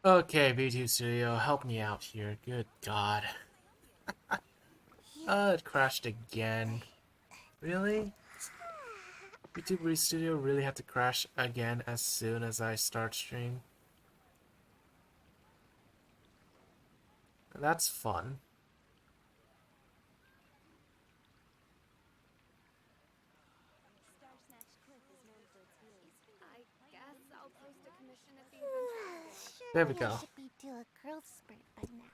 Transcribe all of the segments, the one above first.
Okay, B2 Studio, help me out here. Good God. It crashed again. Really? YouTube Studio really had to crash again as soon as I start stream? That's fun. There we Surely I go. should be due a growth spurt by now.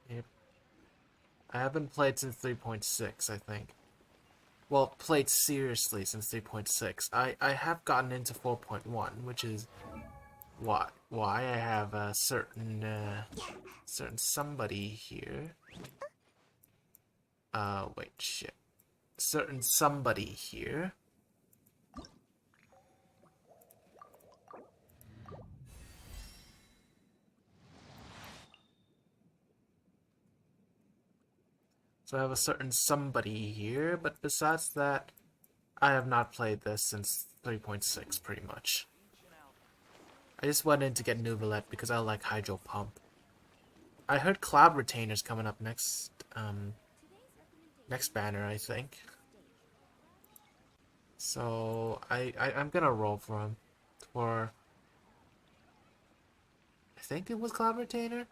Yep. I haven't played since 3.6, I think. Well, played seriously since 3.6. I have gotten into 4.1, which is why I have a certain somebody here. Wait, shit. Certain somebody here. So I have a certain somebody here, but besides that, I have not played this since 3.6, pretty much. I just went in to get Nuvolette because I like Hydro Pump. I heard Cloud Retainer's coming up next banner, I think. So I'm gonna roll for him. For I think it was Cloud Retainer.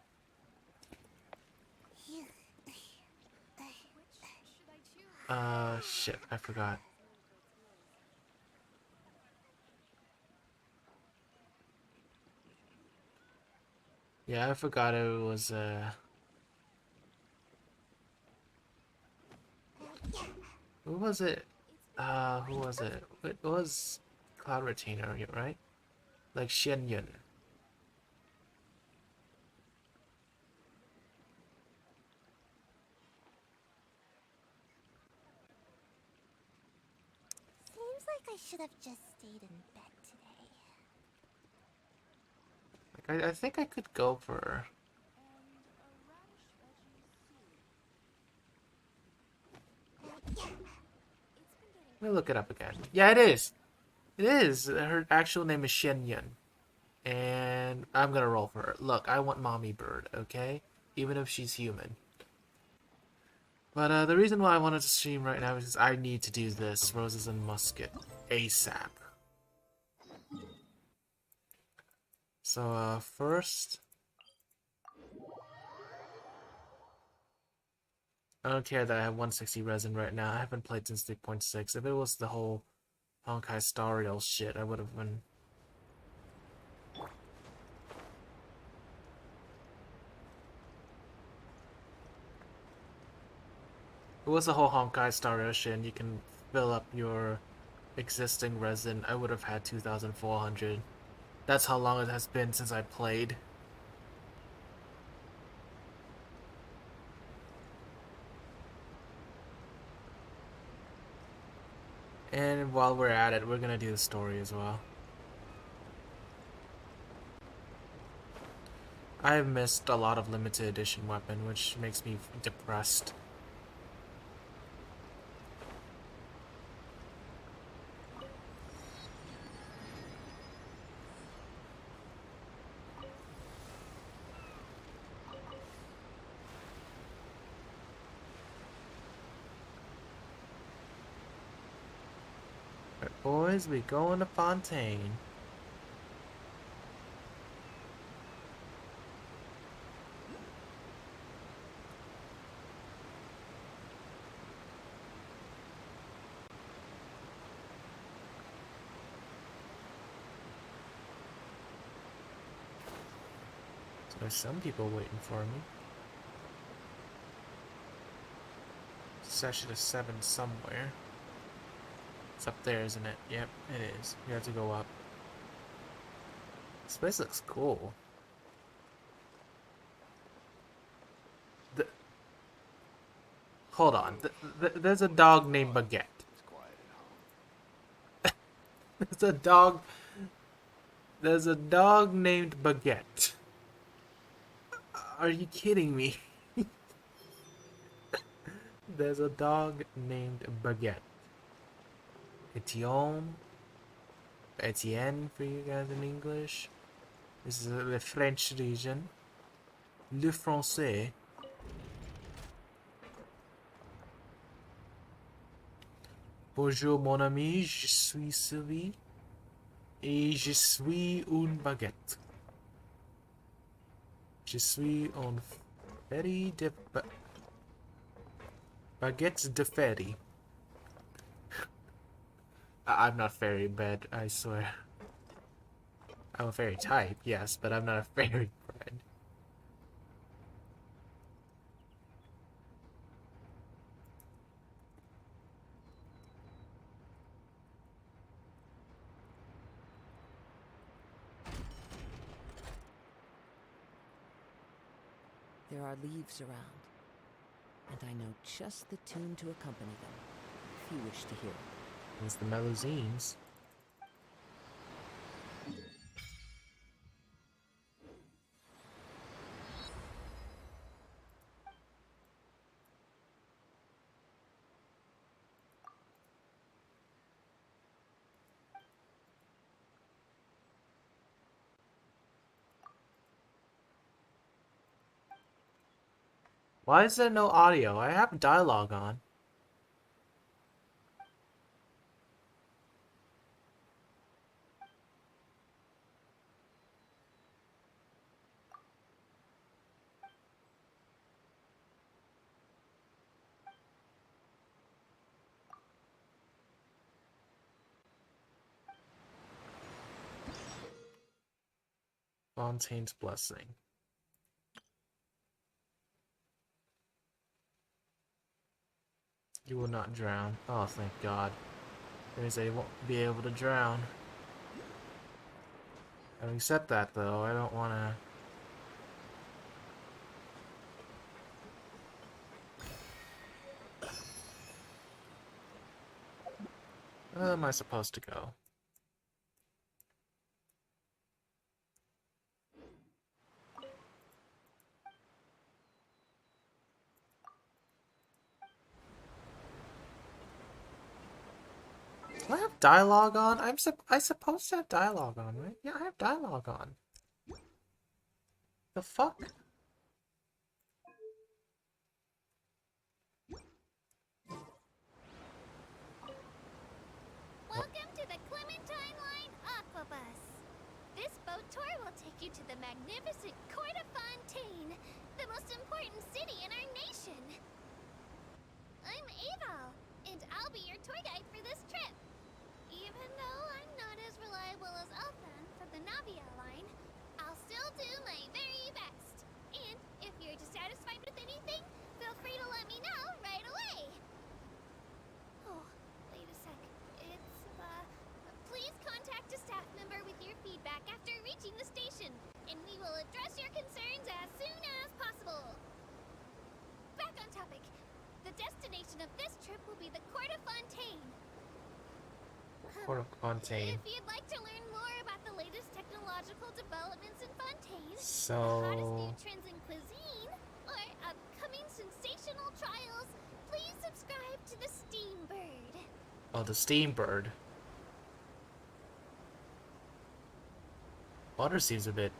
Shit, I forgot. Yeah, I forgot it was who was it? Who was it? It was Cloud Retainer, right? Like Shen Yun. Seems like I should have just stayed in bed today. Like I think I could go for her. Let me look it up again. Yeah, it is. It is. Her actual name is Shen Yun. And I'm gonna roll for her. Look, I want Mommy Bird, okay? Even if she's human. But the reason why I wanted to stream right now is because I need to do this Roses and Musket ASAP. So first, I don't care that I have 160 resin right now. I haven't played since 3.6. If it was the whole Honkai Star Rail shit, I would have been. If it was the whole Honkai Star Rail shit, and you can fill up your existing resin, I would have had 2,400. That's how long it has been since I played. And while we're at it, we're gonna do the story as well. I've missed a lot of limited edition weapon, which makes me depressed. Alright, boys, we going to Fontaine. So there's some people waiting for me. Session is 7 somewhere. It's up there, isn't it? Yep, it is. We have to go up. This place looks cool. The, hold on. There's a dog named Baguette. There's a dog. There's a dog named Baguette. Are you kidding me? There's a dog named Baguette. Etienne. Etienne for you guys in English. This is the French region. Le Français. Bonjour mon ami, je suis Sylvie. Et je suis une baguette. Je suis un ferry de baguettes de ferry. I'm not fairy bread, I swear. I'm a fairy type, yes, but I'm not a fairy bread. There are leaves around, and I know just the tune to accompany them, if you wish to hear it. It's the Melusines. Why is there no audio? I have dialogue on. Fontaine's Blessing. You will not drown. Oh, thank God. Means I won't be able to drown. Having said that, though, I don't want to... Where am I supposed to go? Do I have dialogue on? I supposed to have dialogue on, right? Yeah, I have dialogue on. The fuck? Welcome to the Clementine Line Aquabus. This boat tour will take you to the magnificent Court of Fontaine, the most important city in our nation. I'm Aval, and I'll be your tour guide for this trip. Even though I'm not as reliable as Elfan from the Navia line, I'll still do my very best. And if you're dissatisfied with anything, feel free to let me know right away. Oh, wait a sec. Please contact a staff member with your feedback after reaching the station, and we will address your concerns as soon as possible. Back on topic. The destination of this trip will be the Court of Fontaine. Court of Fontaine. If you'd like to learn more about the latest technological developments in Fontaine, So... the hottest new trends in cuisine, or upcoming sensational trials, please subscribe to the Steambird. Oh, the Steambird. Water seems a bit...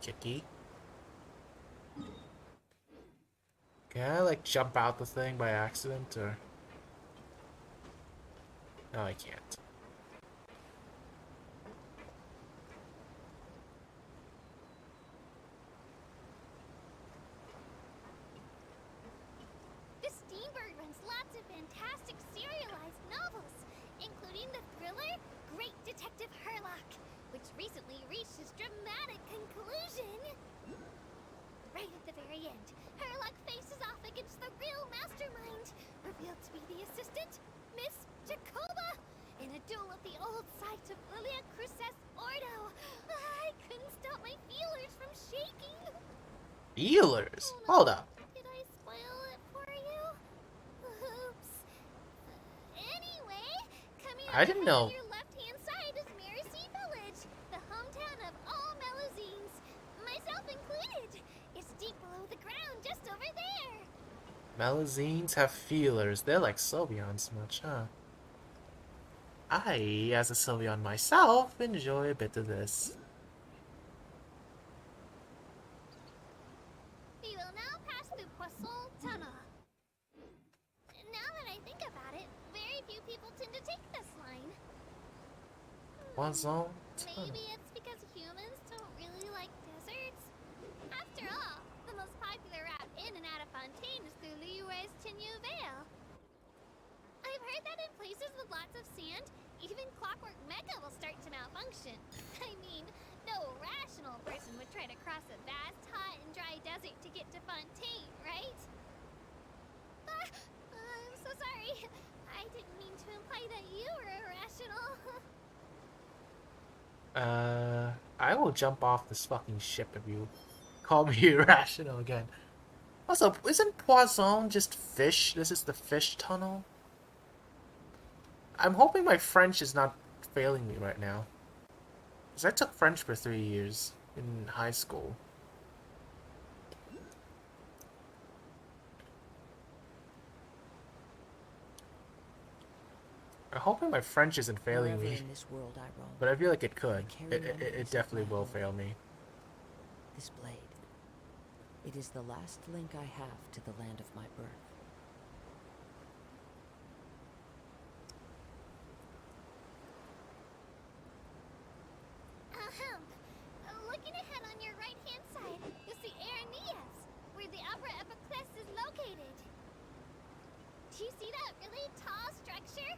kicky. Can I, like, jump out the thing by accident, or... No, I can't. The Steambird runs lots of fantastic serialized novels, including the thriller Great Detective Herlock, which recently reached its dramatic conclusion. Right at the very end, Herlock faces off against the real mastermind, revealed to be the assistant, Miss Jacoba, in a duel at the old site of Lilia Cruces Ordo. I couldn't stop my feelers from shaking. Feelers? Oh, no. Hold up. Did I spoil it for you? Oops. Anyway, coming I didn't know. on your left-hand side is Miracy Village, the hometown of all Melusines, myself included. It's deep below the ground, just over there. Melazines have feelers. They're like Sylveons much, huh? I, as a Sylveon myself, enjoy a bit of this. We will now pass through Poisson Tunnel. Now that I think about it, very few people tend to take this line. Poison. Maybe it's because humans don't really like deserts. After all, the most popular route in and out of Fontaine is through Liyue's Chenyu Vale. I've heard that in places with lots of sand, even Clockwork Mecca will start to malfunction. I mean, no rational person would try to cross a vast, hot, and dry desert to get to Fontaine, right? I'm so sorry. I didn't mean to imply that you were irrational. I will jump off this fucking ship if you call me irrational again. Also, isn't Poisson just fish? This is the fish tunnel? I'm hoping my French is not failing me right now. Because I took French for 3 years in high school. I'm hoping my French isn't failing Wherever me. in this world I roam, But I feel like it could. I carry It memories of definitely my will home. fail me. This blade. It is the last link I have to the land of my birth. Ahem. Looking ahead on your right-hand side, you'll see Aranias, where the Upper Epiclus is located. Do you see that really tall structure?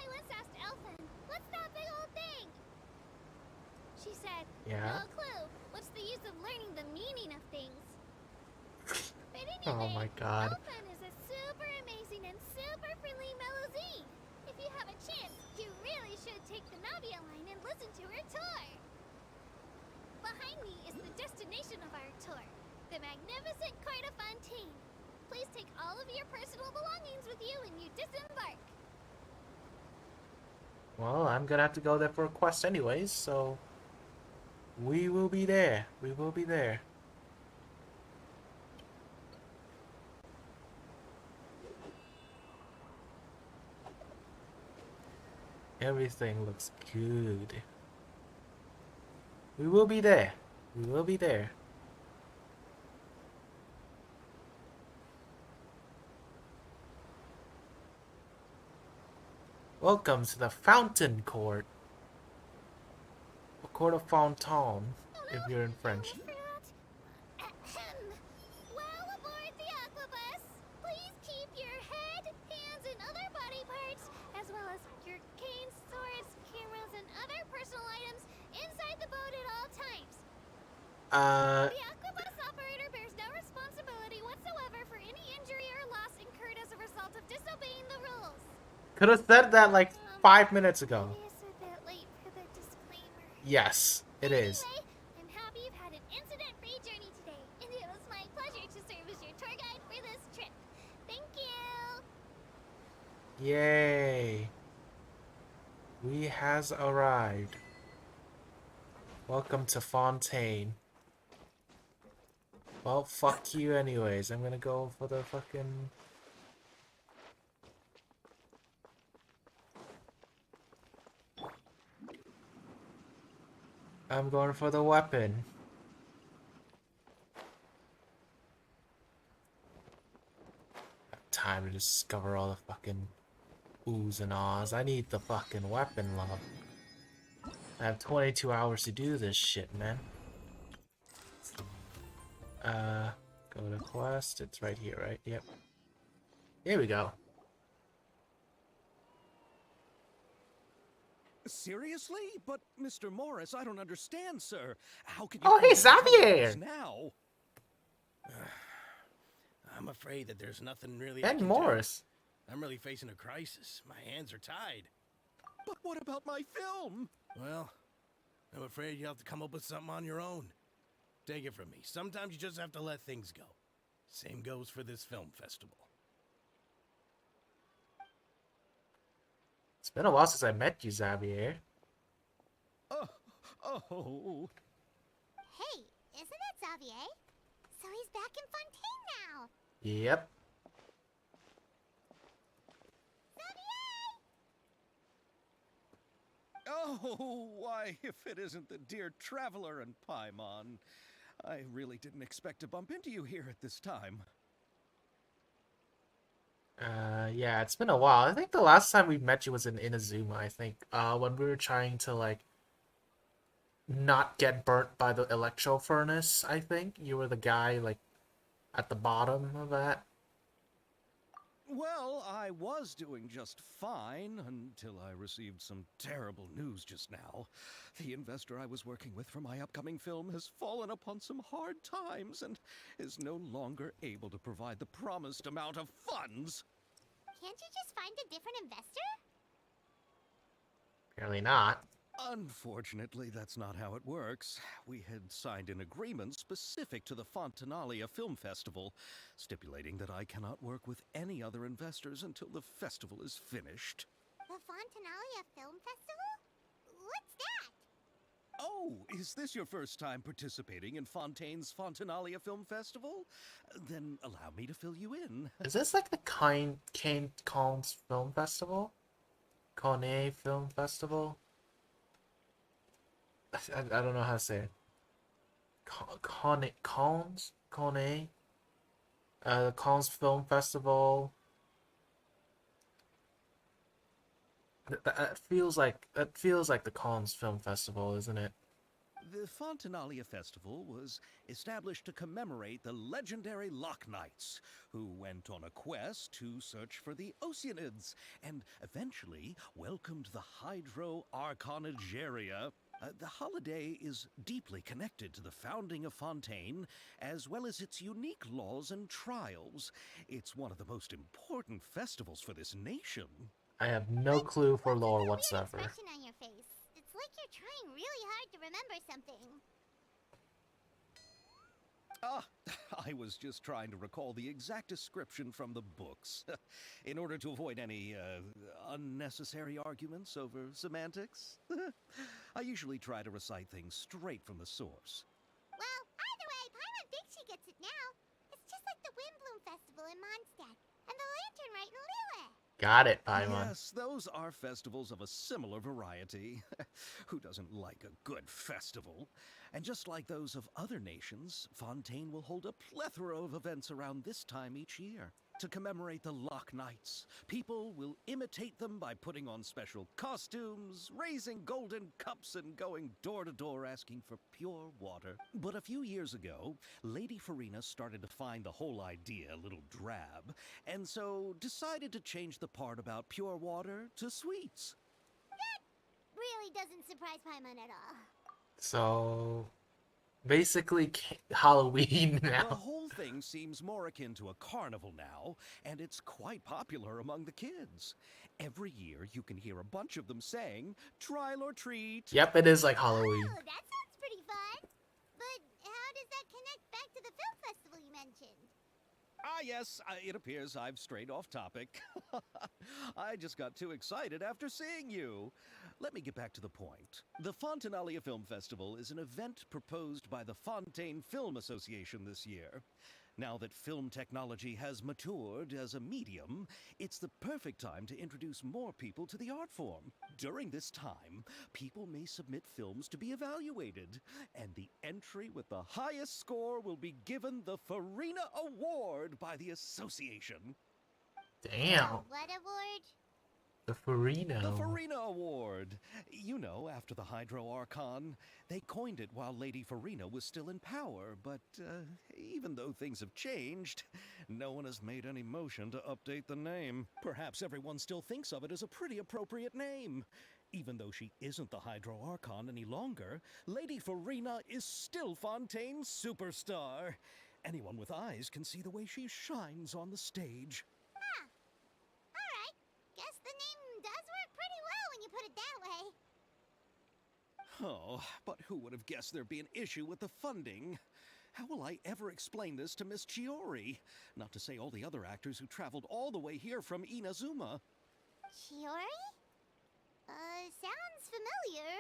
I once asked Elfin, what's that big old thing? She said, Yeah? no clue. What's the use of learning the meaning of things? But Oh anyway, my god. Elfin is a super amazing and super friendly Melazine. If you have a chance, you really should take the Navia line and listen to her tour. Behind me is the destination of our tour, the magnificent Court of Fontaine. Please take all of your personal belongings with you when you disembark. Well, I'm gonna have to go there for a quest anyways, so... We will be there. We will be there. Everything looks good. We will be there. We will be there. Welcome to the Fountain Court. Or Court of Fontaine, if you're in French. Ahem. While aboard the Aquabus, please keep your head, hands, and other body parts, as well as your canes, swords, cameras, and other personal items inside the boat at all times. The Aquabus operator bears no responsibility whatsoever for any injury or loss incurred as a result of disobeying the rules. Could have said that like 5 minutes ago. Maybe it's a bit late for the disclaimer. Yes, it is. Anyway, I'm happy you've had an incident-free journey today, and it was my pleasure to serve as your tour guide for this trip. Thank you! Yay. We has arrived. Welcome to Fontaine. Well, fuck you anyways. I'm gonna go for the fucking... I'm going for the weapon. Time to discover all the fucking oohs and ahs. I need the fucking weapon, love. I have 22 hours to do this shit, man. Go to quest. It's right here, right? Yep. Here we go. Seriously? But, Mr. Morris, I don't understand, sir. How could you... Oh, hey, come to tell me Xavier! this now? I'm afraid that there's nothing really Ben I can Morris. do. I'm really facing a crisis. My hands are tied. But what about my film? Well, I'm afraid you'll have to come up with something on your own. Take it from me. Sometimes you just have to let things go. Same goes for this film festival. It's been a while since I met you, Xavier. Oh. Hey, isn't it Xavier? So he's back in Fontaine now! Yep. Oh, why, if it isn't the dear traveler and Paimon. I really didn't expect to bump into you here at this time. Yeah, it's been a while. I think the last time we met you was in Inazuma, I think. When we were trying to, like, not get burnt by the electro furnace, I think. You were the guy, like, at the bottom of that. Well, I was doing just fine until I received some terrible news just now. The investor I was working with for my upcoming film has fallen upon some hard times and is no longer able to provide the promised amount of funds. Can't you just find a different investor? Apparently not. Unfortunately, that's not how it works. We had signed an agreement specific to the Fontanalia Film Festival, stipulating that I cannot work with any other investors until the festival is finished. The Fontanalia Film Festival? What's that? Oh, is this your first time participating in Fontaine's Fontanalia Film Festival? Then allow me to fill you in. Is this like the Kane Collins Film Festival? Kone Film Festival? I don't know how to say it. Collins? Kone? The Collins Film Festival. That feels like the Collins Film Festival, isn't it? The Fontanalia Festival was established to commemorate the legendary Loch Knights, who went on a quest to search for the Oceanids, and eventually welcomed the Hydro Arconageria. The holiday is deeply connected to the founding of Fontaine, as well as its unique laws and trials. It's one of the most important festivals for this nation. I have no clue for What's lore with the whatsoever. weird expression on your face? It's like you're trying really hard to remember something. Ah, I was just trying to recall the exact description from the books, in order to avoid any unnecessary arguments over semantics. I usually try to recite things straight from the source. Well, either way, Paimon thinks she gets it now. It's just like the Windbloom Festival in Mondstadt, and the Lantern Rite in Lille. Got it, Paimon. Yes, those are festivals of a similar variety. Who doesn't like a good festival? And just like those of other nations, Fontaine will hold a plethora of events around this time each year. To commemorate the Loch Knights, people will imitate them by putting on special costumes, raising golden cups, and going door to door asking for pure water. But a few years ago, Lady Farina started to find the whole idea a little drab, and so decided to change the part about pure water to sweets. Really doesn't surprise Paimon at all. So, basically Halloween The now. whole thing seems more akin to a carnival now, and it's quite popular among the kids. Every year, you can hear a bunch of them saying, "Trial or treat." Yep, it is like Halloween. Oh, that sounds pretty fun. But how does that connect back to the film festival you mentioned? Ah, yes, it appears I've strayed off topic. I just got too excited after seeing you. Let me get back to the point. The Fontanalia Film Festival is an event proposed by the Fontaine Film Association this year. Now that film technology has matured as a medium, it's the perfect time to introduce more people to the art form. During this time, people may submit films to be evaluated, and the entry with the highest score will be given the Farina Award by the association. Damn. What award? The Farina. The Farina Award. You know, after the Hydro Archon. They coined it while Lady Farina was still in power, but even though things have changed, no one has made any motion to update the name. Perhaps everyone still thinks of it as a pretty appropriate name. Even though she isn't the Hydro Archon any longer, Lady Farina is still Fontaine's superstar. Anyone with eyes can see the way she shines on the stage. Alright. Guess the name does work pretty well when you put it that way. Oh, but who would have guessed there'd be an issue with the funding? How will I ever explain this to Miss Chiori? Not to say all the other actors who traveled all the way here from Inazuma. Chiori? Sounds familiar.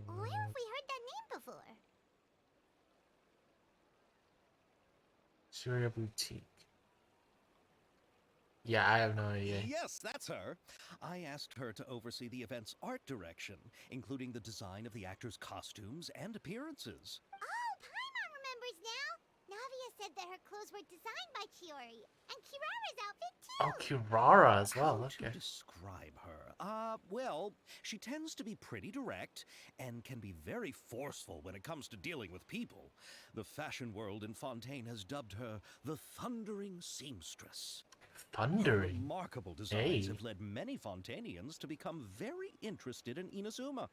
Where have we heard that name before? Syria Boutique. Yeah, I have no idea. Yes, that's her. I asked her to oversee the event's art direction, including the design of the actors' costumes and appearances. Oh, Paimon remembers now! Navia said that her clothes were designed by Chiori, and Kirara's outfit Oh, too! Kirara as How well. to Okay. describe her? Well, she tends to be pretty direct and can be very forceful when it comes to dealing with people. The fashion world in Fontaine has dubbed her the Thundering Seamstress. Her Thundering. remarkable designs Hey. have led many Fontainians to become very interested in Inazuma.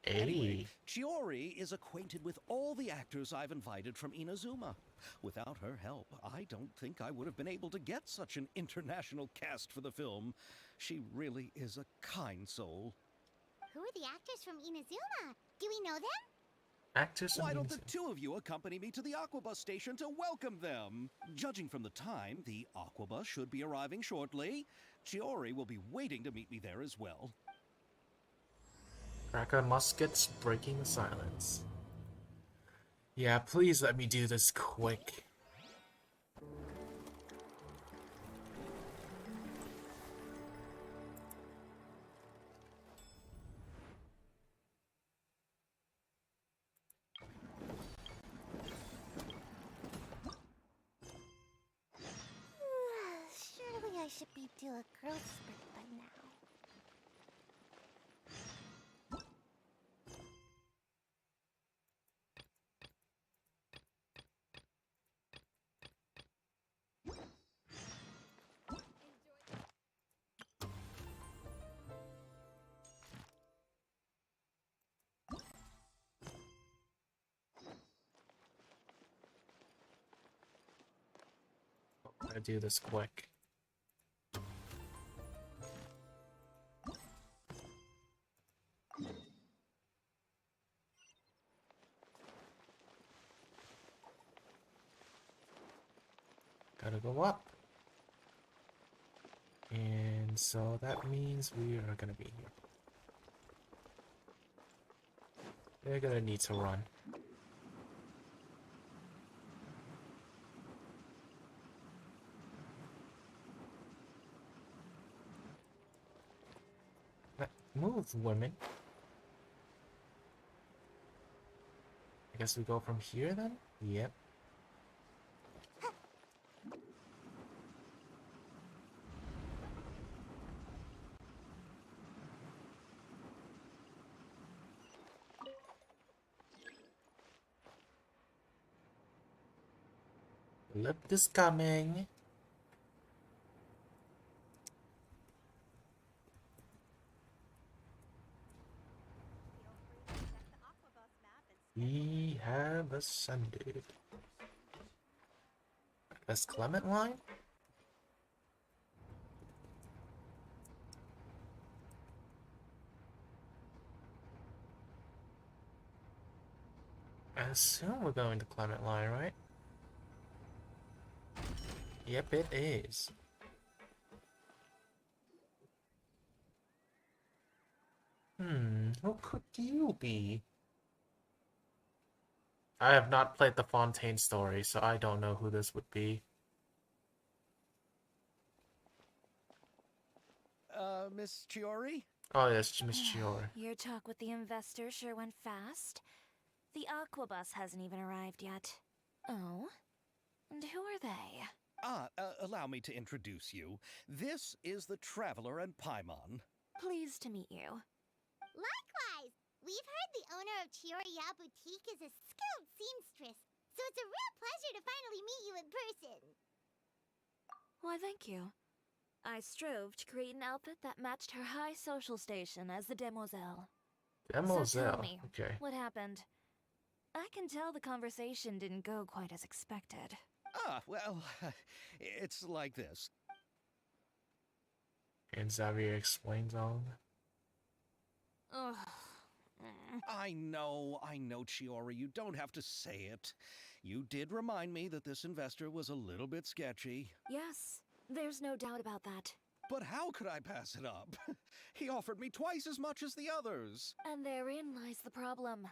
Anyway, Hey. Chiori is acquainted with all the actors I've invited from Inazuma. Without her help, I don't think I would have been able to get such an international cast for the film. She really is a kind soul. Who are the actors from Inazuma? Do we know them? Actors Why and don't the music. two of you accompany me to the Aquabus station to welcome them? Judging from the time, the Aquabus should be arriving shortly. Chiori will be waiting to meet me there as well. Cracker muskets breaking the silence. Yeah, please let me do this quick. Surely I should be due a growth spurt by now. I'm gonna do this quick. Gotta go up. And so that means we are gonna be here. They're gonna need to run. Move, women. I guess we go from here then? Yep. Lift is coming. We have ascended. That's Clement line? I assume we're going to Clement line, right? Yep, it is. Who could you be? I have not played the Fontaine story, so I don't know who this would be. Miss Chiori? Oh, yes, Miss Chiori. Your talk with the investor sure went fast. The Aquabus hasn't even arrived yet. Oh? And who are they? Allow me to introduce you. This is the Traveler and Paimon. Pleased to meet you. Likewise! We've heard the owner of Chioriya Boutique is a skilled seamstress, so it's a real pleasure to finally meet you in person. Why, thank you. I strove to create an outfit that matched her high social station as the demoiselle. So tell Demoiselle. me, Okay. what happened? I can tell the conversation didn't go quite as expected. Well, it's like this. And Xavier explains all. Ugh. I know, Chiori, you don't have to say it. You did remind me that this investor was a little bit sketchy. Yes, there's no doubt about that. But how could I pass it up? He offered me twice as much as the others. And therein lies the problem.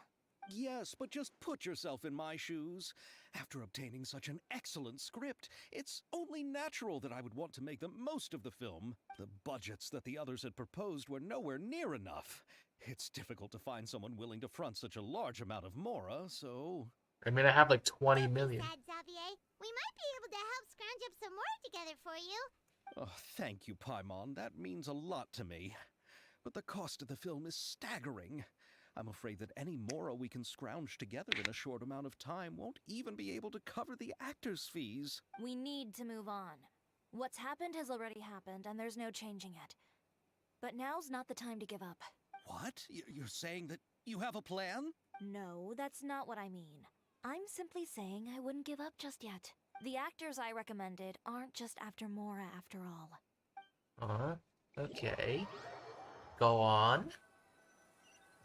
Yes, but just put yourself in my shoes. After obtaining such an excellent script, it's only natural that I would want to make the most of the film. The budgets that the others had proposed were nowhere near enough. It's difficult to find someone willing to front such a large amount of mora, so... I mean, I have like 20 Don't be million. sad, Xavier. We might be able to help scrounge up some more together for you. Oh, thank you, Paimon. That means a lot to me. But the cost of the film is staggering. I'm afraid that any mora we can scrounge together in a short amount of time won't even be able to cover the actors' fees. We need to move on. What's happened has already happened, and there's no changing it. But now's not the time to give up. What? You're saying that you have a plan? No, that's not what I mean. I'm simply saying I wouldn't give up just yet. The actors I recommended aren't just after Mora after all. Okay. Go on.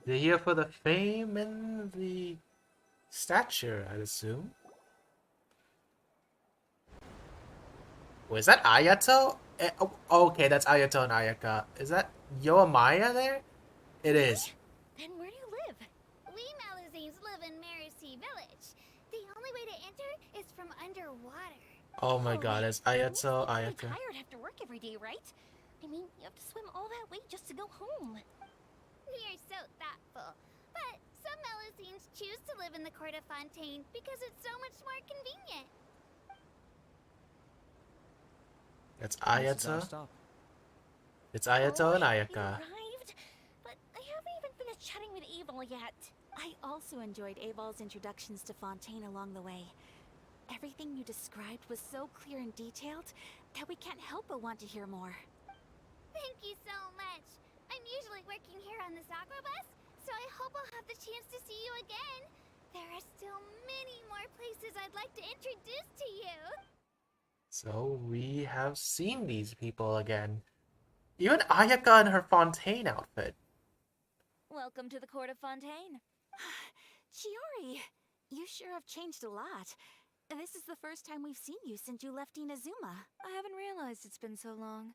They're here for the fame and the stature, I'd assume. Was that Ayato? Okay, that's Ayato and Ayaka. Is that Yoamaya there? It is. Then where do you live? We Malazines live in Marcy Village. The only way to enter is from underwater. Oh my god, it's Ayato, You're Ayaka. tired after work every day, right? I mean, you have to swim all that way just to go home. You're so thoughtful. But some Malazines choose to live in the Court of Fontaine because it's so much more convenient. It's This is our Ayato. stop. It's Ayato and You Ayaka. arrived, but I haven't even finished chatting with Aval yet. I also enjoyed Aval's introductions to Fontaine along the way. Everything you described was so clear and detailed that we can't help but want to hear more. Thank you so much. I'm usually working here on the Sakura bus, so I hope I'll have the chance to see you again. There are still many more places I'd like to introduce to you. So we have seen these people again. Even Ayaka in her Fontaine outfit. Welcome to the Court of Fontaine. Chiori, you sure have changed a lot. This is the first time we've seen you since you left Inazuma. I haven't realized it's been so long.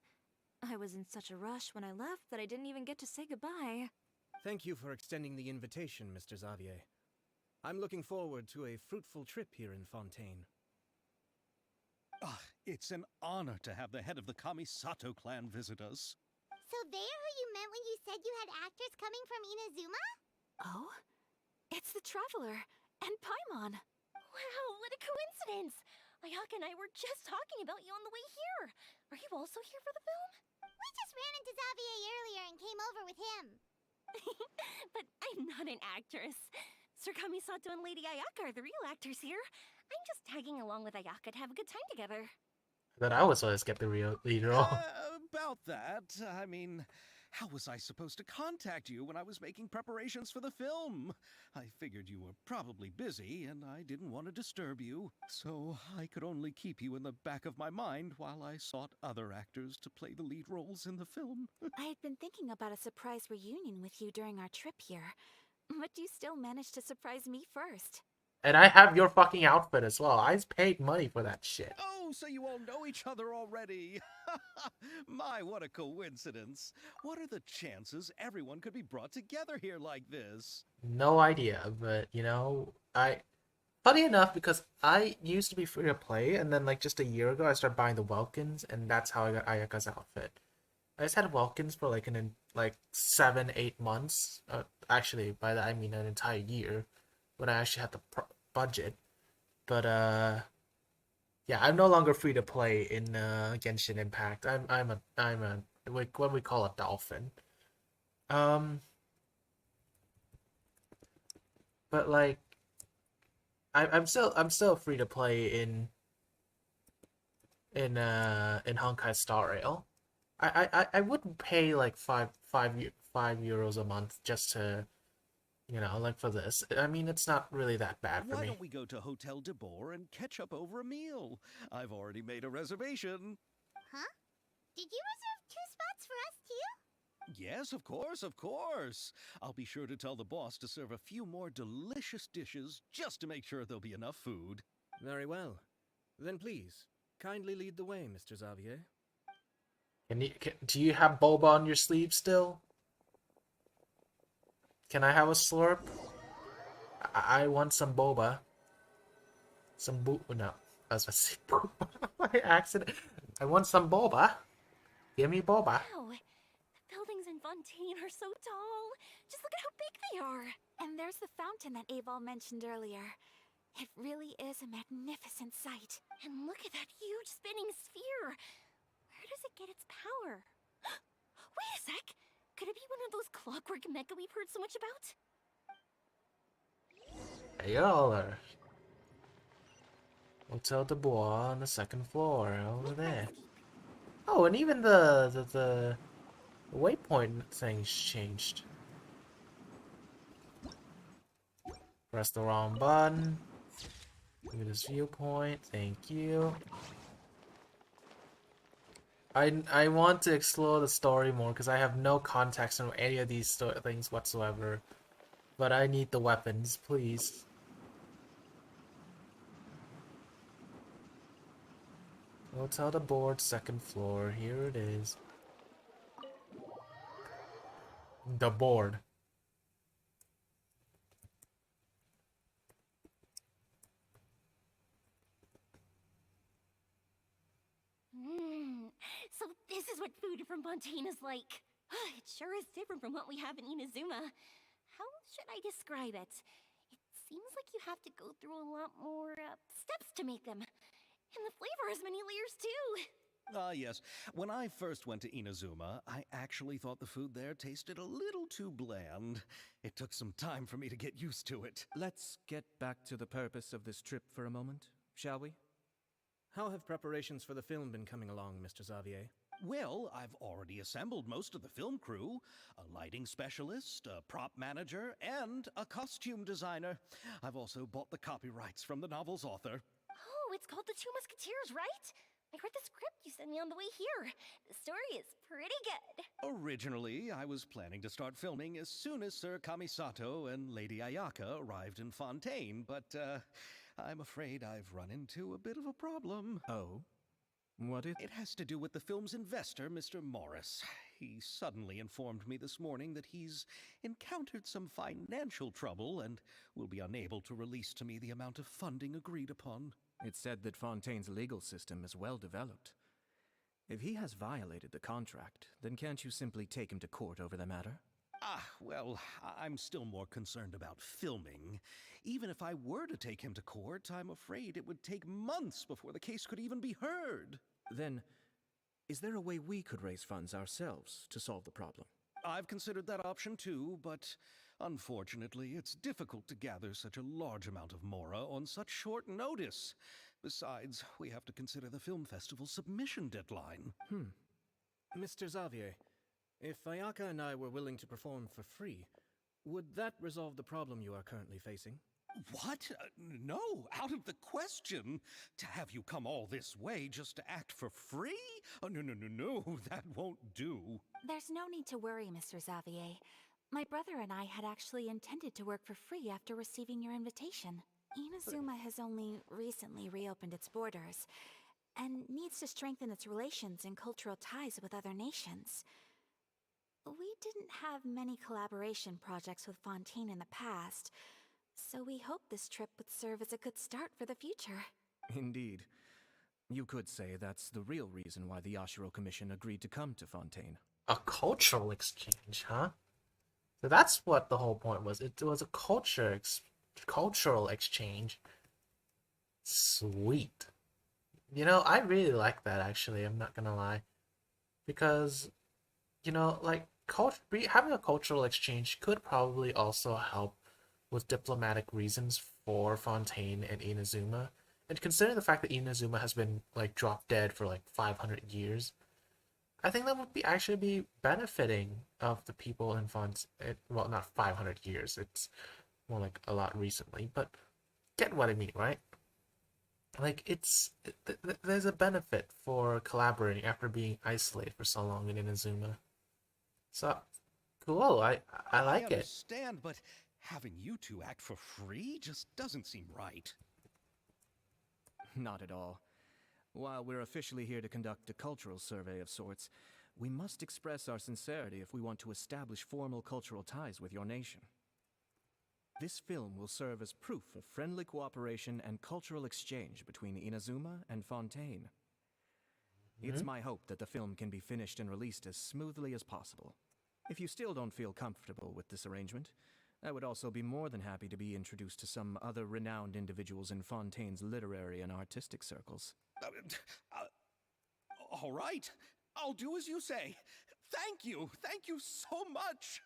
I was in such a rush when I left that I didn't even get to say goodbye. Thank you for extending the invitation, Mr. Xavier. I'm looking forward to a fruitful trip here in Fontaine. It's an honor to have the head of the Kamisato clan visit us. So they're who you meant when you said you had actors coming from Inazuma? Oh? It's the Traveler and Paimon. Wow, what a coincidence! Ayaka and I were just talking about you on the way here. Are you also here for the film? We just ran into Xavier earlier and came over with him. But I'm not an actress. Sir Kamisato and Lady Ayaka are the real actors here. I'm just tagging along with Ayaka to have a good time together. That I was always get the real lead role. About that, I mean, how was I supposed to contact you when I was making preparations for the film? I figured you were probably busy, and I didn't want to disturb you, so I could only keep you in the back of my mind while I sought other actors to play the lead roles in the film. I had been thinking about a surprise reunion with you during our trip here, but you still managed to surprise me first. And I have your fucking outfit as well. I paid money for that shit. Oh, so you all know each other already. My, what a coincidence. What are the chances everyone could be brought together here like this? No idea, but you know, funny enough, because I used to be free to play, and then like just a year ago I started buying the Welkins, and that's how I got Ayaka's outfit. I just had Welkins for like 7-8 months. Actually, by that I mean an entire year, when I actually had the budget. But yeah, I'm no longer free to play in Genshin Impact. I'm a what we call a dolphin. But like, I'm still free to play in Honkai Star Rail. I wouldn't pay like five euros a month just to, you know, like for this. I mean, it's not really that bad for Why me. don't we go to Hotel de Boer and catch up over a meal? I've already made a reservation. Huh? Did you reserve 2 spots for us too? Yes, of course, of course. I'll be sure to tell the boss to serve a few more delicious dishes just to make sure there'll be enough food. Very well. Then please, kindly lead the way, Mr. Xavier. Do you have boba on your sleeve still? Can I have a slurp? I want some boba. Some no. I was about to say boba by accident. I want some boba. Give me boba. Wow, the buildings in Fontaine are so tall. Just look at how big they are. And there's the fountain that Aval mentioned earlier. It really is a magnificent sight. And look at that huge spinning sphere. Where does it get its power? Wait a sec. Could it be one of those clockwork mecha we've heard so much about? Hey, y'all are. Hotel de Bois on the second floor over there. Oh, and even the waypoint thing's changed. Press the wrong button. Give this viewpoint. Thank you. I want to explore the story more because I have no context on any of these things whatsoever. But I need the weapons, please. Hotel the board, second floor. Here it is. The board. So this is what food from Fontaine is like. It sure is different from what we have in Inazuma. How should I describe it? It seems like you have to go through a lot more steps to make them. And the flavor has many layers too. Ah, yes. When I first went to Inazuma, I actually thought the food there tasted a little too bland. It took some time for me to get used to it. Let's get back to the purpose of this trip for a moment, shall we? How have preparations for the film been coming along, Mr. Xavier? Well, I've already assembled most of the film crew, a lighting specialist, a prop manager, and a costume designer. I've also bought the copyrights from the novel's author. Oh, it's called The Two Musketeers, right? I read the script you sent me on the way here. The story is pretty good. Originally, I was planning to start filming as soon as Sir Kamisato and Lady Ayaka arrived in Fontaine, but I'm afraid I've run into a bit of a problem. Oh? What is... It has to do with the film's investor, Mr. Morris. He suddenly informed me this morning that he's encountered some financial trouble and will be unable to release to me the amount of funding agreed upon. It's said that Fontaine's legal system is well developed. If he has violated the contract, then can't you simply take him to court over the matter? Well, I'm still more concerned about filming. Even if I were to take him to court, I'm afraid it would take months before the case could even be heard. Then, is there a way we could raise funds ourselves to solve the problem? I've considered that option too, but unfortunately, it's difficult to gather such a large amount of mora on such short notice. Besides, we have to consider the film festival's submission deadline. Mr. Xavier, if Ayaka and I were willing to perform for free, would that resolve the problem you are currently facing? What? No, out of the question. To have you come all this way just to act for free? Oh, no, that won't do. There's no need to worry, Mr. Xavier. My brother and I had actually intended to work for free after receiving your invitation. Inazuma has only recently reopened its borders, and needs to strengthen its relations and cultural ties with other nations. We didn't have many collaboration projects with Fontaine in the past, so we hoped this trip would serve as a good start for the future. Indeed. You could say that's the real reason why the Yashiro Commission agreed to come to Fontaine. A cultural exchange, huh? So that's what the whole point was. It was a cultural exchange. Sweet. You know, I really like that, actually. I'm not gonna lie. Because, you know, like, having a cultural exchange could probably also help with diplomatic reasons for Fontaine and Inazuma. And considering the fact that Inazuma has been, like, dropped dead for, like, 500 years, I think that would actually be benefiting of the people in Fontaine. Well, not 500 years. It's more like a lot recently. But get what I mean, right? Like, there's a benefit for collaborating after being isolated for so long in Inazuma. So, cool. I like I it. understand, but having you two act for free just doesn't seem right. Not at all. While we're officially here to conduct a cultural survey of sorts, we must express our sincerity if we want to establish formal cultural ties with your nation. This film will serve as proof of friendly cooperation and cultural exchange between Inazuma and Fontaine. It's my hope that the film can be finished and released as smoothly as possible. If you still don't feel comfortable with this arrangement, I would also be more than happy to be introduced to some other renowned individuals in Fontaine's literary and artistic circles. All right. I'll do as you say. Thank you. Thank you so much.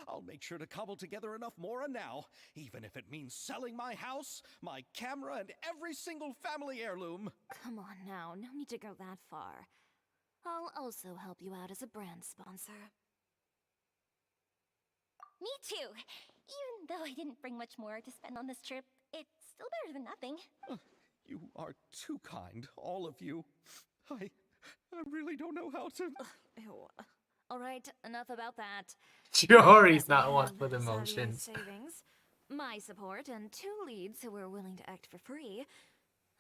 I'll make sure to cobble together enough mora now, even if it means selling my house, my camera, and every single family heirloom. Come on now, no need to go that far. I'll also help you out as a brand sponsor. Me too. Even though I didn't bring much more to spend on this trip, it's still better than nothing. You are too kind, all of you. I really don't know how to... Ew. Alright, enough about that. Chiori's not one Have for the Xavier's emotions. savings, my support, and 2 leads who are willing to act for free.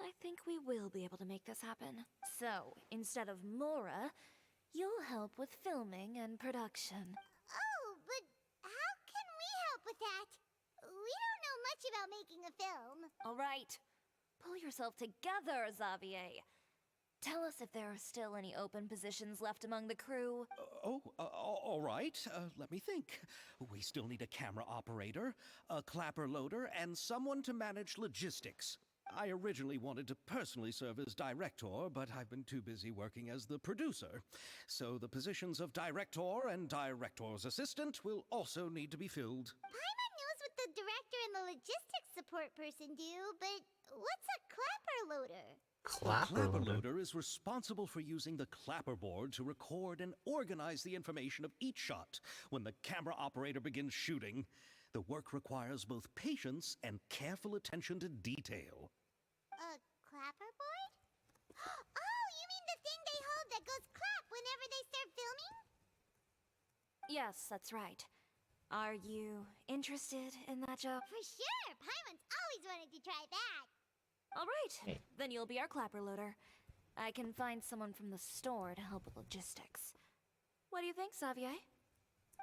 I think we will be able to make this happen. So, instead of Mora, you'll help with filming and production. Oh, but how can we help with that? We don't know much about making a film. Alright, pull yourself together, Xavier. Tell us if there are still any open positions left among the crew. All right. Let me think. We still need a camera operator, a clapper loader, and someone to manage logistics. I originally wanted to personally serve as director, but I've been too busy working as the producer. So the positions of director and director's assistant will also need to be filled. Paimon knows what the director and the logistics support person do, but what's a clapper loader? Clapper loader is responsible for using the clapper board to record and organize the information of each shot when the camera operator begins shooting. The work requires both patience and careful attention to detail. A clapperboard? Oh, you mean the thing they hold that goes clap whenever they start filming? Yes, that's right. Are you interested in that job? For sure! Paimon's always wanted to try that. Alright, then you'll be our clapper loader. I can find someone from the store to help with logistics. What do you think, Xavier?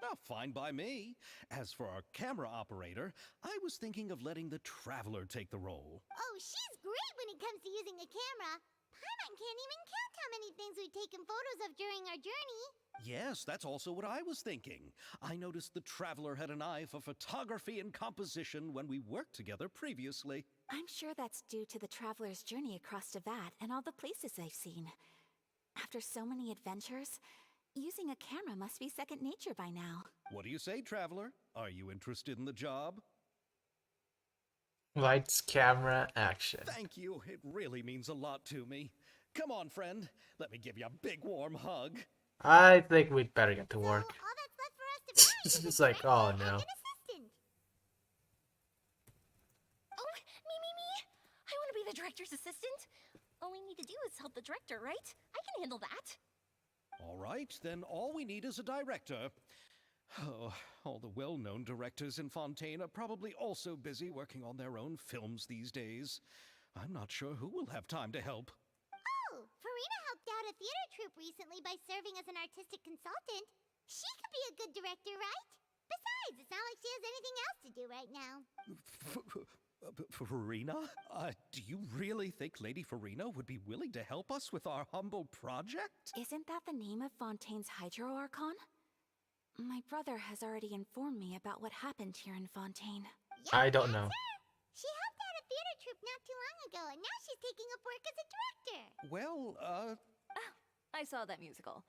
Oh, fine by me. As for our camera operator, I was thinking of letting the Traveler take the role. Oh, she's great when it comes to using a camera. Paimon can't even count how many things we've taken photos of during our journey. Yes, that's also what I was thinking. I noticed the Traveler had an eye for photography and composition when we worked together previously. I'm sure that's due to the traveler's journey across Devat and all the places they've seen. After so many adventures, using a camera must be second nature by now. What do you say, Traveler? Are you interested in the job? Lights, camera, action. Thank you. It really means a lot to me. Come on, friend. Let me give you a big warm hug. I think we'd better get to work. So all that's left for us to find It's is just a like, director oh, and no. an assistant. Oh, me. I want to be the director's assistant. All we need to do is help the director, right? I can handle that. All right, then all we need is a director. Oh, all the well-known directors in Fontaine are probably also busy working on their own films these days. I'm not sure who will have time to help. Oh, Farina helped out a theater troupe recently by serving as an artistic consultant. She could be a good director, right? Besides, it's not like she has anything else to do right now. Farina? Do you really think Lady Farina would be willing to help us with our humble project? Isn't that the name of Fontaine's Hydro Archon? My brother has already informed me about what happened here in Fontaine. I don't know. That's her. She helped out a theater troupe not too long ago, and now she's taking up work as a director. Well, I saw that musical.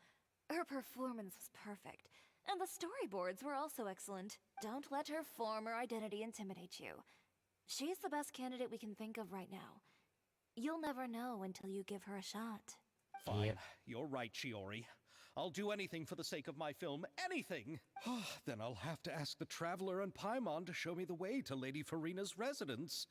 Her performance was perfect, and the storyboards were also excellent. Don't let her former identity intimidate you. She's the best candidate we can think of right now. You'll never know until you give her a shot. fine. Yep. You're right, Chiori. I'll do anything for the sake of my film. Anything! Then I'll have to ask the Traveler and Paimon to show me the way to Lady Farina's residence.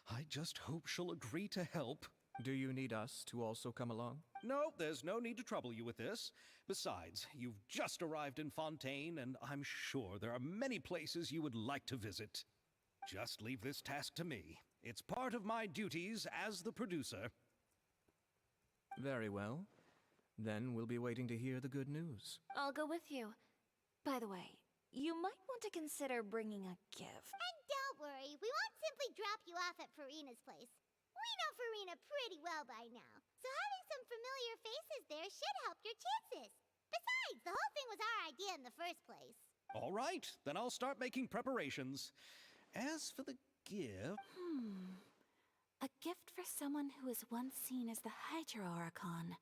I just hope she'll agree to help. Do you need us to also come along? No, there's no need to trouble you with this. Besides, you've just arrived in Fontaine, and I'm sure there are many places you would like to visit. Just leave this task to me. It's part of my duties as the producer. Very well. Then we'll be waiting to hear the good news. I'll go with you. By the way, you might want to consider bringing a gift. And don't worry, we won't simply drop you off at Farina's place. We know Farina pretty well by now, so having some familiar faces there should help your chances. Besides, the whole thing was our idea in the first place. All right, then I'll start making preparations. As for the gift... A gift for someone who was once seen as the Hydra Oricon.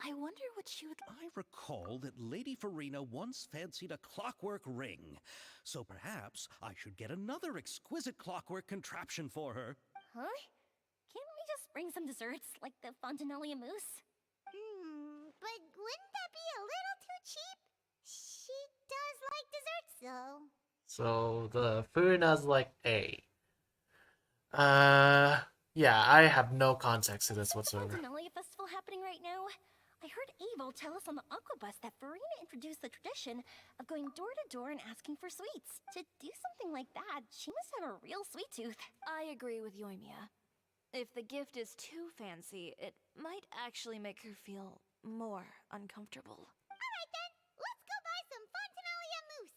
I wonder what she would... I recall that Lady Farina once fancied a clockwork ring, so perhaps I should get another exquisite clockwork contraption for her. Huh? Can't we just bring some desserts, like the Fontanalia mousse? But wouldn't that be a little too cheap? She does like desserts, though. So the Furina's like A. Yeah, I have no context to this Is the whatsoever. Fontanalia festival happening right now? I heard Abel tell us on the Aquabus that Farina introduced the tradition of going door to door and asking for sweets. To do something like that, she must have a real sweet tooth. I agree with Yoimiya. If the gift is too fancy, it might actually make her feel more uncomfortable. Alright then, let's go buy some Fontanalia mousse.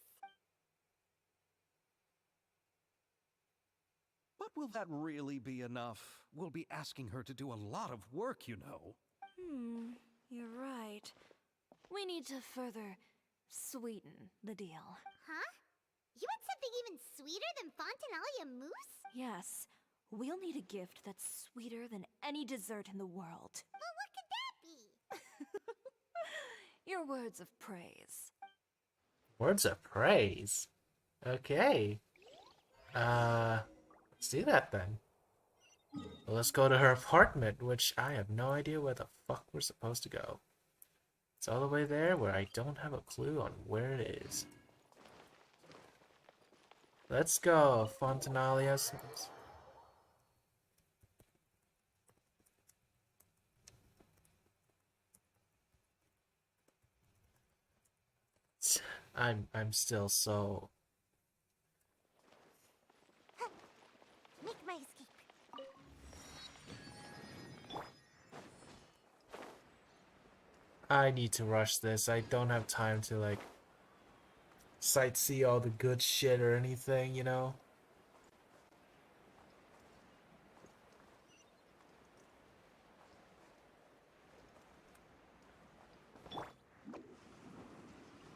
But will that really be enough? We'll be asking her to do a lot of work, you know. You're right. We need to further sweeten the deal. Huh? You want something even sweeter than Fontanalia mousse? Yes, we'll need a gift that's sweeter than any dessert in the world. Well, what could that be? Your words of praise. Words of praise. Okay. Let's do that then. Well, let's go to her apartment, which I have no idea where the fuck we're supposed to go. It's all the way there where I don't have a clue on where it is. Let's go, Fontanalia. I'm still so... Make my escape. I need to rush this. I don't have time to, like, sightsee all the good shit or anything, you know?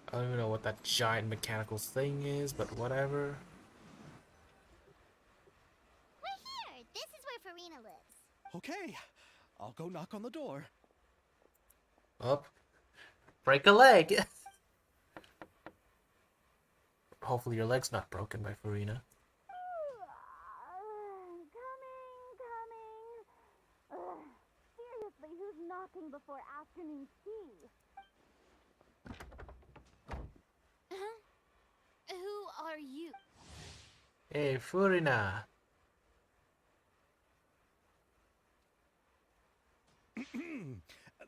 I don't even know what that giant mechanical thing is, but whatever. We're here. This is where Farina lives. Okay, I'll go knock on the door. Up. Break a leg. Hopefully your leg's not broken by Farina. Coming. Seriously, who's knocking before afternoon tea? Who are you? Hey, Farina.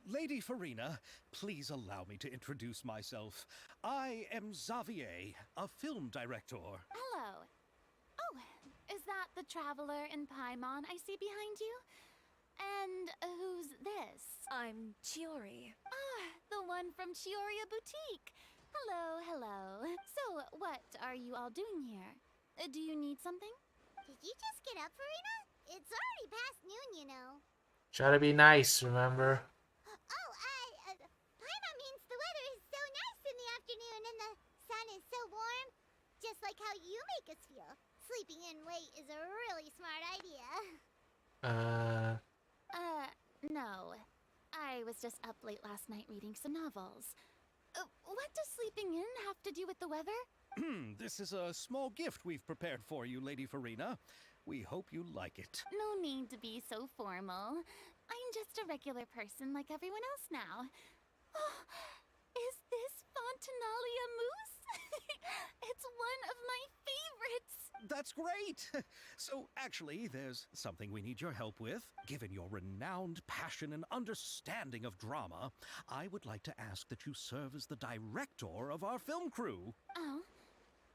Lady Farina, please allow me to introduce myself. I am Xavier, a film director. Hello. Oh, is that the traveler in Paimon I see behind you? And who's this? I'm Chiori. Ah, the one from Chioria Boutique. Hello, hello. So, what are you all doing here? Do you need something? Did you just get up, Farina? It's already past noon, you know. Try to be nice, remember? Oh, Paimon means the weather is so nice in the afternoon and the sun is so warm. Just like how you make us feel. Sleeping in late is a really smart idea. No. I was just up late last night reading some novels. What does sleeping in have to do with the weather? This is a small gift we've prepared for you, Lady Farina. We hope you like it. No need to be so formal. I'm just a regular person like everyone else now. Oh, is this Fontanalia mousse? It's one of my favorites. That's great! So, actually, there's something we need your help with. Given your renowned passion and understanding of drama, I would like to ask that you serve as the director of our film crew. Oh,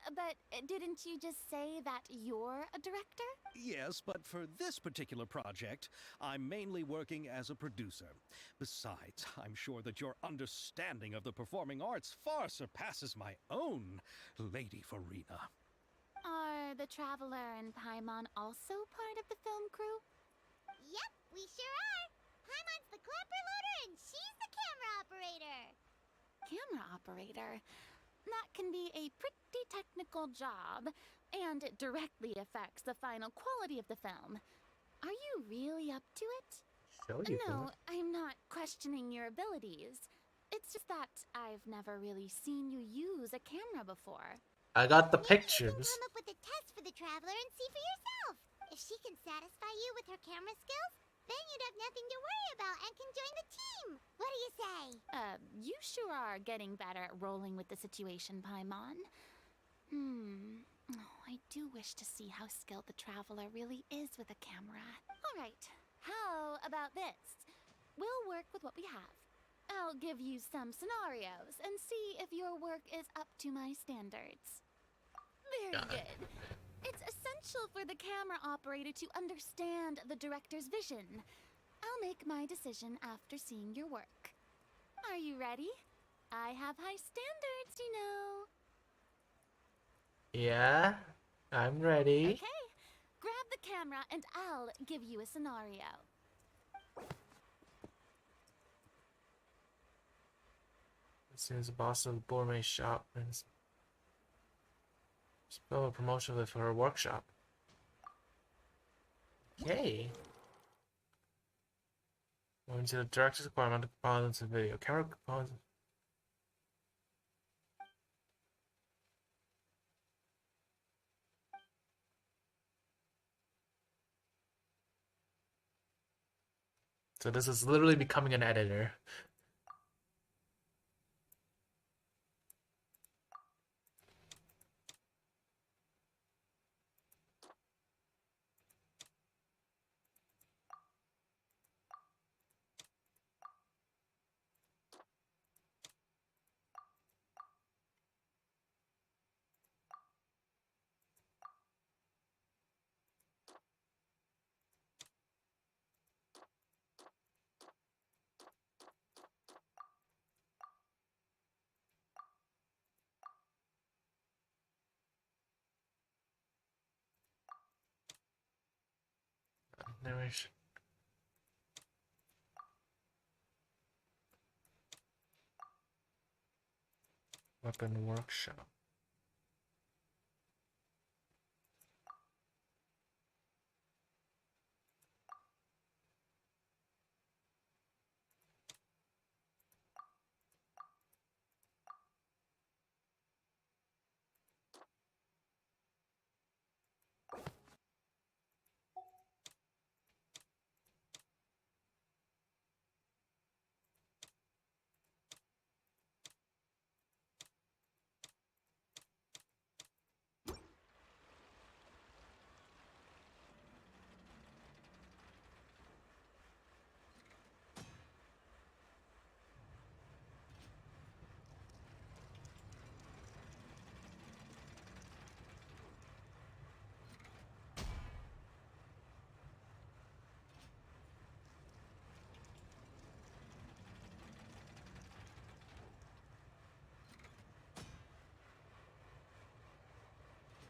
But didn't you just say that you're a director? Yes, but for this particular project, I'm mainly working as a producer. Besides, I'm sure that your understanding of the performing arts far surpasses my own, Lady Farina. Are the Traveler and Paimon also part of the film crew? Yep, we sure are. Paimon's the clapper loader and she's the camera operator. Camera operator? That can be a pretty technical job, and it directly affects the final quality of the film. Are you really up to it? Show you No, can. I'm not questioning your abilities. It's just that I've never really seen you use a camera before. I got the Maybe you can pictures. come up with a test for the Traveler and see for yourself. If she can satisfy you with her camera skills, then you'd have nothing to worry about and can join the team. What do you say? You sure are getting better at rolling with the situation, Paimon. Oh, I do wish to see how skilled the Traveler really is with a camera. All right, how about this? We'll work with what we have. I'll give you some scenarios and see if your work is up to my standards. Very good. It's essential for the camera operator to understand the director's vision. I'll make my decision after seeing your work. Are you ready? I have high standards, you know. Yeah, I'm ready. Okay, grab the camera and I'll give you a scenario. As soon as the boss of the gourmet shop and spell a promotion for her workshop. Okay. Going to the director's requirement of components and video. Camera components. So this is literally becoming an editor. Animation. Weapon workshop.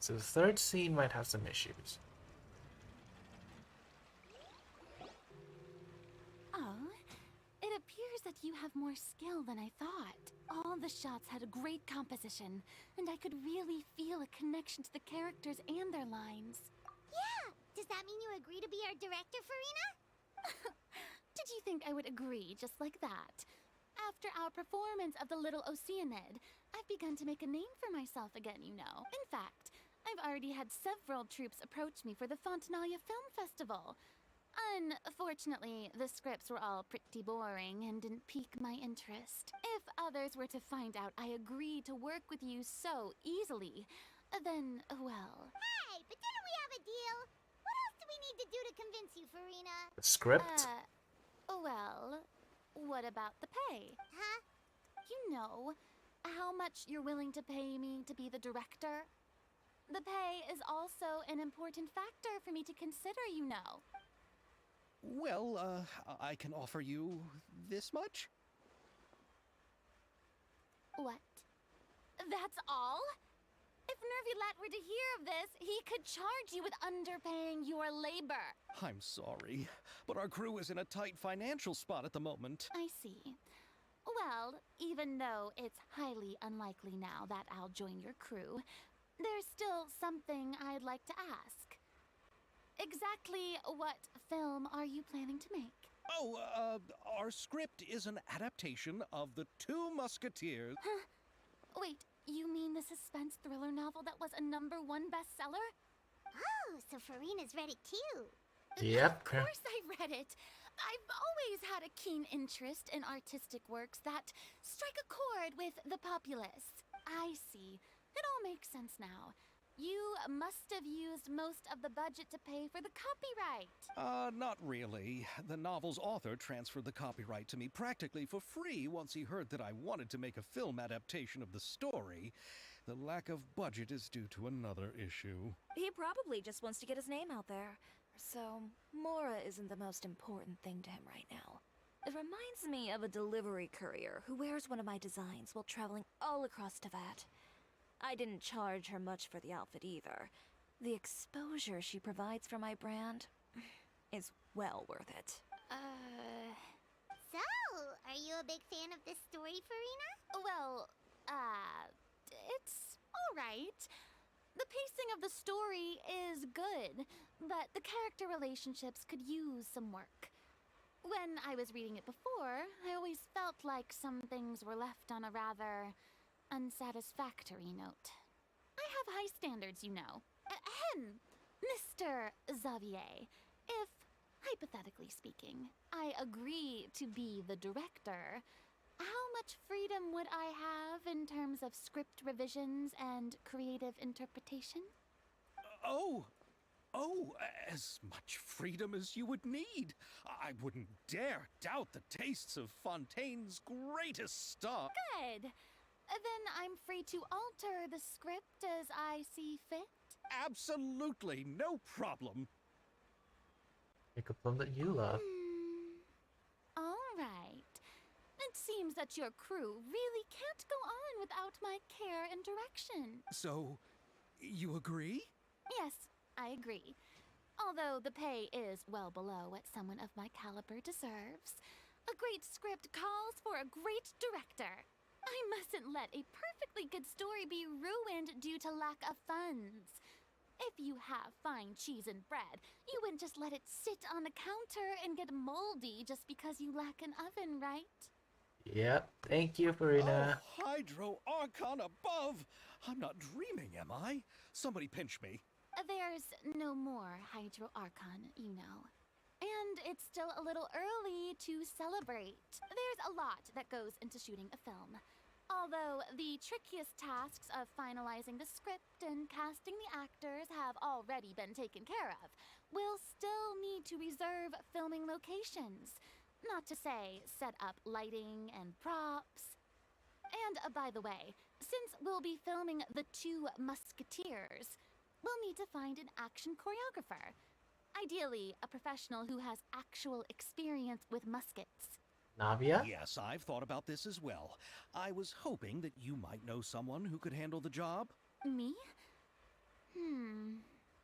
So the third scene might have some issues. Oh, it appears that you have more skill than I thought. All the shots had a great composition, and I could really feel a connection to the characters and their lines. Yeah! Does that mean you agree to be our director, Farina? Did you think I would agree just like that? After our performance of the Little Oceanid, I've begun to make a name for myself again, you know. In fact, I've already had several troops approach me for the Fontanalia Film Festival. Unfortunately, the scripts were all pretty boring and didn't pique my interest. If others were to find out I agreed to work with you so easily, then, well... Hey, but didn't we have a deal? What else do we need to do to convince you, Farina? The script? Well, what about the pay? Huh? You know, how much you're willing to pay me to be the director? The pay is also an important factor for me to consider, you know. Well, I can offer you this much? What? That's all? If Nervilet were to hear of this, he could charge you with underpaying your labor. I'm sorry, but our crew is in a tight financial spot at the moment. I see. Well, even though it's highly unlikely now that I'll join your crew, there's still something I'd like to ask. Exactly what film are you planning to make? Oh, our script is an adaptation of The Two Musketeers. Wait, you mean the suspense thriller novel that was a #1 bestseller? Oh, so Farina's read it too. Yep. Of course I read it. I've always had a keen interest in artistic works that strike a chord with the populace. I see. It all makes sense now. You must have used most of the budget to pay for the copyright. Not really. The novel's author transferred the copyright to me practically for free once he heard that I wanted to make a film adaptation of the story. The lack of budget is due to another issue. He probably just wants to get his name out there. So, Mora isn't the most important thing to him right now. It reminds me of a delivery courier who wears one of my designs while traveling all across Teyvat. I didn't charge her much for the outfit either. The exposure she provides for my brand is well worth it. So, are you a big fan of this story, Farina? Well, it's alright. The pacing of the story is good, but the character relationships could use some work. When I was reading it before, I always felt like some things were left on a rather unsatisfactory note. I have high standards, you know. Ahem, Mr. Xavier. If, hypothetically speaking, I agree to be the director, how much freedom would I have in terms of script revisions and creative interpretation? Oh, as much freedom as you would need. I wouldn't dare doubt the tastes of Fontaine's greatest stuff. Good. Then I'm free to alter the script as I see fit. Absolutely, no problem. Pick a film that you love. All right. It seems that your crew really can't go on without my care and direction. So, you agree? Yes, I agree. Although the pay is well below what someone of my caliber deserves. A great script calls for a great director. I mustn't let a perfectly good story be ruined due to lack of funds. If you have fine cheese and bread, you wouldn't just let it sit on the counter and get moldy just because you lack an oven, right? Yep. Thank you, Farina. Oh, Hydro Archon above! I'm not dreaming, am I? Somebody pinch me. There's no more Hydro Archon, you know. And it's still a little early to celebrate. There's a lot that goes into shooting a film. Although the trickiest tasks of finalizing the script and casting the actors have already been taken care of, we'll still need to reserve filming locations. Not to say set up lighting and props. And by the way, since we'll be filming The Two Musketeers, we'll need to find an action choreographer. Ideally, a professional who has actual experience with muskets. Navia? Yes, I've thought about this as well. I was hoping that you might know someone who could handle the job. Me?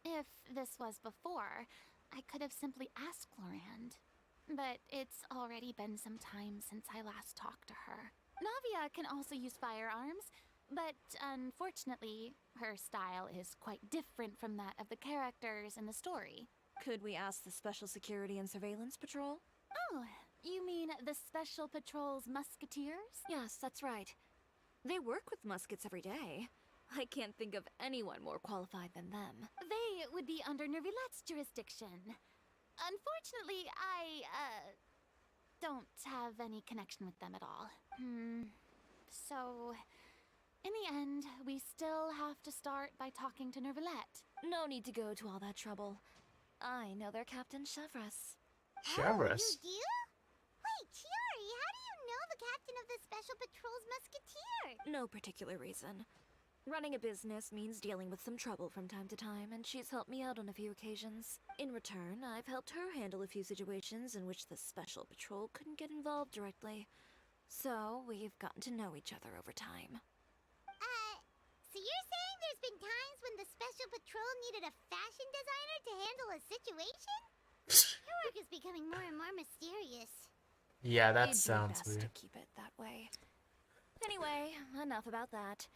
If this was before, I could have simply asked Florand. But it's already been some time since I last talked to her. Navia can also use firearms, but unfortunately, her style is quite different from that of the characters in the story. Could we ask the Special Security and Surveillance Patrol? Oh, you mean the Special Patrol's Musketeers? Yes, that's right. They work with muskets every day. I can't think of anyone more qualified than them. They would be under Nervilet's jurisdiction. Unfortunately, I, don't have any connection with them at all. So, in the end, we still have to start by talking to Nervilet. No need to go to all that trouble. I know their Captain Chevres. Chevres. You do? Wait, Chiori, how do you know the captain of the Special Patrol's Musketeer? No particular reason. Running a business means dealing with some trouble from time to time, and she's helped me out on a few occasions. In return, I've helped her handle a few situations in which the Special Patrol couldn't get involved directly. So, we've gotten to know each other over time. So you're saying there's been times when the Special Patrol needed a fashion designer to handle a situation? Your work is becoming more and more mysterious. Yeah, that You'd do sounds best weird. to keep it that way. Anyway, enough about that.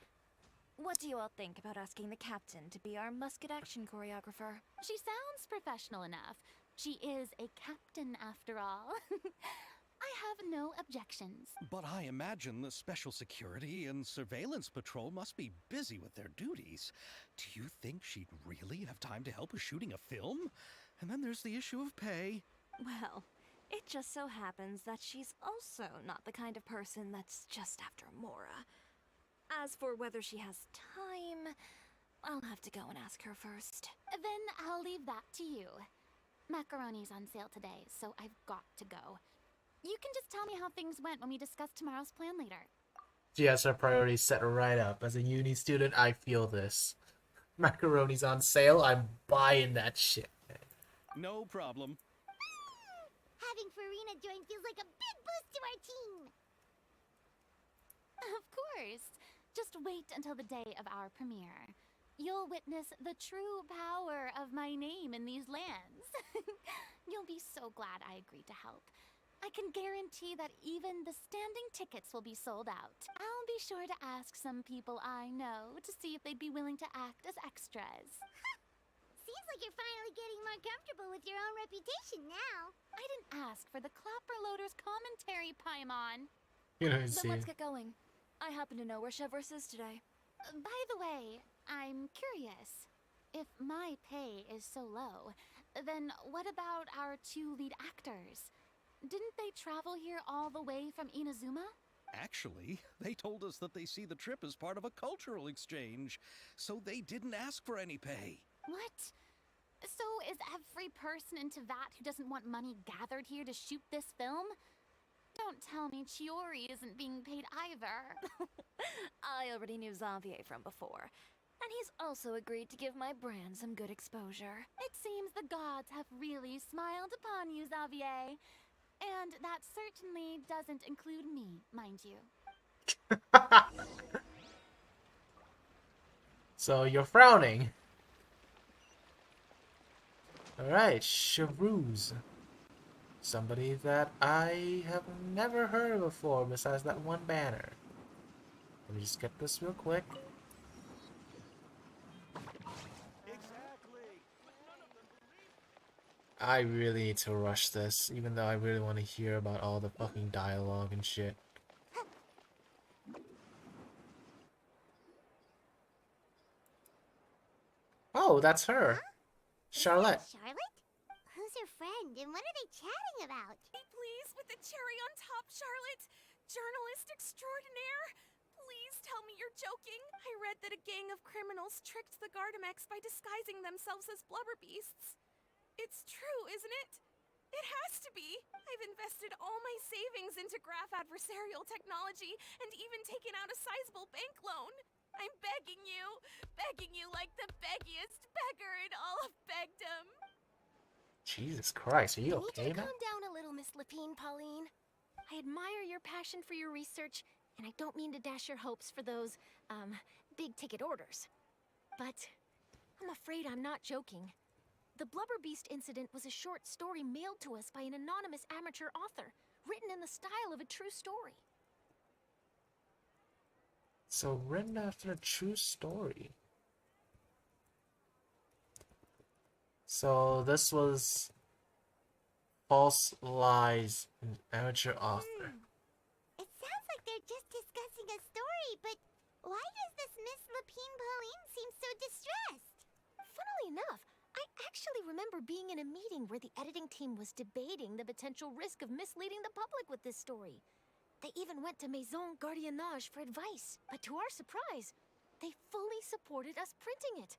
What do you all think about asking the captain to be our musket action choreographer? She sounds professional enough. She is a captain after all. I have no objections. But I imagine the Special Security and Surveillance Patrol must be busy with their duties. Do you think she'd really have time to help with shooting a film? And then there's the issue of pay. Well, it just so happens that she's also not the kind of person that's just after Mora. As for whether she has time, I'll have to go and ask her first. Then I'll leave that to you. Macaroni's on sale today, so I've got to go. You can just tell me how things went when we discuss tomorrow's plan later. She has her priorities set right up. As a uni student, I feel this. Macaroni's on sale, I'm buying that shit. No problem. Having Farina join feels like a big boost to our team. Of course. Just wait until the day of our premiere. You'll witness the true power of my name in these lands. You'll be so glad I agreed to help. I can guarantee that even the standing tickets will be sold out. I'll be sure to ask some people I know to see if they'd be willing to act as extras. Seems like you're finally getting more comfortable with your own reputation now. I didn't ask for the Clapper Loader's commentary, Paimon. You know, Then see. let's get going. I happen to know where Chevrolet is today. By the way, I'm curious. If my pay is so low, then what about our two lead actors? Didn't they travel here all the way from Inazuma? Actually, they told us that they see the trip as part of a cultural exchange, so they didn't ask for any pay. What? So is every person in Teyvat who doesn't want money gathered here to shoot this film? Don't tell me Chiori isn't being paid either. I already knew Xavier from before, and he's also agreed to give my brand some good exposure. It seems the gods have really smiled upon you, Xavier. And that certainly doesn't include me, mind you. So you're frowning. Alright, Chevrouse. Somebody that I have never heard of before besides that one banner. Let me just get this real quick. I really need to rush this, even though I really want to hear about all the fucking dialogue and shit. Oh, that's her. Charlotte. Charlotte? Who's your friend and what are they chatting about? Please, with the cherry on top, Charlotte! Journalist extraordinaire! Please tell me you're joking. I read that a gang of criminals tricked the Gardamex by disguising themselves as blubber beasts. It's true, isn't it? It has to be. I've invested all my savings into graph adversarial technology and even taken out a sizable bank loan. I'm begging you like the beggiest beggar in all of begdom. Jesus Christ, are you okay, man? Calm down a little, Miss Lapine, Pauline. I admire your passion for your research, and I don't mean to dash your hopes for those, big-ticket orders. But I'm afraid I'm not joking. The Blubber Beast incident was a short story mailed to us by an anonymous amateur author, written in the style of a true story. So written after a true story. So this was false lies, an amateur author. It sounds like they're just discussing a story, but why does this Miss Lapine Pauline seem so distressed? Funnily enough, I actually remember being in a meeting where the editing team was debating the potential risk of misleading the public with this story. They even went to Maison Gardiennage for advice, but to our surprise, they fully supported us printing it.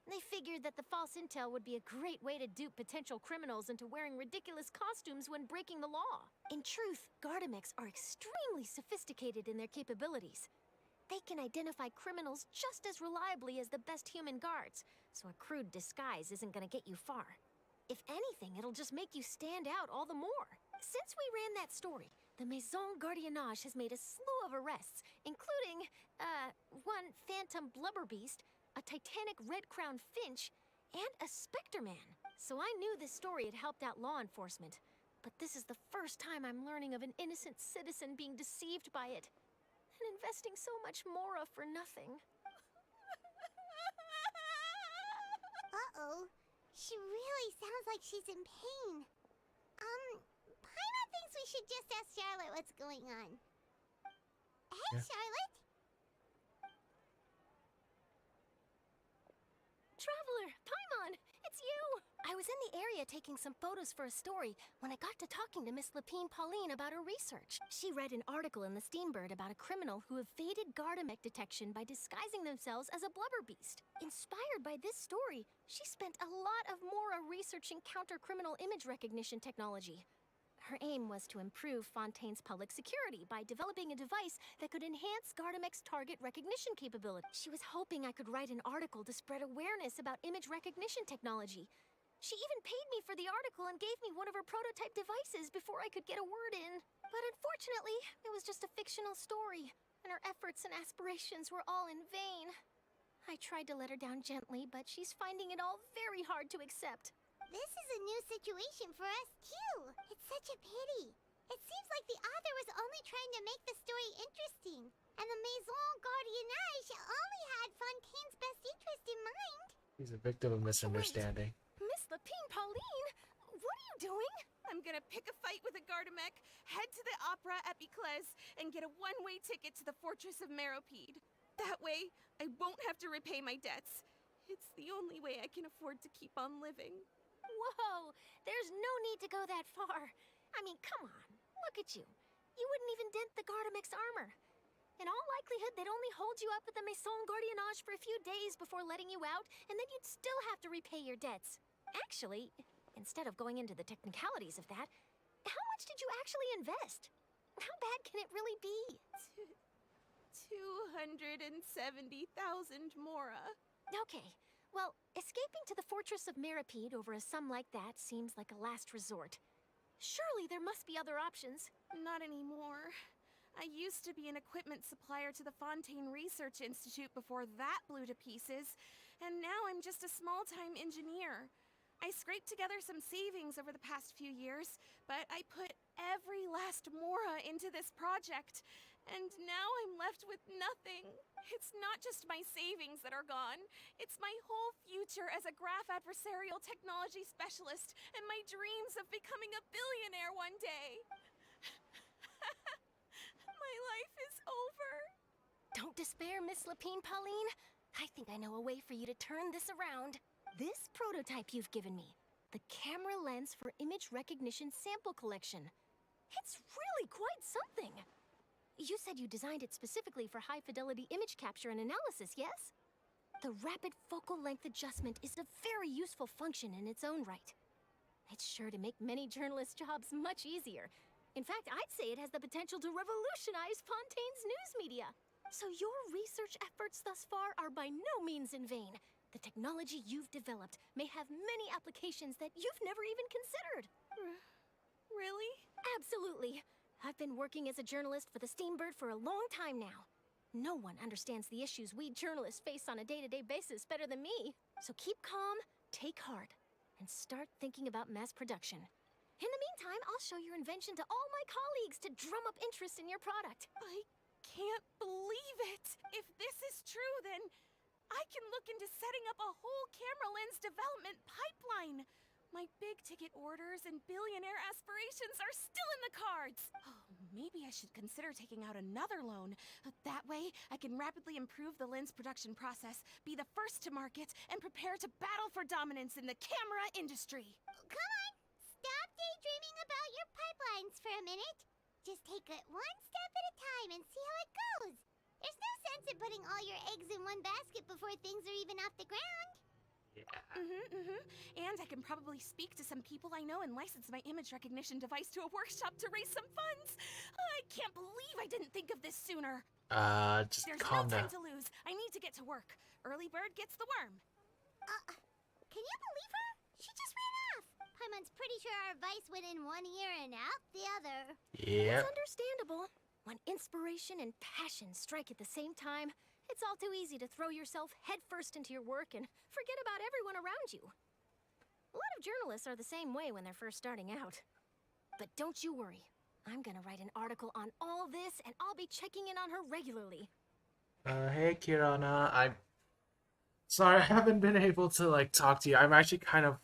They figured that the false intel would be a great way to dupe potential criminals into wearing ridiculous costumes when breaking the law. In truth, Gardamex are extremely sophisticated in their capabilities. they can identify criminals just as reliably as the best human guards, so a crude disguise isn't gonna get you far. If anything, it'll just make you stand out all the more. Since we ran that story, the Maison Gardiennage has made a slew of arrests, including, one phantom blubber beast, a titanic red-crowned finch, and a specter man. So I knew this story had helped out law enforcement. But this is the first time I'm learning of an innocent citizen being deceived by it. And investing so much Mora for nothing. Uh-oh. She really sounds like she's in pain. Paimon thinks we should just ask Charlotte what's going on. Hey, Yeah. Charlotte? Traveler, Paimon, it's you! I was in the area taking some photos for a story when I got to talking to Miss Lapine Pauline about her research. She read an article in the Steambird about a criminal who evaded Gardamek detection by disguising themselves as a blubber beast. Inspired by this story, she spent a lot of Mora researching counter-criminal image recognition technology. Her aim was to improve Fontaine's public security by developing a device that could enhance Gardamek's target recognition capability. She was hoping I could write an article to spread awareness about image recognition technology. She even paid me for the article and gave me one of her prototype devices before I could get a word in. But unfortunately, it was just a fictional story, and her efforts and aspirations were all in vain. I tried to let her down gently, but she's finding it all very hard to accept. This is a new situation for us, too. It's such a pity. It seems like the author was only trying to make the story interesting, and the Maison Gardiennage only had Fontaine's best interest in mind. He's a victim of misunderstanding. Miss Lapine Pauline, what are you doing? I'm gonna pick a fight with a Gardamek, head to the Opera at Biclez, and get a one-way ticket to the Fortress of Meropide. That way, I won't have to repay my debts. It's the only way I can afford to keep on living. Whoa, there's no need to go that far. I mean, come on, look at you. You wouldn't even dent the Gardamek's armor. In all likelihood, they'd only hold you up at the Maison Gardiennage for a few days before letting you out, and then you'd still have to repay your debts. Actually, instead of going into the technicalities of that, how much did you actually invest? How bad can it really be? 270,000 Mora. Okay, well, escaping to the Fortress of Meropide over a sum like that seems like a last resort. Surely there must be other options. Not anymore. I used to be an equipment supplier to the Fontaine Research Institute before that blew to pieces, and now I'm just a small-time engineer. I scraped together some savings over the past few years, but I put every last Mora into this project, and now I'm left with nothing. It's not just my savings that are gone. It's my whole future as a graph adversarial technology specialist and my dreams of becoming a billionaire one day. My life is over. Don't despair, Miss Lapine Pauline. I think I know a way for you to turn this around. This prototype you've given me, the camera lens for image recognition sample collection. It's really quite something. You said you designed it specifically for high-fidelity image capture and analysis, yes? The rapid focal length adjustment is a very useful function in its own right. It's sure to make many journalists' jobs much easier. In fact, I'd say it has the potential to revolutionize Fontaine's news media. So your research efforts thus far are by no means in vain. The technology you've developed may have many applications that you've never even considered. Really? Absolutely. I've been working as a journalist for the Steambird for a long time now. No one understands the issues we journalists face on a day-to-day basis better than me. So keep calm, take heart, and start thinking about mass production. In the meantime, I'll show your invention to all my colleagues to drum up interest in your product. I can't believe it. If this is true, then I can look into setting up a whole camera lens development pipeline. My big-ticket orders and billionaire aspirations are still in the cards. Oh, maybe I should consider taking out another loan. That way, I can rapidly improve the lens production process, be the first to market, and prepare to battle for dominance in the camera industry. Come on, stop daydreaming about your pipelines for a minute. Just take it one step at a time and see how it goes. There's no sense in putting all your eggs in one basket before things are even off the ground. Yeah. And I can probably speak to some people I know and license my image recognition device to a workshop to raise some funds. I can't believe I didn't think of this sooner. Just There's calm no down. time to lose. I need to get to work. Early bird gets the worm. Can you believe her? She just ran off. Paimon's pretty sure our advice went in one ear and out the other. Yep. It's understandable. When inspiration and passion strike at the same time, it's all too easy to throw yourself headfirst into your work and forget about everyone around you. A lot of journalists are the same way when they're first starting out. But don't you worry. I'm gonna write an article on all this, and I'll be checking in on her regularly. Hey Kirana, I'm sorry I haven't been able to like talk to you. I'm actually kind of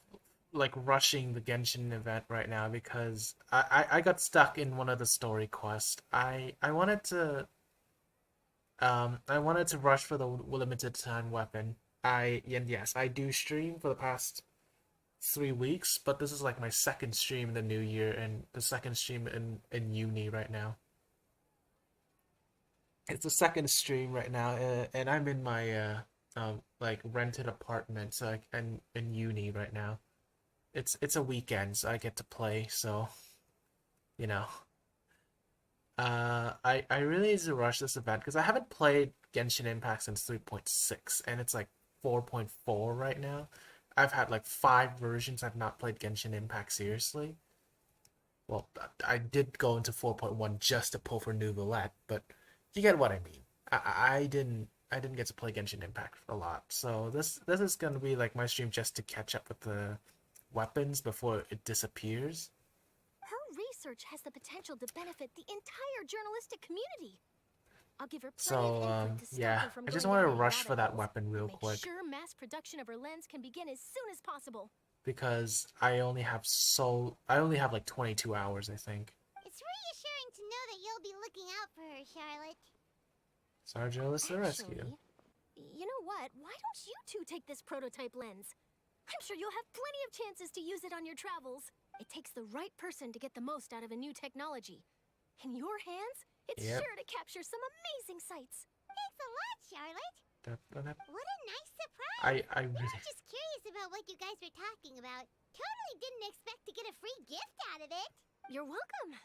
like rushing the Genshin event right now because I got stuck in one of the story quests. I wanted to rush for the limited time weapon. And yes, I do stream for the past 3 weeks, but this is like my second stream in the new year and the second stream in uni right now. It's the second stream right now, and I'm in my like rented apartment, so I'm in uni right now. It's a weekend, so I get to play. So you know, I really need to rush this event because I haven't played Genshin Impact since 3.6, and it's like 4.4 right now. I've had like 5 versions. I've not played Genshin Impact seriously. Well, I did go into 4.1 just to pull for Nouvellette, but you get what I mean. I didn't get to play Genshin Impact a lot, so this is gonna be like my stream just to catch up with the weapons before it disappears. Her research has the potential to benefit the entire journalistic community. I'll give her plenty of So input to stop yeah, her from I going just want to down any rush for rabbit that holes weapon and real make quick sure mass production of her lens can begin as soon as possible. because I only have like 22 hours, I think. It's reassuring to know that you'll be looking out for her, Charlotte. Sergeant to the rescue. Actually, you know what? Why don't you two take this prototype lens? I'm sure you'll have plenty of chances to use it on your travels. It takes the right person to get the most out of a new technology. In your hands, it's Yep. sure to capture some amazing sights. Thanks a lot, Charlotte. That- What a nice surprise. I We really were just curious about what you guys were talking about. Totally didn't expect to get a free gift out of it. You're welcome.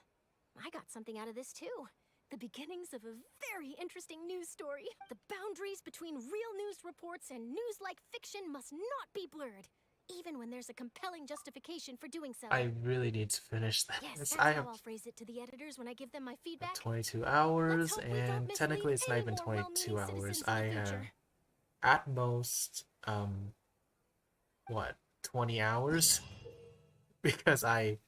I got something out of this too. The beginnings of a very interesting news story. The boundaries between real news reports and news-like fiction must not be blurred, even when there's a compelling justification for doing so. I really need to finish Yes, this. that's I how have I'll phrase it to the editors when I give them my feedback. 22 hours, Let's hope we don't and mislead technically it's not any even more 22 well-meaning hours. citizens in I the have future. at most what, 20 hours because I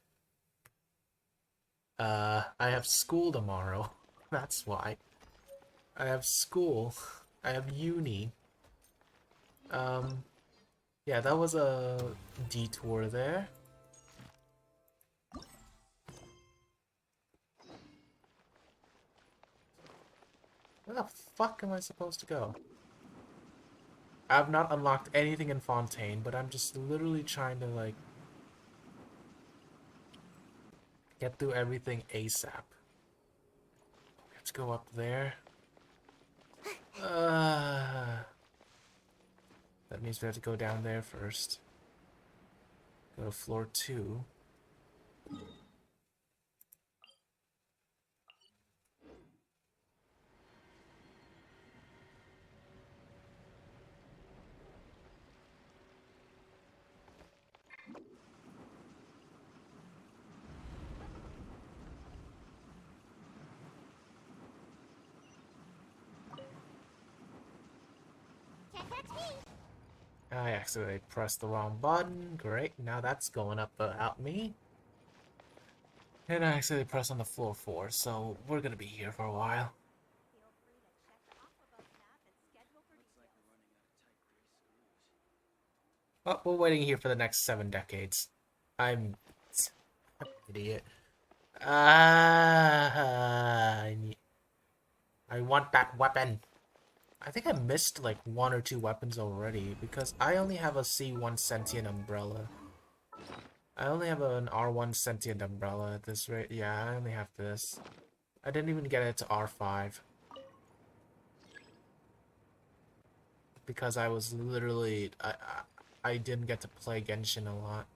have school tomorrow. That's why. I have school. I have uni. Yeah, that was a detour there. Where the fuck am I supposed to go? I have not unlocked anything in Fontaine, but I'm just literally trying to, like, get through everything ASAP. Let's go up there. That means we have to go down there first. Go to floor 2. That's me. I accidentally pressed the wrong button. Great, now that's going up without me. And I accidentally pressed on the floor 4, so we're gonna be here for a while. Oh, we're waiting here for the next 7 decades. I'm an idiot. I want that weapon. I think I missed like 1 or 2 weapons already because I only have a C1 sentient umbrella. I only have an R1 sentient umbrella at this rate. Yeah, I only have this. I didn't even get it to R5. Because I was literally... I didn't get to play Genshin a lot.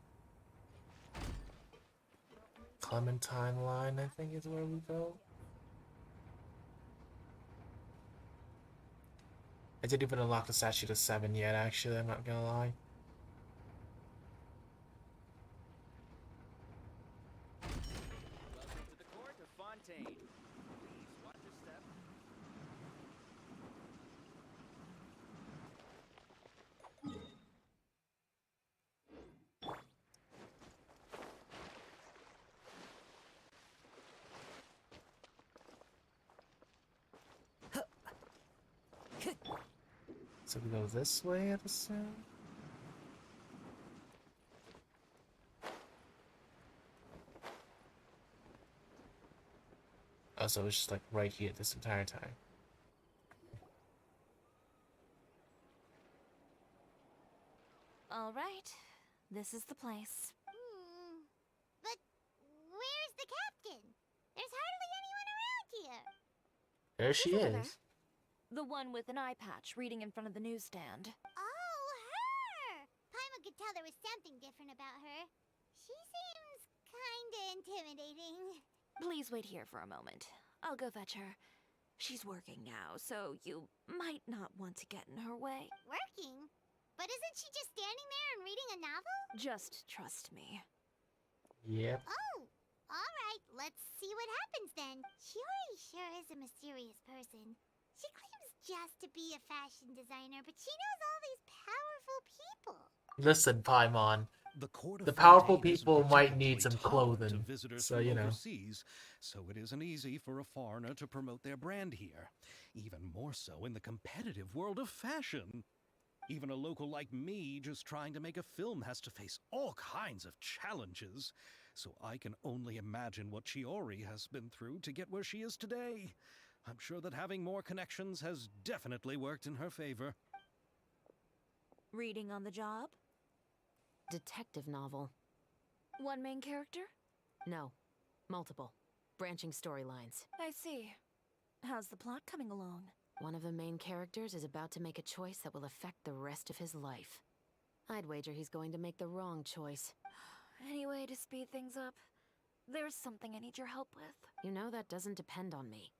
Clementine line, I think is where we go. I didn't even unlock the statue to 7 yet, actually, I'm not gonna lie. Welcome to the court of Fontaine. Please watch your step. So we go this way, I'd assume? Oh, so it's just like right here this entire time. All right, this is the place. But where's the captain? There's hardly anyone around here. There she Visitor. is. The one with an eye patch reading in front of the newsstand. Oh, her! Paimon could tell there was something different about her. She seems kinda intimidating. Please wait here for a moment. I'll go fetch her. She's working now, so you might not want to get in her way. Working? But isn't she just standing there and reading a novel? Just trust me. Yep. Oh, alright, let's see what happens then. Shiori sure is a mysterious person. She claims just to be a fashion designer, but she knows all these powerful people. Listen, Paimon. The court of The powerful Fontaine isn't people might need particularly some tolerant clothing, of visitors so, from you know. overseas, so it isn't easy for a foreigner to promote their brand here. Even more so in the competitive world of fashion. Even a local like me just trying to make a film has to face all kinds of challenges. So I can only imagine what Chiori has been through to get where she is today. I'm sure that having more connections has definitely worked in her favor. Reading on the job? Detective novel. One main character? No. Multiple. Branching storylines. I see. How's the plot coming along? One of the main characters is about to make a choice that will affect the rest of his life. I'd wager he's going to make the wrong choice. Any way to speed things up? There's something I need your help with. You know that doesn't depend on me.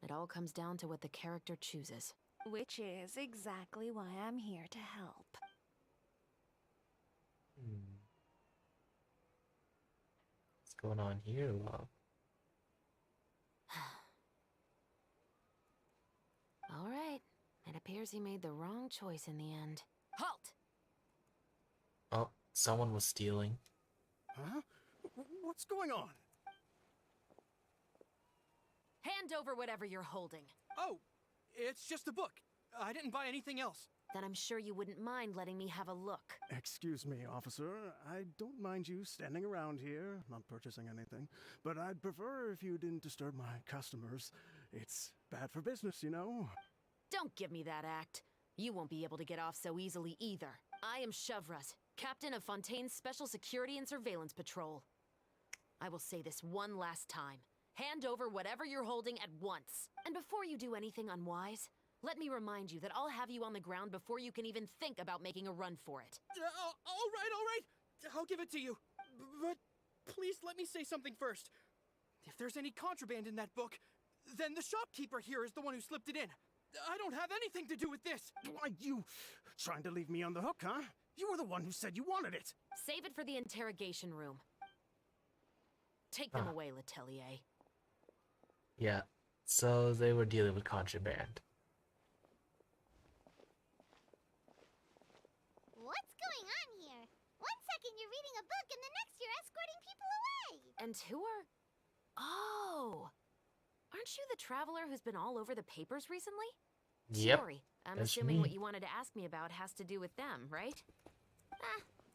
It all comes down to what the character chooses. Which is exactly why I'm here to help. What's going on here, love? All right. It appears he made the wrong choice in the end. Halt! Oh, someone was stealing. Huh? What's going on? Hand over whatever you're holding. Oh, it's just a book. I didn't buy anything else. Then I'm sure you wouldn't mind letting me have a look. Excuse me, officer. I don't mind you standing around here, not purchasing anything, but I'd prefer if you didn't disturb my customers. It's bad for business, you know? Don't give me that act. You won't be able to get off so easily either. I am Chevraz, captain of Fontaine's Special Security and Surveillance Patrol. I will say this one last time. Hand over whatever you're holding at once. And before you do anything unwise, let me remind you that I'll have you on the ground before you can even think about making a run for it. All right. I'll give it to you. But please let me say something first. If there's any contraband in that book, then the shopkeeper here is the one who slipped it in. I don't have anything to do with this. Why, you trying to leave me on the hook, huh? You were the one who said you wanted it. Save it for the interrogation room. Take them away, Letelier. Yeah, so they were dealing with contraband. What's going on here? One second you're reading a book and the next you're escorting people away. And who are... Oh! Aren't you the traveler who's been all over the papers recently? Yep, Sorry, I'm that's assuming me. what you wanted to ask me about has to do with them, right?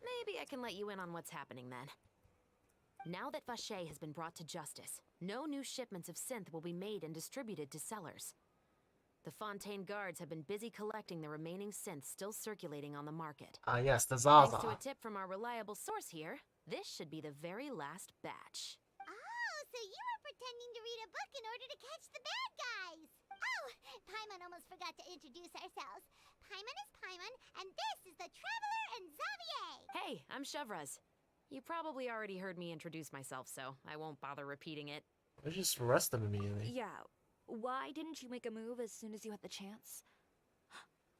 Maybe I can let you in on what's happening then. Now that Vacher has been brought to justice, no new shipments of synth will be made and distributed to sellers. The Fontaine guards have been busy collecting the remaining synths still circulating on the market. Ah, yes, the Thanks to Zaza. a tip from our reliable source here, this should be the very last batch. Oh, so you were pretending to read a book in order to catch the bad guys. Oh, Paimon almost forgot to introduce ourselves. Paimon is Paimon, and this is the Traveler and Xavier. Hey, I'm Chevraz. You probably already heard me introduce myself, so I won't bother repeating it. Let's just arrest them immediately. Yeah. Why didn't you make a move as soon as you had the chance?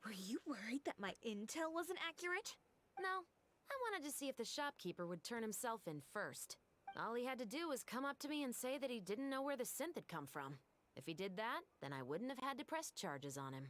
Were you worried that my intel wasn't accurate? No, I wanted to see if the shopkeeper would turn himself in first. All he had to do was come up to me and say that he didn't know where the synth had come from. If he did that, then I wouldn't have had to press charges on him.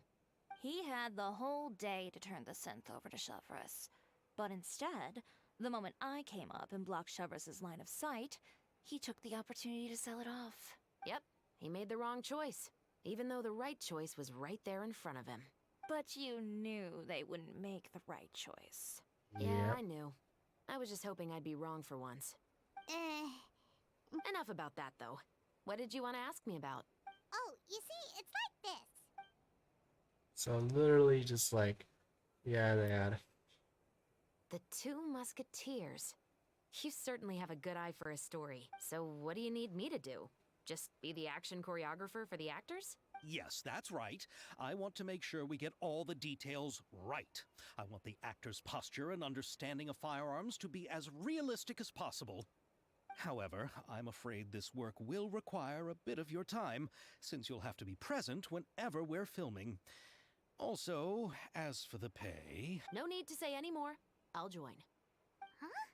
He had the whole day to turn the synth over to Chevreuse. But instead, the moment I came up and blocked Chevreus's line of sight, he took the opportunity to sell it off. Yep, he made the wrong choice, even though the right choice was right there in front of him. But you knew they wouldn't make the right choice. Yeah, I knew. I was just hoping I'd be wrong for once. Enough about that, though. What did you want to ask me about? Oh, you see, it's like this. So literally just like, yeah, they had. The Two Musketeers. You certainly have a good eye for a story. So what do you need me to do? Just be the action choreographer for the actors? Yes, that's right. I want to make sure we get all the details right. I want the actor's posture and understanding of firearms to be as realistic as possible. However, I'm afraid this work will require a bit of your time, since you'll have to be present whenever we're filming. Also, as for the pay... No need to say any more. I'll join. Huh?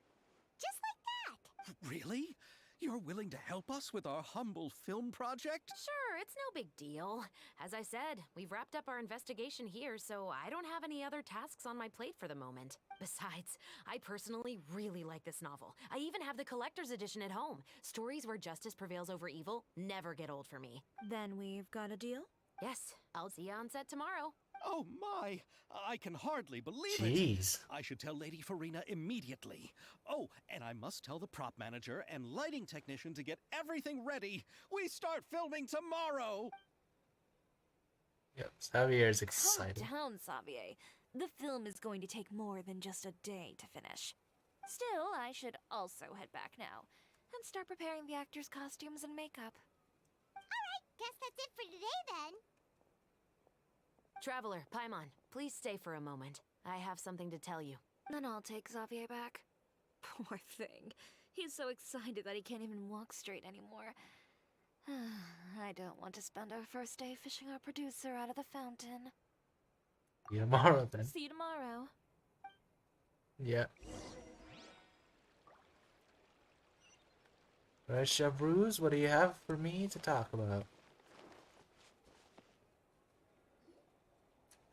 Just like that. Really? You're willing to help us with our humble film project? Sure, it's no big deal. As I said, we've wrapped up our investigation here, so I don't have any other tasks on my plate for the moment. Besides, I personally really like this novel. I even have the collector's edition at home. Stories where justice prevails over evil never get old for me. Then we've got a deal? Yes, I'll see you on set tomorrow. Oh my! I can hardly believe Jeez. it! I should tell Lady Farina immediately. Oh, and I must tell the prop manager and lighting technician to get everything ready. We start filming tomorrow! Yep, Xavier's excited. Calm down, Xavier. The film is going to take more than just a day to finish. Still, I should also head back now and start preparing the actors' costumes and makeup. Alright, guess that's it for today then. Traveler, Paimon, please stay for a moment. I have something to tell you. Then I'll take Xavier back. Poor thing. He's so excited that he can't even walk straight anymore. I don't want to spend our first day fishing our producer out of the fountain. See you tomorrow then. See you tomorrow. Yeah. Alright, Chevreuse, what do you have for me to talk about?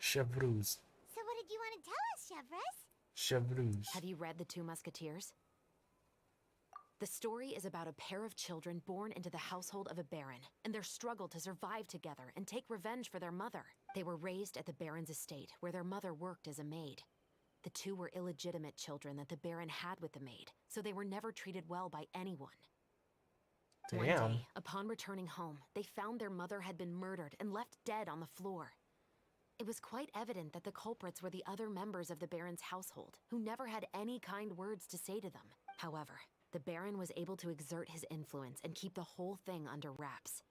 Chevreuse. So what did you want to tell us, Chevreuse? Chevreuse. Have you read The Two Musketeers? The story is about a pair of children born into the household of a baron, and their struggle to survive together and take revenge for their mother. They were raised at the baron's estate, where their mother worked as a maid. The two were illegitimate children that the baron had with the maid, so they were never treated well by anyone. One Damn. day, upon returning home, they found their mother had been murdered and left dead on the floor. It was quite evident that the culprits were the other members of the Baron's household, who never had any kind words to say to them. However, the Baron was able to exert his influence and keep the whole thing under wraps.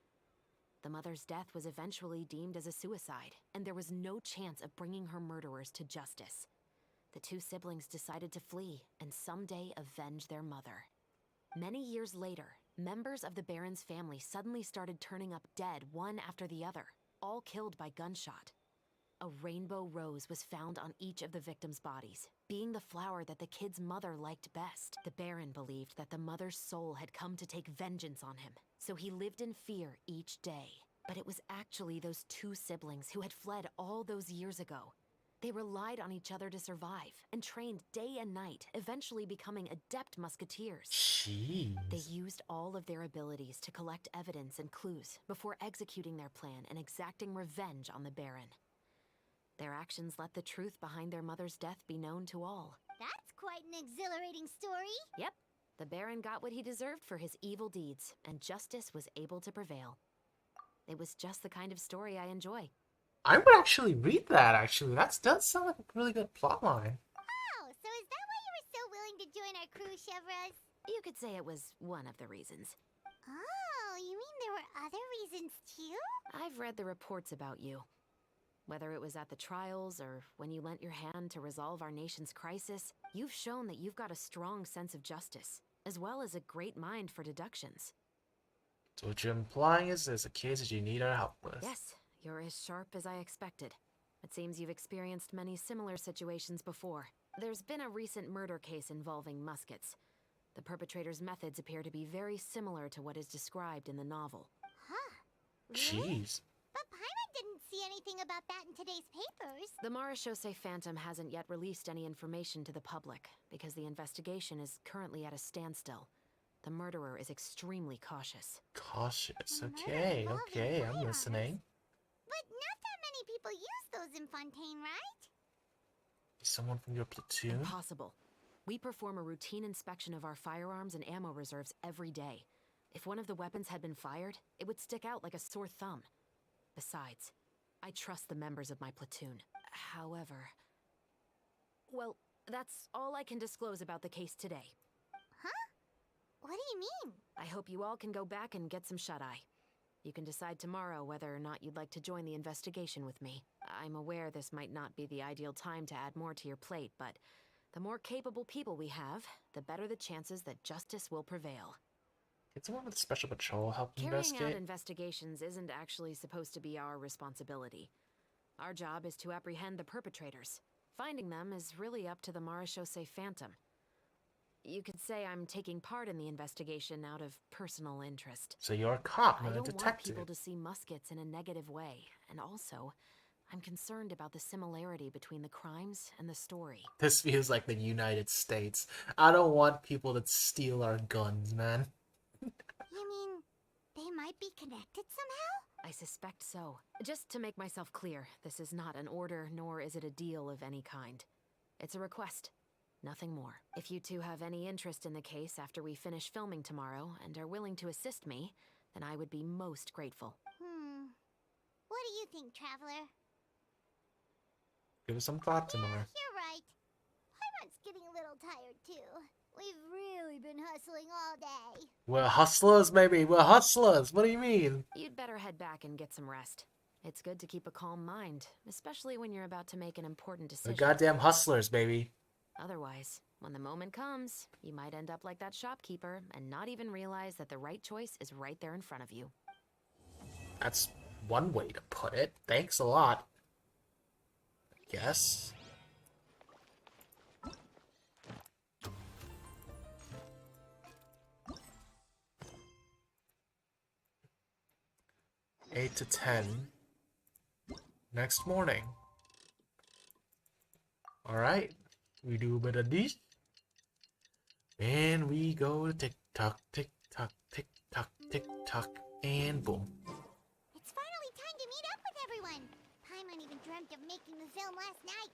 The mother's death was eventually deemed as a suicide, and there was no chance of bringing her murderers to justice. The two siblings decided to flee and someday avenge their mother. Many years later, members of the Baron's family suddenly started turning up dead one after the other, all killed by gunshot. A rainbow rose was found on each of the victims' bodies, being the flower that the kid's mother liked best. The Baron believed that the mother's soul had come to take vengeance on him, so he lived in fear each day. But it was actually those two siblings who had fled all those years ago. They relied on each other to survive and trained day and night, eventually becoming adept musketeers. Jeez. They used all of their abilities to collect evidence and clues before executing their plan and exacting revenge on the Baron. Their actions let the truth behind their mother's death be known to all. That's quite an exhilarating story. Yep, the Baron got what he deserved for his evil deeds, and justice was able to prevail. It was just the kind of story I enjoy. I would actually read that, actually. That does sound like a really good plotline. Oh, so is that why you were so willing to join our crew, Chevreuse? You could say it was one of the reasons. Oh, you mean there were other reasons too? I've read the reports about you. Whether it was at the trials or when you lent your hand to resolve our nation's crisis, you've shown that you've got a strong sense of justice, as well as a great mind for deductions. So what you're implying is there's a case that you need our help with. Yes, you're as sharp as I expected. It seems you've experienced many similar situations before. There's been a recent murder case involving muskets. The perpetrator's methods appear to be very similar to what is described in the novel. Huh. Really? Jeez. But Paimon didn't see anything about that in today's papers. The Marechaussee Phantom hasn't yet released any information to the public because the investigation is currently at a standstill. The murderer is extremely cautious. Cautious. A murder Okay, involving okay, I'm firearms. listening. But not that many people use those in Fontaine, right? Someone from your platoon? Impossible. We perform a routine inspection of our firearms and ammo reserves every day. If one of the weapons had been fired, it would stick out like a sore thumb. Besides, I trust the members of my platoon. However... Well, that's all I can disclose about the case today. Huh? What do you mean? I hope you all can go back and get some shut-eye. You can decide tomorrow whether or not you'd like to join the investigation with me. I'm aware this might not be the ideal time to add more to your plate, but the more capable people we have, the better the chances that justice will prevail. Can someone with special patrol help Carrying out investigate? investigations isn't actually supposed to be our responsibility. Our job is to apprehend the perpetrators. Finding them is really up to the Marechaussee Phantom. You could say I'm taking part in the investigation out of personal interest. So you're a cop, I not a don't want detective. people to see muskets in a negative way, and also, I'm concerned about the similarity between the crimes and the story. This feels like the United States. I don't want people to steal our guns, man. You mean they might be connected somehow? I suspect so. Just to make myself clear, this is not an order, nor is it a deal of any kind. It's a request. Nothing more. If you two have any interest in the case after we finish filming tomorrow and are willing to assist me, then I would be most grateful. What do you think, Traveler? Give it some thought tomorrow. You're right. Paimon's getting a little tired, too. We've really been hustling all day. We're hustlers, baby. We're hustlers. What do you mean? You'd better head back and get some rest. It's good to keep a calm mind, especially when you're about to make an important We're decision. goddamn hustlers, baby. Otherwise, when the moment comes, you might end up like that shopkeeper and not even realize that the right choice is right there in front of you. That's one way to put it. Thanks a lot. I guess. Eight to 10. Next morning. Alright. We do a bit of this. And we go to tick-tock, tick-tock, tick-tock, tick-tock, and boom. It's finally time to meet up with everyone. Paimon even dreamt of making the film last night.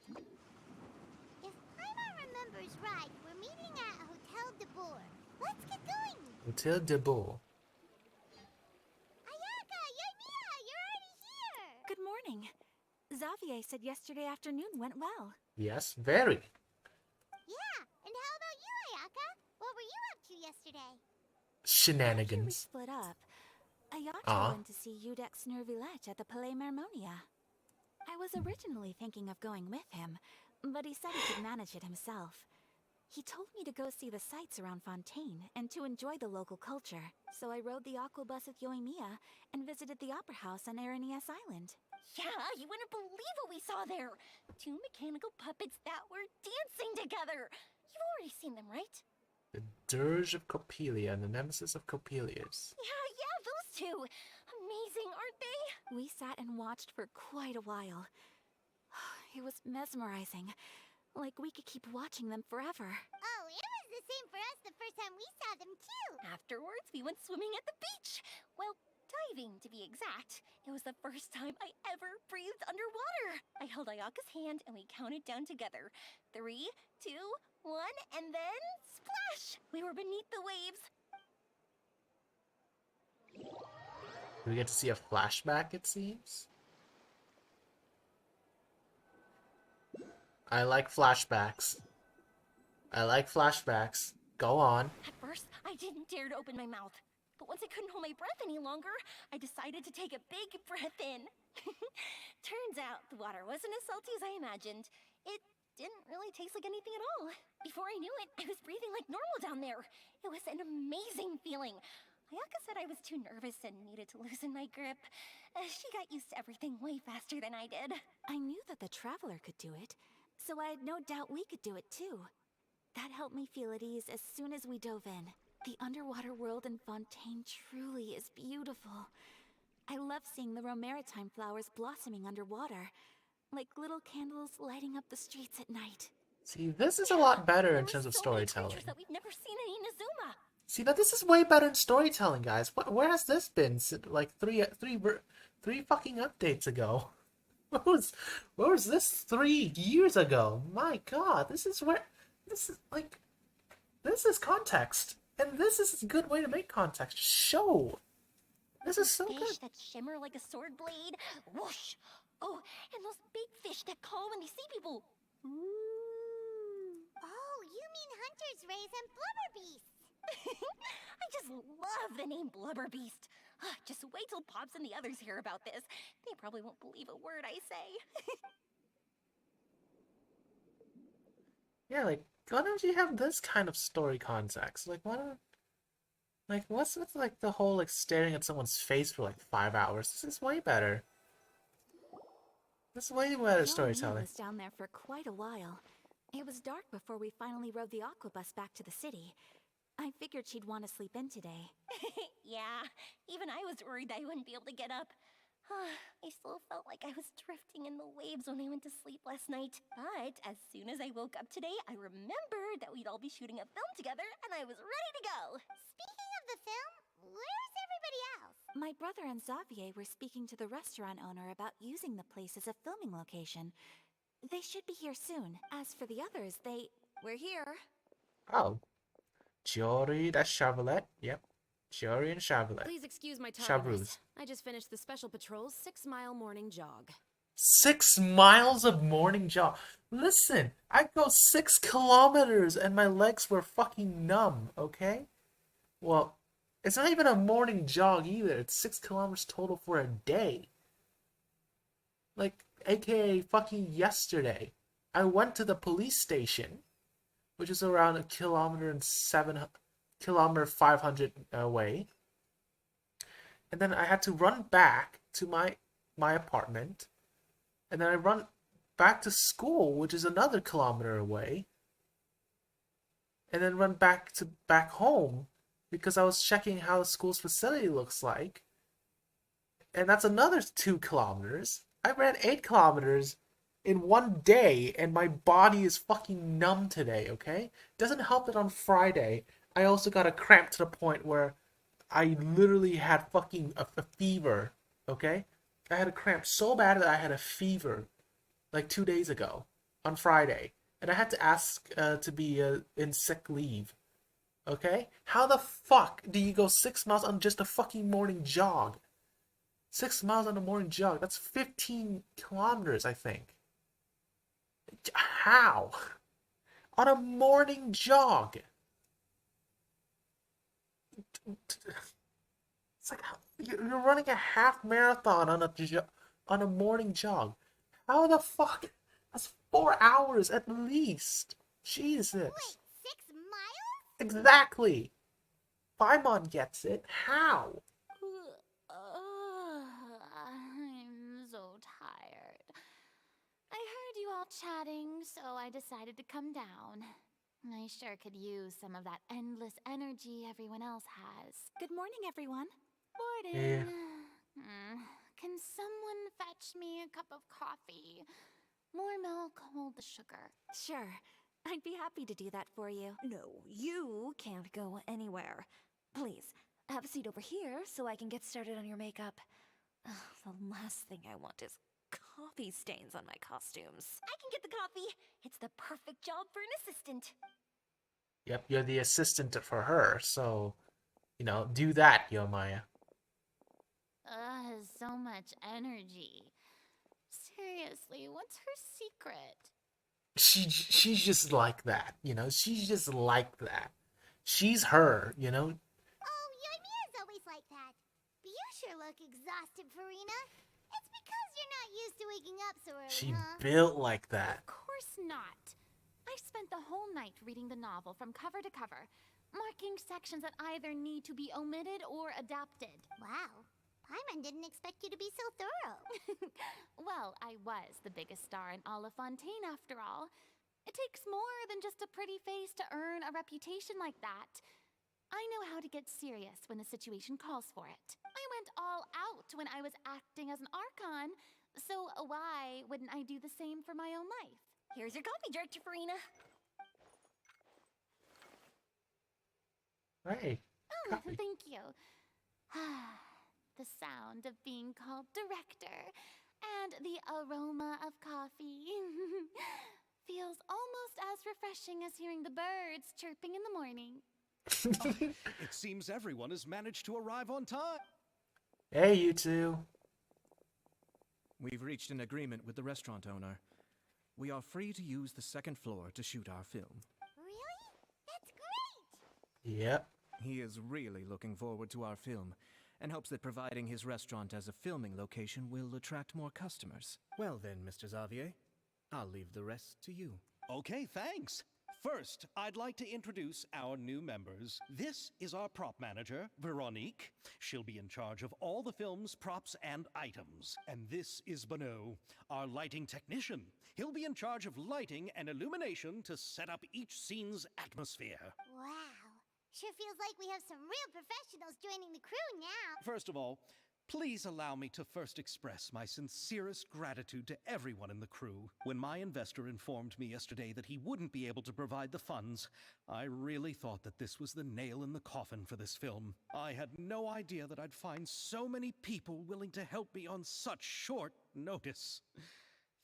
If Paimon remembers right, we're meeting at Hotel de Boer. Let's get going. Hotel de Beau. Ayaka, Yoimiya, you're already here. Good morning. Xavier said yesterday afternoon went well. Yes, very. Yeah, and how about you, Ayaka? What were you up to yesterday? After we Shenanigans. split up, Ayaka Aw. went to see Udex Nervillette at the Palais Mermonia. I was originally thinking of going with him, but he said he could manage it himself. He told me to go see the sights around Fontaine and to enjoy the local culture, so I rode the aqua bus with Yoimiya and visited the opera house on Aranias Island. Yeah, you wouldn't believe what we saw there. Two mechanical puppets that were dancing together. You've already seen them, right? The Dirge of Coppelia and the Nemesis of Coppelius. Yeah, those two. Amazing, aren't they? We sat and watched for quite a while. It was mesmerizing. Like we could keep watching them forever. Oh, it was the same for us the first time we saw them, too. Afterwards, we went swimming at the beach. Well, diving, to be exact. It was the first time I ever breathed underwater. I held Ayaka's hand and we counted down together. 3, 2, 1, and then splash! We were beneath the waves. We get to see a flashback, it seems. I like flashbacks. I like flashbacks. Go on. At first, I didn't dare to open my mouth. But once I couldn't hold my breath any longer, I decided to take a big breath in. Turns out the water wasn't as salty as I imagined. It didn't really taste like anything at all. Before I knew it, I was breathing like normal down there. It was an amazing feeling. Ayaka said I was too nervous and needed to loosen my grip. She got used to everything way faster than I did. I knew that the Traveler could do it, so I had no doubt we could do it too. That helped me feel at ease as soon as we dove in. The underwater world in Fontaine truly is beautiful. I love seeing the Romaritime flowers blossoming underwater, like little candles lighting up the streets at night. See, this is a lot better There in were terms of so many storytelling. creatures that we've never seen in Inazuma. See, now this is way better in storytelling, guys. Where has this been? Like three fucking updates ago. Where was this 3 years ago? My God, this is context, and this is a good way to make context. Show. This is so fish good. that shimmer like a sword blade. Whoosh! Oh, and those big fish that call when they see people. Oh, you mean Hunter's Rays and Blubber Beasts. I just love the name Blubber Beast. Just wait till Pops and the others hear about this. They probably won't believe a word I say. Yeah, like, why don't you have this kind of story context? Like, why don't, like, what's with like the whole like staring at someone's face for like 5 hours? This is way better. This is way better storytelling. was down there for quite a while. It was dark before we finally rode the aquabus back to the city. I figured she'd want to sleep in today. Yeah, even I was worried that I wouldn't be able to get up. I still felt like I was drifting in the waves when I went to sleep last night. But as soon as I woke up today, I remembered that we'd all be shooting a film together, and I was ready to go. Speaking of the film, where's everybody else? My brother and Xavier were speaking to the restaurant owner about using the place as a filming location. They should be here soon. As for the others, we're here. Oh, Chiori, that's Chevrolet. Yep, Chiori and Chevrolet. Please excuse my Chabru's. tardiness. I just finished the Special Patrol's 6-mile morning jog. 6 miles of morning jog. Listen, I go 6 kilometers and my legs were fucking numb, okay? Well, it's not even a morning jog either. It's 6 kilometers total for a day. Like, aka fucking yesterday. I went to the police station, which is around a kilometer 500 away. And then I had to run back to my apartment. And then I run back to school, which is another kilometer away. And then run back home because I was checking how the school's facility looks like. And that's another 2 kilometers. I ran 8 kilometers in one day, and my body is fucking numb today, okay? Doesn't help that on Friday, I also got a cramp to the point where I literally had fucking a fever, okay? I had a cramp so bad that I had a fever like 2 days ago on Friday. And I had to ask to be in sick leave, okay? How the fuck do you go 6 miles on just a fucking morning jog? 6 miles on a morning jog, that's 15 kilometers, I think. How? On a morning jog. It's like you're running a half marathon on a morning jog. How the fuck? That's 4 hours at least. Jesus. Wait, 6 miles? Exactly. Paimon gets it. How? I'm so tired. I heard you all chatting, so I decided to come down. I sure could use some of that endless energy everyone else has. Good morning, everyone. Morning. Can someone fetch me a cup of coffee? More milk, hold the sugar. Sure. I'd be happy to do that for you. No, you can't go anywhere. Please, have a seat over here so I can get started on your makeup. The last thing I want is coffee stains on my costumes. I can get the coffee. It's the perfect job for an assistant. Yep, you're the assistant for her, so, do that, Yomaya. So much energy. Seriously, what's her secret? She's just like that, she's just like that. She's her, Oh, Yoimiya's always like that. But you sure look exhausted, Farina. It's because you're not used to waking up so early, She huh? built like that. Of course not. I spent the whole night reading the novel from cover to cover. marking sections that either need to be omitted or adapted. Wow. Paimon didn't expect you to be so thorough. Well, I was the biggest star in all of Fontaine after all. It takes more than just a pretty face to earn a reputation like that. I know how to get serious when the situation calls for it. I went all out when I was acting as an Archon, so why wouldn't I do the same for my own life? Here's your coffee, Director Farina. Hey. Oh, Coffee. thank you. The sound of being called director and the aroma of coffee feels almost as refreshing as hearing the birds chirping in the morning. It seems everyone has managed to arrive on time. Hey, you two. We've reached an agreement with the restaurant owner. We are free to use the second floor to shoot our film. Really? That's great! Yep. He is really looking forward to our film and hopes that providing his restaurant as a filming location will attract more customers. Well then, Mr. Xavier, I'll leave the rest to you. Okay, thanks. First, I'd like to introduce our new members. This is our prop manager, Veronique. She'll be in charge of all the film's props and items. And this is Bonneau, our lighting technician. He'll be in charge of lighting and illumination to set up each scene's atmosphere. Wow. Sure feels like we have some real professionals joining the crew now. First of all, please allow me to first express my sincerest gratitude to everyone in the crew. When my investor informed me yesterday that he wouldn't be able to provide the funds, I really thought that this was the nail in the coffin for this film. I had no idea that I'd find so many people willing to help me on such short notice.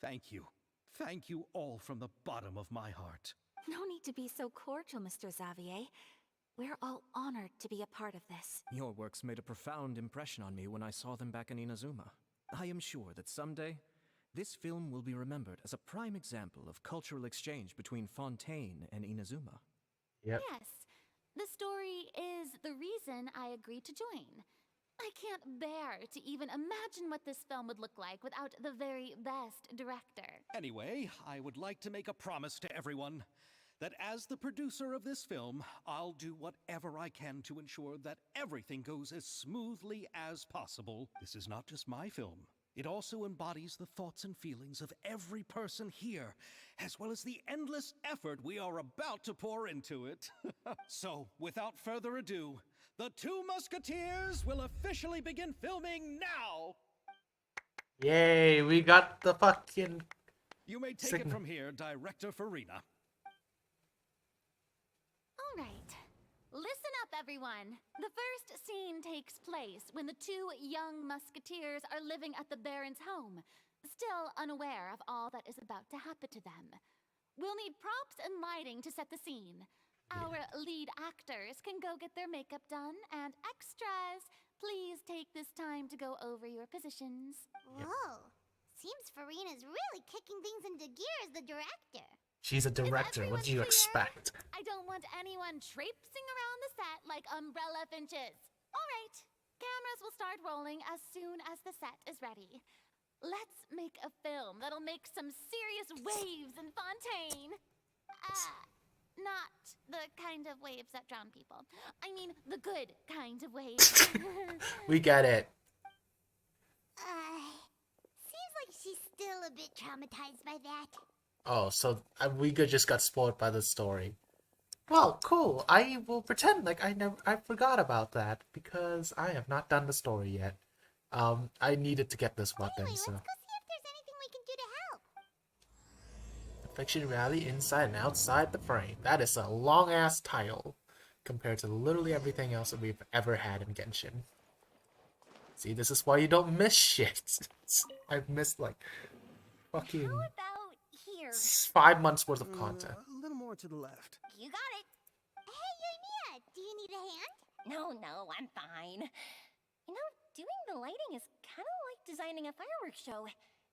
Thank you. Thank you all from the bottom of my heart. No need to be so cordial, Mr. Xavier. We're all honored to be a part of this. Your works made a profound impression on me when I saw them back in Inazuma. I am sure that someday, this film will be remembered as a prime example of cultural exchange between Fontaine and Inazuma. Yep. Yes, the story is the reason I agreed to join. I can't bear to even imagine what this film would look like without the very best director. Anyway, I would like to make a promise to everyone that as the producer of this film, I'll do whatever I can to ensure that everything goes as smoothly as possible. This is not just my film. It also embodies the thoughts and feelings of every person here, as well as the endless effort we are about to pour into it. So, without further ado, the Two Musketeers will officially begin filming now! Yay, we got the fucking... You may take it from here, Director Farina. All right. Listen up, everyone. The first scene takes place when the two young musketeers are living at the Baron's home, still unaware of all that is about to happen to them. We'll need props and lighting to set the scene. Our lead actors can go get their makeup done, and extras, please take this time to go over your positions. Whoa. Seems Farina's really kicking things into gear as the director. She's a director. What do you expect? I don't want anyone traipsing around the set like umbrella finches. All right, cameras will start rolling as soon as the set is ready. Let's make a film that'll make some serious waves in Fontaine. Not the kind of waves that drown people. I mean, the good kind of waves. We get it. Seems like she's still a bit traumatized by that. Oh, so we just got spoiled by the story. Well, cool. I will pretend like I forgot about that because I have not done the story yet. I needed to get this weapon, Anyway, so. let's go see if there's anything we can do to help. Affection rally inside and outside the frame. That is a long ass title compared to literally everything else that we've ever had in Genshin. See, this is why you don't miss shit. I've missed like fucking How about here? 5 months worth of content. A little more to the left. You got it. Hey, Yoimiya, do you need a hand? No, I'm fine. You know, doing the lighting is kind of like designing a fireworks show.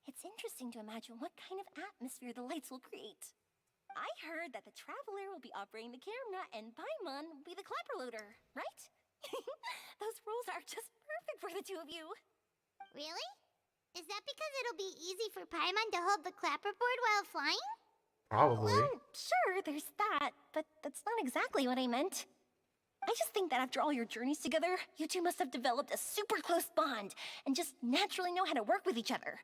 It's interesting to imagine what kind of atmosphere the lights will create. I heard that the Traveler will be operating the camera and Paimon will be the clapper loader, right? Those roles are just perfect for the two of you. Really? Is that because it'll be easy for Paimon to hold the clapperboard while flying? Probably. Well, sure, there's that, but that's not exactly what I meant. I just think that after all your journeys together, you two must have developed a super close bond and just naturally know how to work with each other.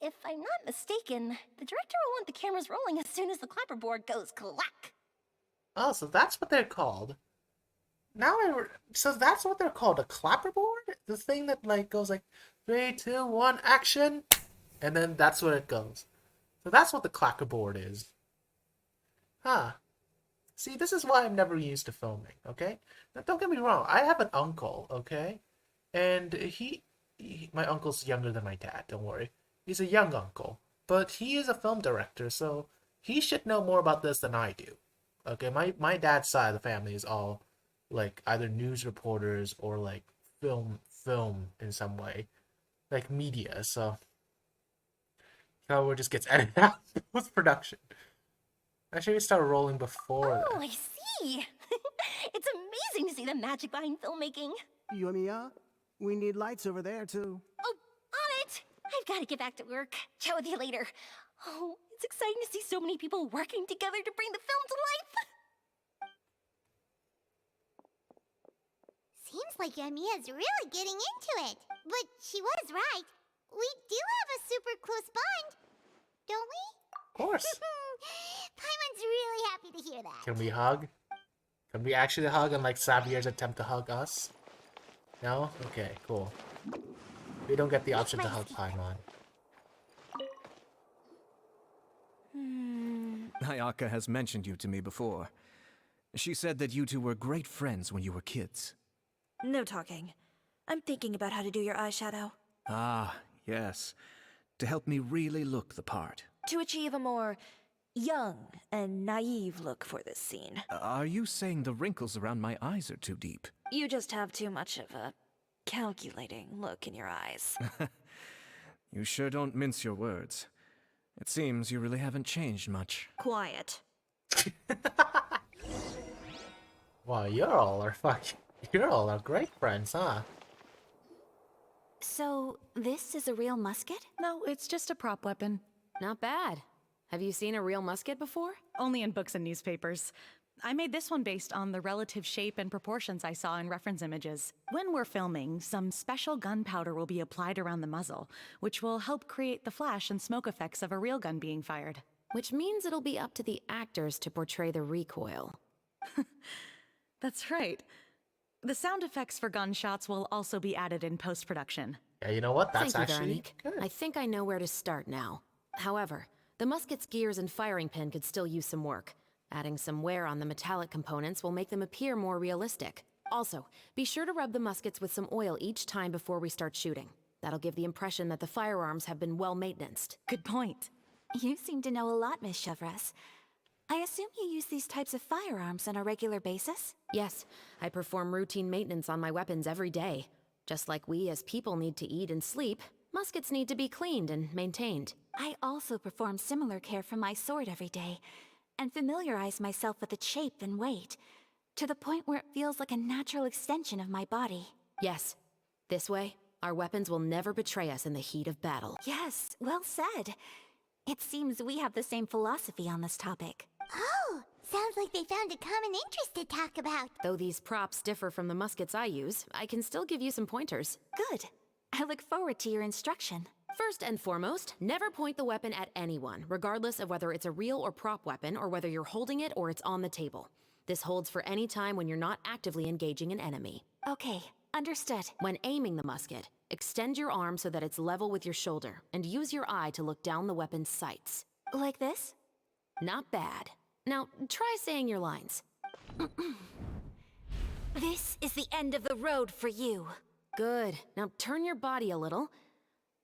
If I'm not mistaken, the director will want the cameras rolling as soon as the clapperboard goes clack. Oh, so that's what they're called. So that's what they're called, a clapperboard? The thing that like goes like 3, 2, 1, action, and then that's what it goes. So that's what the clapperboard is. Huh. See, this is why I'm never used to filming, okay? Now, don't get me wrong, I have an uncle, okay? And my uncle's younger than my dad, don't worry. He's a young uncle. But he is a film director, so he should know more about this than I do. Okay, my dad's side of the family is all like either news reporters or like film in some way. Like media, so it just gets edited out post production. Actually, we start rolling before Oh, that. I see. It's amazing to see the magic behind filmmaking. Yoimiya, we need lights over there, too. Oh, on it! I've got to get back to work. Chat with you later. Oh, it's exciting to see so many people working together to bring the film to life. Seems like Yoimiya's really getting into it. But she was right. We do have a super close bond, don't we? Of course. Paimon's really happy to hear that. Can we hug? Can we actually hug unlike Xavier's attempt to hug us? No? Okay, cool. We don't get the option to hug Paimon. Ayaka has mentioned you to me before. She said that you two were great friends when you were kids. No talking. I'm thinking about how to do your eyeshadow. Ah, yes. To help me really look the part. To achieve a more young and naive look for this scene. Are you saying the wrinkles around my eyes are too deep? You just have too much of a calculating look in your eyes. You sure don't mince your words. It seems you really haven't changed much. Quiet. Wow, you're all are great friends, huh? So, this is a real musket? No, it's just a prop weapon. Not bad. Have you seen a real musket before? Only in books and newspapers. I made this one based on the relative shape and proportions I saw in reference images. When we're filming, some special gunpowder will be applied around the muzzle, which will help create the flash and smoke effects of a real gun being fired. Which means it'll be up to the actors to portray the recoil. That's right. The sound effects for gunshots will also be added in post-production. Yeah, you know what? That's Thank you, actually Veronique. good. I think I know where to start now. However, the musket's gears and firing pin could still use some work. Adding some wear on the metallic components will make them appear more realistic. Also, be sure to rub the muskets with some oil each time before we start shooting. That'll give the impression that the firearms have been well maintained. Good point. You seem to know a lot, Miss Chevres. I assume you use these types of firearms on a regular basis? Yes, I perform routine maintenance on my weapons every day. Just like we as people need to eat and sleep, muskets need to be cleaned and maintained. I also perform similar care for my sword every day, and familiarize myself with its shape and weight, to the point where it feels like a natural extension of my body. Yes. This way, our weapons will never betray us in the heat of battle. Yes, well said. It seems we have the same philosophy on this topic. Oh, sounds like they found a common interest to talk about. Though these props differ from the muskets I use, I can still give you some pointers. Good. I look forward to your instruction. First and foremost, never point the weapon at anyone, regardless of whether it's a real or prop weapon or whether you're holding it or it's on the table. This holds for any time when you're not actively engaging an enemy. Okay, understood. When aiming the musket, extend your arm so that it's level with your shoulder, and use your eye to look down the weapon's sights. Like this? Not bad. Now, try saying your lines. This is the end of the road for you. Good. Now turn your body a little.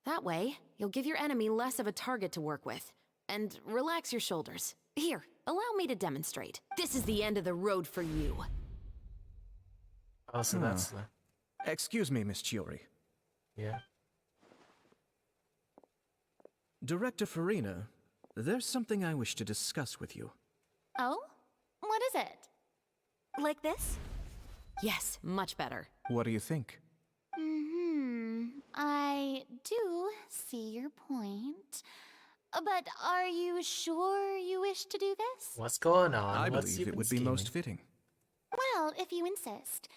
That way, you'll give your enemy less of a target to work with. And relax your shoulders. Here, allow me to demonstrate. This is the end of the road for you. Oh, so that's the... Excuse me, Miss Chiori. Yeah. Director Farina, there's something I wish to discuss with you. Oh? What is it? Like this? Yes, much better. What do you think? I do see your point. But are you sure you wish to do this? What's going on? I What's believe you it been would be scheming? most fitting. Well, well, if you insist.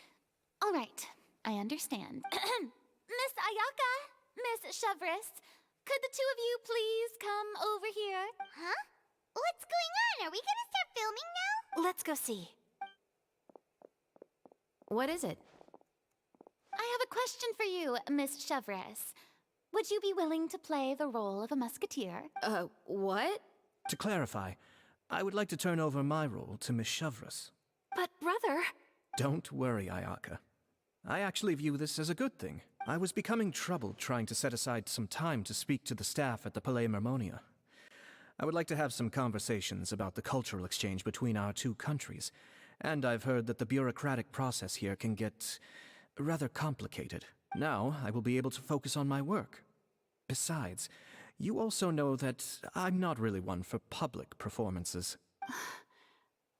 All right, I understand. Miss Ayaka, Miss Chevris, could the two of you please come over here? Huh? What's going on? Are we gonna start filming now? Let's go see. What is it? I have a question for you, Miss Chevris. Would you be willing to play the role of a musketeer? What? To clarify, I would like to turn over my role to Miss Chevris. But, brother... Don't worry, Ayaka. I actually view this as a good thing. I was becoming troubled trying to set aside some time to speak to the staff at the Palais Mermonia. I would like to have some conversations about the cultural exchange between our two countries, and I've heard that the bureaucratic process here can get rather complicated. Now, I will be able to focus on my work. Besides, you also know that I'm not really one for public performances.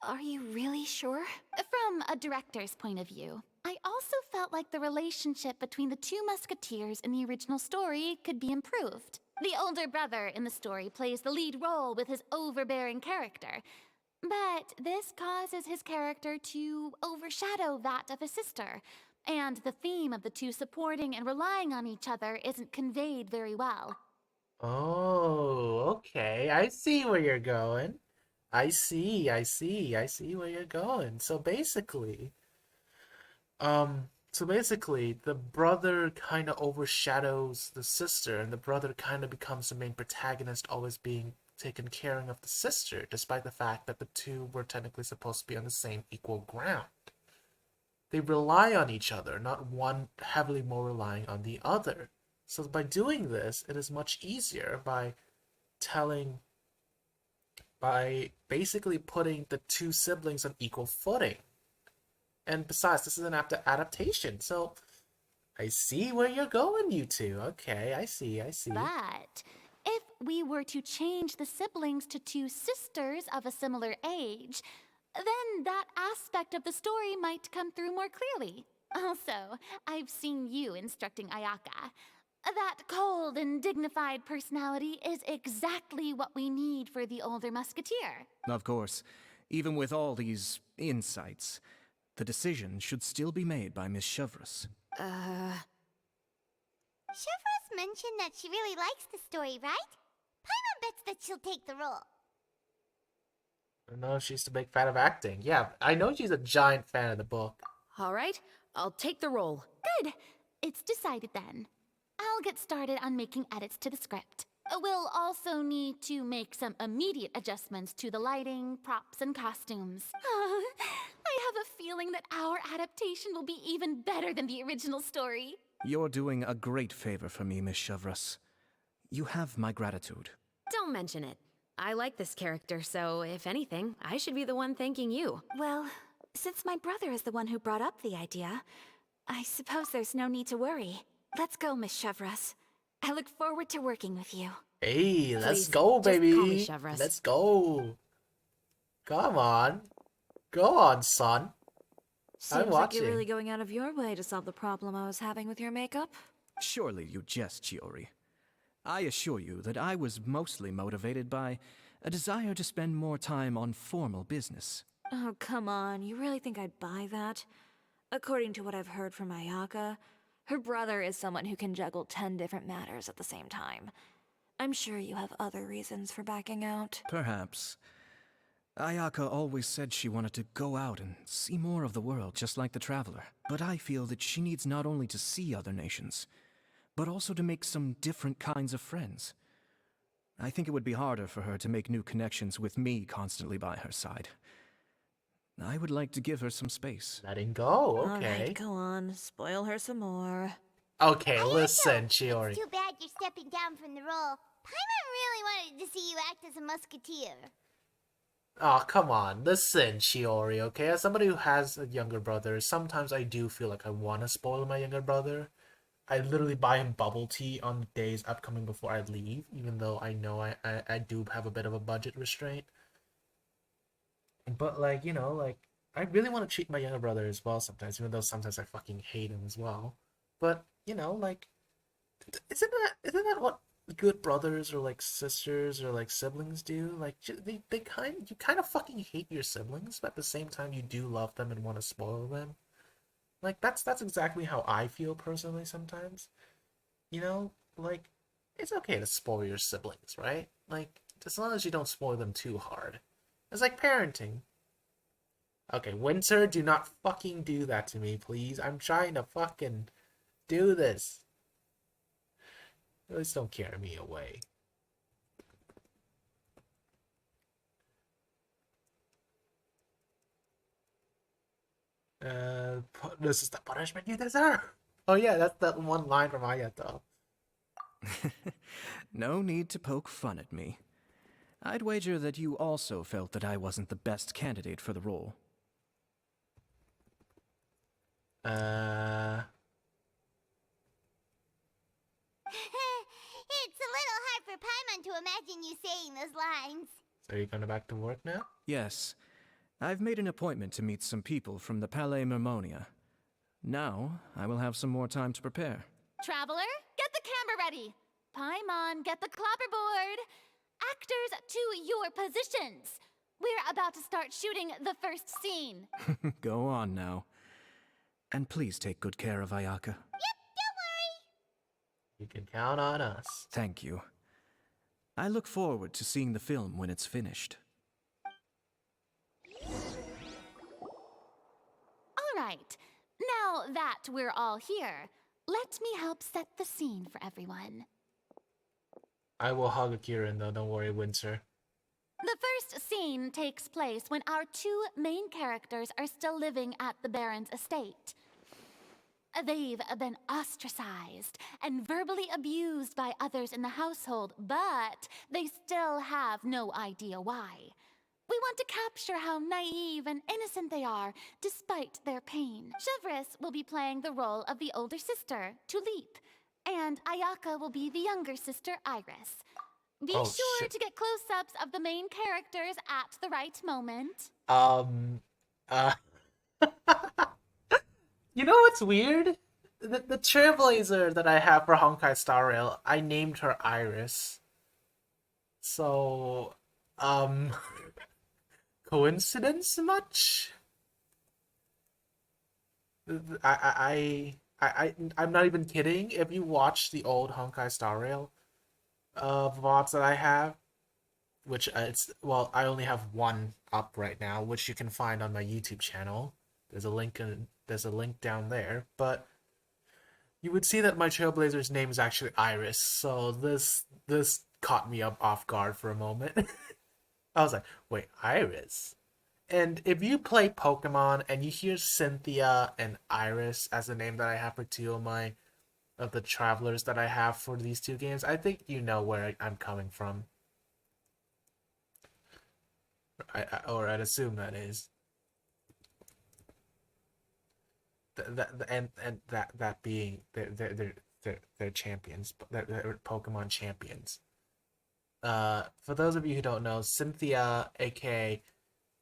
Are you really sure? From a director's point of view, I also felt like the relationship between the two musketeers in the original story could be improved. The older brother in the story plays the lead role with his overbearing character, but this causes his character to overshadow that of his sister, and the theme of the two supporting and relying on each other isn't conveyed very well. Oh, okay. I see where you're going. I see where you're going. So basically, the brother kind of overshadows the sister, and the brother kind of becomes the main protagonist, always being taken care of the sister, despite the fact that the two were technically supposed to be on the same equal ground. They rely on each other, not one heavily more relying on the other. So by doing this, it is much easier by basically putting the two siblings on equal footing. And besides, this is an adaptation, so I see where you're going, you two. Okay, I see. But if we were to change the siblings to two sisters of a similar age, then that aspect of the story might come through more clearly. Also, I've seen you instructing Ayaka. That cold and dignified personality is exactly what we need for the older musketeer. Of course, even with all these insights, the decision should still be made by Miss Chevris. Chevros mentioned that she really likes the story, right? Paimon bets that she'll take the role. I know she's a big fan of acting. Yeah, I know she's a giant fan of the book. All right, I'll take the role. Good. It's decided then. I'll get started on making edits to the script. We'll also need to make some immediate adjustments to the lighting, props, and costumes. I have a feeling that our adaptation will be even better than the original story. You're doing a great favor for me, Miss Chevris. You have my gratitude. Don't mention it. I like this character, so if anything, I should be the one thanking you. Well, since my brother is the one who brought up the idea, I suppose there's no need to worry. Let's go, Miss Chevris. I look forward to working with you. Hey, let's Please, go, just baby. call me Chevris. Let's go. Come on. Go on, son. Seems I'm like watching. you're really going out of your way to solve the problem I was having with your makeup. Surely you jest, Chiori. I assure you that I was mostly motivated by a desire to spend more time on formal business. Oh, come on. You really think I'd buy that? According to what I've heard from Ayaka, her brother is someone who can juggle 10 different matters at the same time. I'm sure you have other reasons for backing out. Perhaps. Ayaka always said she wanted to go out and see more of the world, just like the Traveler. But I feel that she needs not only to see other nations, but also to make some different kinds of friends. I think it would be harder for her to make new connections with me constantly by her side. I would like to give her some space. Letting go, All okay. right, go on. Spoil her some more. Okay, listen, It's Chiori. too bad you're stepping down from the role. Paimon really wanted to see you act as a musketeer. Oh, come on. Listen, Chiori, okay? As somebody who has a younger brother, sometimes I do feel like I want to spoil my younger brother. I literally buy him bubble tea on the days upcoming before I leave, even though I know I do have a bit of a budget restraint. But, like, you know, like, I really want to treat my younger brother as well sometimes, even though sometimes I fucking hate him as well. But, you know, like, isn't that what good brothers or like sisters or like siblings do. Like you kind of fucking hate your siblings, but at the same time you do love them and want to spoil them. Like that's exactly how I feel personally sometimes. You know, like it's okay to spoil your siblings, right? Like as long as you don't spoil them too hard. It's like parenting. Okay, Winter, do not fucking do that to me, please. I'm trying to fucking do this. Please don't carry me away. This is the punishment you deserve. Oh yeah, that's that one line from Ayato. No need to poke fun at me. I'd wager that you also felt that I wasn't the best candidate for the role. It's a little hard for Paimon to imagine you saying those lines. So are you going back to work now? Yes. I've made an appointment to meet some people from the Palais Mermonia. Now, I will have some more time to prepare. Traveler, get the camera ready. Paimon, get the clapperboard. Actors, to your positions. We're about to start shooting the first scene. Go on now. And please take good care of Ayaka. Yep, don't worry. You can count on us. Thank you. I look forward to seeing the film when it's finished. All right. Now that we're all here, let me help set the scene for everyone. I will hug Akirin though, don't worry, Winter. The first scene takes place when our two main characters are still living at the Baron's estate. They've been ostracized and verbally abused by others in the household, but they still have no idea why. We want to capture how naive and innocent they are, despite their pain. Chevres will be playing the role of the older sister, Tulip, and Ayaka will be the younger sister, Iris. Be sure to get close-ups of the main characters at the right moment. You know what's weird? The Trailblazer that I have for Honkai Star Rail, I named her Iris. So, coincidence much? I'm not even kidding. If you watch the old Honkai Star Rail VODs that I have, which I only have one up right now, which you can find on my YouTube channel. There's a link down there, but you would see that my Trailblazer's name is actually Iris. So this caught me up off guard for a moment. I was like, wait, Iris? And if you play Pokemon and you hear Cynthia and Iris as the name that I have for two of the travelers that I have for these two games, I think you know where I'm coming from. I'd assume that is. That being they're champions, they're Pokemon champions. For those of you who don't know, Cynthia, aka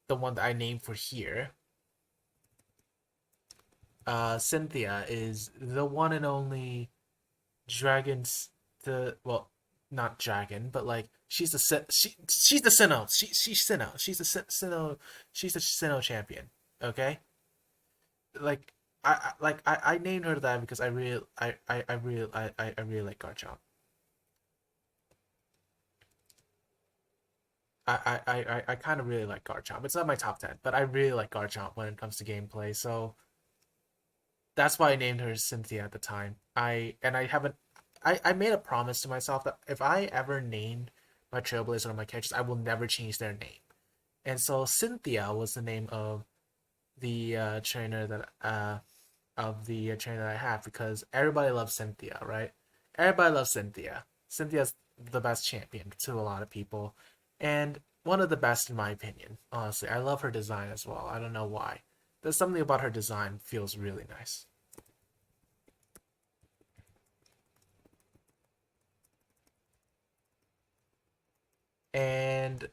the one that I named for here, Cynthia is the one and only dragon's not dragon, but like she's the Sinnoh. She's Sinnoh. She's the Sinnoh. She's the Sinnoh champion. Okay, like I named her that because I really like Garchomp. I kind of really like Garchomp. It's not my top 10, but I really like Garchomp when it comes to gameplay. So that's why I named her Cynthia at the time. I made a promise to myself that if I ever named my Trailblazer or my characters, I will never change their name. And so Cynthia was the name of the trainer that I have, because everybody loves Cynthia, right? Everybody loves Cynthia. Cynthia's the best champion to a lot of people, and one of the best in my opinion. Honestly, I love her design as well. I don't know why. There's something about her design feels really nice. And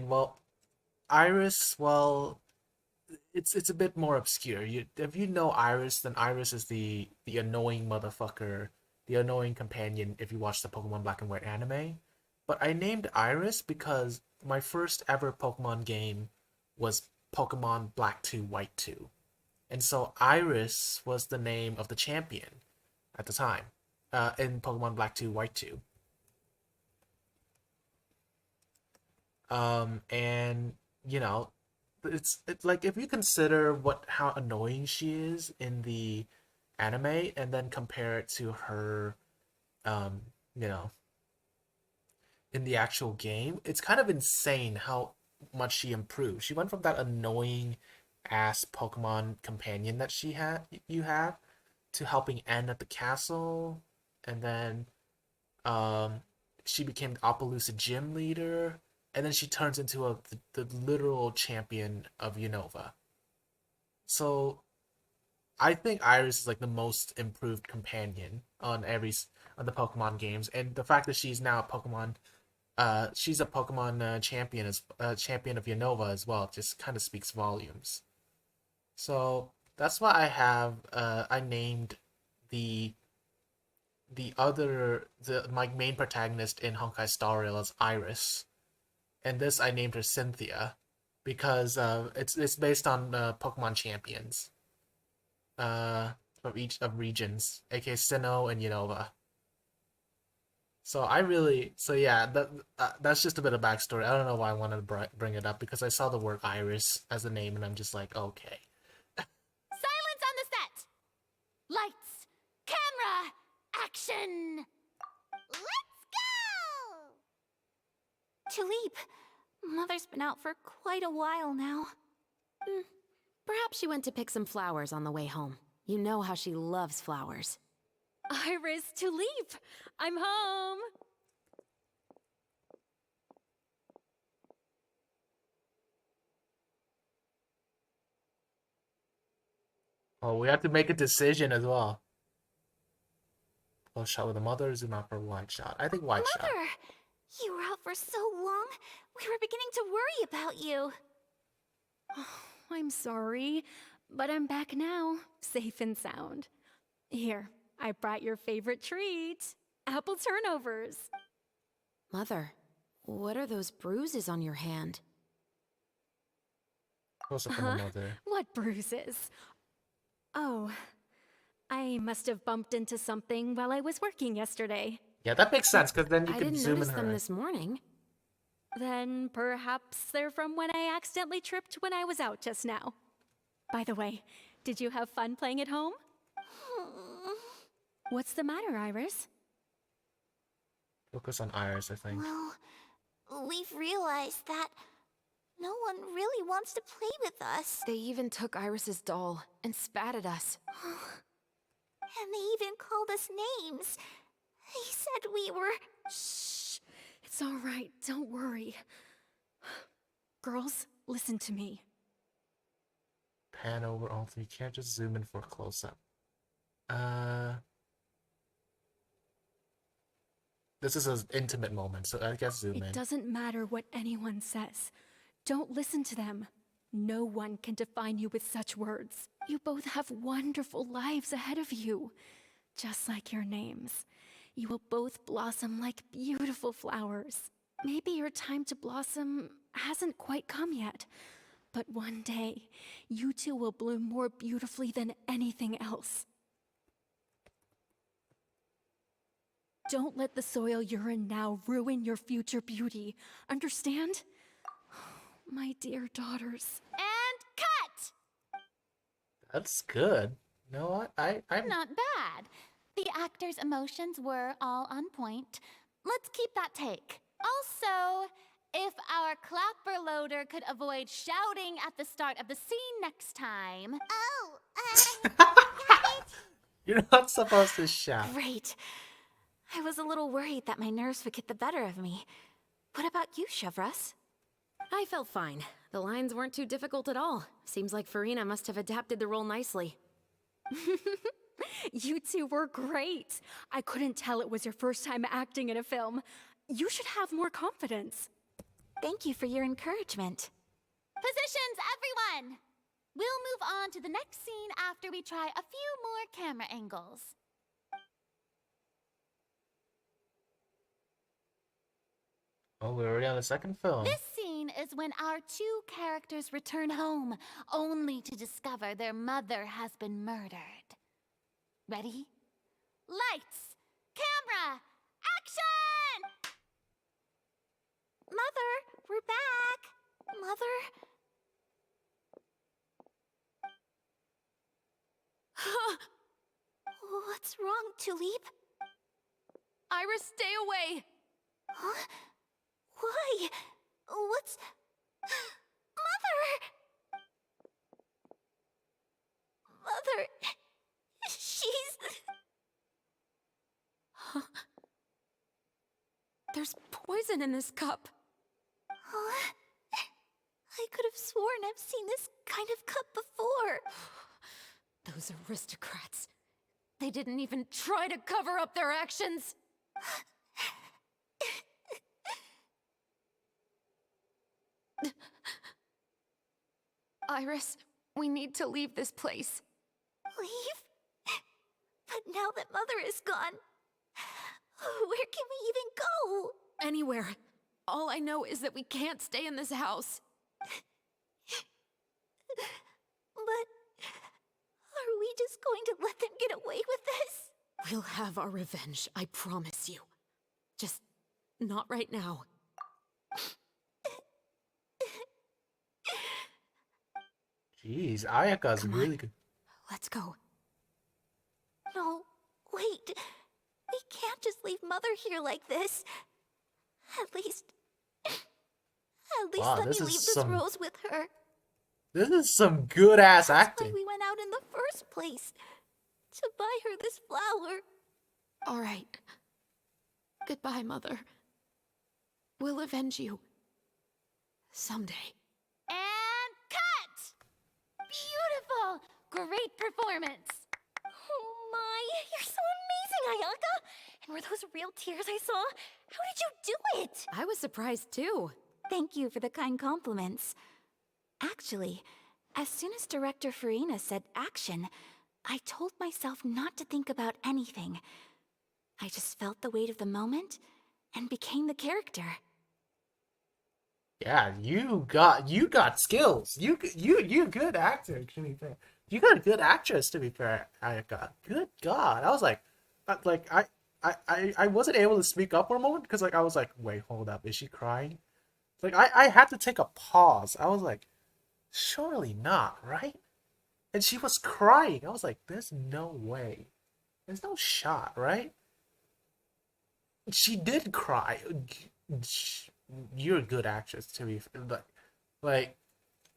well, Iris, well, it's a bit more obscure. If you know Iris, then Iris is the annoying motherfucker, the annoying companion if you watch the Pokemon Black and White anime. But I named Iris because my first ever Pokemon game was Pokemon Black 2 White 2. And so Iris was the name of the champion at the time in Pokemon Black 2 White 2. And you know, it's like if you consider how annoying she is in the anime and then compare it to her, um, you know, in the actual game, it's kind of insane how much she improved. She went from that annoying ass Pokemon companion that you have to helping N at the castle, and then um, she became the Opelousas gym leader, and then she turns into the literal champion of Unova. So I think Iris is like the most improved companion on the Pokemon games, and the fact that she's a Pokemon champion as champion of Unova as well just kind of speaks volumes. So that's why I named the my main protagonist in Honkai Star Rail as Iris, and this I named her Cynthia because it's based on Pokemon champions from each of regions, aka Sinnoh and Unova. So yeah, that's just a bit of backstory. I don't know why I wanted to bring it up because I saw the word Iris as a name and I'm just like, okay. Silence on the set! Lights! Camera! Action! Let's go! Tulip, Mother's been out for quite a while now. Perhaps she went to pick some flowers on the way home. You know how she loves flowers. Iris, Tulip, I'm home. Oh, we have to make a decision as well. Close shot with a mother, zoom out for a wide shot. I think wide shot. Mother, you were out for so long. We were beginning to worry about you. I'm sorry, but I'm back now, safe and sound. Here, I brought your favorite treat, apple turnovers. Mother, what are those bruises on your hand? Close up on the mother. What bruises? Oh, I must have bumped into something while I was working yesterday. Yeah, that makes sense because then you I can didn't zoom in notice her them eyes. this morning. Then perhaps they're from when I accidentally tripped when I was out just now. By the way, did you have fun playing at home? What's the matter, Iris? Focus on Iris, I think. Well, we've realized that no one really wants to play with us. They even took Iris's doll and spat at us. And they even called us names. They said we were... Shh! It's all right, don't worry. Girls, listen to me. Pan over all three. You can't just zoom in for a close-up. This is an intimate moment, so I guess zoom in. It doesn't matter what anyone says. Don't listen to them. No one can define you with such words. You both have wonderful lives ahead of you. Just like your names. You will both blossom like beautiful flowers. Maybe your time to blossom hasn't quite come yet. But one day, you two will bloom more beautifully than anything else. Don't let the soil you're in now ruin your future beauty. Understand? My dear daughters. And cut! That's good. You know what? I'm Not bad. The actor's emotions were all on point. Let's keep that take. Also, if our clapper loader could avoid shouting at the start of the scene next time. You're not supposed to shout. Great. I was a little worried that my nerves would get the better of me. What about you, Chevros? I felt fine. The lines weren't too difficult at all. Seems like Farina must have adapted the role nicely. You two were great. I couldn't tell it was your first time acting in a film. You should have more confidence. Thank you for your encouragement. Positions, everyone! We'll move on to the next scene after we try a few more camera angles. Oh, we're already on the second film. This scene is when our two characters return home, only to discover their mother has been murdered. Ready? Lights! Camera! Action! Mother, we're back. Mother. What's wrong, Tulip? Iris, stay away! Huh? Why? What's... Mother! Mother... She's... There's poison in this cup. Huh? I could have sworn I've seen this kind of cup before. Those aristocrats. They didn't even try to cover up their actions. Iris, we need to leave this place. Leave? But now that Mother is gone, where can we even go? Anywhere. All I know is that we can't stay in this house. But are we just going to let them get away with this? We'll have our revenge, I promise you. Just not right now. Jeez, Ayaka's Come really on. good. Let's go. No, wait. We can't just leave Mother here like this. At least Wow, let me this is leave this some- rose with her. This is some good ass That's acting. why we went out in the first place. To buy her this flower. All right. Goodbye, Mother. We'll avenge you. Someday. And cut! Beautiful! Great performance! Oh my, you're so amazing, Ayaka! And were those real tears I saw? How did you do it? I was surprised too. Thank you for the kind compliments. Actually, as soon as Director Farina said action, I told myself not to think about anything. I just felt the weight of the moment and became the character. Yeah, you got skills. You good actor, to be fair. You got a good actress, to be fair, Ayaka. Good God. I was like I wasn't able to speak up for a moment because I was like, wait, hold up, is she crying? I had to take a pause. I was like, surely not, right? And she was crying. I was like, there's no way. There's no shot, right? She did cry. You're a good actress, to be fair. Like,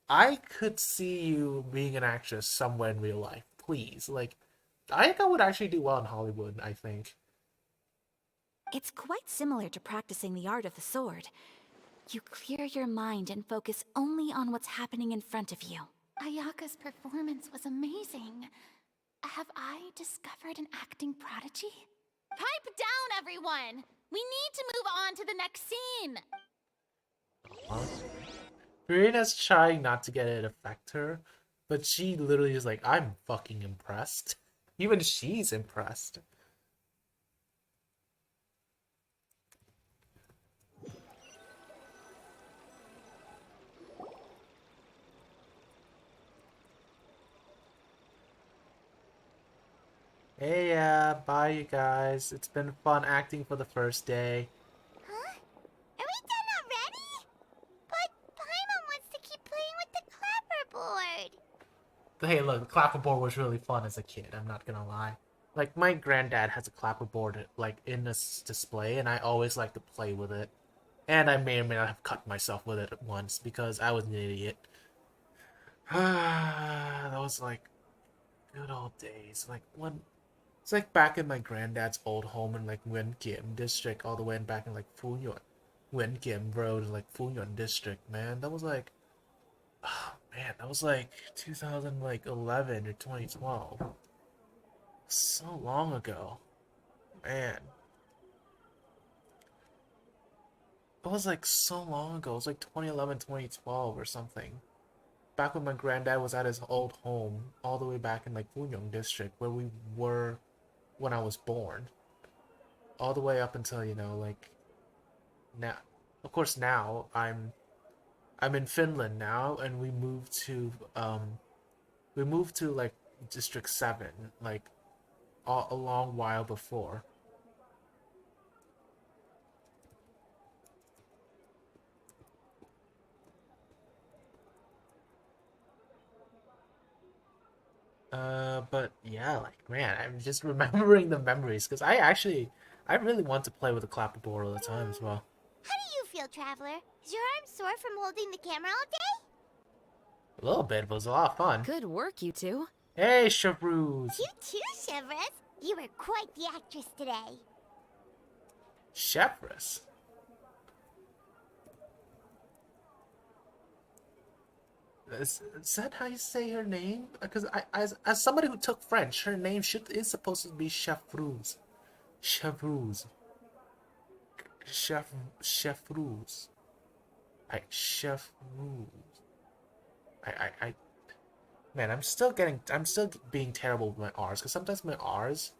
I could see you being an actress somewhere in real life. Please, Ayaka would actually do well in Hollywood, I think. It's quite similar to practicing the art of the sword. You clear your mind and focus only on what's happening in front of you. Ayaka's performance was amazing. Have I discovered an acting prodigy? Pipe down, everyone! We need to move on to the next scene! Farina's trying not to get it affect her, but she literally is like, I'm fucking impressed. Even she's impressed. Hey, bye you guys. It's been fun acting for the first day. Huh? Are we done already? But Paimon wants to keep playing with the clapperboard. Hey, look, the clapperboard was really fun as a kid, I'm not gonna lie. Like, my granddad has a clapperboard, in this display, and I always like to play with it. And I may or may not have cut myself with it once, because I was an idiot. That was, good old days. It's back in my granddad's old home in, Nguyen Kim district, all the way back in, Phu Nhuận. Nguyen Kim Road, Phu Nhuận district, man. That was, oh, man, that was, 2011 or 2012. So long ago. Man. It was, so long ago. It was, 2011, 2012 or something. back when my granddad was at his old home, all the way back in like Funyang district, where we were when I was born, all the way up until like now. Of course, now I'm in Finland now, and we moved to like District 7 like a long while before. But yeah, like man, I'm just remembering the memories because I really want to play with the clapperboard all the time as well. How do you feel, Traveler? Is your arm sore from holding the camera all day? A little bit, but it was a lot of fun. Good work, you two. Hey, Shabroos. You too, Shivers. You were quite the actress today. Shepherdess. Is that how you say her name? Because as somebody who took French, her name is supposed to be Chefrouz. Chefrouz. Chefrouz. Chefrouz. I man, I'm still being terrible with my R's because sometimes my R's,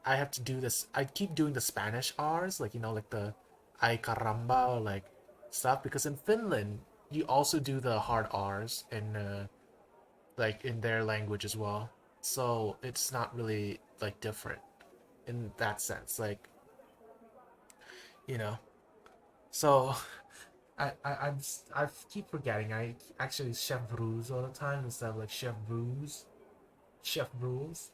I have to do this. I keep doing the Spanish R's, like like the ay caramba or like stuff. Because in Finland, you also do the hard R's in like in their language as well. So it's not really like different in that sense, like you know. So I keep forgetting. I actually Chef Bruce all the time instead of like Chef Bruce. Chef Rules.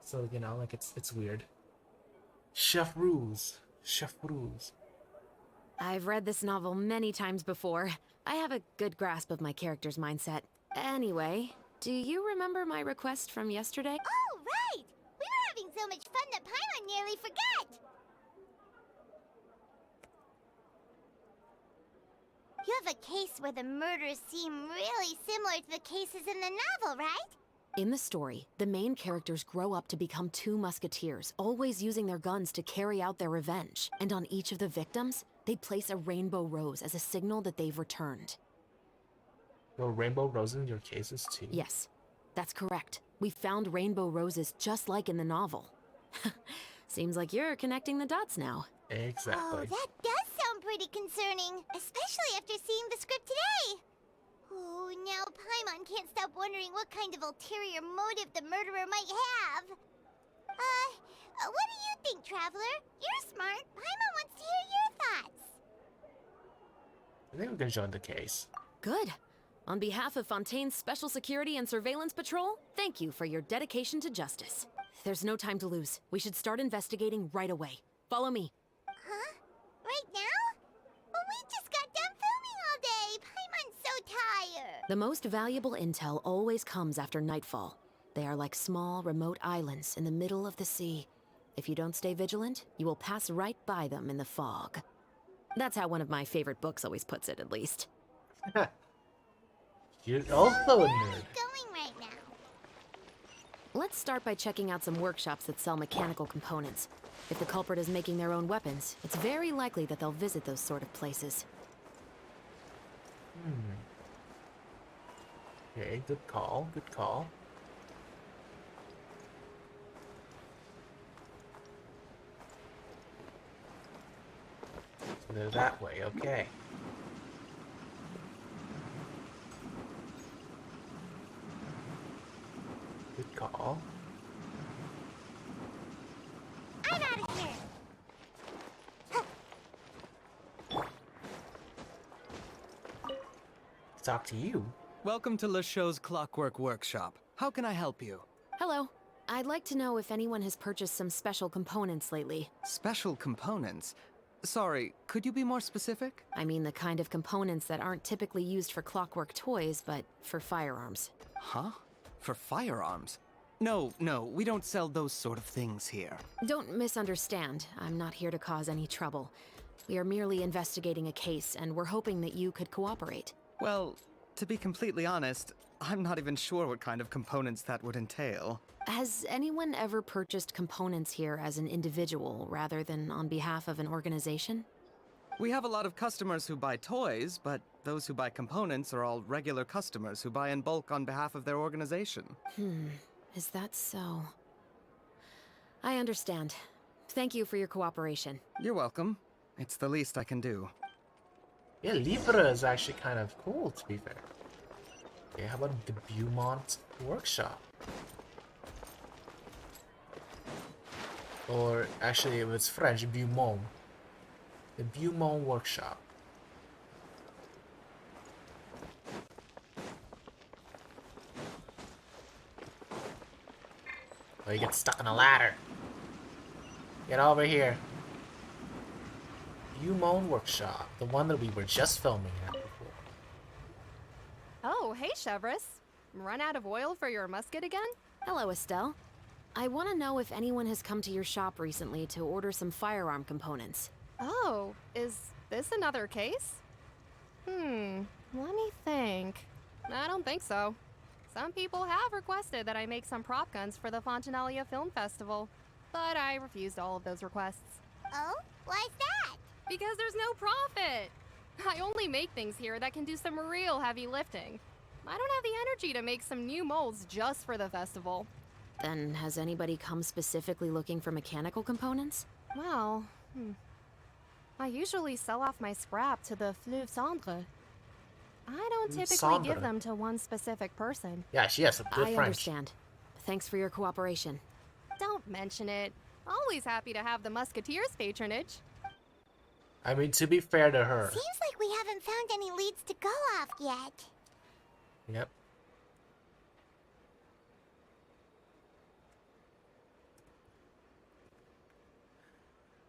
So like it's weird. Chef Rules. Chef Rules. I've read this novel many times before. I have a good grasp of my character's mindset. Anyway, do you remember my request from yesterday? Oh, right! We were having so much fun that Paimon nearly forgot! You have a case where the murders seem really similar to the cases in the novel, right? In the story, the main characters grow up to become two musketeers, always using their guns to carry out their revenge. And on each of the victims, they place a rainbow rose as a signal that they've returned. There were rainbow roses in your cases too? Yes, that's correct. We found rainbow roses just like in the novel. Seems like you're connecting the dots now. Exactly. Oh, that does sound pretty concerning, especially after seeing the script today. Oh, now Paimon can't stop wondering what kind of ulterior motive the murderer might have. What do you think, Traveler? You're smart. Paimon wants to hear your thoughts. I think we can join the case. Good. On behalf of Fontaine's Special Security and Surveillance Patrol, thank you for your dedication to justice. There's no time to lose. We should start investigating right away. Follow me. Huh? Right now? Well, we just got done filming all day. Paimon's so tired. The most valuable intel always comes after nightfall. They are like small, remote islands in the middle of the sea. If you don't stay vigilant, you will pass right by them in the fog. That's how one of my favorite books always puts it, at least. You're also a nerd. Going right now. Let's start by checking out some workshops that sell mechanical components. If the culprit is making their own weapons, it's very likely that they'll visit those sort of places. Okay, good call, good call. So they're that way, okay. Good call. I'm out of here. Talk to you. Welcome to LeChaux's Clockwork Workshop. How can I help you? Hello. I'd like to know if anyone has purchased some special components lately. Special components? Sorry, could you be more specific? I mean the kind of components that aren't typically used for clockwork toys, but for firearms. Huh? For firearms? No, we don't sell those sort of things here. Don't misunderstand. I'm not here to cause any trouble. We are merely investigating a case, and we're hoping that you could cooperate. Well, to be completely honest, I'm not even sure what kind of components that would entail. Has anyone ever purchased components here as an individual rather than on behalf of an organization? We have a lot of customers who buy toys, but those who buy components are all regular customers who buy in bulk on behalf of their organization. Is that so? I understand. Thank you for your cooperation. You're welcome. It's the least I can do. Yeah, Libra is actually kind of cool, to be fair. Okay, how about the Beaumont Workshop? Or actually, if it's French, Beaumont. The Beaumont Workshop. Oh, you get stuck on a ladder. Get over here. Beaumont Workshop, the one that we were just filming at before. Oh, hey, Chevrolet. Run out of oil for your musket again? Hello, Estelle. I want to know if anyone has come to your shop recently to order some firearm components. Oh, is this another case? Let me think. I don't think so. Some people have requested that I make some prop guns for the Fontanalia Film Festival, but I refused all of those requests. Oh? Why's that? Because there's no profit! I only make things here that can do some real heavy lifting. I don't have the energy to make some new molds just for the festival. Then has anybody come specifically looking for mechanical components? Well, I usually sell off my scrap to the Fleuve Cendre. I don't typically give them to one specific person. Yeah, she has some good French. I understand. Thanks for your cooperation. Don't mention it. Always happy to have the Musketeers' patronage. I mean, to be fair to her. Seems like we haven't found any leads to go off yet. Yep.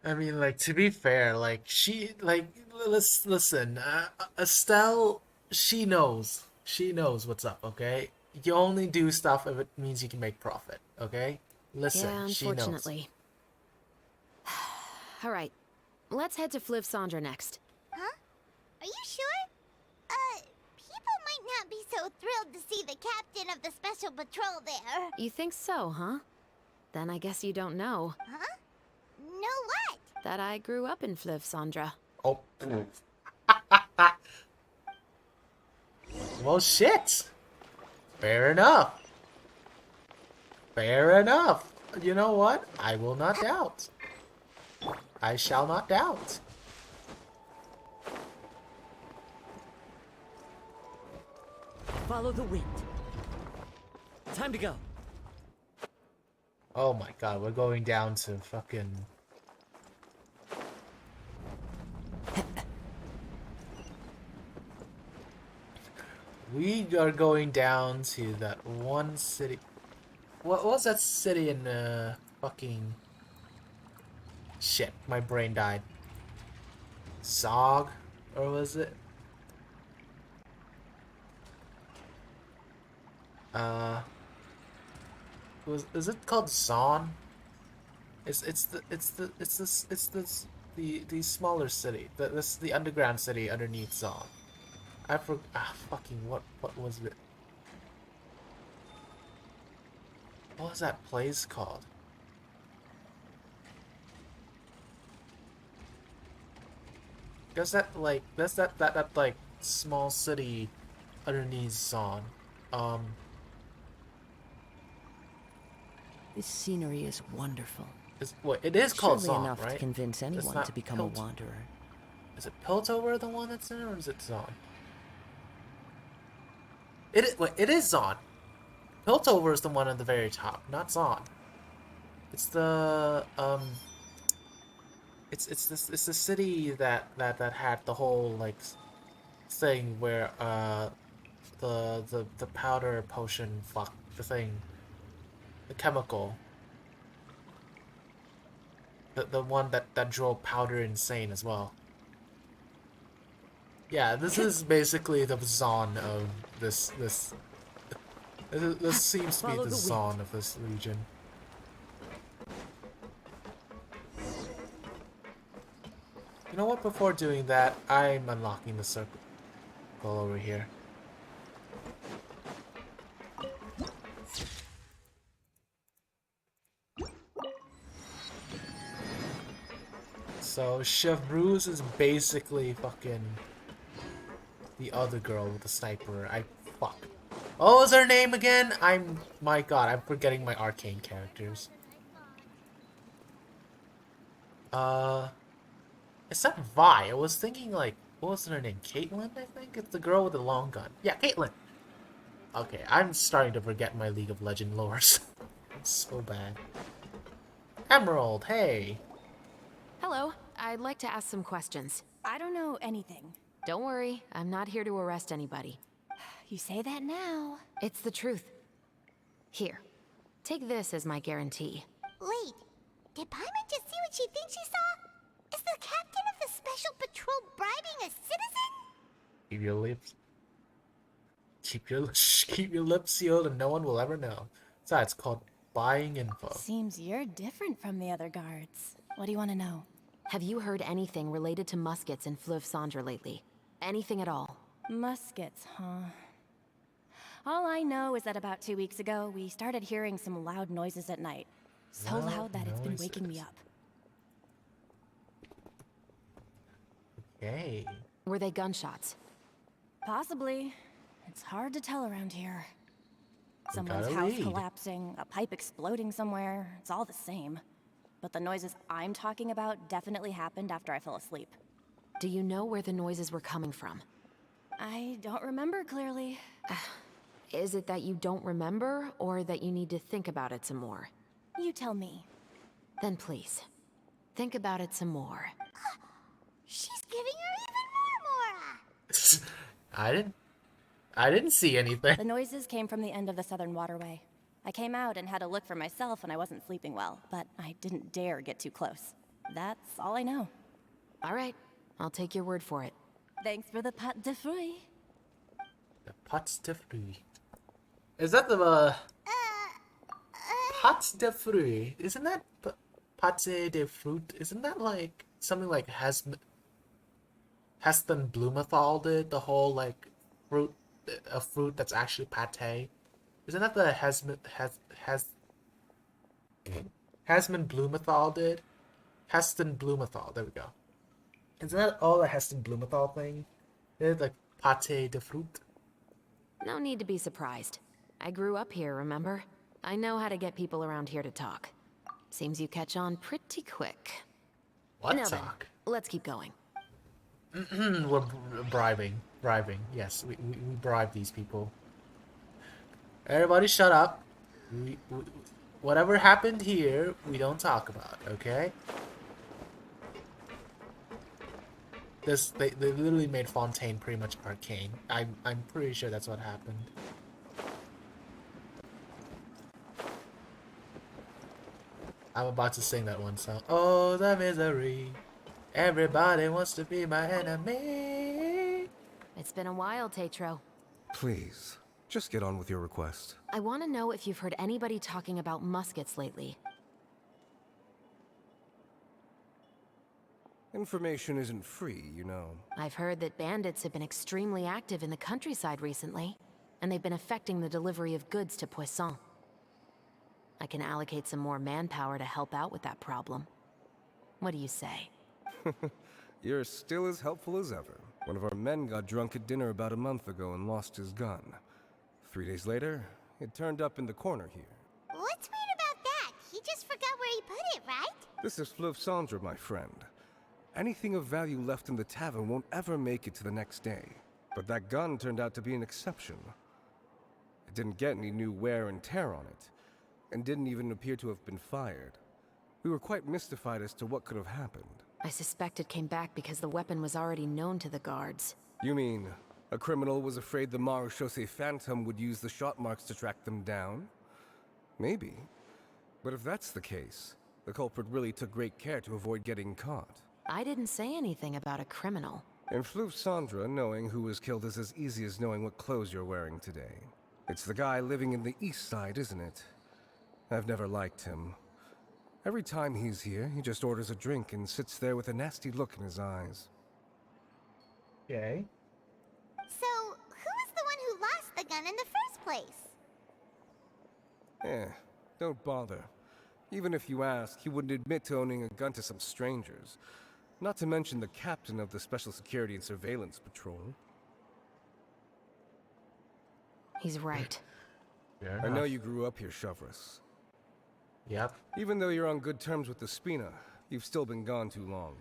I mean, like, to be fair, like, listen, Estelle, she knows what's up, okay? You only do stuff if it means you can make profit, okay? Listen, yeah, unfortunately. All right, let's head to Fleuve Cendre next. Huh? Are you sure? People might not be so thrilled to see the captain of the special patrol there. You think so, huh? Then I guess you don't know. Huh? Know what? That I grew up in Fleuve Cendre. Oh. Well, shit. Fair enough. Fair enough. You know what? I will not doubt. I shall not doubt. Follow the wind. Time to go. Oh my god, we're going down to fucking... We are going down to that one city. What was that city in fucking... Shit, my brain died. Zog? Or was it? Is it called Zon? It's the smaller city. The underground city underneath Zon. I forgot. Fucking what was it? What was that place called? That's that like small city underneath Zon. This scenery is wonderful. It is called Surely Zon, enough right? to convince anyone to become a Pilt- wanderer. Is it Piltover the one that's in it, or is it Zon? It is Zon. Piltover is the one at the very top, not Zon. It's the it's the city that had the whole like thing where the powder potion the thing, the chemical, the one that drove powder insane as well. Yeah, this is basically the Zon of this seems to be the Zon of this region. You know what, before doing that, I'm unlocking the circle over here. So Chevreuse is basically fucking the other girl with the sniper. Fuck. What was her name again? My god, I'm forgetting my arcane characters. It's not Vi. I was thinking like, what was her name? Caitlyn, I think? It's the girl with the long gun. Yeah, Caitlyn. Okay, I'm starting to forget my League of Legends lores. It's so bad. Emerald, hey. Hello. I'd like to ask some questions. I don't know anything. Don't worry, I'm not here to arrest anybody. You say that now. It's the truth. Here, take this as my guarantee. Wait, did Paimon just see what she thinks she saw? Is the captain of the special patrol bribing a citizen? Keep your lips. Keep your lips sealed, and no one will ever know. Besides, it's called buying info. Seems you're different from the other guards. What do you want to know? Have you heard anything related to muskets in Fleuve Cendre lately? Anything at all? Muskets, huh? All I know is that about 2 weeks ago, we started hearing some loud noises at night. So loud that it's been waking me up. Okay. Were they gunshots? Possibly. It's hard to tell around here. Someone's house collapsing, a pipe exploding somewhere, it's all the same. But the noises I'm talking about definitely happened after I fell asleep. Do you know where the noises were coming from? I don't remember clearly. Is it that you don't remember, or that you need to think about it some more? You tell me. Then please, think about it some more. She's giving her even more aura! I didn't see anything. The noises came from the end of the southern waterway. I came out and had a look for myself and I wasn't sleeping well, but I didn't dare get too close. That's all I know. All right, I'll take your word for it. Thanks for the pâte de fruits. The pâte de fruits. Is that the pâte de fruits? Isn't that pâte de fruit? Isn't that like something like Heston Blumenthal did? The whole like a fruit that's actually pâte. Isn't that the Heston Blumenthal did? Heston Blumenthal. There we go. Isn't that all the Heston Blumenthal thing? Did like pâte de fruit? No need to be surprised. I grew up here, remember? I know how to get people around here to talk. Seems you catch on pretty quick. What now talk? Then, let's keep going. We're bribing. Yes, we bribe these people. Everybody shut up. Whatever happened here, we don't talk about, okay? They literally made Fontaine pretty much arcane. I'm pretty sure that's what happened. I'm about to sing that one song. Oh, the misery. Everybody wants to be my enemy. It's been a while, Tetro. Please, just get on with your request. I want to know if you've heard anybody talking about muskets lately. Information isn't free, you know. I've heard that bandits have been extremely active in the countryside recently, and they've been affecting the delivery of goods to Poisson. I can allocate some more manpower to help out with that problem. What do you say? You're still as helpful as ever. One of our men got drunk at dinner about a month ago and lost his gun. 3 days later, it turned up in the corner here. What's weird about that? He just forgot where he put it, right? This is Fleuve Cendre, my friend. Anything of value left in the tavern won't ever make it to the next day. But that gun turned out to be an exception. It didn't get any new wear and tear on it, and didn't even appear to have been fired. We were quite mystified as to what could have happened. I suspect it came back because the weapon was already known to the guards. You mean, a criminal was afraid the Marechaussee Phantom would use the shot marks to track them down? Maybe. But if that's the case, the culprit really took great care to avoid getting caught. I didn't say anything about a criminal. In Fleuve Cendre, knowing who was killed is as easy as knowing what clothes you're wearing today. It's the guy living in the east side, isn't it? I've never liked him. Every time he's here, he just orders a drink and sits there with a nasty look in his eyes. Okay. So, who was the one who lost the gun in the first place? Don't bother. Even if you ask, he wouldn't admit to owning a gun to some strangers. Not to mention the captain of the Special Security and Surveillance Patrol. He's right. Fair I know enough. you grew up here, Shavras. Yep. Even though you're on good terms with the Spina, you've still been gone too long.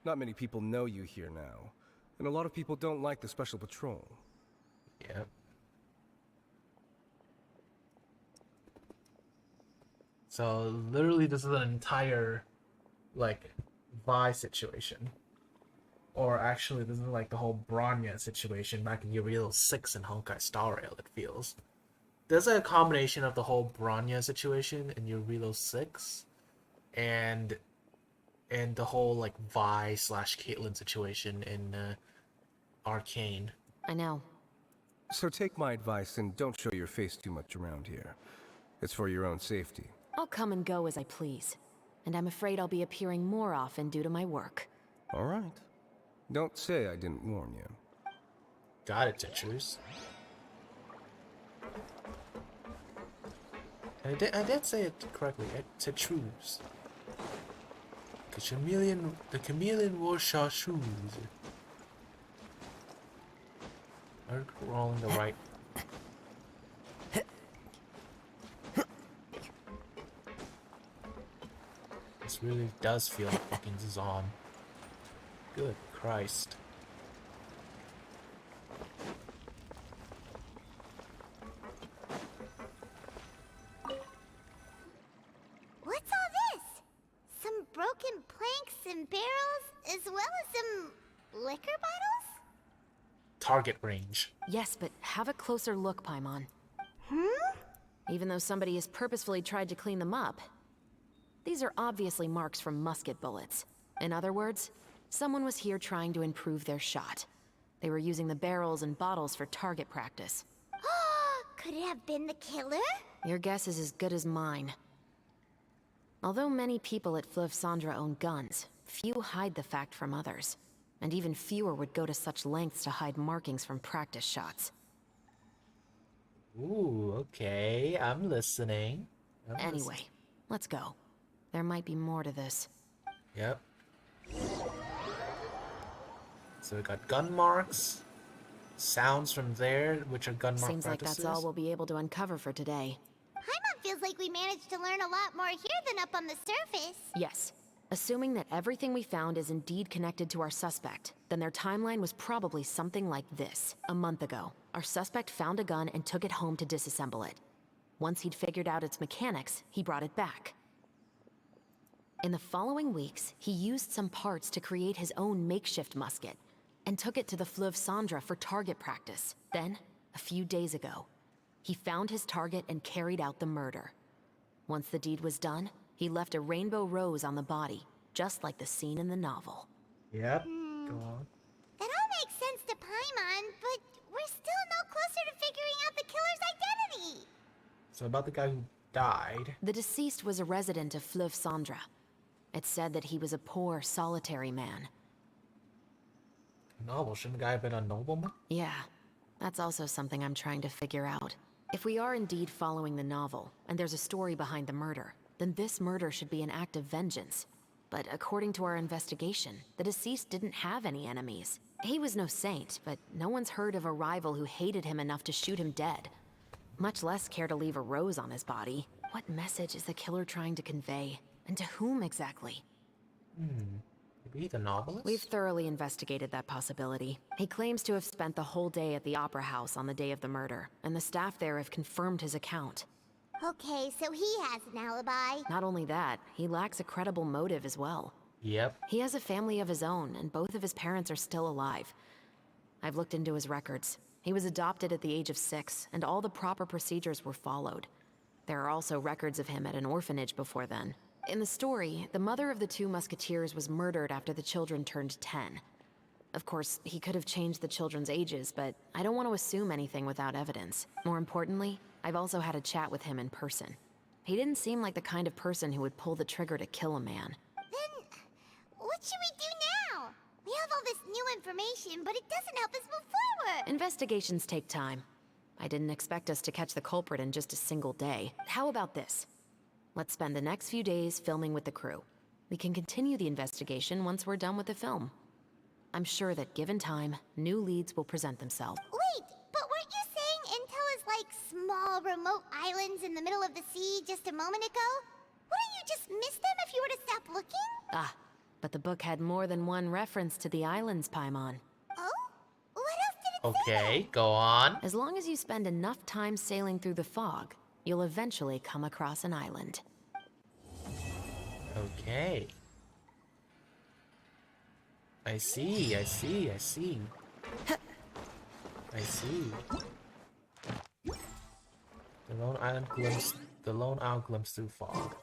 Not many people know you here now, and a lot of people don't like the Special Patrol. Yep. So literally this is an entire like Vi situation. Or actually this is like the whole Bronya situation back in Uriel 6 in Honkai Star Rail, it feels. There's a combination of the whole Bronya situation in Uriel 6 and the whole like Vi / Caitlyn situation in Arcane. I know. So take my advice and don't show your face too much around here. It's for your own safety. I'll come and go as I please. And I'm afraid I'll be appearing more often due to my work. All right. Don't say I didn't warn you. Got it, Tetris. I did say it correctly. Tetris. The chameleon wore shoes. We're rolling the right. This really does feel like fucking Zon. Good Christ. What's all this? Some broken planks and barrels, as well as some liquor bottles? Target range. Yes, but have a closer look, Paimon. Even though somebody has purposefully tried to clean them up, these are obviously marks from musket bullets. In other words, someone was here trying to improve their shot. They were using the barrels and bottles for target practice. Could it have been the killer? Your guess is as good as mine. Although many people at Fleuve Sandra own guns, few hide the fact from others. And even fewer would go to such lengths to hide markings from practice shots. Ooh, okay. I'm listening. Anyway, let's go. There might be more to this. Yep. So we got gun marks, sounds from there, which are gun mark Seems like practices. that's all we'll be able to uncover for today. Paimon feels like we managed to learn a lot more here than up on the surface. Yes. Assuming that everything we found is indeed connected to our suspect, then their timeline was probably something like this. A month ago, our suspect found a gun and took it home to disassemble it. Once he'd figured out its mechanics, he brought it back. In the following weeks, he used some parts to create his own makeshift musket, and took it to the Fleuve Sandra for target practice. Then, a few days ago, he found his target and carried out the murder. Once the deed was done, he left a rainbow rose on the body, just like the scene in the novel. Yep. Go on. That all makes sense to Paimon, but we're still no closer to figuring out the killer's identity. So about the guy who died. The deceased was a resident of Fleuve Sandra. It's said that he was a poor, solitary man. Noble. Shouldn't the guy have been a nobleman? Yeah, that's also something I'm trying to figure out. If we are indeed following the novel, and there's a story behind the murder, then this murder should be an act of vengeance. But according to our investigation, the deceased didn't have any enemies. He was no saint, but no one's heard of a rival who hated him enough to shoot him dead. Much less care to leave a rose on his body. What message is the killer trying to convey? And to whom exactly? Maybe the novelist? We've thoroughly investigated that possibility. He claims to have spent the whole day at the Opera House on the day of the murder, and the staff there have confirmed his account. Okay, so he has an alibi. Not only that, he lacks a credible motive as well. Yep. He has a family of his own, and both of his parents are still alive. I've looked into his records. He was adopted at the age of 6, and all the proper procedures were followed. There are also records of him at an orphanage before then. In the story, the mother of the 2 musketeers was murdered after the children turned 10. Of course, he could have changed the children's ages, but I don't want to assume anything without evidence. More importantly, I've also had a chat with him in person. He didn't seem like the kind of person who would pull the trigger to kill a man. Then, what should we do now? We have all this new information, but it doesn't help us move forward. Investigations take time. I didn't expect us to catch the culprit in just a single day. How about this? Let's spend the next few days filming with the crew. We can continue the investigation once we're done with the film. I'm sure that given time, new leads will present themselves. Wait, but weren't you saying Intel is like small, remote islands in the middle of the sea just a moment ago? Wouldn't you just miss them if you were to stop looking? Ah, but the book had more than one reference to the islands, Paimon. Oh? What else did it say? Okay, go on. As long as you spend enough time sailing through the fog, you'll eventually come across an island. Okay. I see. I see. The lone island glimpse through fog.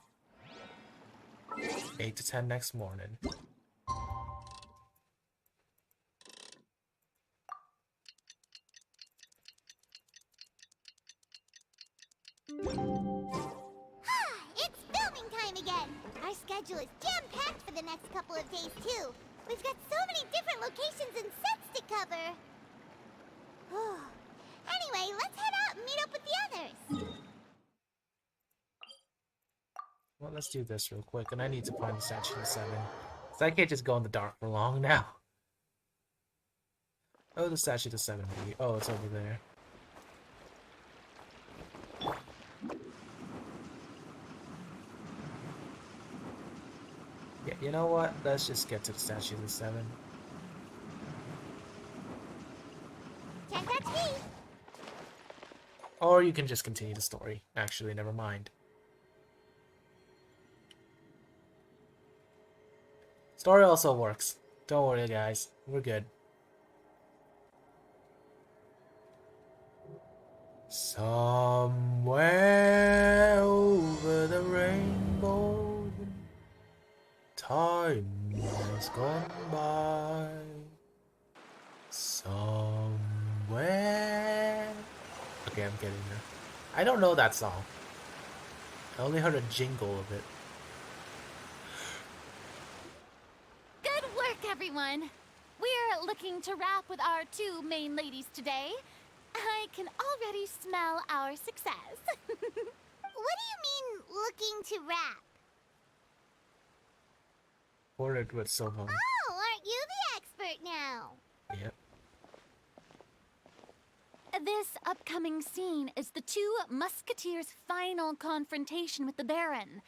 8 to 10 next morning. It's filming time again! Our schedule is jam-packed for the next couple of days, too. We've got so many different locations and sets to cover. Anyway, let's head out and meet up with the others. Well, let's do this real quick, and I need to find the Statue of 7. So I can't just go in the dark for long now. Oh, the Statue of 7. Oh, it's over there. Yeah, you know what? Let's just get to the Statue of 7. Can't touch me! Or you can just continue the story. Actually, never mind. Story also works. Don't worry, guys. We're good. Somewhere over the rainbow, time has gone by. Somewhere. Okay, I'm getting there. I don't know that song. I only heard a jingle of it. Good work, everyone. We're looking to wrap with our 2 main ladies today. I can already smell our success. What do you mean, looking to rap? Ordered with Silva. Oh, aren't you the expert now? Yep. This upcoming scene is the 2 musketeers' final confrontation with the Baron.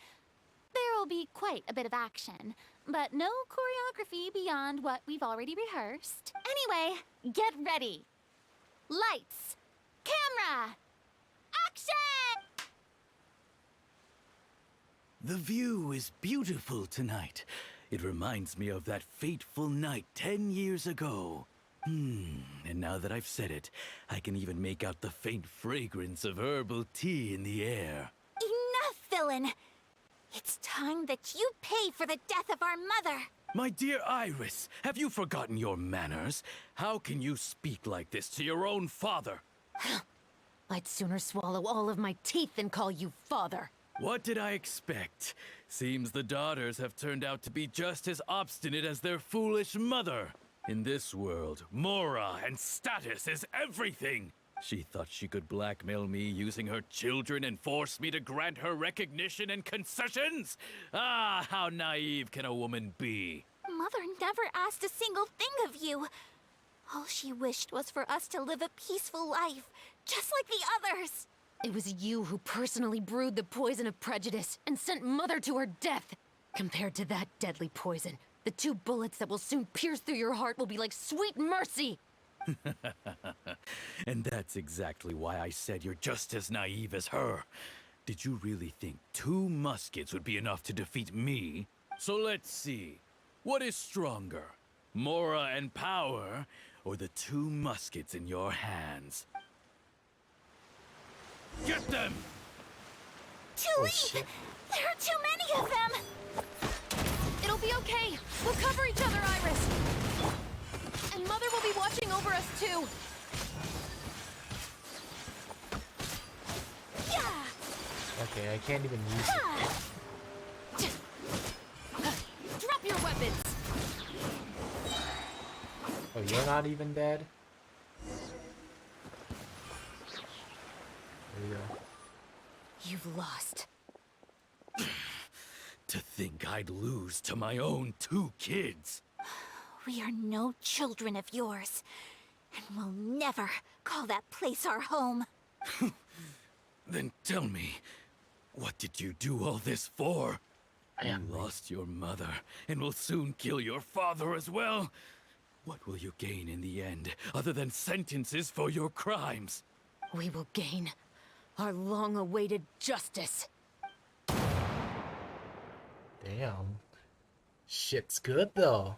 There will be quite a bit of action, but no choreography beyond what we've already rehearsed. Anyway, get ready. Lights, camera, action! The view is beautiful tonight. It reminds me of that fateful night 10 years ago. And now that I've said it, I can even make out the faint fragrance of herbal tea in the air. Enough, villain! It's time that you pay for the death of our mother! My dear Iris, have you forgotten your manners? How can you speak like this to your own father? I'd sooner swallow all of my teeth than call you father. What did I expect? Seems the daughters have turned out to be just as obstinate as their foolish mother. In this world, Mora and status is everything. She thought she could blackmail me using her children and force me to grant her recognition and concessions? Ah, how naive can a woman be? Mother never asked a single thing of you. All she wished was for us to live a peaceful life, just like the others. It was you who personally brewed the poison of prejudice and sent Mother to her death. Compared to that deadly poison, the 2 bullets that will soon pierce through your heart will be like sweet mercy. And that's exactly why I said you're just as naive as her. Did you really think 2 muskets would be enough to defeat me? So let's see. What is stronger? Mora and power, or the 2 muskets in your hands? Get them! Too late! There are too many of them! It'll be okay. We'll cover each other, Iris. And Mother will be watching over us, too. Okay, I can't even use it. Drop your weapons! Oh, you're not even dead? There you go. You've lost. To think I'd lose to my own 2 kids? We are no children of yours, and we'll never call that place our home. Then tell me, what did you do all this for? You lost your mother, and will soon kill your father as well. What will you gain in the end, other than sentences for your crimes? We will gain our long-awaited justice. Damn. Shit's good though.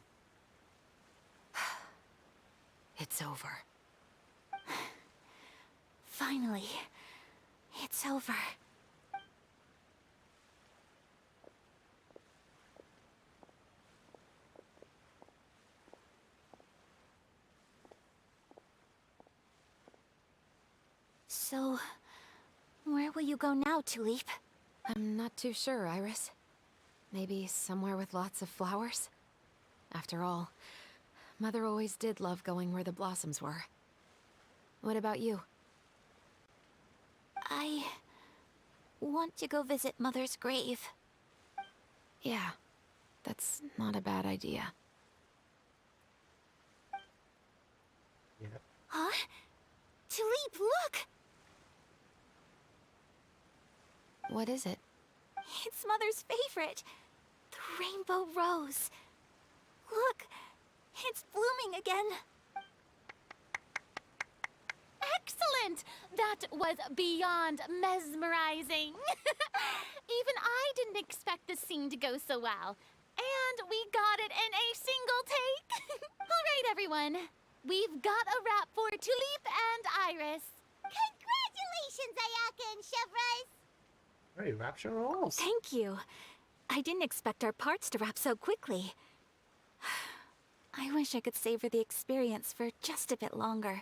It's over. Finally, it's over. So, where will you go now, Tulip? I'm not too sure, Iris. Maybe somewhere with lots of flowers? After all, Mother always did love going where the blossoms were. What about you? I want to go visit Mother's grave. Yeah, that's not a bad idea. Yeah. Huh? Tulip, look! What is it? It's Mother's favorite. The rainbow rose. Look, it's blooming again. Excellent! That was beyond mesmerizing. Even I didn't expect the scene to go so well. And we got it in a single take. All right, everyone. We've got a wrap for Tulip and Iris. Congratulations, Ayaka and Chevrolet! Hey, rapture rolls. Thank you. I didn't expect our parts to wrap so quickly. I wish I could savor the experience for just a bit longer.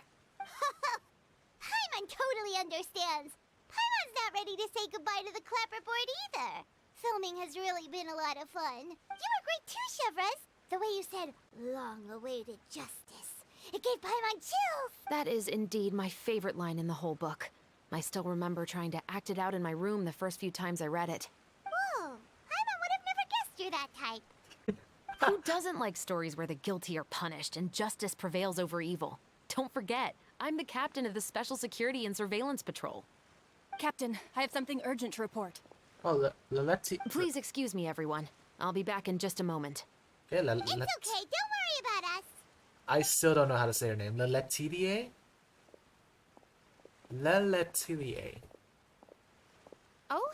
Paimon totally understands. Paimon's not ready to say goodbye to the clapperboard either. Filming has really been a lot of fun. You were great too, Chevrolet. The way you said, long-awaited justice. It gave Paimon chills. That is indeed my favorite line in the whole book. I still remember trying to act it out in my room the first few times I read it. Whoa, Paimon would have never guessed you're that type. Who doesn't like stories where the guilty are punished and justice prevails over evil? Don't forget, I'm the captain of the Special Security and Surveillance Patrol. Captain, I have something urgent to report. Oh, let's see. Please excuse me, everyone. I'll be back in just a moment. Okay, It's okay, don't worry about us. I still don't know how to say her name. Leletilie? Leletilie. Oh?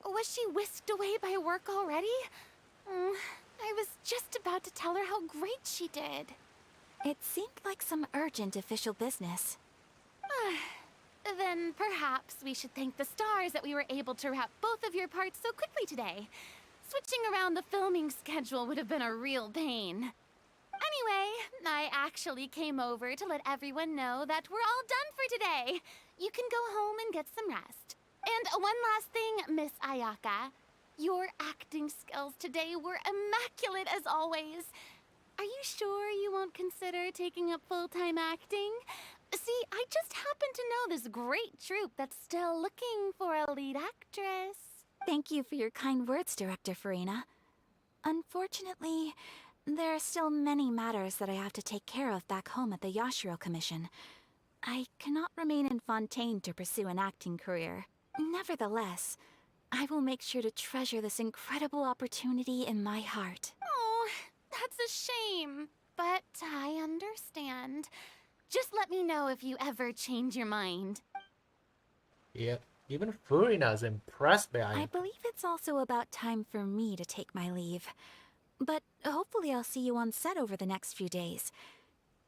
Was she whisked away by work already? I was just about to tell her how great she did. It seemed like some urgent official business. Then perhaps we should thank the stars that we were able to wrap both of your parts so quickly today. Switching around the filming schedule would have been a real pain. Anyway, I actually came over to let everyone know that we're all done for today. You can go home and get some rest. And one last thing, Miss Ayaka. Your acting skills today were immaculate as always. Are you sure you won't consider taking up full-time acting? See, I just happen to know this great troupe that's still looking for a lead actress. Thank you for your kind words, Director Farina. Unfortunately, there are still many matters that I have to take care of back home at the Yashiro Commission. I cannot remain in Fontaine to pursue an acting career. Nevertheless, I will make sure to treasure this incredible opportunity in my heart. Oh, that's a shame. But I understand. Just let me know if you ever change your mind. Yep. Even Furina's impressed by I believe it's also about time for me to take my leave. But hopefully I'll see you on set over the next few days.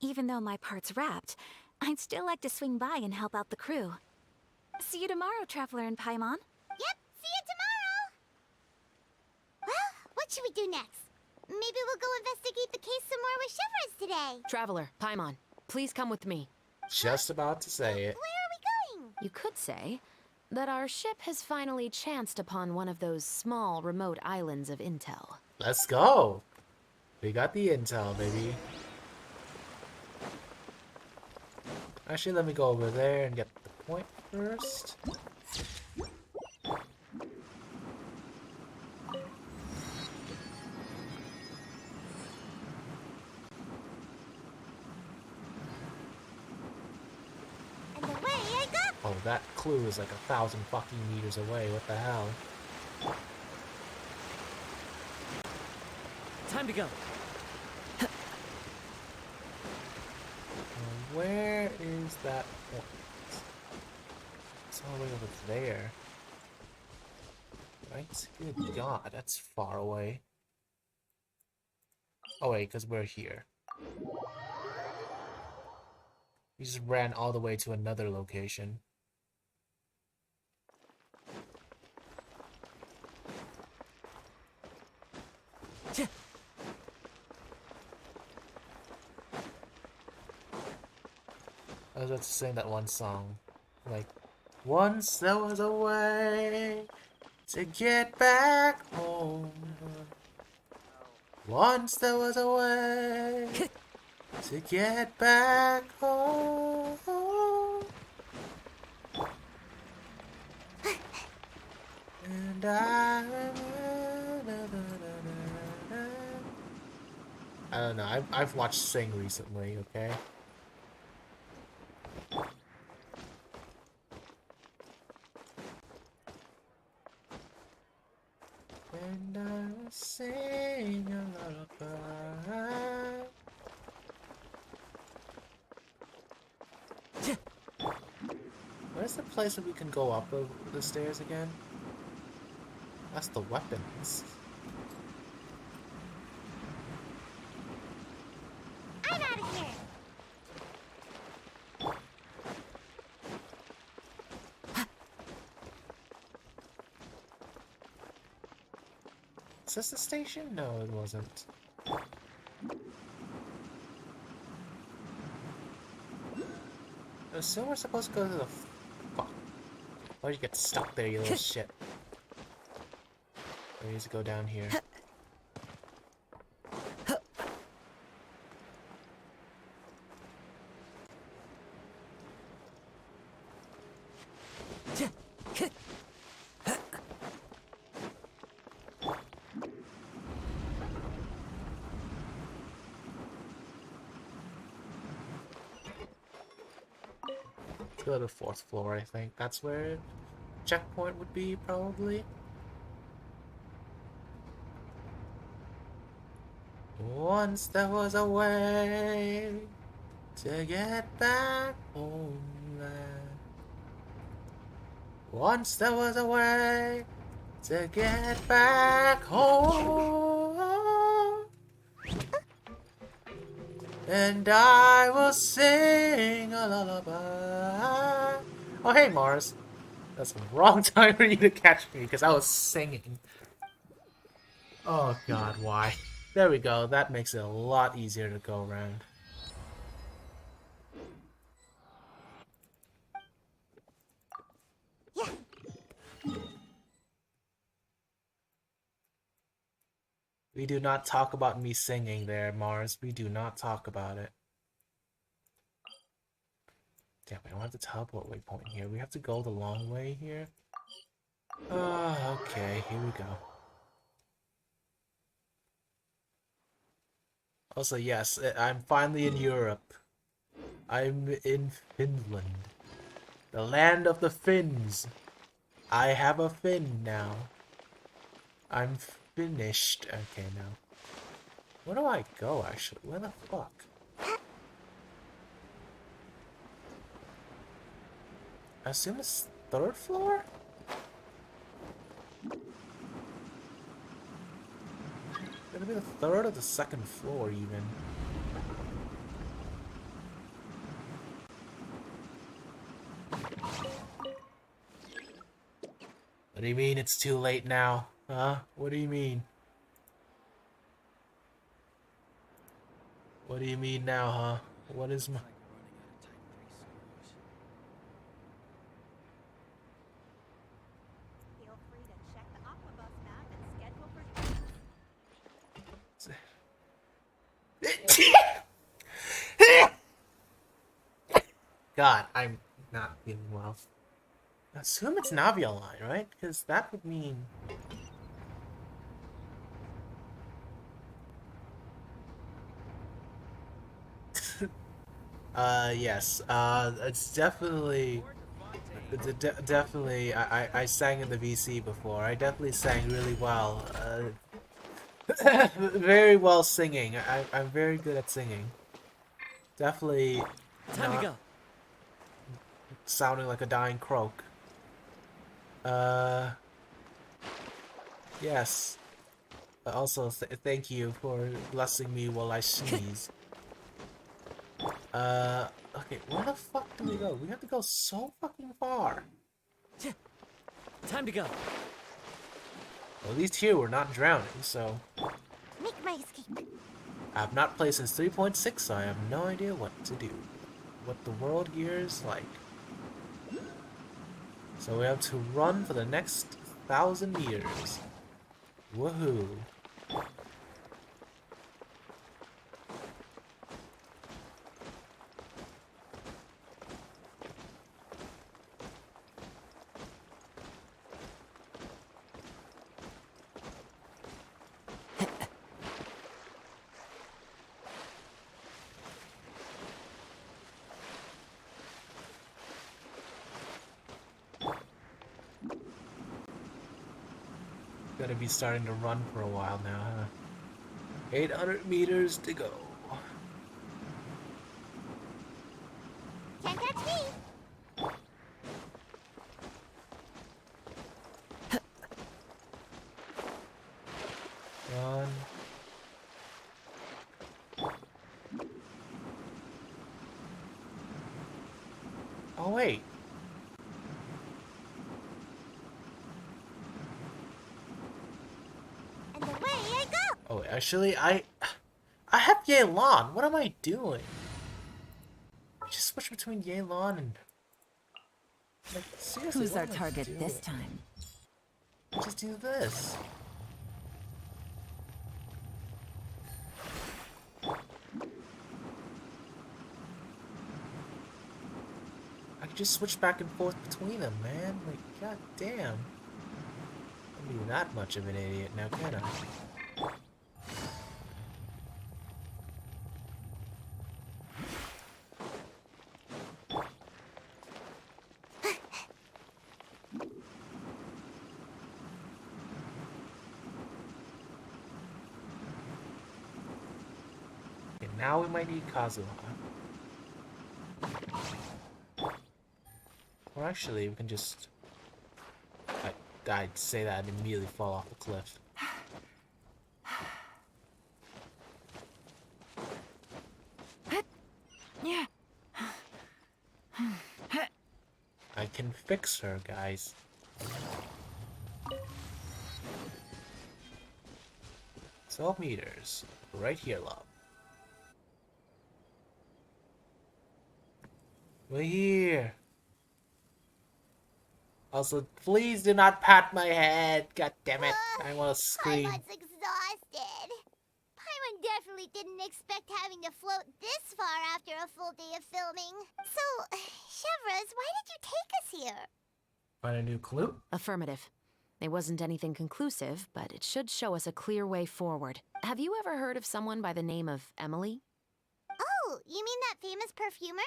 Even though my part's wrapped, I'd still like to swing by and help out the crew. See you tomorrow, Traveler and Paimon. Yep, see you tomorrow. Well, what should we do next? Maybe we'll go investigate the case some more with Chevrolet today. Traveler, Paimon, please come with me. Just about to say it. Where are we going? You could say that our ship has finally chanced upon one of those small, remote islands of intel. Let's go. We got the intel, baby. Actually, let me go over there and get the point first. that clue is like 1,000 fucking meters away. What the hell? Time to go. Where is that point? It's all the way over there. Right? Good God, that's far away. Oh wait, because we're here. We just ran all the way to another location. I was about to sing that one song. Like, once there was a way to get back home. Once there was a way to get back home. And I don't know. I've watched Sing recently. Okay. And I will sing a lullaby. Where's the place where we can go up the stairs again? That's the weapons. I'm out of here! Is this the station? No, it wasn't. I assume we're supposed to go to the... Fuck. Why'd you get stuck there, you little shit? We need to go down here. Go to the 4th floor, I think. That's where checkpoint would be, probably. Once there was a way to get back home. Once there was a way to get back home. And I will sing a lullaby. Oh, hey, Mars. That's the wrong time for you to catch me, because I was singing. Oh, God, why? There we go. That makes it a lot easier to go around. Yeah. We do not talk about me singing there, Mars. We do not talk about it. Damn, I don't have the teleport waypoint here. We have to go the long way here. Okay, here we go. Also, yes, I'm finally in Europe. I'm in Finland. The land of the Finns. I have a Finn now. I'm finished. Okay, now. Where do I go, actually? Where the fuck? I assume it's 3rd floor? Gonna be the 3rd or the 2nd floor, even. What do you mean it's too late now? Huh? What do you mean? What do you mean now, huh? What is my... Feel free to check the Aquabus map and schedule for... God, I'm not feeling well. I assume it's Navia line, right? Because that would mean... yes. It's definitely... Definitely, I sang in the VC before. I definitely sang really well. Very well singing. I'm very good at singing. Definitely Time to go. sounding like a dying croak. Yes. Also, thank you for blessing me while I sneeze. Okay, where the fuck do we go? We have to go so fucking far. Time to go. Well, at least here we're not drowning, so... Make my escape. I have not played since 3.6, so I have no idea what to do. What the world here is like. So we have to run for the next 1,000 meters. Woohoo. Gotta be starting to run for a while now, huh? 800 meters to go. Can't catch me. Run. Oh, wait. And away I go. Oh, actually, I have Yelan. What am I doing? Just switch between Yelan and... Like, seriously, Who's what our am I target doing? this time? Just do this. I can just switch back and forth between them, man. Like, god damn. I'm be that much of an idiot now, can I? Okay, now we might need Kazuha. Or actually, we can just... I'd say that and immediately fall off the cliff. I can fix her, guys. "12 meters. Right here, love. We're here. Also, please do not pat my head. God damn it. I want to scream. Paimon's exhausted. Paimon definitely didn't expect having to float this far after a full day of filming. So, Chevras, why did you take us here? Find a new clue? Affirmative. It wasn't anything conclusive, but it should show us a clear way forward. Have you ever heard of someone by the name of Emily? Oh, you mean that famous perfumer?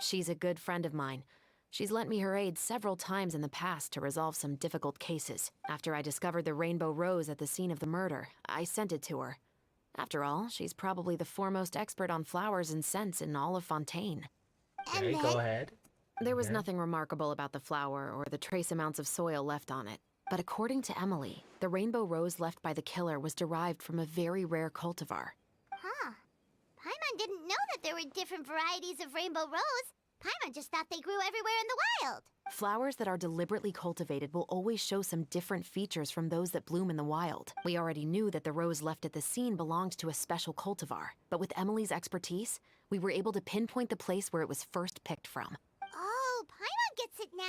She's a good friend of mine. She's lent me her aid several times in the past to resolve some difficult cases. After I discovered the rainbow rose at the scene of the murder, I sent it to her. After all, she's probably the foremost expert on flowers and scents in all of Fontaine. Okay, go ahead. There was nothing remarkable about the flower or the trace amounts of soil left on it. But according to Emily, the rainbow rose left by the killer was derived from a very rare cultivar. Huh. Paimon didn't know that there were different varieties of rainbow rose. Paimon just thought they grew everywhere in the wild. Flowers that are deliberately cultivated will always show some different features from those that bloom in the wild. We already knew that the rose left at the scene belonged to a special cultivar, but with Emily's expertise, we were able to pinpoint the place where it was first picked from. Oh, Paimon gets it now.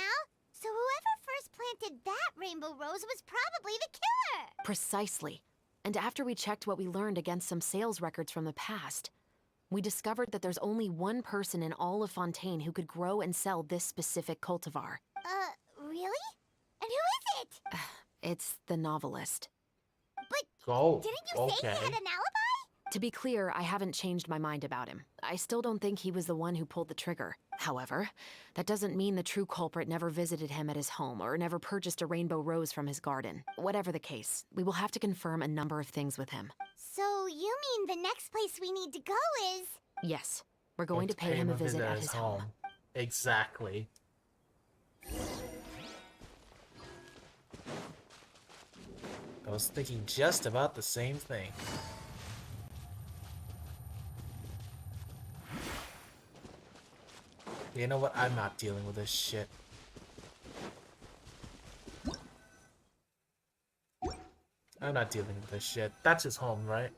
So whoever first planted that rainbow rose was probably the killer. Precisely. And after we checked what we learned against some sales records from the past, we discovered that there's only one person in all of Fontaine who could grow and sell this specific cultivar. Really? And who is it? It's the novelist. Go. Didn't you say he had an alibi? To be clear, I haven't changed my mind about him. I still don't think he was the one who pulled the trigger. However, that doesn't mean the true culprit never visited him at his home or never purchased a rainbow rose from his garden. Whatever the case, we will have to confirm a number of things with him. So you mean the next place we need to go is... Yes, we're going to pay him a visit at his home. Exactly. I was thinking just about the same thing. You know what? I'm not dealing with this shit. I'm not dealing with this shit. That's his home, right?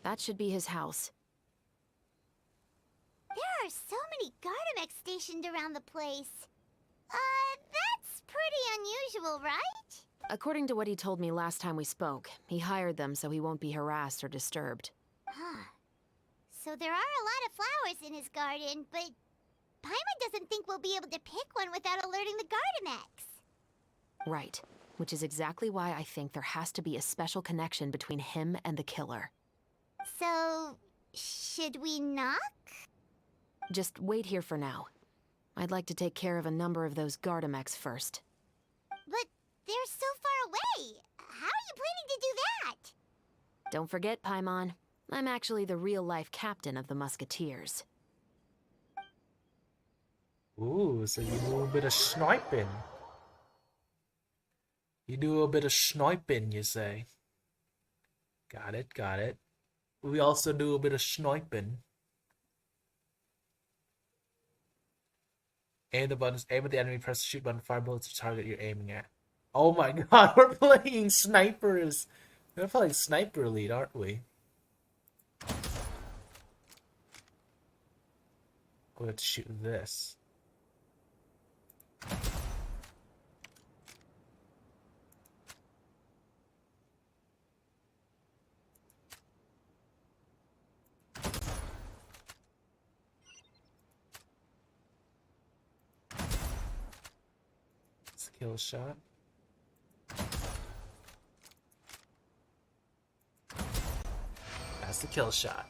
That should be his house. There are so many Gardamex stationed around the place. That's pretty unusual, right? According to what he told me last time we spoke, he hired them so he won't be harassed or disturbed. Huh. So there are a lot of flowers in his garden, but Paimon doesn't think we'll be able to pick one without alerting the Gardamex. Right. Which is exactly why I think there has to be a special connection between him and the killer. So, should we knock? Just wait here for now. I'd like to take care of a number of those Gardamex first. But they're so far away. How are you planning to do that? Don't forget, Paimon, I'm actually the real-life captain of the Musketeers. Ooh, so you do a bit of sniping. You do a bit of sniping, you say. Got it, got it. We also do a bit of sniping. Aim the buttons, aim at the enemy, press the shoot button, fire bullets to target you're aiming at. Oh my god, we're playing snipers! We're playing Sniper Elite, aren't we? We have to shoot this. Kill shot. That's the kill shot.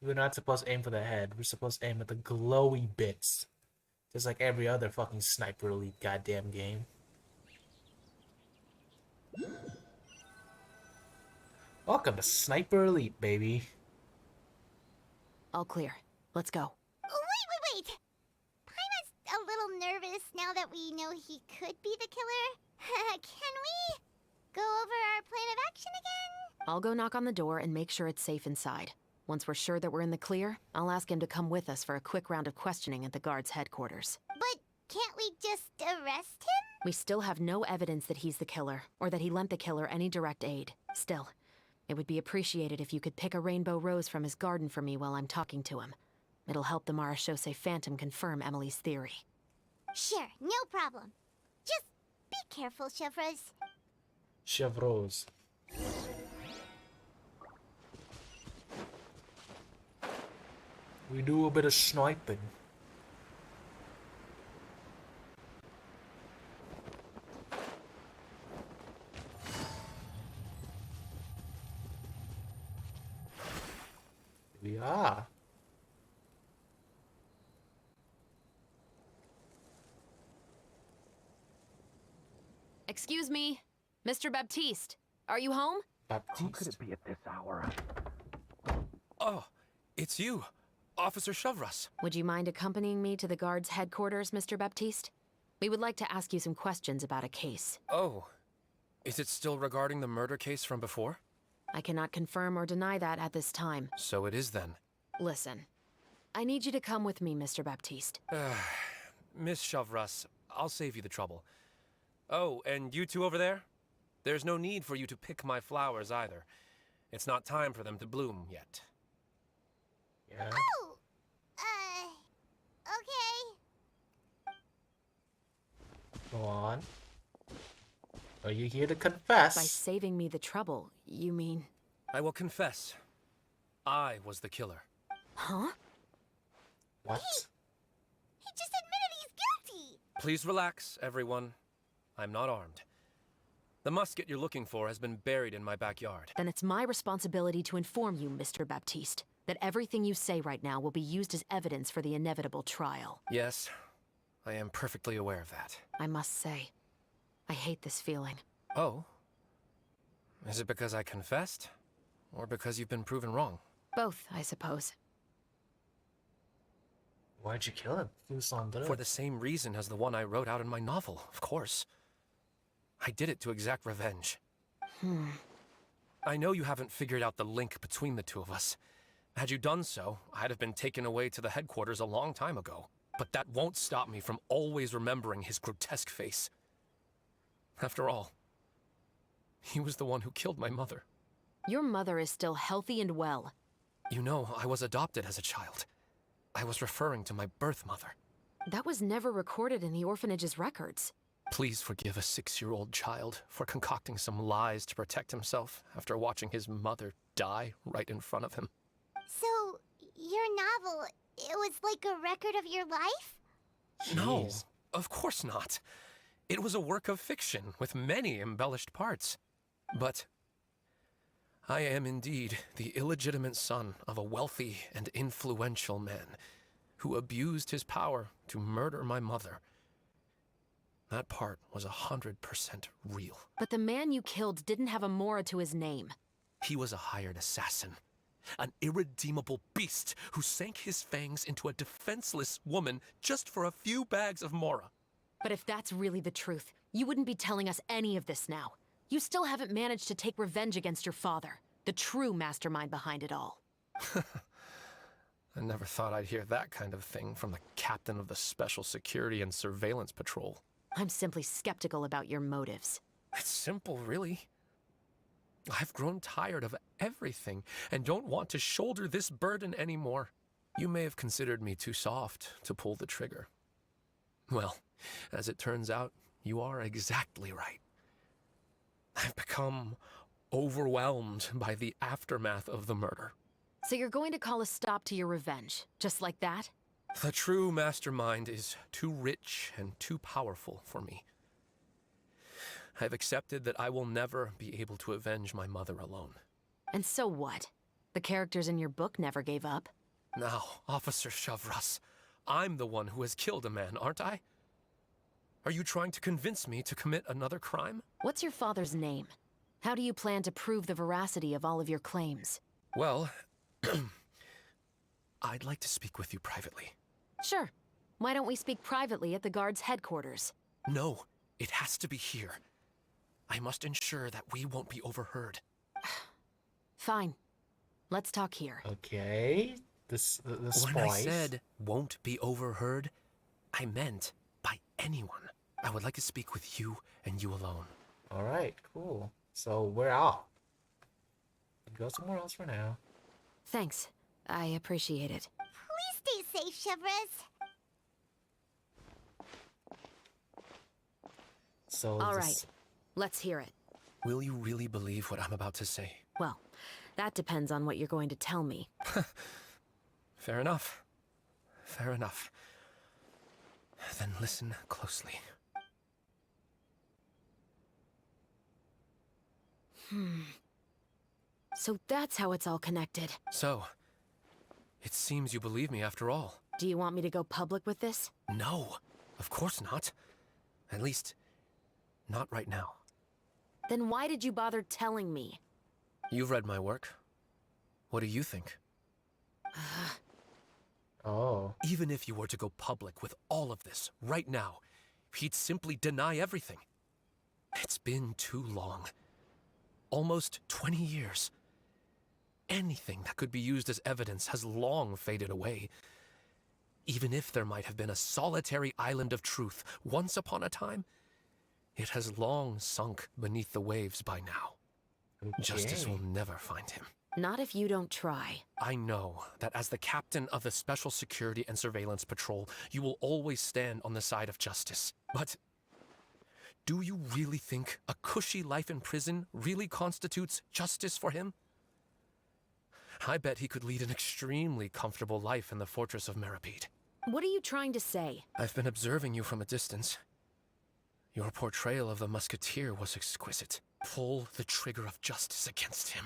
We're not supposed to aim for the head. We're supposed to aim at the glowy bits. Just like every other fucking Sniper Elite goddamn game. Welcome to Sniper Elite, baby. All clear. Let's go. Wait! Paimon's a little nervous now that we know he could be the killer. Can we go over our plan of action again? I'll go knock on the door and make sure it's safe inside. Once we're sure that we're in the clear, I'll ask him to come with us for a quick round of questioning at the guard's headquarters. But can't we just arrest him? We still have no evidence that he's the killer, or that he lent the killer any direct aid. Still, it would be appreciated if you could pick a rainbow rose from his garden for me while I'm talking to him. It'll help the Marachose Phantom confirm Emily's theory. Sure, no problem. Just be careful, Chevreuse. Chevreuse. We do a bit of sniping. We are. Excuse me, Mr. Baptiste. Are you home? Baptiste? How could it be at this hour? Oh, it's you, Officer Chevreuse. Would you mind accompanying me to the guard's headquarters, Mr. Baptiste? We would like to ask you some questions about a case. Oh, is it still regarding the murder case from before? I cannot confirm or deny that at this time. So it is then. Listen, I need you to come with me, Mr. Baptiste. Miss Chevreuse, I'll save you the trouble. Oh, and you two over there? There's no need for you to pick my flowers either. It's not time for them to bloom yet. Yeah. Oh! Okay. Go on. Are you here to confess? By saving me the trouble, you mean... I will confess. I was the killer. Huh? What? He just admitted he's guilty! Please relax, everyone. I'm not armed. The musket you're looking for has been buried in my backyard. Then it's my responsibility to inform you, Mr. Baptiste, that everything you say right now will be used as evidence for the inevitable trial. Yes, I am perfectly aware of that. I must say, I hate this feeling. Oh? Is it because I confessed? Or because you've been proven wrong? Both, I suppose. Why'd you kill him? For the same reason as the one I wrote out in my novel, of course. I did it to exact revenge. I know you haven't figured out the link between the two of us. Had you done so, I'd have been taken away to the headquarters a long time ago. But that won't stop me from always remembering his grotesque face. After all, he was the one who killed my mother. Your mother is still healthy and well. You know, I was adopted as a child. I was referring to my birth mother. That was never recorded in the orphanage's records. Please forgive a 6-year-old child for concocting some lies to protect himself after watching his mother die right in front of him. So, your novel, it was like a record of your life? No, of course not. It was a work of fiction with many embellished parts. But I am indeed the illegitimate son of a wealthy and influential man who abused his power to murder my mother. That part was 100% real. But the man you killed didn't have a Mora to his name. He was a hired assassin. An irredeemable beast who sank his fangs into a defenseless woman just for a few bags of Mora. But if that's really the truth, you wouldn't be telling us any of this now. You still haven't managed to take revenge against your father, the true mastermind behind it all. I never thought I'd hear that kind of thing from the captain of the Special Security and Surveillance Patrol. I'm simply skeptical about your motives. It's simple, really. I've grown tired of everything and don't want to shoulder this burden anymore. You may have considered me too soft to pull the trigger. Well, as it turns out, you are exactly right. I've become overwhelmed by the aftermath of the murder. So you're going to call a stop to your revenge, just like that? The true mastermind is too rich and too powerful for me. I've accepted that I will never be able to avenge my mother alone. And so what? The characters in your book never gave up. Now, Officer Shavras, I'm the one who has killed a man, aren't I? Are you trying to convince me to commit another crime? What's your father's name? How do you plan to prove the veracity of all of your claims? Well, I'd like to speak with you privately. Sure. Why don't we speak privately at the guard's headquarters? No, it has to be here. I must ensure that we won't be overheard. Fine. Let's talk here. Okay. The spice. When I said won't be overheard, I meant by anyone. I would like to speak with you and you alone. Alright, cool. So we're out. Go somewhere else for now. Thanks. I appreciate it. Please stay safe, Chevres. So all right. Let's hear it. Will you really believe what I'm about to say? Well, that depends on what you're going to tell me. Fair enough. Fair enough. Then listen closely. So that's how it's all connected. So, it seems you believe me after all. Do you want me to go public with this? No, of course not. At least, not right now. Then why did you bother telling me? You've read my work. What do you think? Oh. Even if you were to go public with all of this right now, he'd simply deny everything. It's been too long. Almost 20 years. Anything that could be used as evidence has long faded away. Even if there might have been a solitary island of truth once upon a time, it has long sunk beneath the waves by now. Okay. Justice will never find him. Not if you don't try. I know that as the captain of the Special Security and Surveillance Patrol, you will always stand on the side of justice. But do you really think a cushy life in prison really constitutes justice for him? I bet he could lead an extremely comfortable life in the fortress of Meripede. What are you trying to say? I've been observing you from a distance. Your portrayal of the musketeer was exquisite. Pull the trigger of justice against him.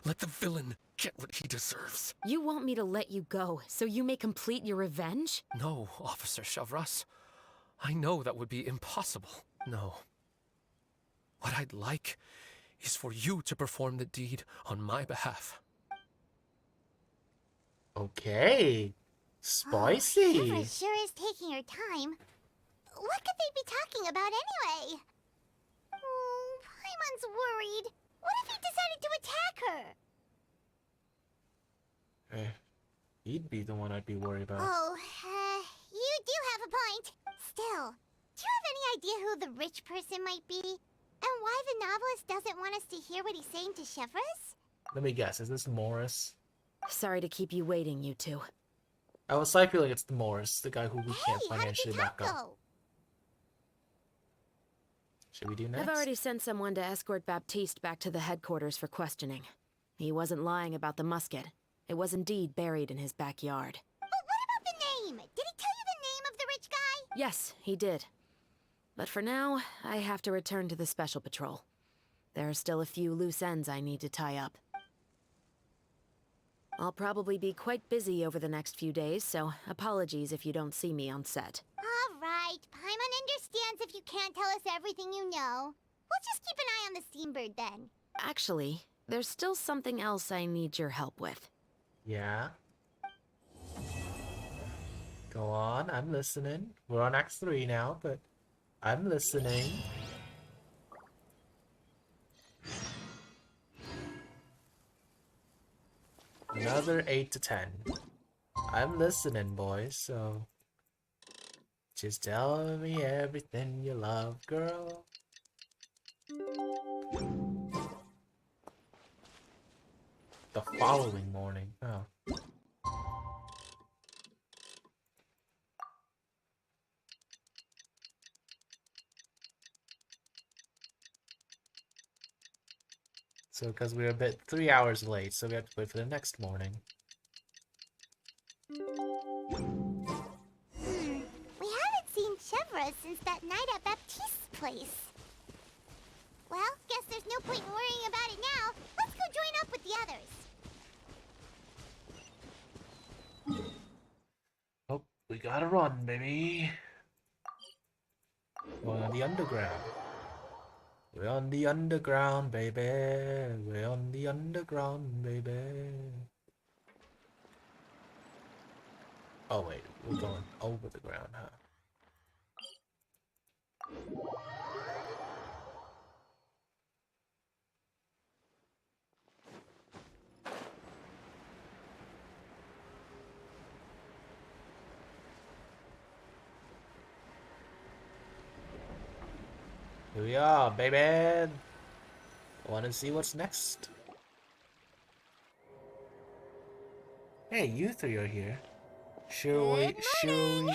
Let the villain get what he deserves. You want me to let you go so you may complete your revenge? No, Officer Shavras. I know that would be impossible. No. What I'd like is for you to perform the deed on my behalf. Okay. Spicy. Shivra sure is taking her time. What could they be talking about anyway? Oh, Paimon's worried. What if he decided to attack her? He'd be the one I'd be worried about. Oh, you do have a point. Still, do you have any idea who the rich person might be? And why the novelist doesn't want us to hear what he's saying to Chevres? Let me guess, is this Morris? Sorry to keep you waiting, you two. I was like feeling it's the Morris, the guy who we can't Hey, how did financially the back talk up. go? Should we do next? I've already sent someone to escort Baptiste back to the headquarters for questioning. He wasn't lying about the musket. It was indeed buried in his backyard. But what about the name? Did he tell you the name of the rich guy? Yes, he did. But for now, I have to return to the Special Patrol. There are still a few loose ends I need to tie up. I'll probably be quite busy over the next few days, so apologies if you don't see me on set. All right, Paimon understands if you can't tell us everything you know. We'll just keep an eye on the Steambird then. Actually, there's still something else I need your help with. Yeah. Go on, I'm listening. We're on Act 3 now, but I'm listening. Another 8 to 10. I'm listening, boys, so just tell me everything you love, girl. The following morning. Oh. So, because we're a bit 3 hours late, so we have to wait for the next morning. We haven't seen Chevra since that night at Baptiste's place. Well, guess there's no point in worrying about it now. Let's go join up with the others. Oh, we gotta run, baby. We're on the underground. We're on the underground, baby. We're on the underground, baby. Oh, wait. We're going over the ground, huh? Here we are, baby. Want to see what's next? Hey, you three are here. Shall we? Hayaka and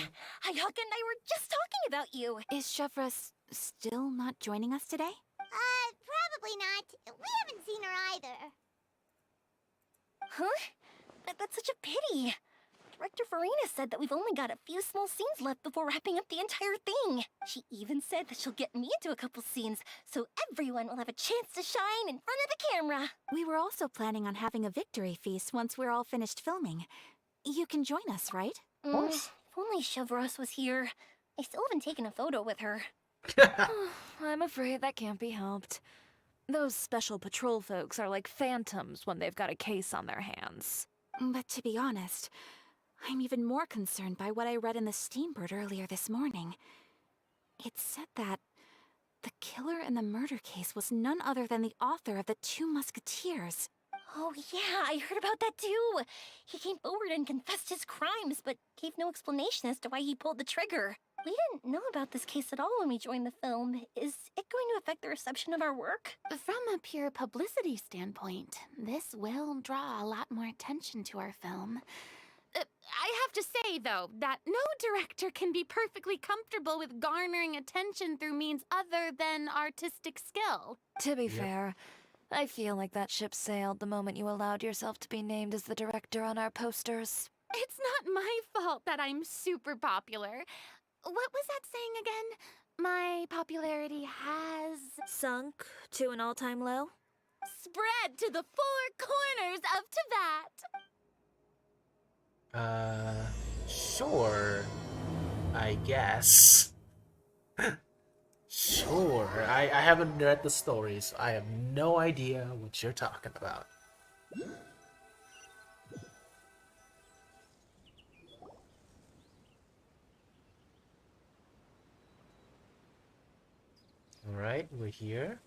I were just talking about you. Is Chevres still not joining us today? Probably not. We haven't seen her either. Huh? That's such a pity. Director Farina said that we've only got a few small scenes left before wrapping up the entire thing. She even said that she'll get me into a couple scenes, so everyone will have a chance to shine in front of the camera. We were also planning on having a victory feast once we're all finished filming. You can join us, right? If only Chevros was here. I still haven't taken a photo with her. I'm afraid that can't be helped. Those special patrol folks are like phantoms when they've got a case on their hands. But to be honest, I'm even more concerned by what I read in the Steambird earlier this morning. It said that the killer in the murder case was none other than the author of the Two Musketeers. Oh yeah, I heard about that too. He came forward and confessed his crimes, but gave no explanation as to why he pulled the trigger. We didn't know about this case at all when we joined the film. Is it going to affect the reception of our work? From a pure publicity standpoint, this will draw a lot more attention to our film. I have to say, though, that no director can be perfectly comfortable with garnering attention through means other than artistic skill. To be fair, I feel like that ship sailed the moment you allowed yourself to be named as the director on our posters. It's not my fault that I'm super popular. What was that saying again? My popularity has Sunk to an all-time low? spread to the four corners of Tibet. Sure. I guess. Sure. I haven't read the story, so I have no idea what you're talking about. Alright, we're here.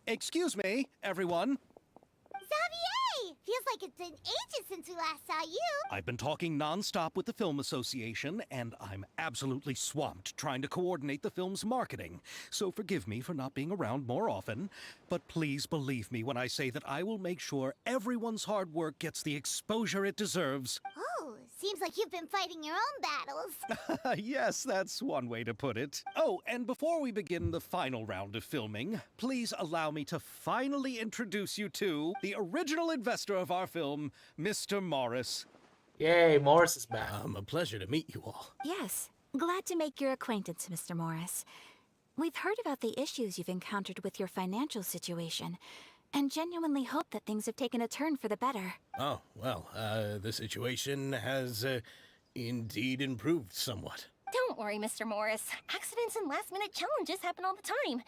Excuse me, everyone. Xavier! Feels like it's been ages since we last saw you. I've been talking nonstop with the Film Association, and I'm absolutely swamped trying to coordinate the film's marketing. So forgive me for not being around more often, but please believe me when I say that I will make sure everyone's hard work gets the exposure it deserves. Oh, seems like you've been fighting your own battles. Yes, that's one way to put it. Oh, and before we begin the final round of filming, please allow me to finally introduce you to the original investor of our film, Mr. Morris. Yay, Morris is back. A pleasure to meet you all. Yes, glad to make your acquaintance, Mr. Morris. We've heard about the issues you've encountered with your financial situation, and genuinely hope that things have taken a turn for the better. Oh, well, the situation has indeed improved somewhat. Don't worry, Mr. Morris. Accidents and last-minute challenges happen all the time.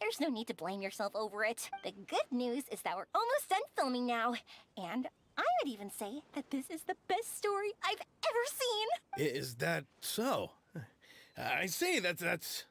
There's no need to blame yourself over it. The good news is that we're almost done filming now. And I would even say that this is the best story I've ever seen. Is that so? I see, that's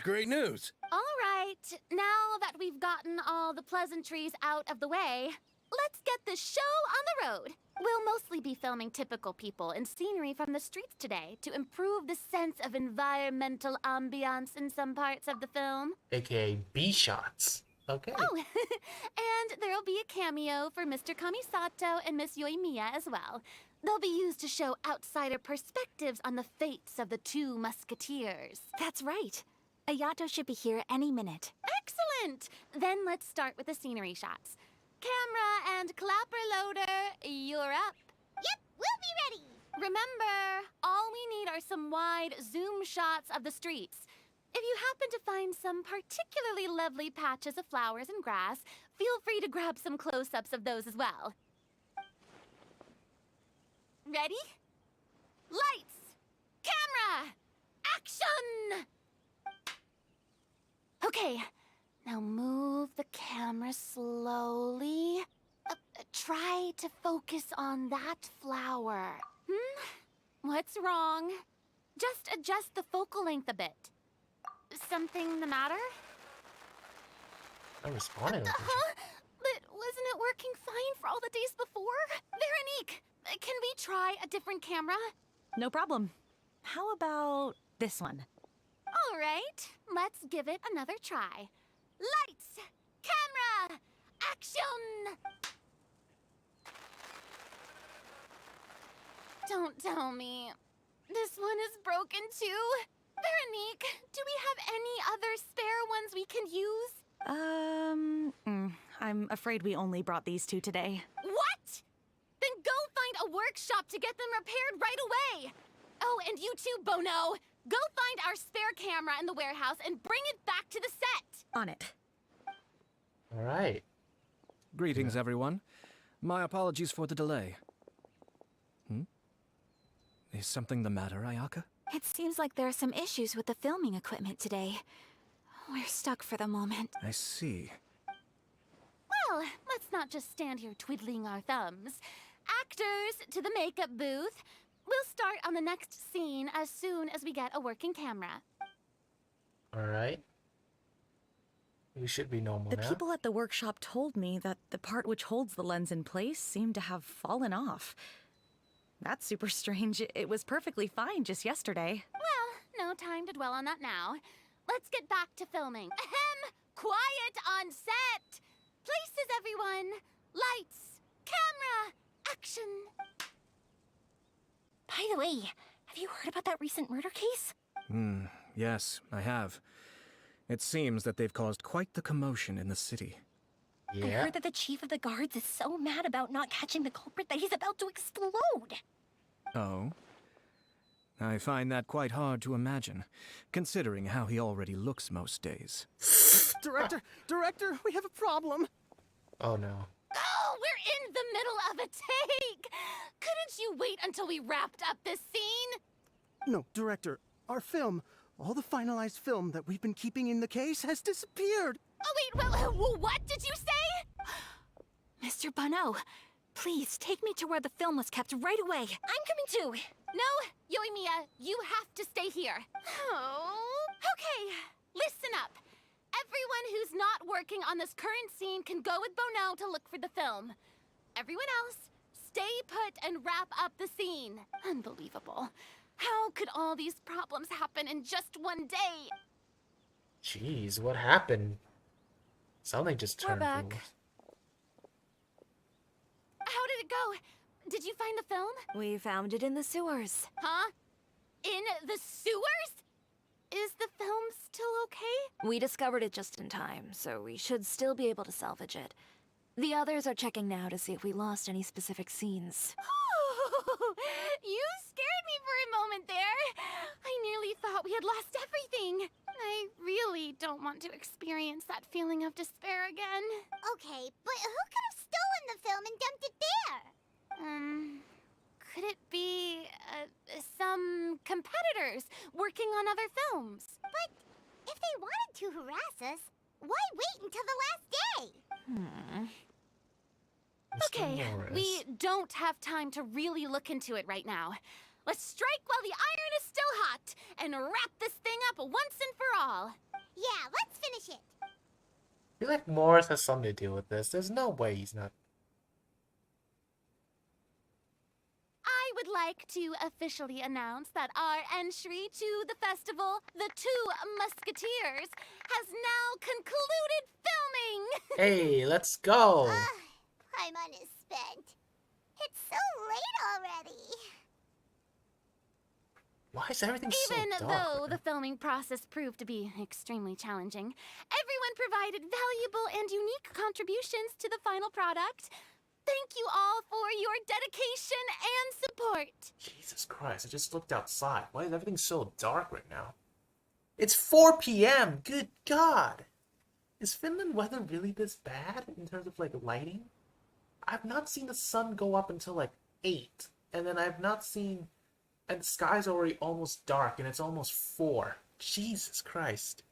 great news. All right, now that we've gotten all the pleasantries out of the way, let's get this show on the road. We'll mostly be filming typical people and scenery from the streets today to improve the sense of environmental ambiance in some parts of the film. AKA B-shots. Okay. Oh, and there'll be a cameo for Mr. Kamisato and Miss Yoimiya as well. They'll be used to show outsider perspectives on the fates of the two musketeers. That's right. Ayato should be here any minute. Excellent! Then let's start with the scenery shots. Camera and clapper loader, you're up. Yep, we'll be ready. Remember, all we need are some wide zoom shots of the streets. If you happen to find some particularly lovely patches of flowers and grass, feel free to grab some close-ups of those as well. Ready? Lights! Camera! Action! Okay, now move the camera slowly. Try to focus on that flower. What's wrong? Just adjust the focal length a bit. Something the matter? I'm responding. But wasn't it working fine for all the days before? Veronique, can we try a different camera? No problem. How about this one? All right, let's give it another try. Lights! Camera! Action! Don't tell me. This one is broken too? Veronique, do we have any other spare ones we can use? I'm afraid we only brought these two today. What? Then go find a workshop to get them repaired right away. Oh, and you too, Bono. Go find our spare camera in the warehouse and bring it back to the set. On it. All right. Greetings, everyone. My apologies for the delay. Is something the matter, Ayaka? It seems like there are some issues with the filming equipment today. We're stuck for the moment. I see. Well, let's not just stand here twiddling our thumbs. Actors, to the makeup booth. We'll start on the next scene as soon as we get a working camera. All right. We should be normal The now. people at the workshop told me that the part which holds the lens in place seemed to have fallen off. That's super strange. It was perfectly fine just yesterday. Well, no time to dwell on that now. Let's get back to filming. Ahem! Quiet on set! Places, everyone! Lights! Camera! Action! By the way, have you heard about that recent murder case? Yes, I have. It seems that they've caused quite the commotion in the city. I heard that the chief of the guards is so mad about not catching the culprit that he's about to explode. Oh? I find that quite hard to imagine, considering how he already looks most days. Director, we have a problem. Oh no. Oh, we're in the middle of a take! Couldn't you wait until we wrapped up this scene? No, Director, our film, all the finalized film that we've been keeping in the case has disappeared. Oh, wait, what did you say? Mr. Bono, please take me to where the film was kept right away. I'm coming too. No, Yoimiya, you have to stay here. Oh. Okay, listen up. Everyone who's not working on this current scene can go with Bono to look for the film. Everyone else, stay put and wrap up the scene. Unbelievable. How could all these problems happen in just one day? Jeez, what happened? Something just turned We're back. blue. How did it go? Did you find the film? We found it in the sewers. Huh? In the sewers? Is the film still okay? We discovered it just in time, so we should still be able to salvage it. The others are checking now to see if we lost any specific scenes. You scared me for a moment there. I nearly thought we had lost everything. I really don't want to experience that feeling of despair again. Okay, but who could have stolen the film and dumped it there? Could it be some competitors working on other films? But if they wanted to harass us, why wait until the last day? Okay, we don't have time to really look into it right now. Let's strike while the iron is still hot and wrap this thing up once and for all. Yeah, let's finish it. I feel like Morris has something to do with this. There's no way he's not. I would like to officially announce that our entry to the festival, The Two Musketeers, has now concluded filming! Hey, let's go! Paimon is spent. It's so late already. Why is everything Even so dark? though the filming process proved to be extremely challenging, everyone provided valuable and unique contributions to the final product. Thank you all for your dedication and support. Jesus Christ, I just looked outside. Why is everything so dark right now? It's 4 p.m. Good God. Is Finland weather really this bad in terms of, like, lighting? I've not seen the sun go up until, like, 8. And then I've not seen... And the sky's already almost dark, and it's almost 4. Jesus Christ.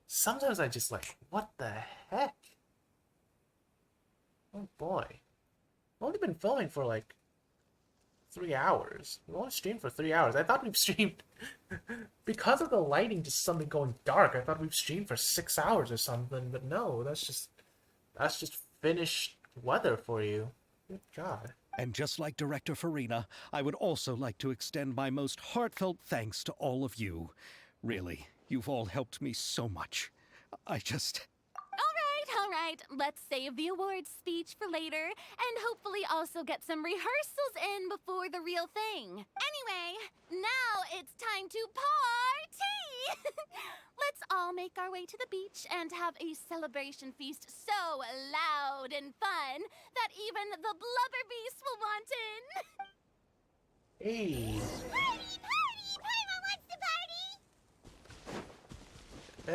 Sometimes I just like, what the heck? Oh boy. I've only been filming for like 3 hours. We've only streamed for 3 hours. I thought we've streamed because of the lighting, just something going dark. I thought we've streamed for 6 hours or something, but no, that's just finished weather for you. Good God. And just like Director Farina, I would also like to extend my most heartfelt thanks to all of you. Really, you've all helped me so much. I just... All right. Let's save the awards speech for later, and hopefully also get some rehearsals in before the real thing. Anyway, now it's time to party! Let's all make our way to the beach and have a celebration feast so loud and fun that even the blubber beast will want in. Hey. Party! Paimon wants to party!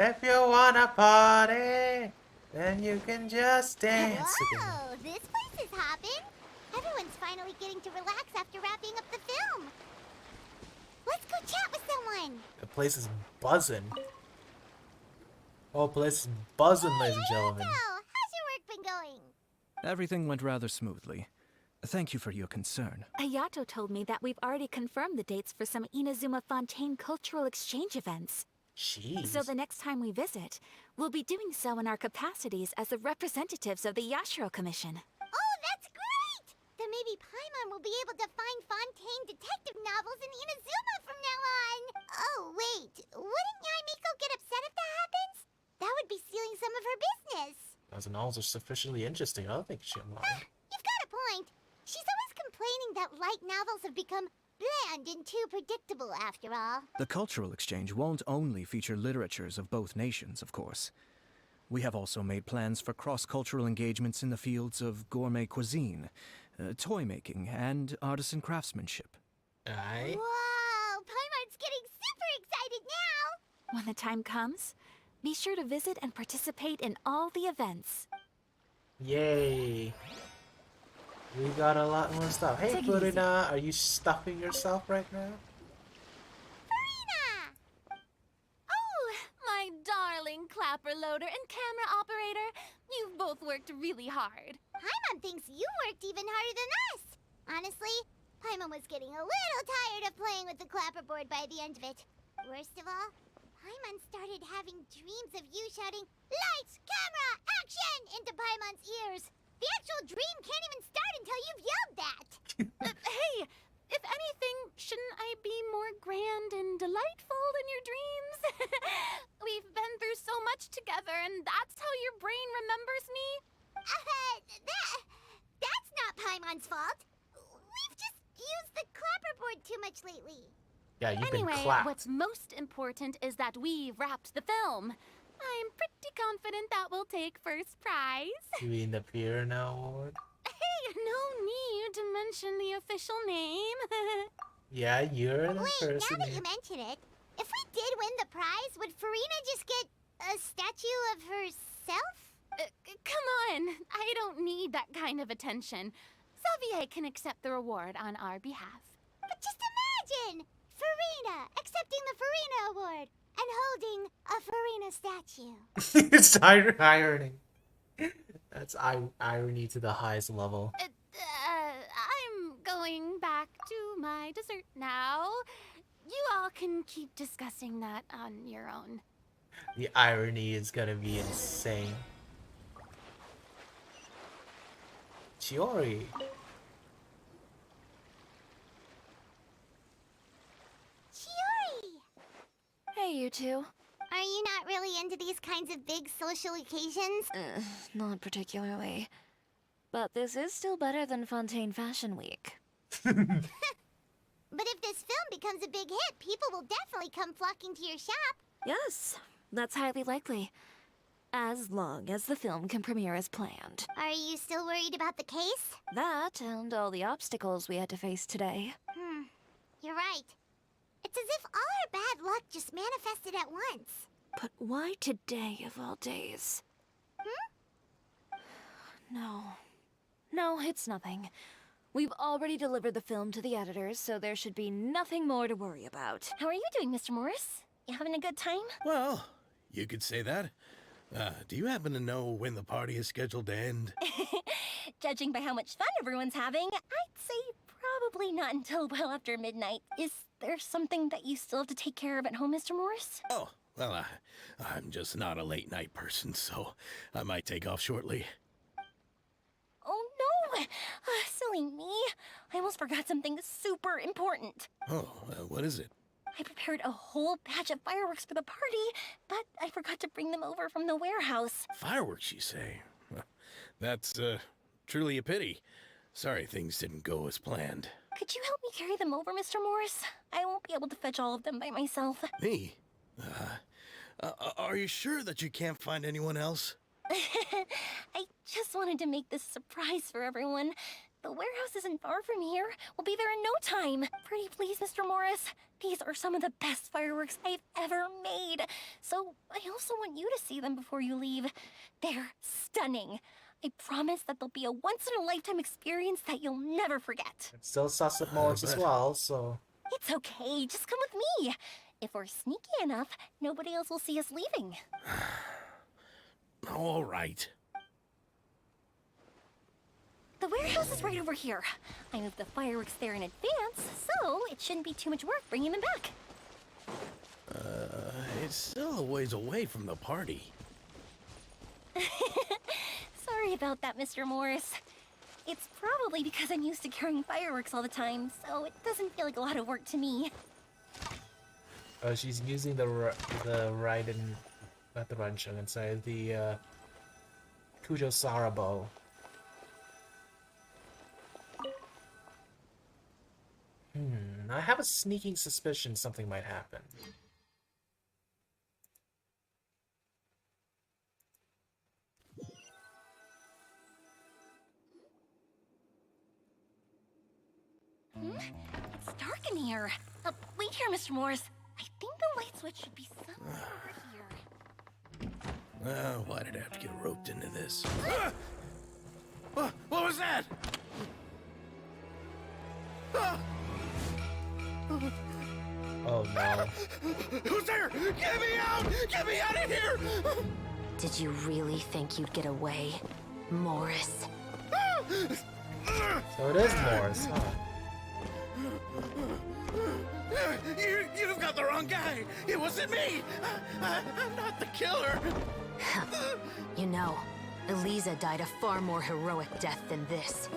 If you wanna party, then you can just dance. Whoa, this place is hopping. Everyone's finally getting to relax after wrapping up the film. Let's go chat with someone. The place is buzzing. Oh, place is buzzing, ladies and gentlemen. How's your work been going? Everything went rather smoothly. Thank you for your concern. Ayato told me that we've already confirmed the dates for some Inazuma Fontaine cultural exchange events. Jeez. So the next time we visit, we'll be doing so in our capacities as the representatives of the Yashiro Commission. Oh, that's great! Then maybe Paimon will be able to find Fontaine detective novels in Inazuma from now on. Oh, wait. Wouldn't Yaimiko get upset if that happens? That would be stealing some of her business. As the novels are sufficiently interesting, I don't think she'll mind. You've got a point. She's always complaining that light novels have become bland and too predictable after all. The cultural exchange won't only feature literatures of both nations, of course. We have also made plans for cross-cultural engagements in the fields of gourmet cuisine, toy making, and artisan craftsmanship. Aye. Wow! When the time comes, be sure to visit and participate in all the events. Yay. We got a lot more stuff. Hey, Take it easy. Furina, are you stuffing yourself right now? Oh, my darling clapper loader and camera operator. You've both worked really hard. Paimon thinks you worked even harder than us. Honestly, Paimon was getting a little tired of playing with the clapperboard by the end of it. Worst of all, Paimon started having dreams of you shouting, "Lights, camera, action!" into Paimon's ears. The actual dream can't even start until you've yelled that. Hey, if anything, shouldn't I be more grand and delightful than your dreams? We've been through so much together, and that's how your brain remembers me? That's not Paimon's fault. We've just used the clapperboard too much lately. Yeah, you've Anyway, been clapped. what's most important is that we've wrapped the film. I'm pretty confident that we'll take first prize. You mean the Furina Award? Hey, no need to mention the official name. Yeah, you're the Wait, person. now that you mention it, if we did win the prize, would Furina just get a statue of herself? Come on, I don't need that kind of attention. Xavier can accept the reward on our behalf. But just imagine! Furina accepting the Furina Award and holding a Furina statue. It's irony. That's irony to the highest level. I'm going back to my dessert now. You all can keep discussing that on your own. The irony is gonna be insane. Chiori. Chiori! Hey, you two. Are you not really into these kinds of big social occasions? Not particularly. But this is still better than Fontaine Fashion Week. But if this film becomes a big hit, people will definitely come flocking to your shop. Yes, that's highly likely. As long as the film can premiere as planned. Are you still worried about the case? That and all the obstacles we had to face today. You're right. It's as if all our bad luck just manifested at once. But why today of all days? No. No, it's nothing. We've already delivered the film to the editors, so there should be nothing more to worry about. How are you doing, Mr. Morris? You having a good time? Well, you could say that. Do you happen to know when the party is scheduled to end? Judging by how much fun everyone's having, I'd say probably not until well after midnight. Is there something that you still have to take care of at home, Mr. Morris? Oh, well, I'm just not a late night person, so I might take off shortly. Oh no! Silly me. I almost forgot something super important. Oh, what is it? I prepared a whole batch of fireworks for the party, but I forgot to bring them over from the warehouse. Fireworks, you say? Well, that's truly a pity. Sorry things didn't go as planned. Could you help me carry them over, Mr. Morris? I won't be able to fetch all of them by myself. Me? Are you sure that you can't find anyone else? I just wanted to make this surprise for everyone. The warehouse isn't far from here. We'll be there in no time. Pretty please, Mr. Morris. These are some of the best fireworks I've ever made. So I also want you to see them before you leave. They're stunning. I promise that they'll be a once-in-a-lifetime experience that you'll never forget. Still Sussex Mullins as well, so... It's okay. Just come with me. If we're sneaky enough, nobody else will see us leaving. All right. The warehouse is right over here. I moved the fireworks there in advance, so it shouldn't be too much work bringing them back. It's still a ways away from the party. Sorry about that, Mr. Morris. It's probably because I'm used to carrying fireworks all the time, so it doesn't feel like a lot of work to me. Oh, she's using the right and... Not the wrench, I'm gonna say. The, Kujo Sarabo. I have a sneaking suspicion something might happen. It's dark in here. Wait here, Mr. Morris. I think the light switch should be somewhere over here. Well, why did I have to get roped into this? What was that? Oh no. Who's there? Get me out! Get me out of here! Did you really think you'd get away, Morris? So it is Morris, huh? You've got the wrong guy! It wasn't me! I'm not the killer! You know, Eliza died a far more heroic death than this.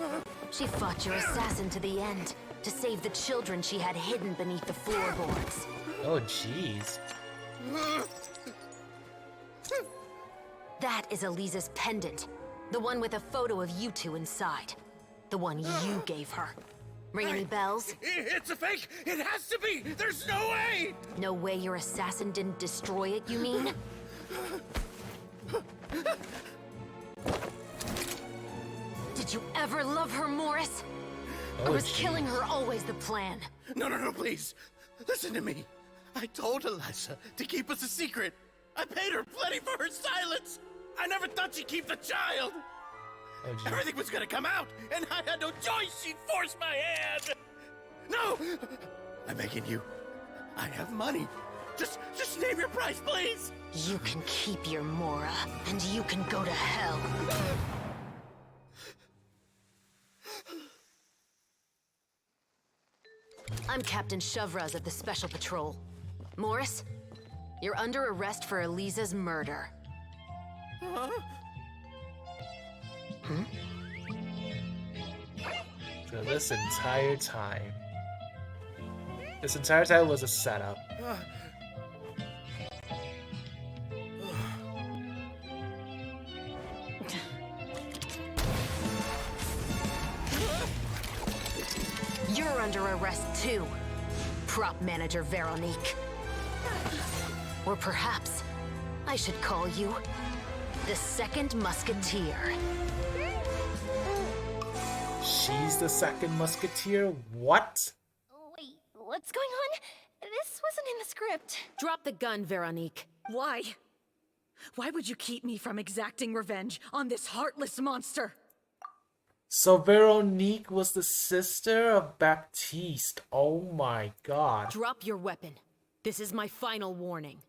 She fought your assassin to the end, to save the children she had hidden beneath the floorboards. Oh, jeez. That is Eliza's pendant. The one with a photo of you two inside. The one you gave her. Ring any bells? It's a fake! It has to be! There's no way! No way your assassin didn't destroy it, you mean? Did you ever love her, Morris? Oh, or was geez. killing her always the plan? No, please. Listen to me. I told Eliza to keep us a secret. I paid her plenty for her silence. I never thought she'd keep the child. Oh, geez. Everything was gonna come out, and I had no choice. She'd force my hand. No! I'm begging you. I have money. Just name your price, please. You can keep your Mora, and you can go to hell. I'm Captain Shovraz of the Special Patrol. Morris, you're under arrest for Eliza's murder. Huh? Hmm? So this entire time was a setup. You're under arrest too, prop manager Veronique. Or perhaps I should call you the second musketeer. She's the second musketeer? What? Wait, what's going on? This wasn't in the script. Drop the gun, Veronique. Why? Why would you keep me from exacting revenge on this heartless monster? So Veronique was the sister of Baptiste. Oh my god. Drop your weapon. This is my final warning.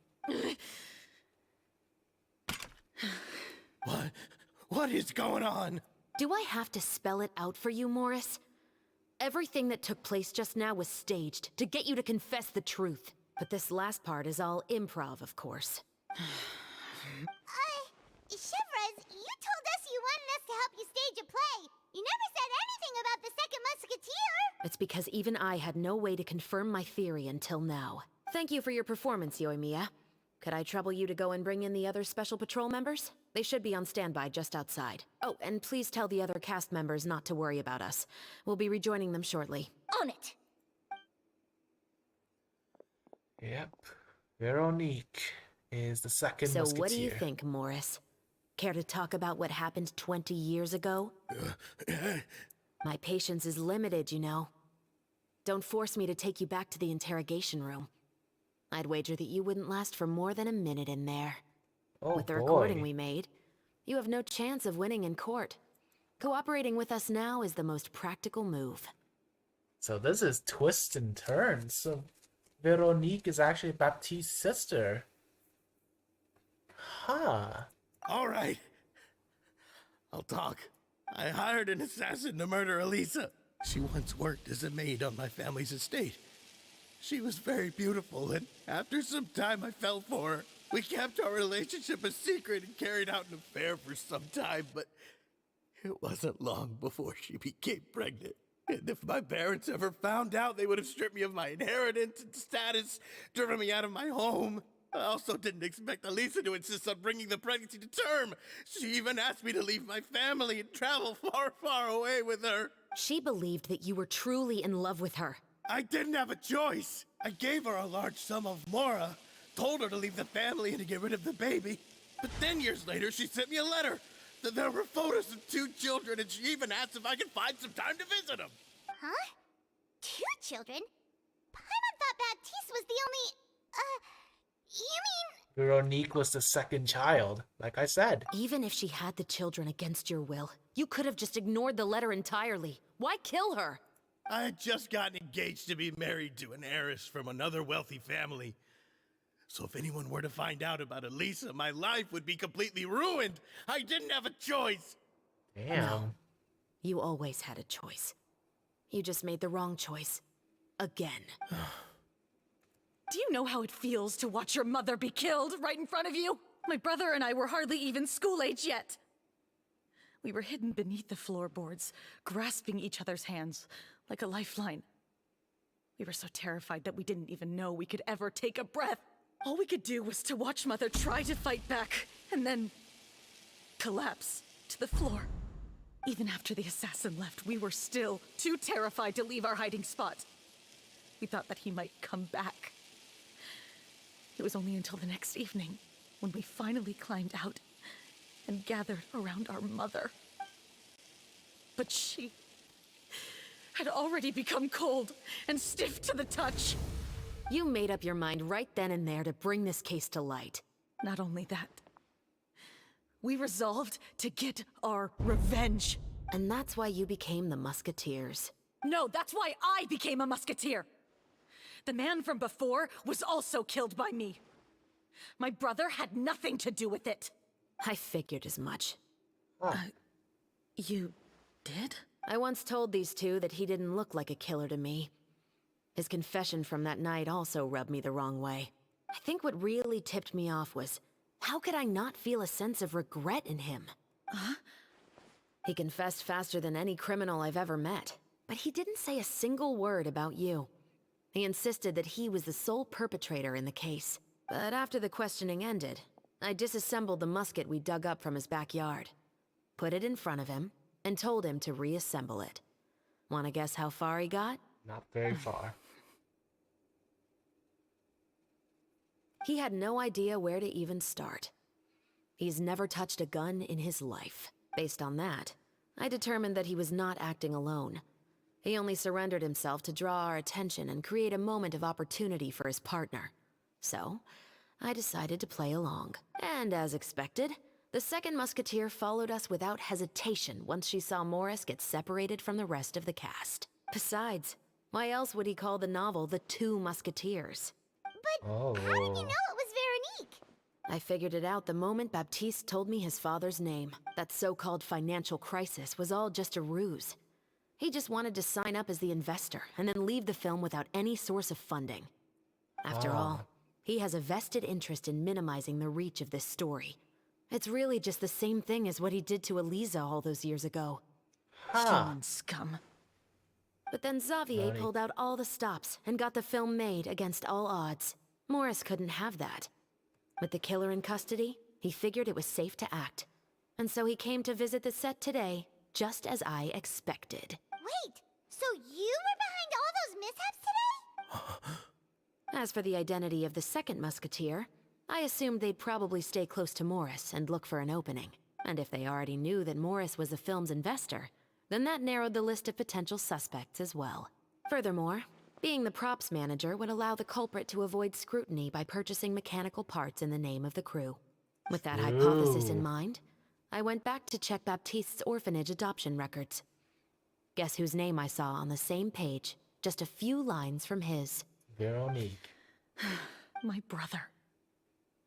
What is going on? Do I have to spell it out for you, Morris? Everything that took place just now was staged to get you to confess the truth. But this last part is all improv, of course. Shivers, you told us you wanted us to help you stage a play. You never said anything about the second musketeer. It's because even I had no way to confirm my theory until now. Thank you for your performance, Yoimiya. Could I trouble you to go and bring in the other Special Patrol members? They should be on standby just outside. Oh, and please tell the other cast members not to worry about us. We'll be rejoining them shortly. On it. Yep. Veronique is the second So musketeer. what do you think, Morris? Care to talk about what happened 20 years ago? My patience is limited, you know. Don't force me to take you back to the interrogation room. I'd wager that you wouldn't last for more than a minute in there. Oh, With the boy. recording we made, you have no chance of winning in court. Cooperating with us now is the most practical move. So this is twists and turns. So Veronique is actually Baptiste's sister. Huh. All right. I'll talk. I hired an assassin to murder Elisa. She once worked as a maid on my family's estate. She was very beautiful, and after some time I fell for her. We kept our relationship a secret and carried out an affair for some time, but it wasn't long before she became pregnant. And if my parents ever found out, they would have stripped me of my inheritance and status, driven me out of my home. I also didn't expect Elisa to insist on bringing the pregnancy to term. She even asked me to leave my family and travel far, far away with her. She believed that you were truly in love with her. I didn't have a choice. I gave her a large sum of mora, told her to leave the family and to get rid of the baby. But then years later, she sent me a letter. There were photos of 2 children, and she even asked if I could find some time to visit them. Huh? 2 children? Paimon thought Baptiste was the only... You Veronique was the second child, like I said. Even if she had the children against your will, you could have just ignored the letter entirely. Why kill her? I had just gotten engaged to be married to an heiress from another wealthy family. So if anyone were to find out about Elisa, my life would be completely ruined. I didn't have a choice. Damn. No. You always had a choice. You just made the wrong choice. Again. Do you know how it feels to watch your mother be killed right in front of you? My brother and I were hardly even school age yet. We were hidden beneath the floorboards, grasping each other's hands like a lifeline. We were so terrified that we didn't even know we could ever take a breath. All we could do was to watch Mother try to fight back, and then collapse to the floor. Even after the assassin left, we were still too terrified to leave our hiding spot. We thought that he might come back. It was only until the next evening, when we finally climbed out and gathered around our mother. But she had already become cold and stiff to the touch. You made up your mind right then and there to bring this case to light. Not only that, we resolved to get our revenge. And that's why you became the Musketeers. No, that's why I became a musketeer. The man from before was also killed by me. My brother had nothing to do with it. I figured as much. You did? I once told these two that he didn't look like a killer to me. His confession from that night also rubbed me the wrong way. I think what really tipped me off was, how could I not feel a sense of regret in him? Huh? He confessed faster than any criminal I've ever met, but he didn't say a single word about you. He insisted that he was the sole perpetrator in the case. But after the questioning ended, I disassembled the musket we dug up from his backyard, put it in front of him, and told him to reassemble it. Wanna guess how far he got? Not very far. He had no idea where to even start. He's never touched a gun in his life. Based on that, I determined that he was not acting alone. He only surrendered himself to draw our attention and create a moment of opportunity for his partner. So, I decided to play along. And as expected, the second musketeer followed us without hesitation once she saw Morris get separated from the rest of the cast. Besides, why else would he call the novel The Two Musketeers? But how did you know it was Veronique? I figured it out the moment Baptiste told me his father's name. That so-called financial crisis was all just a ruse. He just wanted to sign up as the investor and then leave the film without any source of funding. After all, he has a vested interest in minimizing the reach of this story. It's really just the same thing as what he did to Elisa all those years ago. Human scum. But then Xavier pulled out all the stops and got the film made against all odds. Morris couldn't have that. With the killer in custody, he figured it was safe to act. And so he came to visit the set today, just as I expected. Wait, so you were behind all those mishaps today? As for the identity of the second musketeer, I assumed they'd probably stay close to Morris and look for an opening. And if they already knew that Morris was the film's investor, then that narrowed the list of potential suspects as well. Furthermore, being the props manager would allow the culprit to avoid scrutiny by purchasing mechanical parts in the name of the crew. With that hypothesis in mind, I went back to check Baptiste's orphanage adoption records. Guess whose name I saw on the same page, just a few lines from his. Veronique. My brother.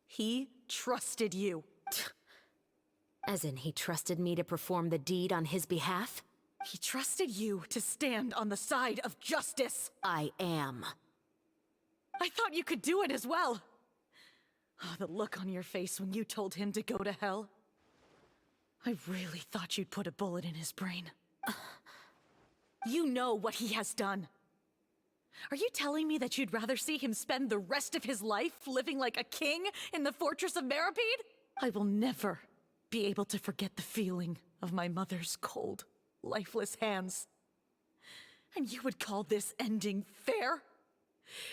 He trusted you. As in, he trusted me to perform the deed on his behalf? He trusted you to stand on the side of justice. I am. I thought you could do it as well. Oh, the look on your face when you told him to go to hell. I really thought you'd put a bullet in his brain. You know what he has done. Are you telling me that you'd rather see him spend the rest of his life living like a king in the fortress of Meripede? I will never be able to forget the feeling of my mother's cold, lifeless hands. And you would call this ending fair?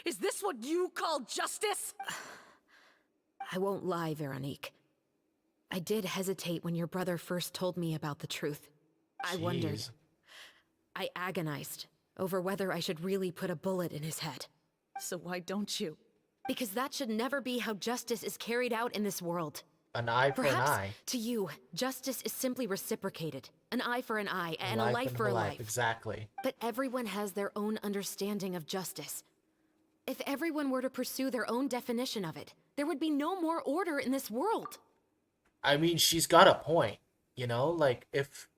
Is this what you call justice? I won't lie, Veronique. I did hesitate when your brother first told me about the truth. I wondered. I agonized over whether I should really put a bullet in his head. So why don't you? Because that should never be how justice is carried out in this world. An eye for Perhaps, an eye. to you, justice is simply reciprocated. An eye for an eye, and a Life life and for a life, life. exactly. But everyone has their own understanding of justice. If everyone were to pursue their own definition of it, there would be no more order in this world. I mean, she's got a point, you know? Like, if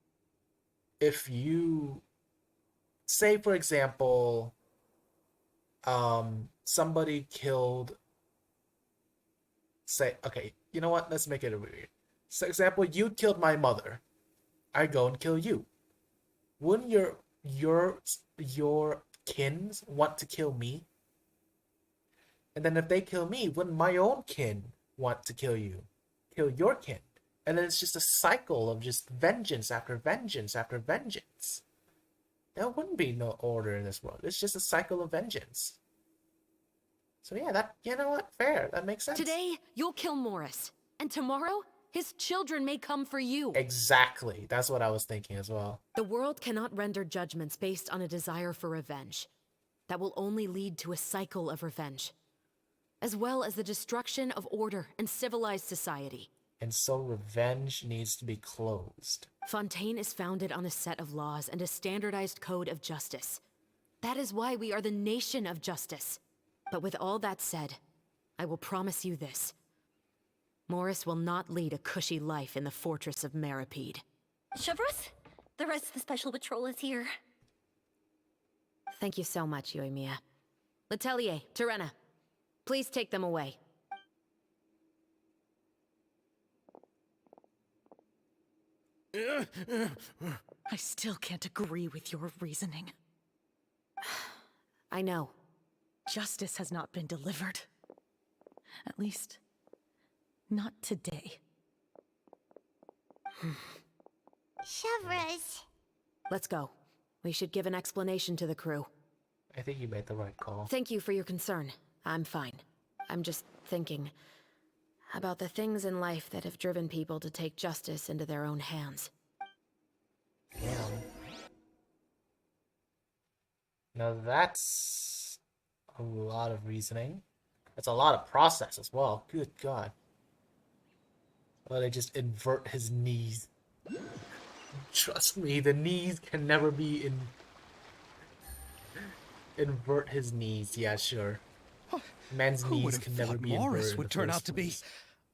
you... Say, for example, somebody killed... Say, okay, you know what? Let's make it a weird. For example, you killed my mother. I go and kill you. Wouldn't your kins want to kill me? And then if they kill me, wouldn't my own kin want to kill you? Kill your kin? And then it's just a cycle of just vengeance after vengeance after vengeance. There wouldn't be no order in this world. It's just a cycle of vengeance. So yeah, that, you know what? Fair. That makes sense. Today, you'll kill Morris. And tomorrow, his children may come for you. Exactly. That's what I was thinking as well. The world cannot render judgments based on a desire for revenge. That will only lead to a cycle of revenge, as well as the destruction of order and civilized society. And so revenge needs to be closed. Fontaine is founded on a set of laws and a standardized code of justice. That is why we are the nation of justice. But with all that said, I will promise you this. Morris will not lead a cushy life in the fortress of Maripede. Chevros, the rest of the special patrol is here. Thank you so much, Yoimiya. Letelier, Terena, please take them away. I still can't agree with your reasoning. I know. Justice has not been delivered. At least, not today. Chevros. Let's go. We should give an explanation to the crew. I think you made the right call. Thank you for your concern. I'm fine. I'm just thinking about the things in life that have driven people to take justice into their own hands. Damn. Now that's a lot of reasoning. That's a lot of process as well. Good God. Well, they just invert his knees. Trust me, the knees can never be in... Invert his knees, yeah, sure. Men's knees can never be inverted. Morris would turn out to be...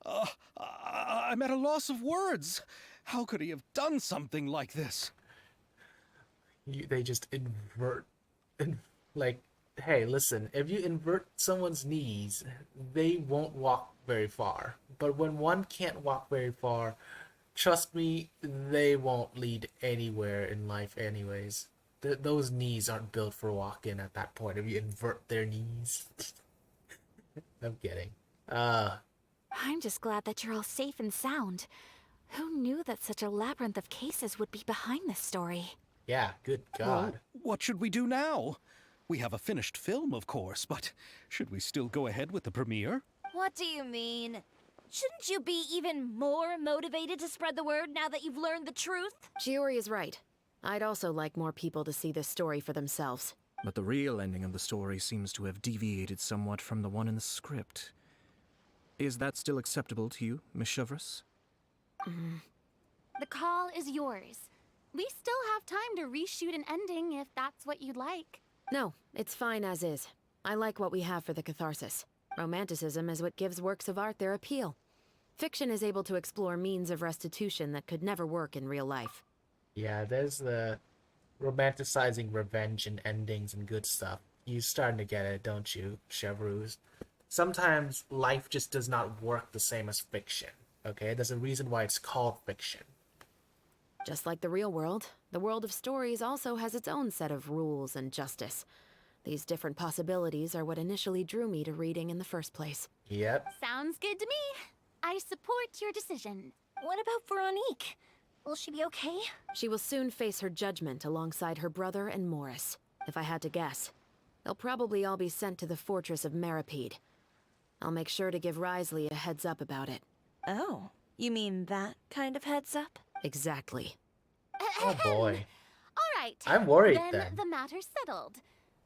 I'm at a loss of words. How could he have done something like this? They just invert... Like, hey, listen, if you invert someone's knees, they won't walk very far. But when one can't walk very far, trust me, they won't lead anywhere in life anyways. Those knees aren't built for walking at that point if you invert their knees. I'm kidding. I'm just glad that you're all safe and sound. Who knew that such a labyrinth of cases would be behind this story? Yeah, good God. Well, what should we do now? We have a finished film, of course, but should we still go ahead with the premiere? What do you mean? Shouldn't you be even more motivated to spread the word now that you've learned the truth? Chiori is right. I'd also like more people to see this story for themselves. But the real ending of the story seems to have deviated somewhat from the one in the script. Is that still acceptable to you, Miss Chevros? The call is yours. We still have time to reshoot an ending if that's what you'd like. No, it's fine as is. I like what we have for the catharsis. Romanticism is what gives works of art their appeal. Fiction is able to explore means of restitution that could never work in real life. Yeah, there's the romanticizing revenge and endings and good stuff. You're starting to get it, don't you, Chevrouz? Sometimes life just does not work the same as fiction, okay? There's a reason why it's called fiction. Just like the real world, the world of stories also has its own set of rules and justice. These different possibilities are what initially drew me to reading in the first place. Yep. Sounds good to me. I support your decision. What about Veronique? Will she be okay? She will soon face her judgment alongside her brother and Morris. If I had to guess, they'll probably all be sent to the fortress of Maripede. I'll make sure to give Risley a heads up about it. Oh, you mean that kind of heads up? Exactly. Oh boy. All right. I'm worried then. then. The matter's settled.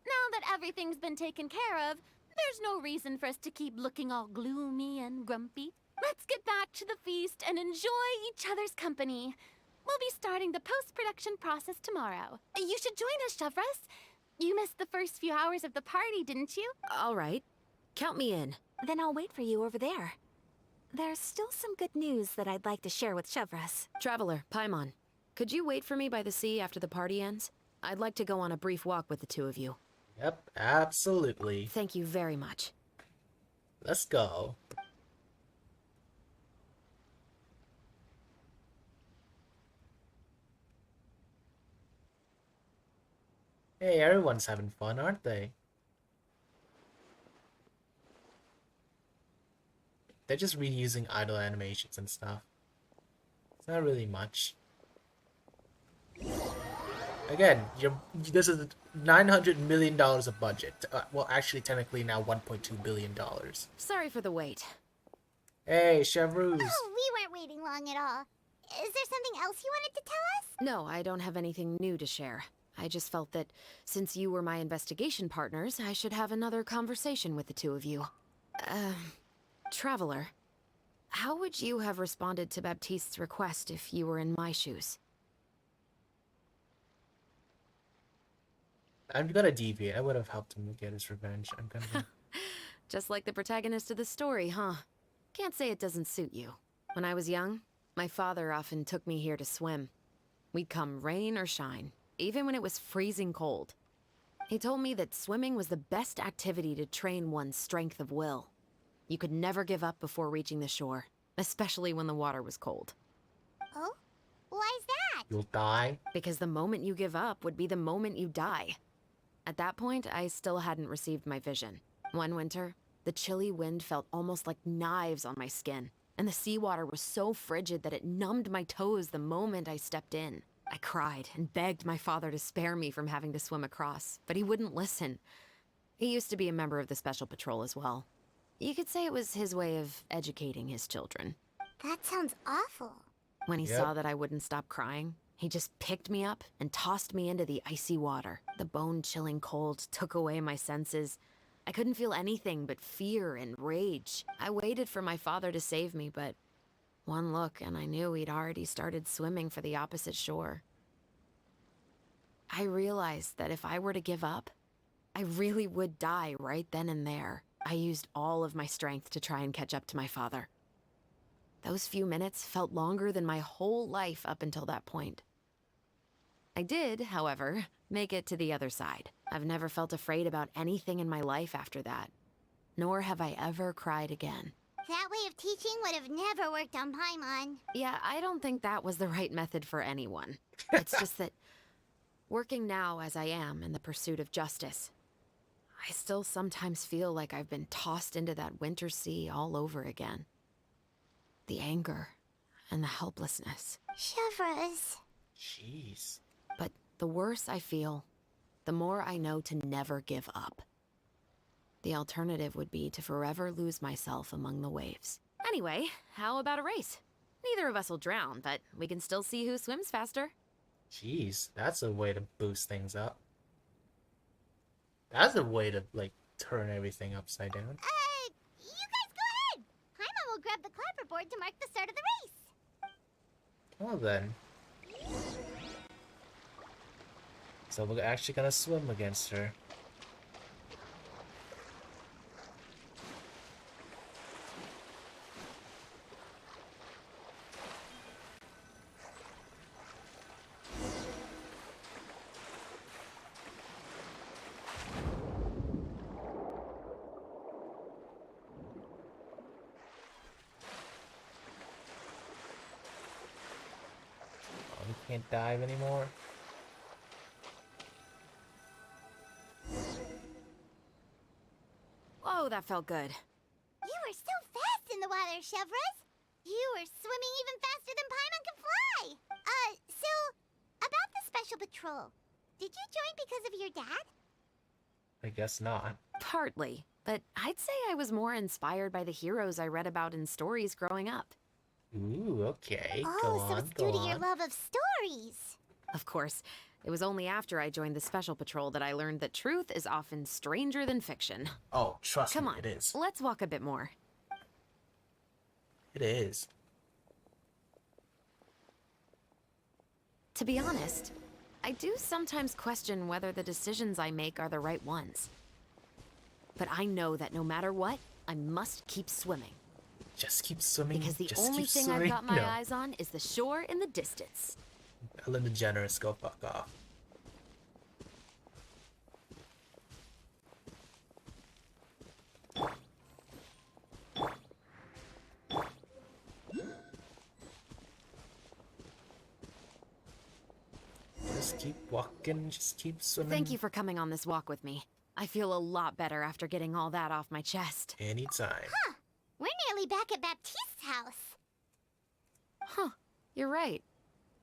Now that everything's been taken care of, There's no reason for us to keep looking all gloomy and grumpy. Let's get back to the feast and enjoy each other's company. We'll be starting the post-production process tomorrow. You should join us, Shavras. You missed the first few hours of the party, didn't you? All right. Count me in. Then I'll wait for you over there. There's still some good news that I'd like to share with Shavras. Traveler, Paimon, could you wait for me by the sea after the party ends? I'd like to go on a brief walk with the two of you. Yep, absolutely. Thank you very much. Let's go. Hey, everyone's having fun, aren't they? They're just reusing idle animations and stuff. It's not really much. Again, this is $900 million of budget. Well, actually, technically now $1.2 billion. Sorry for the wait. Hey, Chevrouz. Oh, we weren't waiting long at all. Is there something else you wanted to tell us? No, I don't have anything new to share. I just felt that since you were my investigation partners, I should have another conversation with the two of you. Traveler, how would you have responded to Baptiste's request if you were in my shoes? I'm gonna deviate. I would have helped him get his revenge. I'm gonna... Just like the protagonist of the story, huh? Can't say it doesn't suit you. When I was young, my father often took me here to swim. We'd come rain or shine, even when it was freezing cold. He told me that swimming was the best activity to train one's strength of will. You could never give up before reaching the shore, especially when the water was cold. Oh? Why's that? You'll die? Because the moment you give up would be the moment you die. At that point, I still hadn't received my vision. One winter, the chilly wind felt almost like knives on my skin, and the seawater was so frigid that it numbed my toes the moment I stepped in. I cried and begged my father to spare me from having to swim across, but he wouldn't listen. He used to be a member of the Special Patrol as well. You could say it was his way of educating his children. That sounds awful. When he saw that I wouldn't stop crying, he just picked me up and tossed me into the icy water. The bone-chilling cold took away my senses. I couldn't feel anything but fear and rage. I waited for my father to save me, but one look and I knew he'd already started swimming for the opposite shore. I realized that if I were to give up, I really would die right then and there. I used all of my strength to try and catch up to my father. Those few minutes felt longer than my whole life up until that point. I did, however, make it to the other side. I've never felt afraid about anything in my life after that, nor have I ever cried again. That way of teaching would have never worked on Paimon. Yeah, I don't think that was the right method for anyone. It's just that, working now as I am in the pursuit of justice, I still sometimes feel like I've been tossed into that winter sea all over again. The anger and the helplessness. Shavras. Jeez. But the worse I feel, the more I know to never give up. The alternative would be to forever lose myself among the waves. Anyway, how about a race? Neither of us will drown, but we can still see who swims faster. Jeez, that's a way to boost things up. That's a way to, like, turn everything upside down. You guys go ahead! Paimon will grab the clapperboard to mark the start of the race. Well then. So we're actually gonna swim against her. Oh, we can't dive anymore. Whoa, that felt good. You were so fast in the water, Shavras. You were swimming even faster than Paimon can fly. So, about the Special Patrol. Did you join because of your dad? I guess not. Partly, but I'd say I was more inspired by the heroes I read about in stories growing up. Ooh, okay. Oh, Go so on, it's go due to your on. love of stories. Of course, it was only after I joined the Special Patrol that I learned that truth is often stranger than fiction. Oh, trust Come me, on, it is. let's walk a bit more. It is. To be honest, I do sometimes question whether the decisions I make are the right ones. But I know that no matter what, I must keep swimming. Just keep swimming. Because the just only keep thing swimming. I've got my No. eyes on is the shore in the distance. Ellen DeGeneres, go fuck off. Just keep walking, just keep swimming. Thank you for coming on this walk with me. I feel a lot better after getting all that off my chest. Anytime. Huh. We're nearly back at Baptiste's house. Huh. You're right.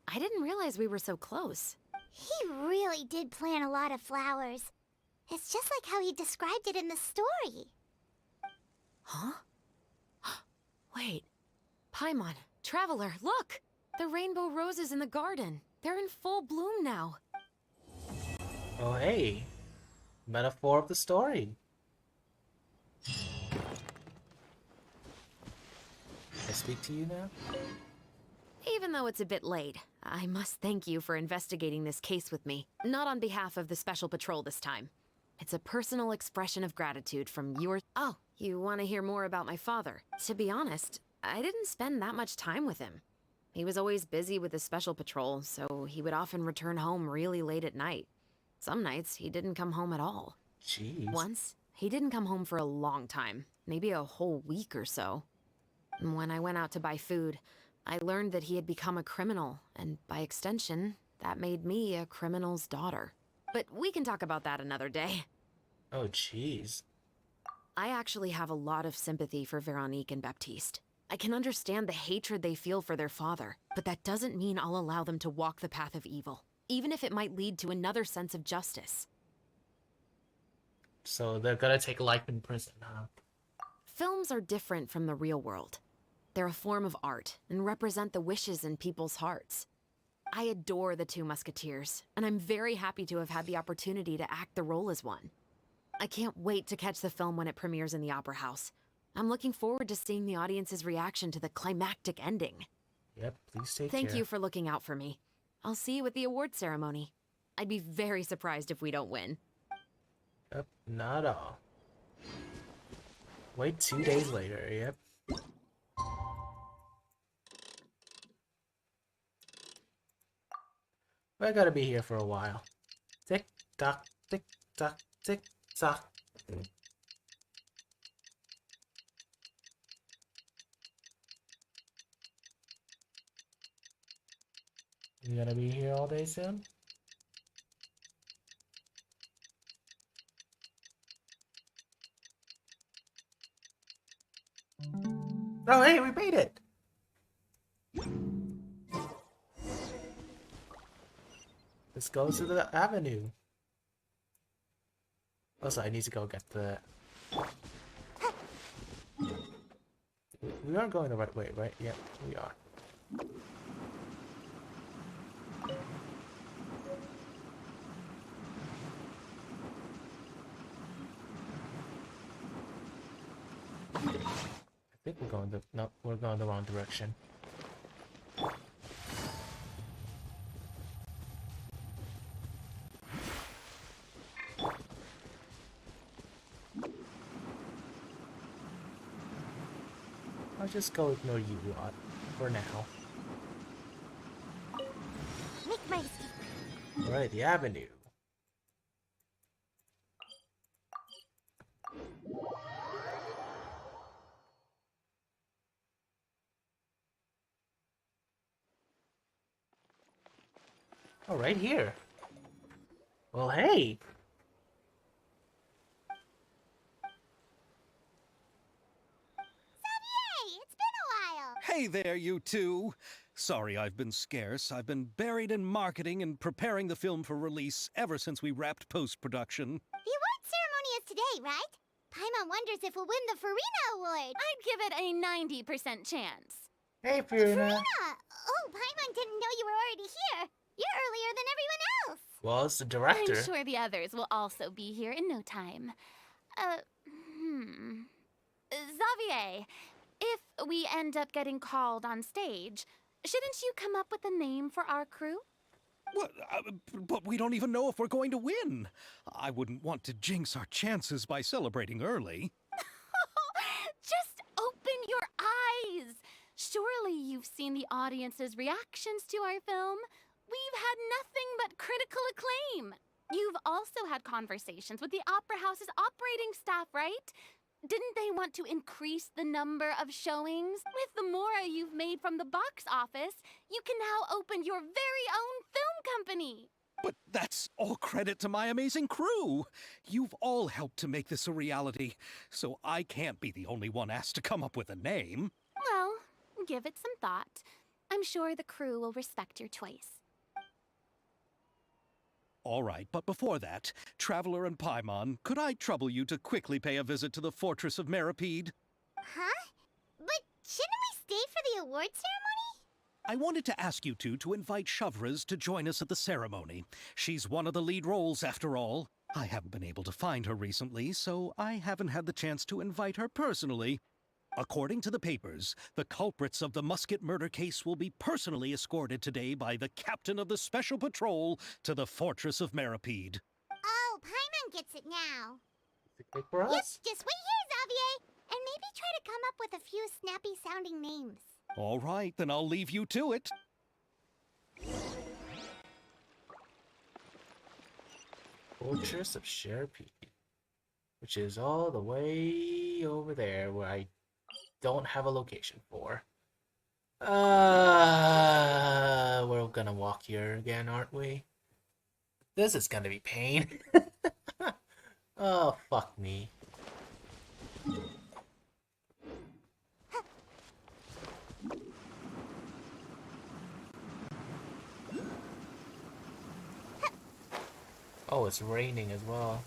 I didn't realize we were so close. He really did plant a lot of flowers. It's just like how he described it in the story. Huh? Wait. Paimon, Traveler, look! The rainbow roses in the garden. They're in full bloom now. Oh, hey. Metaphor of the story. I speak to you now? Even though it's a bit late, I must thank you for investigating this case with me. Not on behalf of the Special Patrol this time. It's a personal expression of gratitude from your... Oh, you want to hear more about my father? To be honest, I didn't spend that much time with him. He was always busy with the Special Patrol, so he would often return home really late at night. Some nights, he didn't come home at all. Jeez. Once, he didn't come home for a long time, maybe a whole week or so. When I went out to buy food, I learned that he had become a criminal, and by extension, that made me a criminal's daughter. But we can talk about that another day. Oh, jeez. I actually have a lot of sympathy for Veronique and Baptiste. I can understand the hatred they feel for their father, but that doesn't mean I'll allow them to walk the path of evil, even if it might lead to another sense of justice. So they're gonna take life in prison, huh? Films are different from the real world. They're a form of art and represent the wishes in people's hearts. I adore the two Musketeers, and I'm very happy to have had the opportunity to act the role as one. I can't wait to catch the film when it premieres in the Opera House. I'm looking forward to seeing the audience's reaction to the climactic ending. Yep, please take Thank care. you for looking out for me. I'll see you at the award ceremony. I'd be very surprised if we don't win. Yep, not at all. Wait 2 days later, yep. I gotta be here for a while. Tick tock, tick tock, tick tock. You gonna be here all day soon? Oh, hey, we made it! Let's go to the avenue. Also, I need to go get the... We are going the right way, right? Yep, we are. I think we're going the... No, we're going the wrong direction. I'll just go ignore you lot for now. Make my escape. Alright, the avenue. Oh, right here. Well, hey. Xavier, it's been a while. Hey there, you two! Sorry I've been scarce. I've been buried in marketing and preparing the film for release ever since we wrapped post-production. The award ceremony is today, right? Paimon wonders if we'll win the Farina Award. I'd give it a 90% chance. Hey, Fiona. Farina! Oh, Paimon didn't know you were already here. You're earlier than everyone else! Well, it's the I'm director. sure the others will also be here in no time. Xavier, if we end up getting called on stage, shouldn't you come up with a name for our crew? What? But we don't even know if we're going to win. I wouldn't want to jinx our chances by celebrating early. Just open your eyes! Surely you've seen the audience's reactions to our film. We've had nothing but critical acclaim. You've also had conversations with the Opera House's operating staff, right? Didn't they want to increase the number of showings? With the mora you've made from the box office, you can now open your very own film company. But that's all credit to my amazing crew. You've all helped to make this a reality, so I can't be the only one asked to come up with a name. Well, give it some thought. I'm sure the crew will respect your choice. All right, but before that, Traveler and Paimon, could I trouble you to quickly pay a visit to the Fortress of Meripede? Huh? But shouldn't we stay for the award ceremony? I wanted to ask you two to invite Shavraz to join us at the ceremony. She's one of the lead roles, after all. I haven't been able to find her recently, so I haven't had the chance to invite her personally. According to the papers, the culprits of the musket murder case will be personally escorted today by the captain of the Special Patrol to the Fortress of Meripede. Oh, Paimon gets it now. Pick for Yep, us? just wait here, Xavier, and maybe try to come up with a few snappy-sounding names. All right, then I'll leave you to it. Fortress of Sherpede, which is all the way over there where I don't have a location for. We're gonna walk here again, aren't we? This is gonna be pain. Oh, fuck me. Oh, it's raining as well.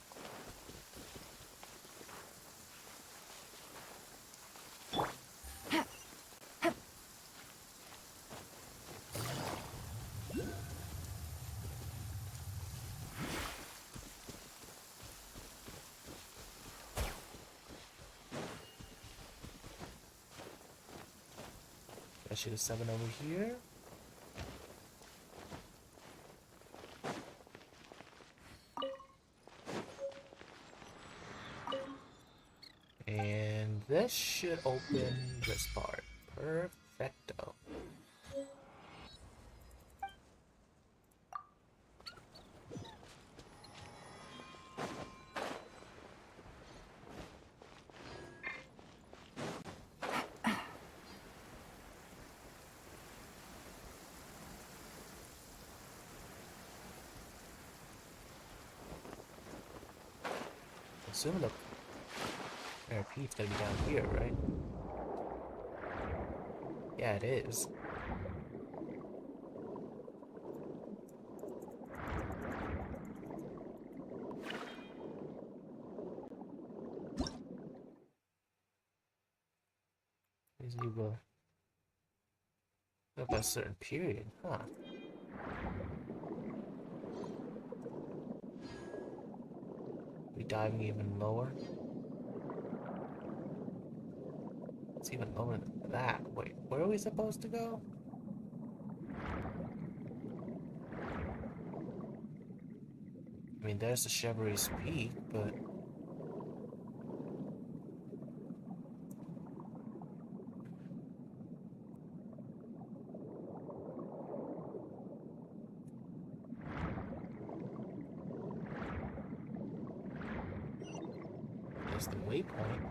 I should have 7 over here. And this should open this part. Perfecto. Assume the Meripede's gonna be down here, right? Yeah, it is. These you go up a certain period, huh? We diving even lower? It's even lower than that. Wait, where are we supposed to go? I mean, there's the Chevreuil's Peak, but... There's the waypoint.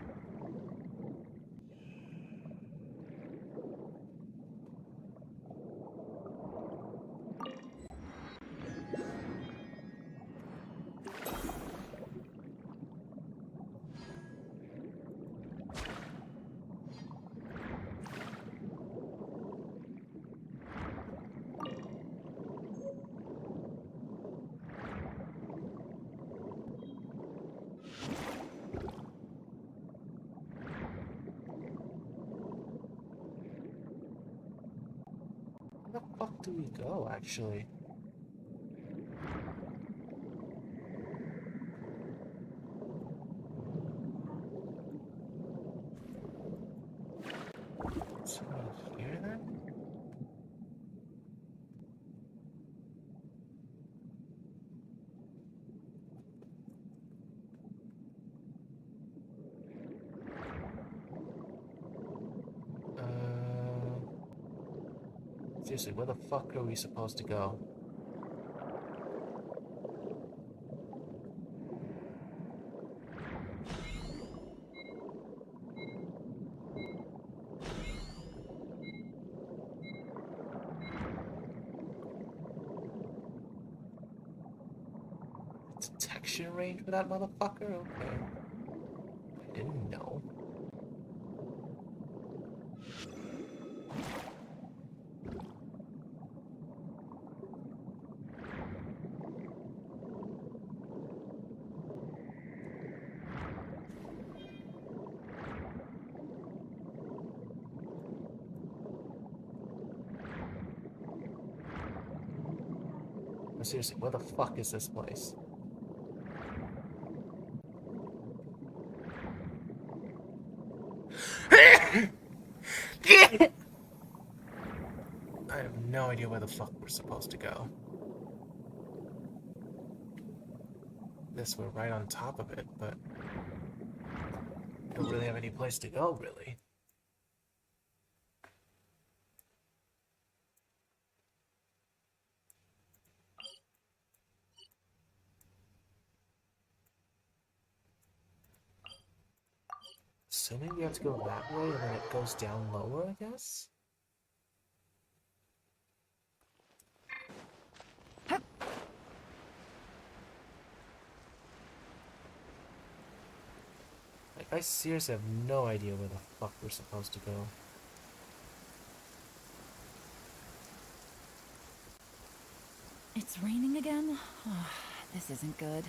Where the fuck do we go, actually? Seriously, where the fuck are we supposed to go? Detection range for that motherfucker? Okay. I didn't know. But seriously, where the fuck is this place? I have no idea where the fuck we're supposed to go. This, we're right on top of it, but don't really have any place to go, really. Assuming we have to go that way, and then it goes down lower, I guess? Like, I seriously have no idea where the fuck we're supposed to go. It's raining again? Oh, this isn't good.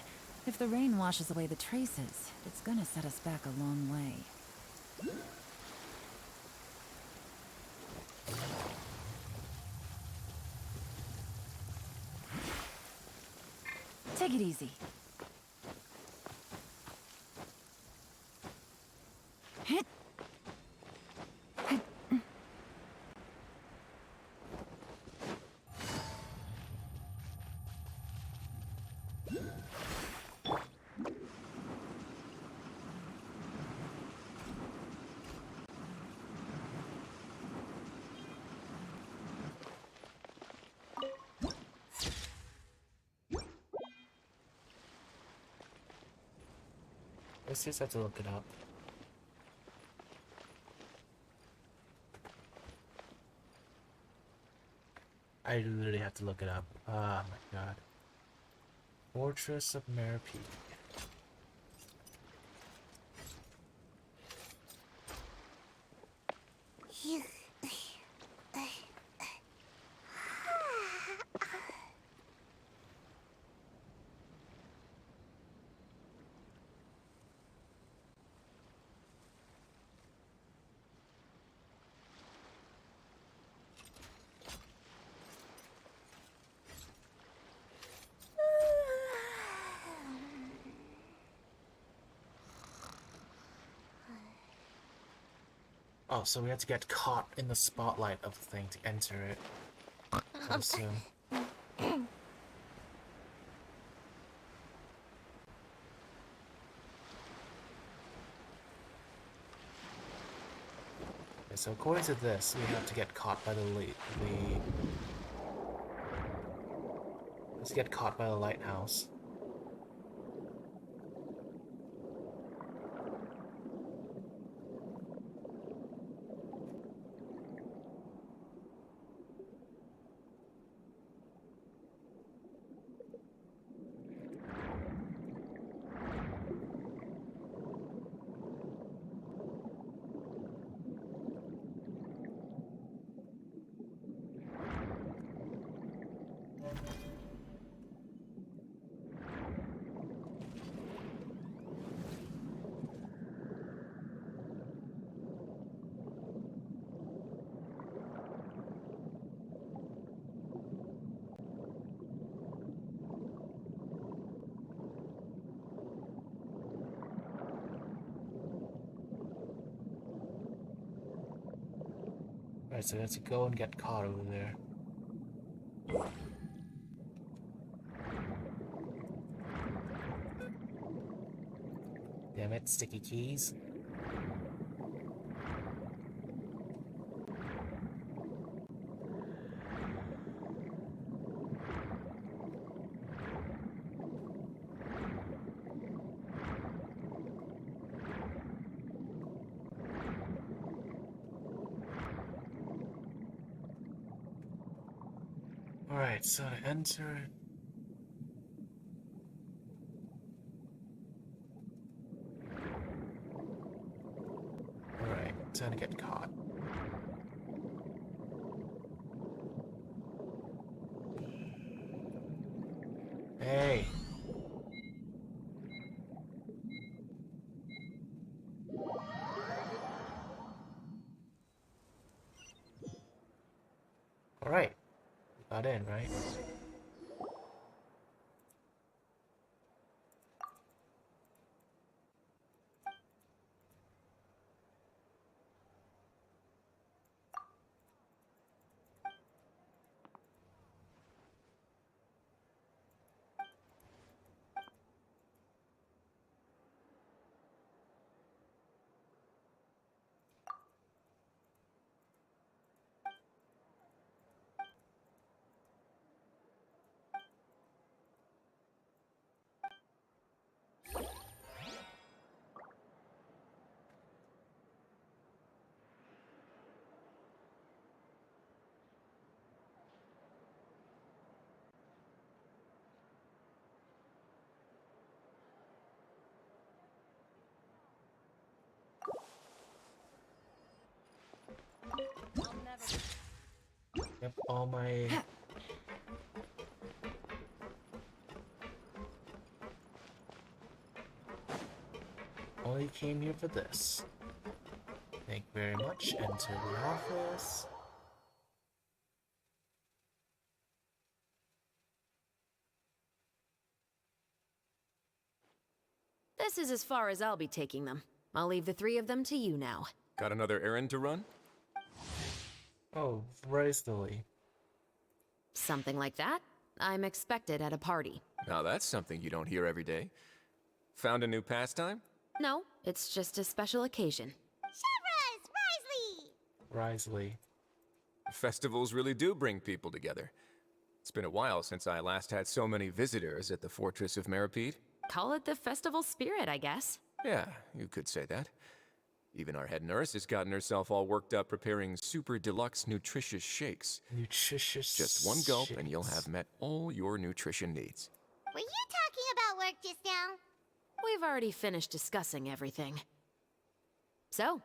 If the rain washes away the traces, it's gonna set us back a long way. Take it easy. Let's just have to look it up. I literally have to look it up. Oh my god. Fortress of Marapeak. Oh, so we had to get caught in the spotlight of the thing to enter it. I assume. Okay, so according to this, we have to get caught by let's get caught by the lighthouse. Right, so we have to go and get caught over there. Damn it, sticky keys. Alright, so to enter. Alright, it's gonna get caught. Hey! Alright, got in, right? Yep, all my... Only came here for this. Thank you very much. Enter the office. This is as far as I'll be taking them. I'll leave the three of them to you now. Got another errand to run? Oh, Risley. Something like that. I'm expected at a party. Now that's something you don't hear every day. Found a new pastime? No, it's just a special occasion. Risley. Festivals really do bring people together. It's been a while since I last had so many visitors at the Fortress of Meripede. Call it the festival spirit, I guess. Yeah, you could say that. Even our head nurse has gotten herself all worked up preparing super deluxe nutritious shakes. Nutritious Just one gulp shakes. and you'll have met all your nutrition needs. Were you talking about work just now? We've already finished discussing everything. So,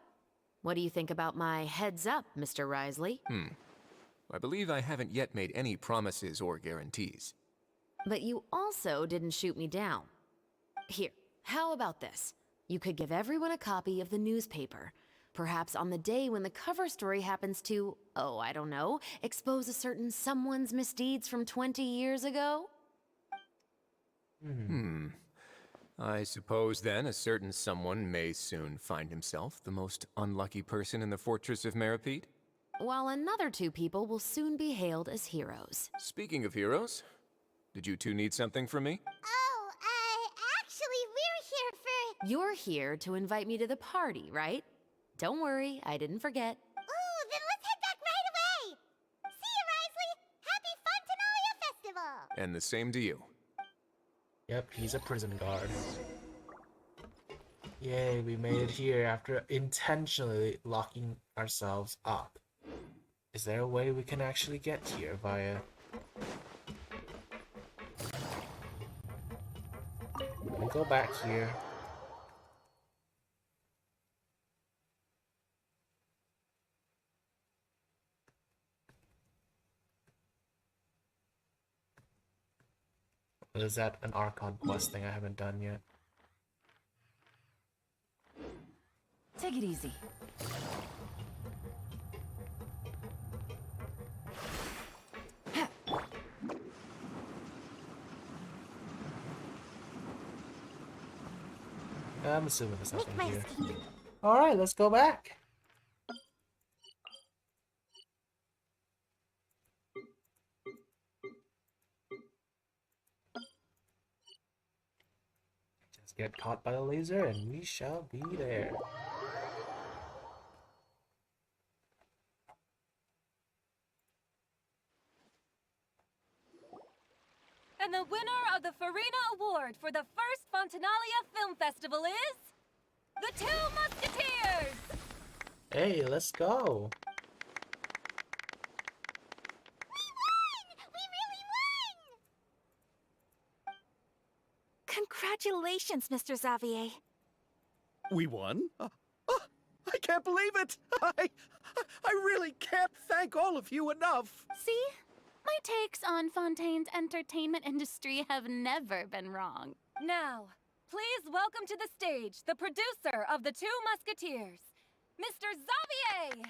what do you think about my heads up, Mr. Risley? I believe I haven't yet made any promises or guarantees. But you also didn't shoot me down. Here, how about this? You could give everyone a copy of the newspaper. Perhaps on the day when the cover story happens to, oh, I don't know, expose a certain someone's misdeeds from 20 years ago? I suppose then a certain someone may soon find himself the most unlucky person in the Fortress of Meripede. While another two people will soon be hailed as heroes. Speaking of heroes, did you two need something from me? Oh, actually, we're here for... You're here to invite me to the party, right? Don't worry, I didn't forget. Ooh, then let's head back right away! See you, Risley! Happy Fontanalia Festival! And the same to you. Yep, he's a prison guard. Yay, we made it here after intentionally locking ourselves up. Is there a way we can actually get here via... Let me go back here. Is that an Archon quest thing I haven't done yet? Take it easy. I'm assuming there's nothing here. Alright, let's go back. Just get caught by the laser and we shall be there. And the winner of the Farina Award for the first Fontanalia Film Festival is... the Two Musketeers! Hey, let's go. We won! We Congratulations, Mr. Xavier. We won? I can't believe it! I really can't thank all of you enough! See? My takes on Fontaine's entertainment industry have never been wrong. Now, please welcome to the stage the producer of The Two Musketeers, Mr. Xavier!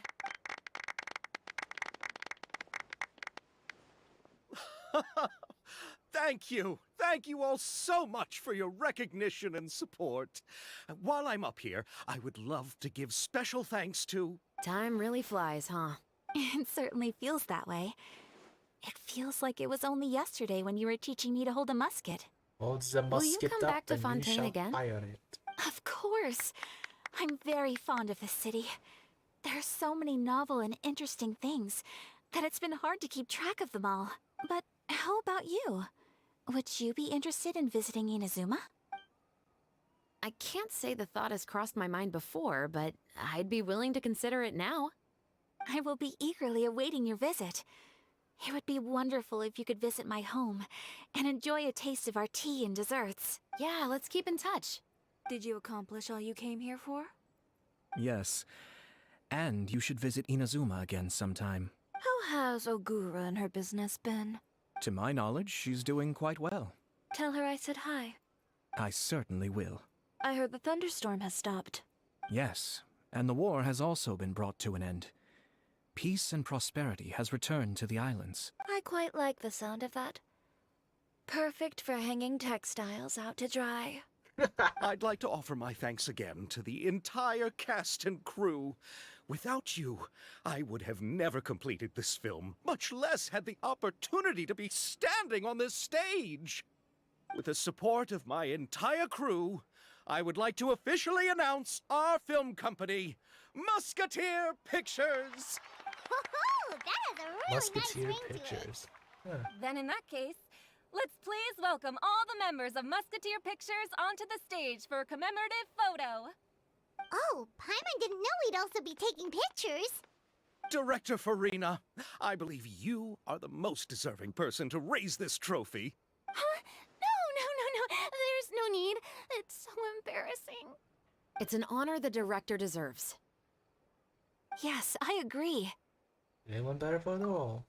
Thank you. Thank you all so much for your recognition and support. While I'm up here, I would love to give special thanks to... Time really flies, huh? It certainly feels that way. It feels like it was only yesterday when you were teaching me to hold a musket. Hold the Will you musket come up back to and you Fontaine shall again? fire it. Of course. I'm very fond of this city. There are so many novel and interesting things that it's been hard to keep track of them all. But how about you? Would you be interested in visiting Inazuma? I can't say the thought has crossed my mind before, but I'd be willing to consider it now. I will be eagerly awaiting your visit. It would be wonderful if you could visit my home and enjoy a taste of our tea and desserts. Yeah, let's keep in touch. Did you accomplish all you came here for? Yes. And you should visit Inazuma again sometime. How has Ogura and her business been? To my knowledge, she's doing quite well. Tell her I said hi. I certainly will. I heard the thunderstorm has stopped. Yes, and the war has also been brought to an end. Peace and prosperity has returned to the islands. I quite like the sound of that. Perfect for hanging textiles out to dry. I'd like to offer my thanks again to the entire cast and crew. Without you, I would have never completed this film, much less had the opportunity to be standing on this stage. With the support of my entire crew, I would like to officially announce our film company, Musketeer Pictures. Woohoo! That has a really Musketeer nice ring Pictures. Huh. Then in that case, let's please welcome all the members of Musketeer Pictures onto the stage for a commemorative photo. Oh, Paimon didn't know we'd also be taking pictures. Director Farina, I believe you are the most deserving person to raise this trophy. Huh? No. There's no need. It's so embarrassing. It's an honor the director deserves. Yes, I agree. Anyone better for the role?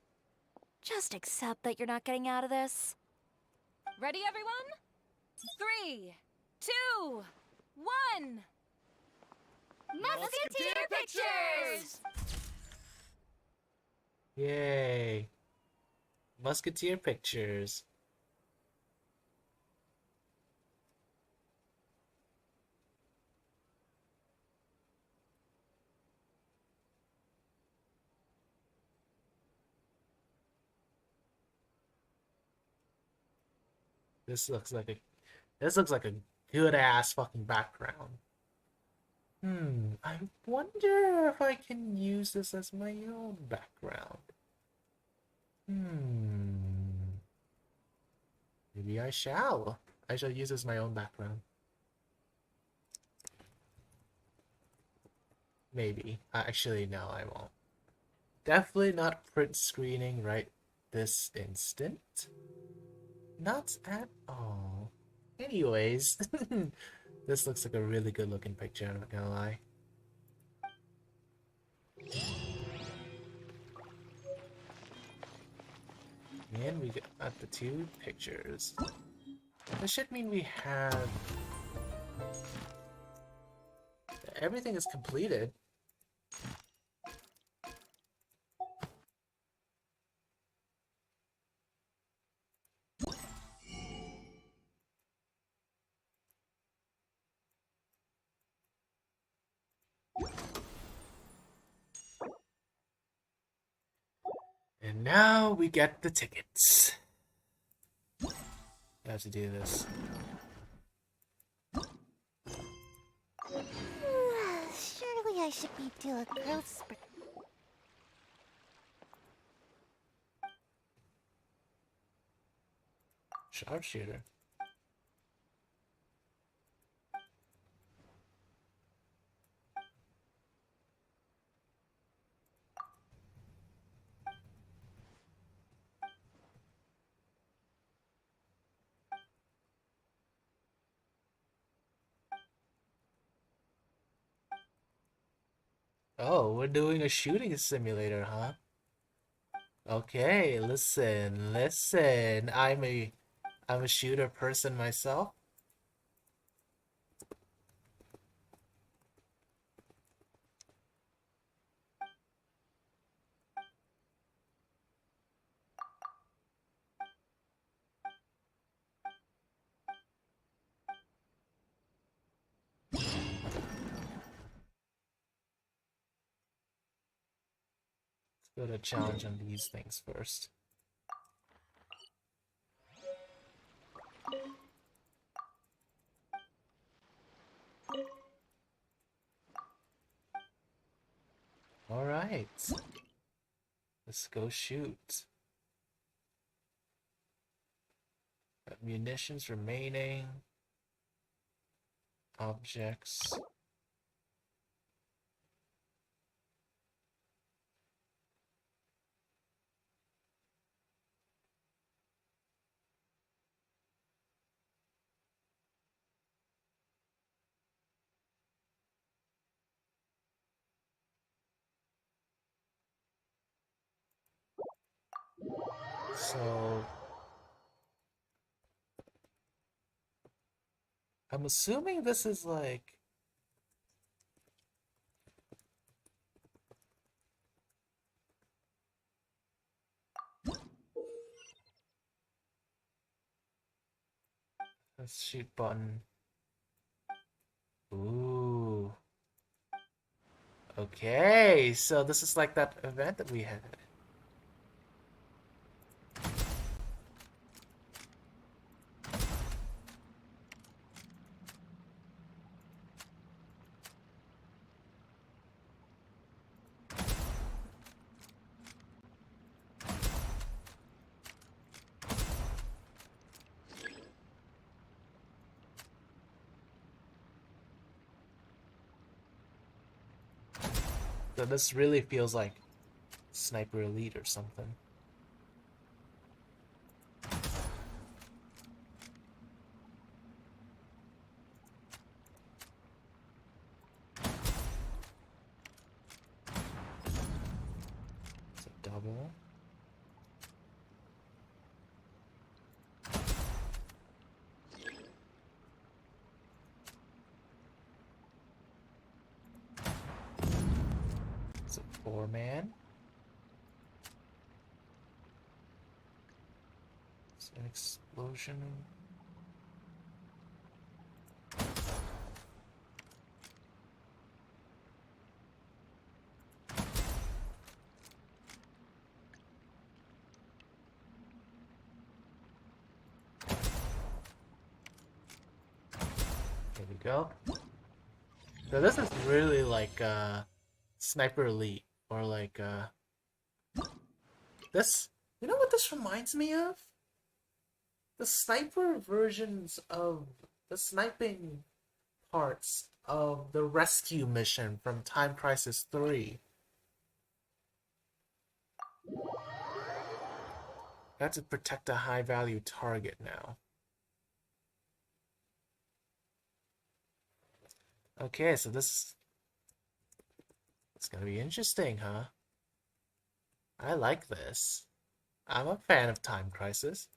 Just accept that you're not getting out of this. Ready, everyone? 3, 2, 1. Musketeer Pictures! Yay. Musketeer Pictures. This looks like a good ass fucking background. I wonder if I can use this as my own background. Maybe I shall. I shall use this as my own background. Maybe. Actually, no, I won't. Definitely not print screening right this instant. Not at all. Anyways, this looks like a really good looking picture, I'm not gonna lie. And we got the 2 pictures. This should mean we have... everything is completed. And now we get the tickets. I have to do this. Surely I should be to a growth spurt. Sharpshooter. Oh, we're doing a shooting simulator, huh? Okay, listen. I'm a shooter person myself. Let's go to challenge on these things first. All right. Let's go shoot. Got munitions remaining. Objects. So I'm assuming this is like let's shoot button. Ooh. Okay, so this is like that event that we had. So this really feels like Sniper Elite or something. It's a double. It's a four-man. It's an explosion. There we go. So this is really like Sniper Elite or like this. You know what this reminds me of? The sniper versions of the sniping parts of the rescue mission from Time Crisis 3. Got to protect a high value target now. Okay, so this it's gonna be interesting, huh? I like this. I'm a fan of Time Crisis.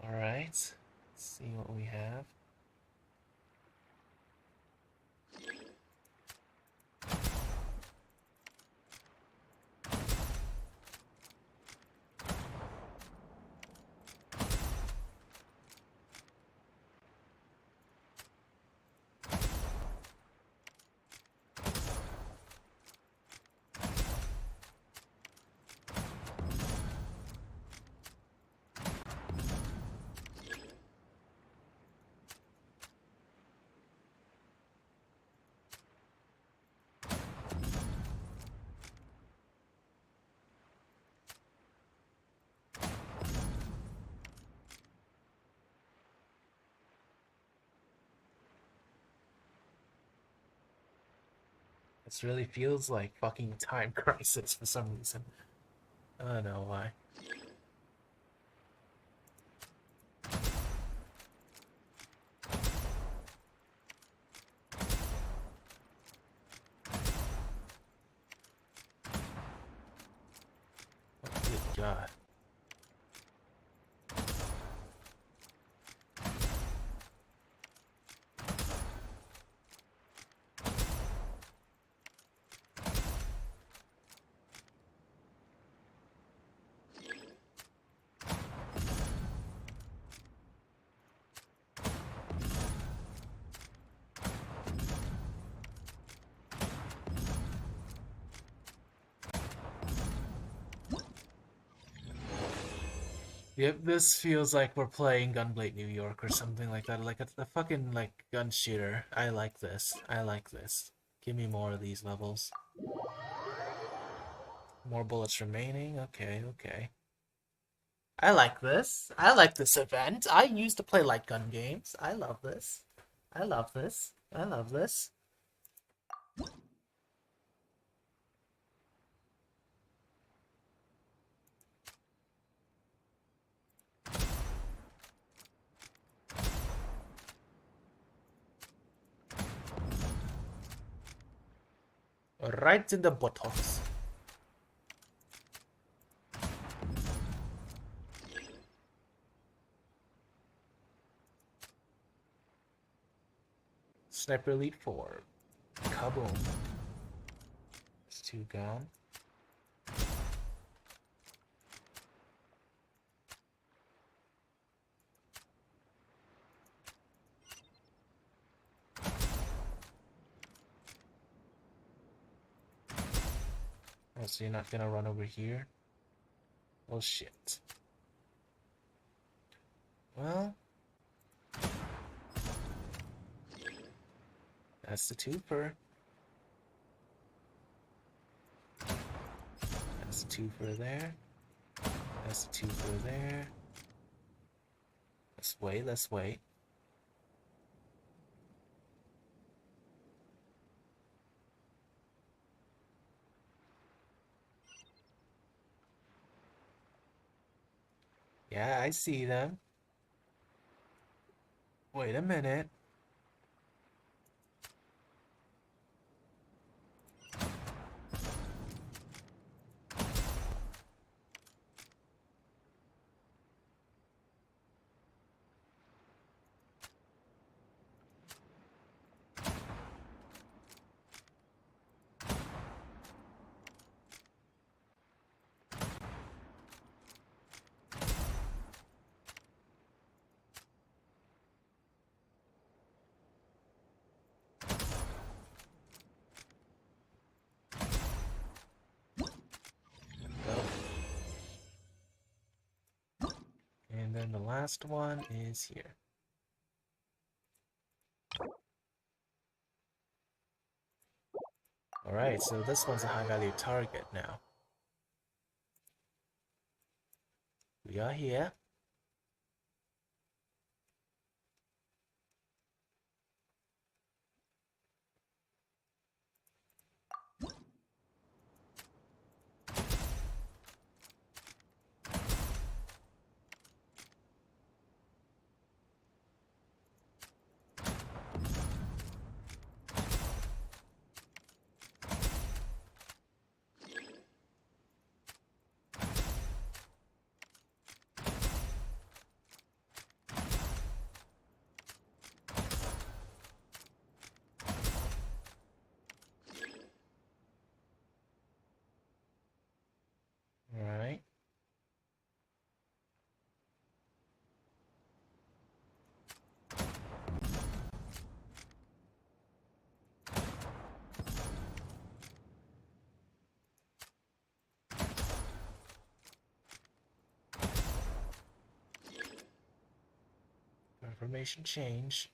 Alright, let's see what we have. This really feels like fucking Time Crisis for some reason. I don't know why. Oh, good God. Yep, this feels like we're playing Gunblade New York or something like that. Like a fucking like gun shooter. I like this. I like this. Give me more of these levels. More bullets remaining. Okay, okay. I like this. I like this event. I used to play light gun games. I love this. I love this. I love this. Right in the buttocks. Sniper Elite 4. Kaboom. It's 2 gone. Oh, so you're not gonna run over here? Well, shit. Well, that's the twofer. That's the twofer there. That's the twofer there. Let's wait, let's wait. Yeah, I see them. Wait a minute. And then the last one is here. Alright, so this one's a high value target now. We are here. Alright. Information change.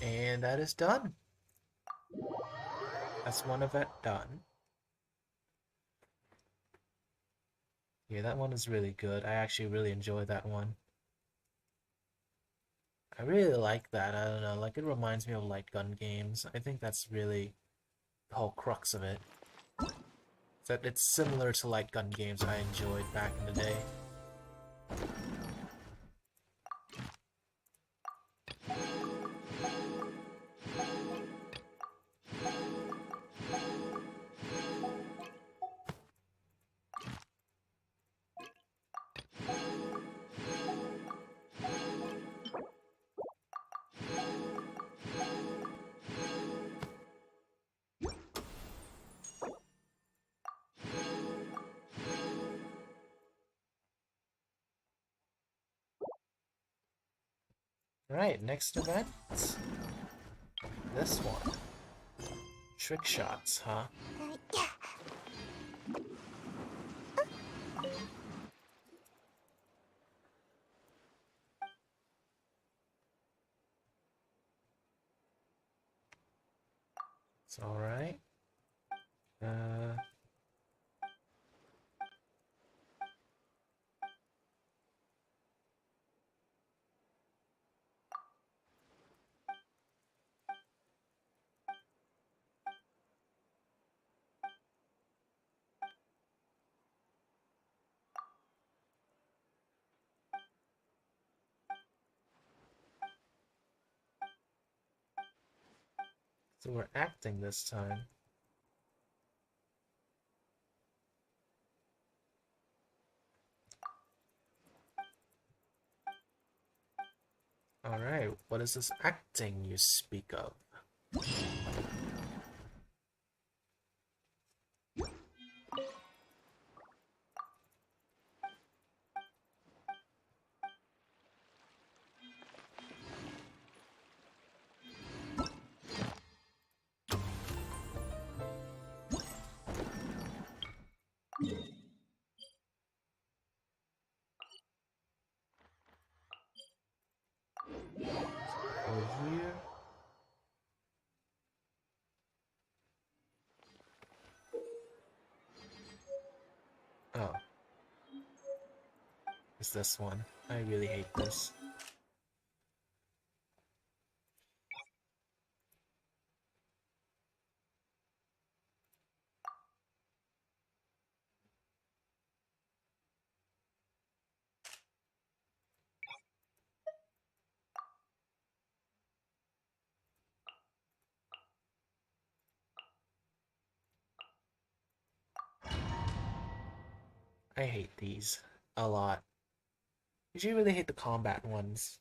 And that is done. That's one event done. Yeah, that one is really good. I actually really enjoyed that one. I really like that. I don't know, like it reminds me of light gun games. I think that's really the whole crux of it. That it's similar to light gun games I enjoyed back in the day. Alright, next event. This one. Trick shots, huh? It's alright. So we're acting this time. Alright, what is this acting you speak of? Over here. Oh. It's this one. I really hate this. I hate these a lot. I usually really hate the combat ones.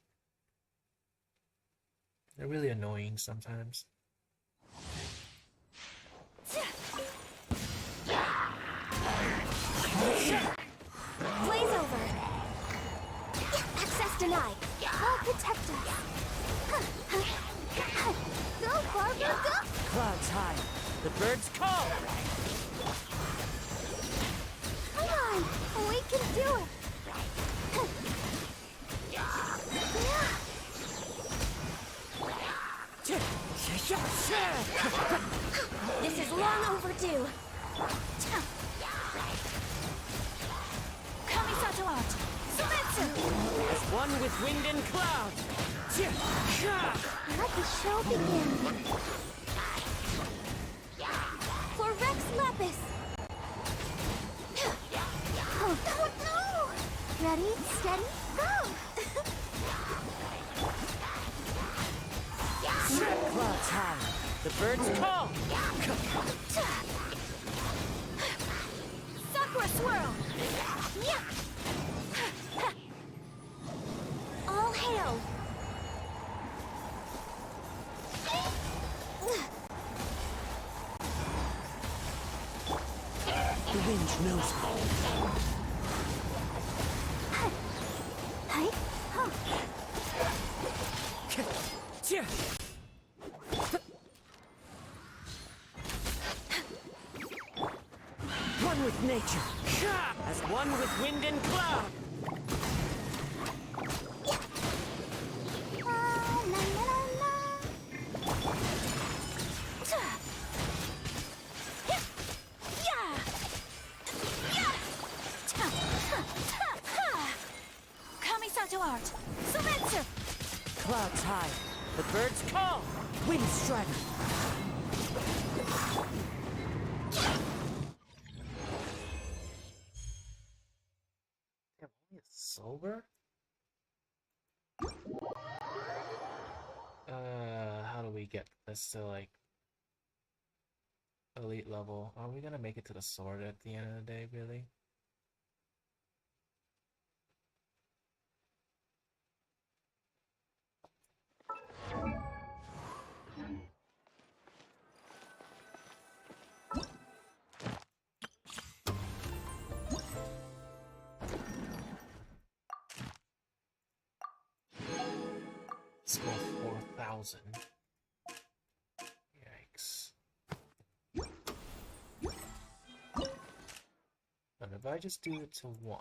They're really annoying sometimes. Blaze over! Access denied! I'll protect us! Go, Barbara, go! Clouds high. The birds call! Come on! We can do it! This is long overdue! Kamisato out! Sumetsu! As one with wind and cloud! Let the show begin! For Rex Lapis! Oh no! Ready, steady, go! Clouds high. The birds call! Sakura swirl! Yeah! All hail! The wind knows me. Hi! Huh! One with nature, as one with wind and cloud. Clouds high, the birds call, wind strider. Damn, only a silver? How do we get this to like elite level? Are we gonna make it to the sword at the end of the day, really? Skill 4,000. Yikes. And if I just do it to 1.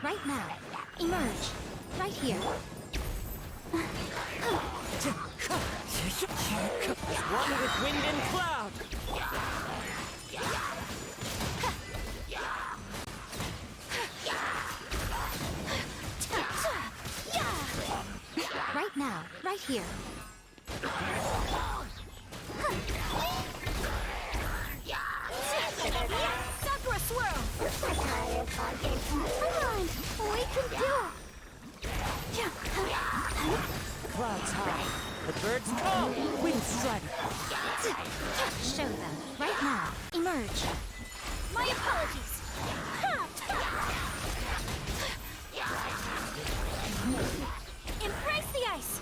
Right now. Emerge. Right here. One with wind and cloud. Right now. Right here. Sakura swirl! Come on! We can do it! Clouds high, the birds call, wind strider. Show them. Right now. Emerge. My apologies. Embrace the ice!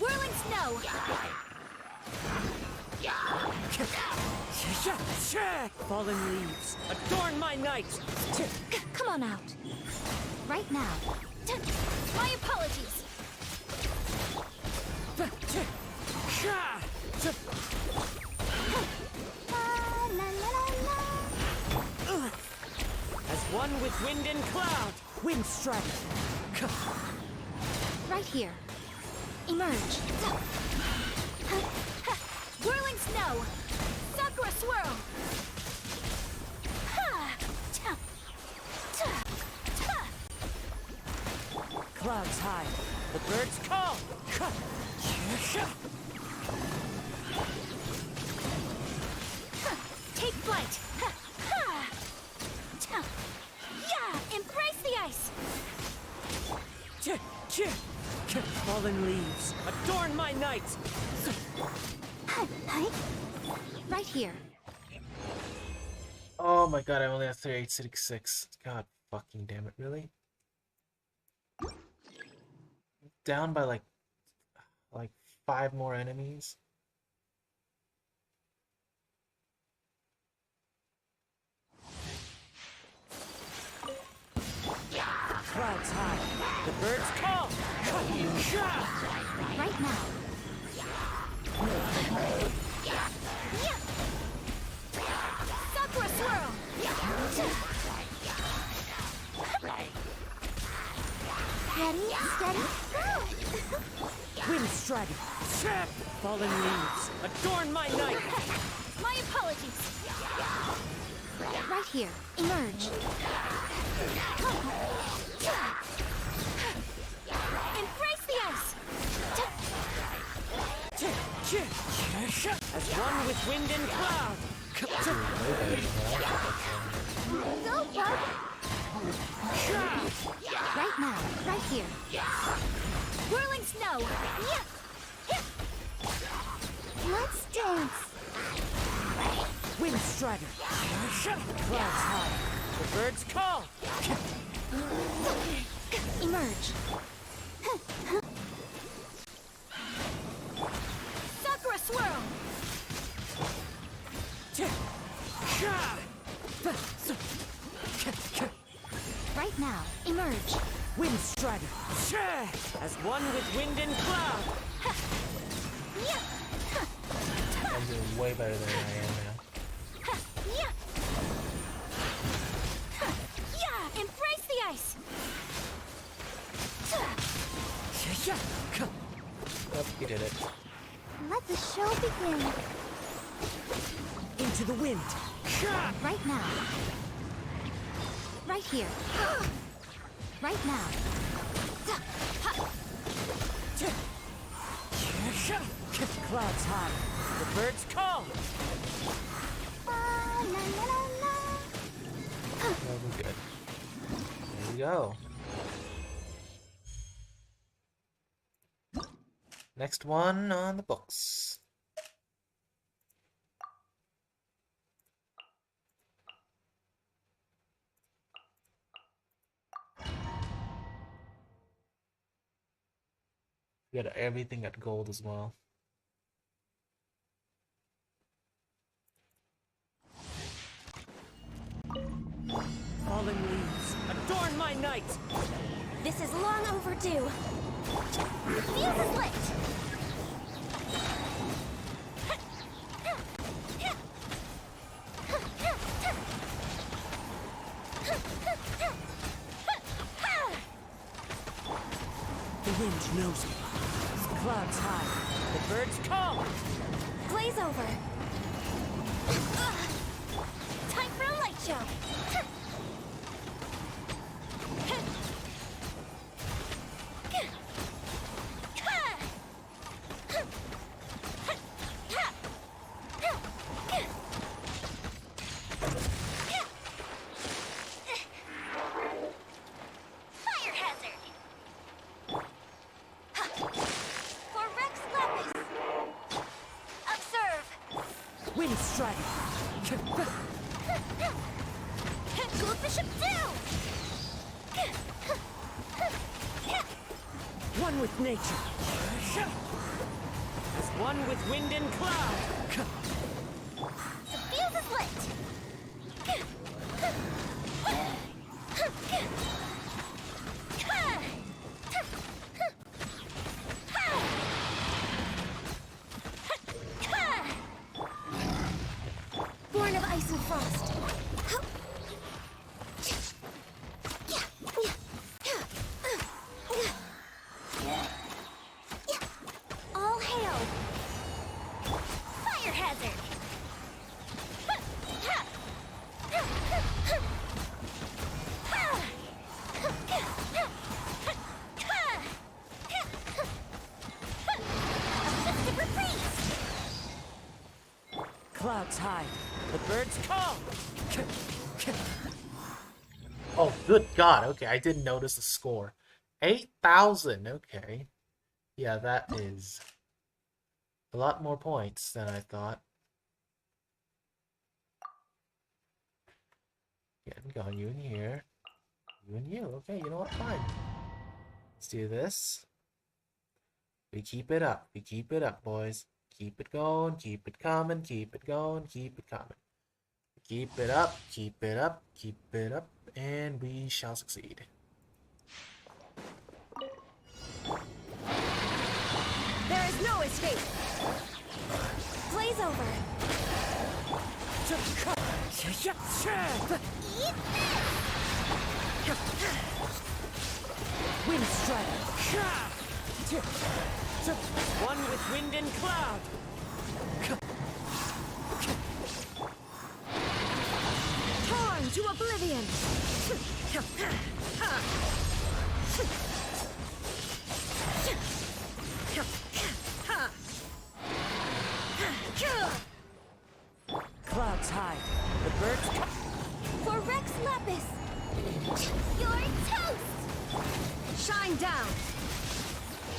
Whirling snow. Fallen leaves, adorn my night. Come on out. Right now. My apologies. As one with wind and cloud, wind strider. Right here. Emerge. Whirling snow. Sakura swirl. Clouds high, the birds call. Take flight. Yeah, embrace the ice. Fallen leaves, adorn my night. Right here. Oh my god, I only have 3866. God fucking damn it, really? Down by like 5 more enemies. Clouds high, the birds call. Right now. Sakura swirl. Ready, steady, go! Wind strider. Fallen leaves, adorn my night. My apologies. Right here. Emerge. Embrace the ice. As one with wind and cloud. Go, bug! Right now. Right here. Whirling snow. Let's dance. Wind strider. Clouds high, the birds call. Emerge. Sakura swirl. Right now. Emerge. Wind strider. As one with wind and cloud. I'm doing way better than I am now. Yeah, embrace the ice. Yep, you did it. Let the show begin. Into the wind. Right now. Right here. Right now. Clouds high. The birds call. That'll be good. There we go. Next one on the books. We got everything at gold as well. Falling leaves. Adorn my night. This is long overdue. The fuse is lit. The wind knows me. Clouds high. The birds call. Glaze over. Time for a light show. Fire hazard. For Rex Lapis. Observe. Wind strider. Goldbishop down. One with nature. As one with wind and cloud. The fuse is lit. Born of ice and frost. All hail. Fire hazard. Festive reprise. Clouds high. The birds call. Oh, good God. Okay, I didn't notice the score. 8,000. Okay. Yeah, that is a lot more points than I thought. Getting going. You in here. You and you. Okay, you know what? Fine. Let's do this. We keep it up. We keep it up, boys. Keep it going. Keep it coming. Keep it going. Keep it coming. Keep it up. Keep it up. Keep it up. And we shall succeed. There is no escape. Glaze over. Wind strider. One with wind and cloud. Torn to oblivion. Clouds high. The birds come. For Rex Lapis. You're toast. Shine down.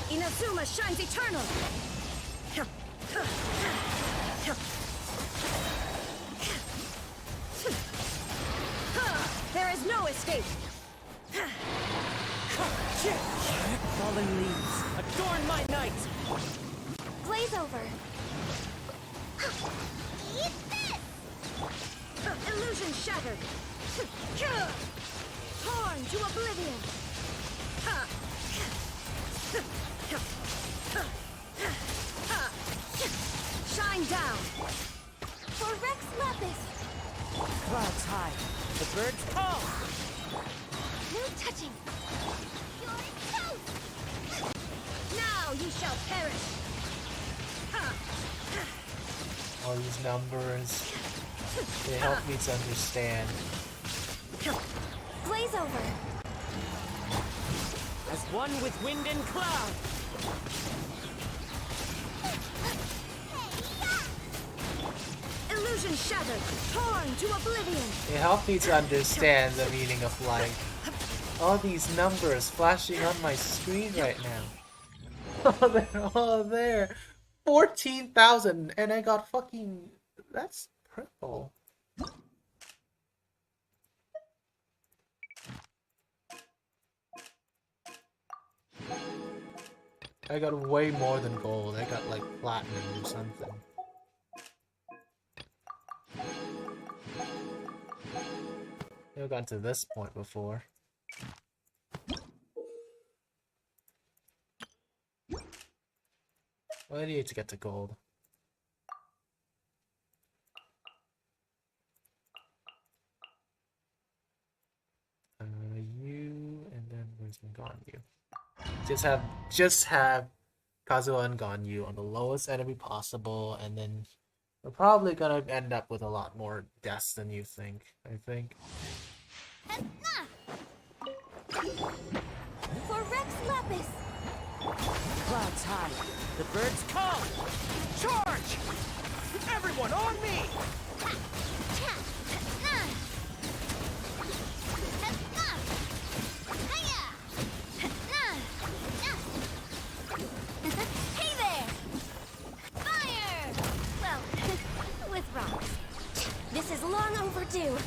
Inazuma shines eternal. There is no escape. Fallen leaves. Adorn my night. Glaze over. Eat this. Illusion shattered. Torn to oblivion. Shine down! For Rex Lapis! Clouds high. The birds call. No touching! You're toast! Now you shall perish! All these numbers, they help me to understand. Blaze over! As one with wind and cloud. Illusion shattered, torn to oblivion. It helped me to understand the meaning of life. All these numbers flashing on my screen right now. Oh, they're all there. 14,000, and I got fucking... That's purple. I got way more than gold. I got like platinum or something. I've gotten to this point before. What do I need to get to gold? You, and then where's my Ganyu? Just have Kazuha and Ganyu on the lowest enemy possible, and then we're probably gonna end up with a lot more deaths than you think, I think. For Rex Lapis! Clouds high. The birds call. Charge! Everyone on me! Hey there! Fire! Well, with rocks. This is long overdue.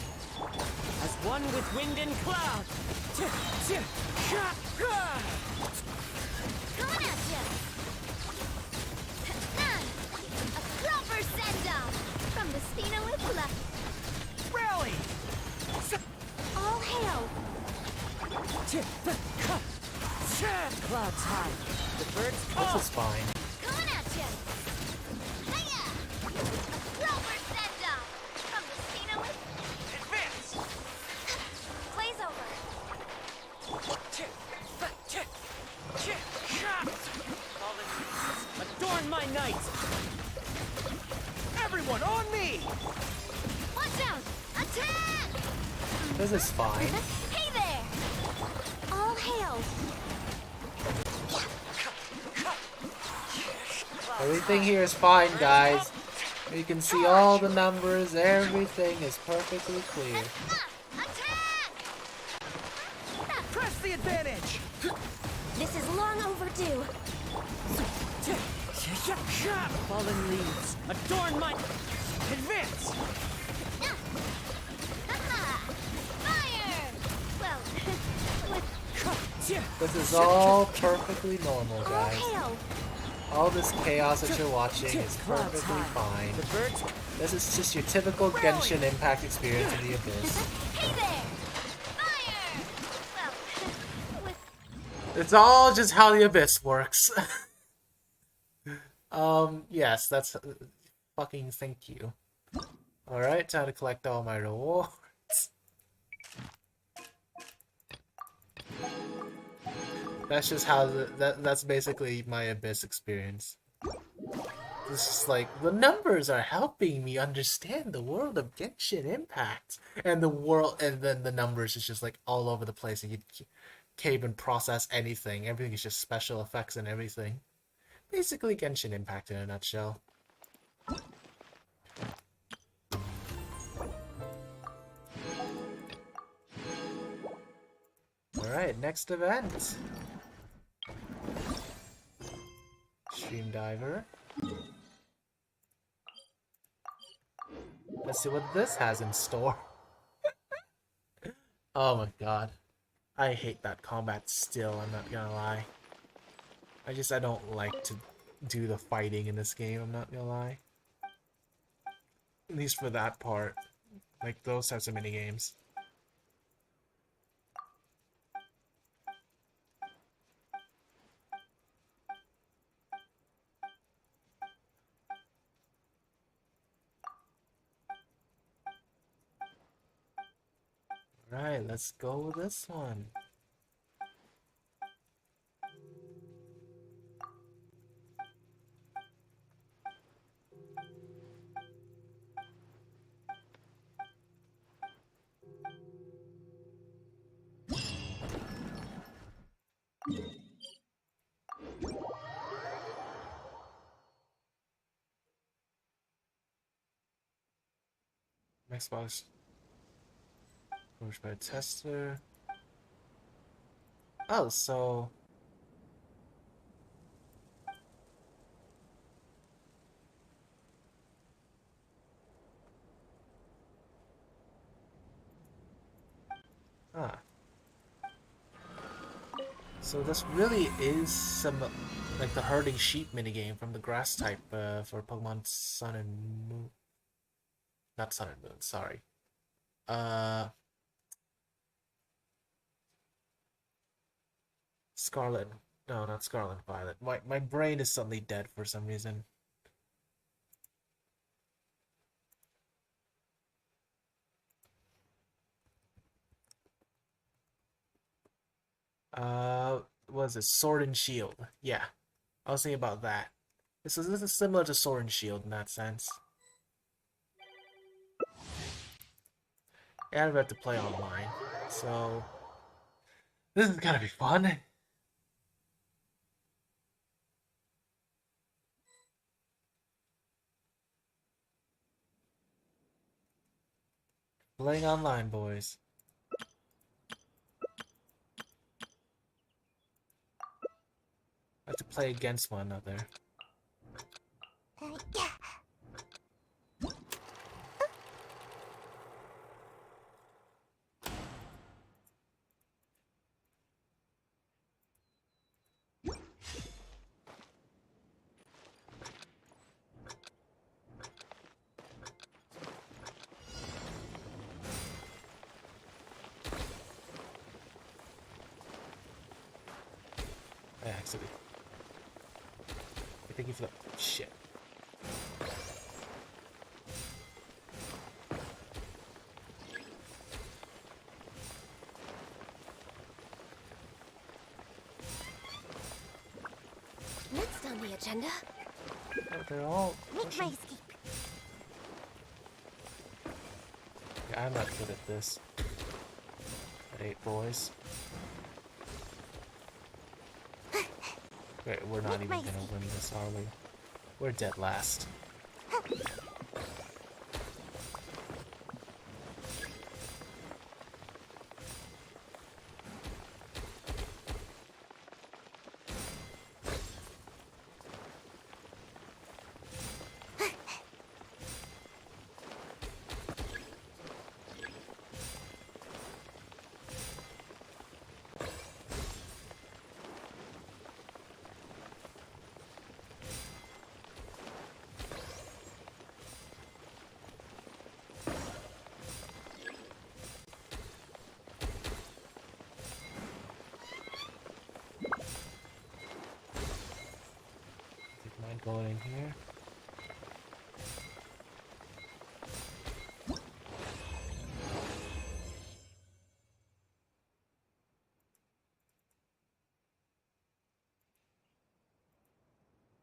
As one with wind and cloud. Coming at ya! A proper send-off from the Spina Whipula. Rally! All hail! Clouds high. The birds call. This is fine. Coming at ya! Hiya! A proper send-off from the Spina Whipula. Advance! Blaze over! Adorn my night! Everyone on me! Watch out! Attack! This is fine. Hey there! All hail! Everything here is fine, guys. You can see all the numbers, everything is perfectly clear. Press the advantage! This is long overdue. Fallen leaves, adorn my... Advance! Fire! Well, with... This is all perfectly normal, All guys. hail! All this chaos that you're watching is perfectly fine. This is just your typical Genshin Impact experience in the Abyss. Hey there! Fire! Well, with... It's all just how the Abyss works. Yes, that's... fucking thank you. Alright, time to collect all my rewards. That's just how that's basically my Abyss experience. This is like, the numbers are helping me understand the world of Genshin Impact. And then the numbers is just like all over the place, and you can't even process anything. Everything is just special effects and everything. Basically Genshin Impact in a nutshell. Alright, next event. Stream Diver. Let's see what this has in store. Oh my god. I hate that combat still, I'm not gonna lie. I don't like to do the fighting in this game, I'm not gonna lie. At least for that part. Like those types of minigames. Alright, let's go with this one. Xbox pushed by a tester. Oh, so ah. So this really is some like the herding sheep minigame from the grass type for Pokemon Sun and Moon. Not Sun and Moon, sorry. Scarlet. No, not Scarlet and Violet. My brain is suddenly dead for some reason. Was it Sword and Shield? Yeah, I was thinking about that. This is similar to Sword and Shield in that sense. Yeah, I've had to play online, so this is gonna be fun. Playing online, boys. I have to play against one another. I accidentally. Thank you for the shit. Next on the agenda, Oh, they're all. make my escape. Yeah, I'm not good at this. At 8 boys. Wait, we're not even gonna win this, are we? We're dead last. Mind going in here?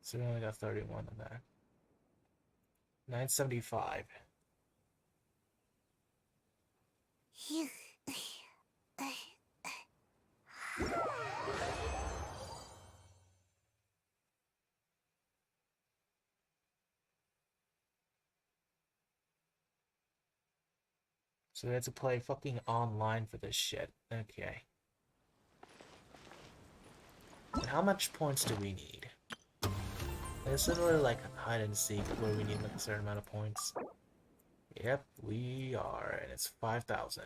So we only got 31 in there. 975. So we had to play fucking online for this shit. Okay. And how much points do we need? It's similar to like hide and seek where we need like a certain amount of points. Yep, we are, and it's 5,000.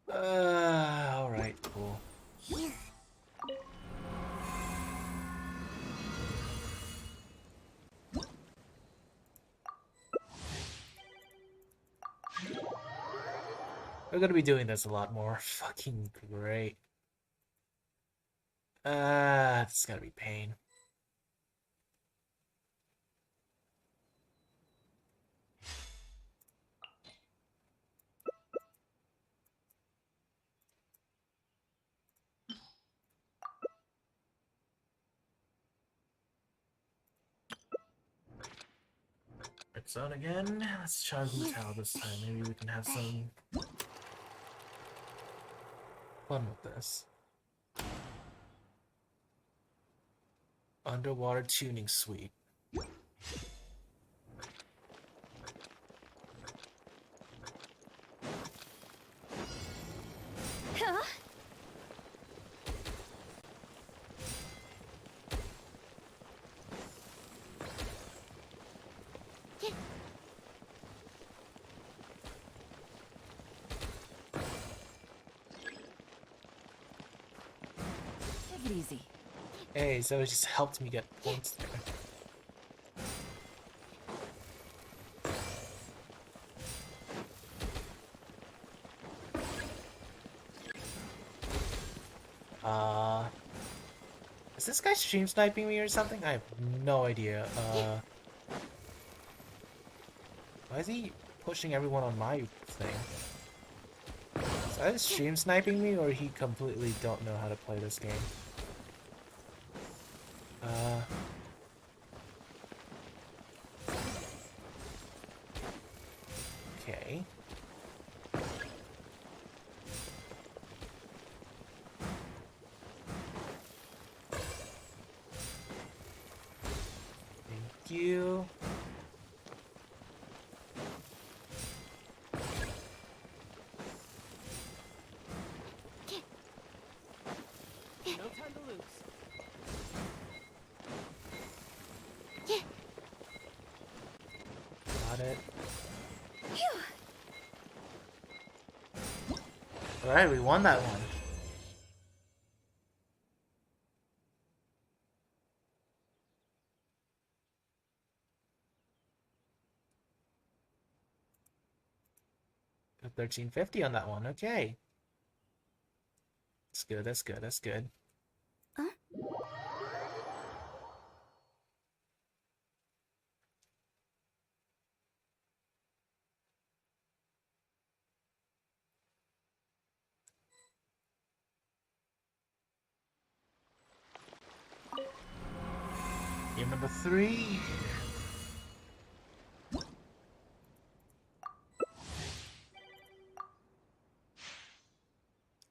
Alright, cool. We're gonna be doing this a lot more. Fucking great. It's gonna be pain. Zone again. Let's try Hu Tao this time. Maybe we can have some fun with this. Underwater tuning suite. Huh? Take it easy. Hey, so it just helped me get points there. Is this guy stream sniping me or something? I have no idea. Why is he pushing everyone on my thing? Is that stream sniping me, or he completely don't know how to play this game? Okay. Thank you. No time to lose. Got it. Alright, we won that one. Got 1350 on that one, okay. That's good, that's good, that's good. Game number 3.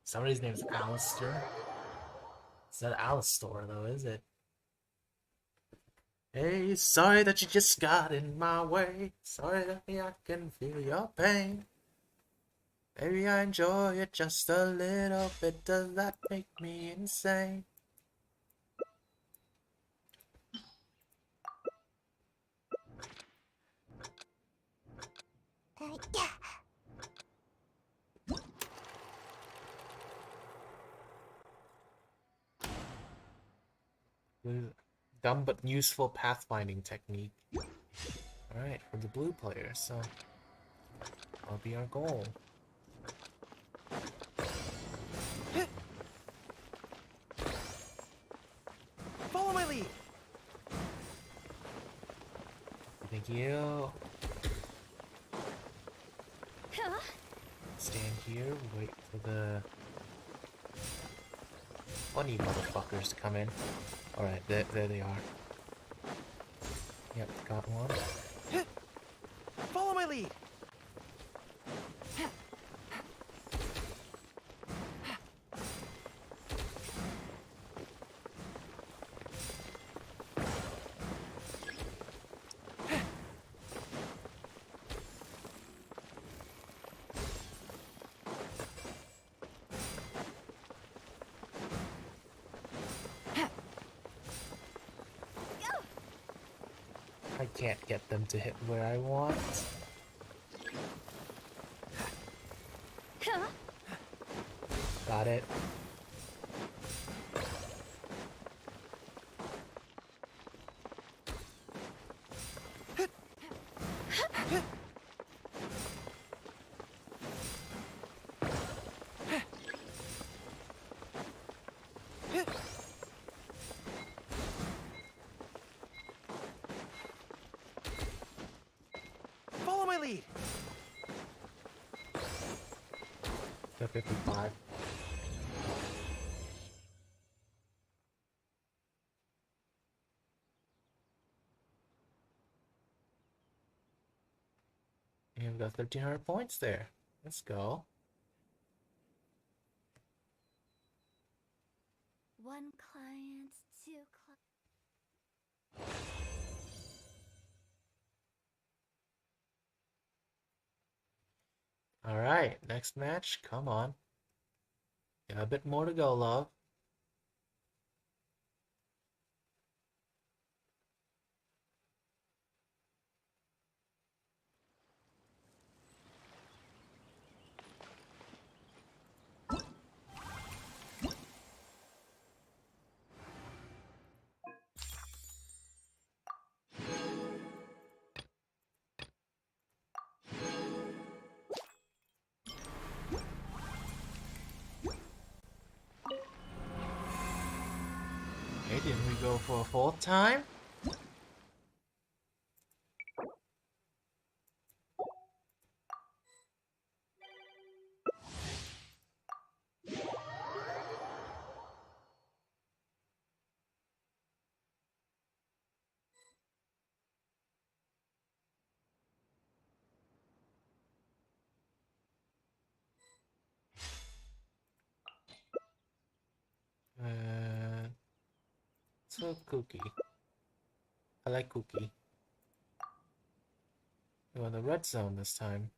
Somebody's name is Alistair. It's not Alistor though, is it? Hey, sorry that you just got in my way. Sorry that I can feel your pain. Maybe I enjoy it just a little bit. Does that make me insane? Dumb but useful pathfinding technique. Alright, for the blue player, so that'll be our goal. Follow my lead. Thank you. Stand here, wait for the funny motherfuckers to come in. Alright, there they are. Yep, got one. Follow my lead. I can't get them to hit where I want. Got it. Follow my lead. 55. We've got 1,300 points there. Let's go. One client, two clients. All right, next match. Come on. Got a bit more to go, love. Okay, didn't we go for a fourth time? So cookie. I like cookie. We're in the red zone this time.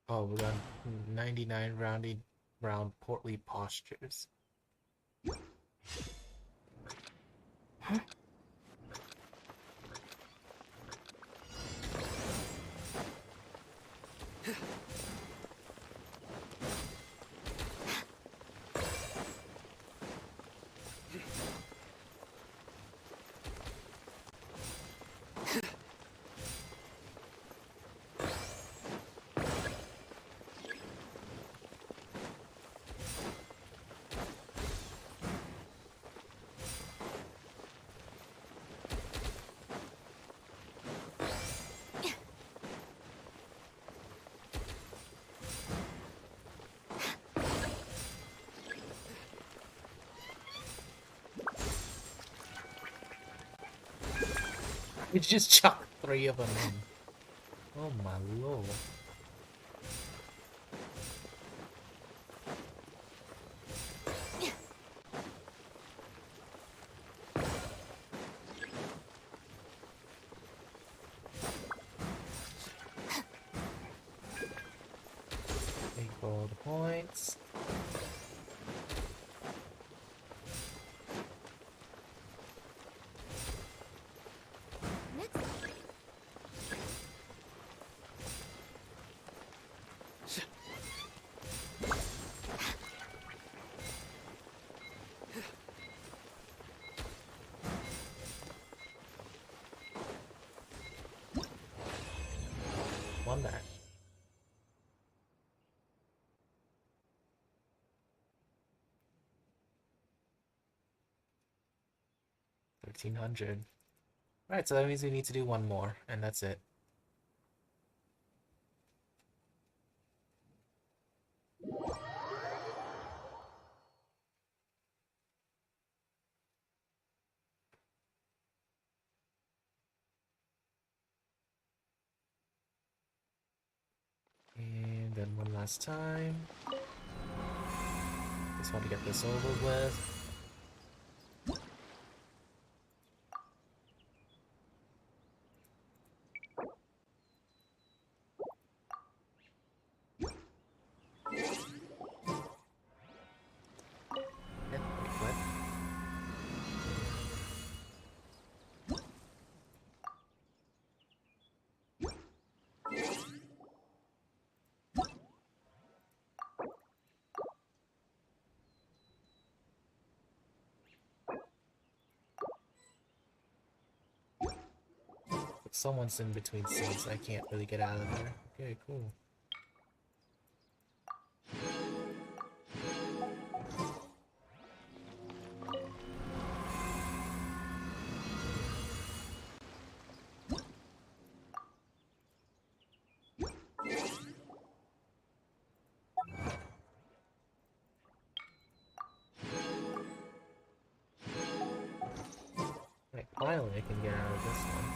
Oh, we got 99 round portly postures. We just chucked 3 of them in. Oh my lord. Take all the points. Won that. $1,300. Alright, so that means we need to do one more, and that's it. And then one last time. Just want to get this over with. Yeah, pretty quick. But someone's in between seats. I can't really get out of there. Okay, cool. Finally, I can get out of this one.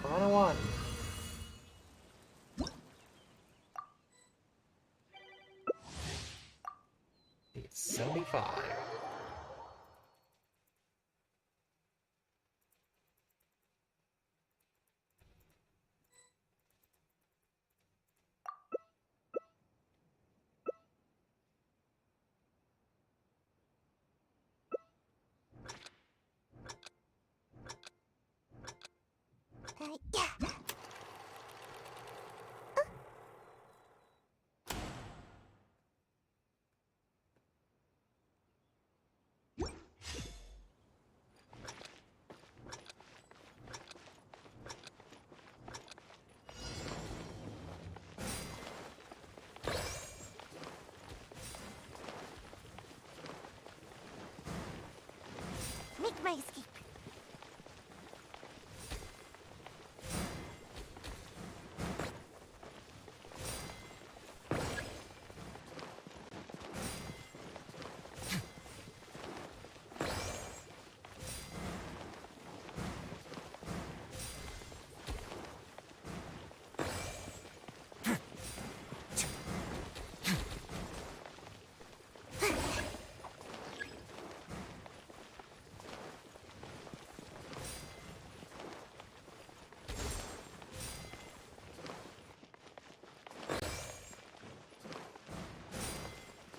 Final one. 75. Yeah. Make my escape.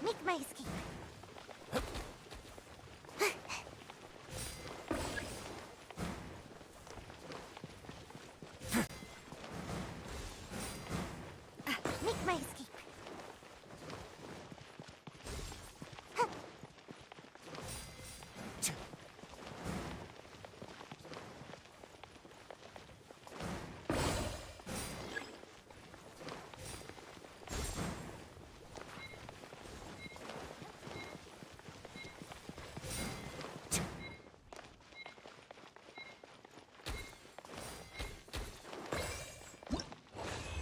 Make my escape. Make my escape.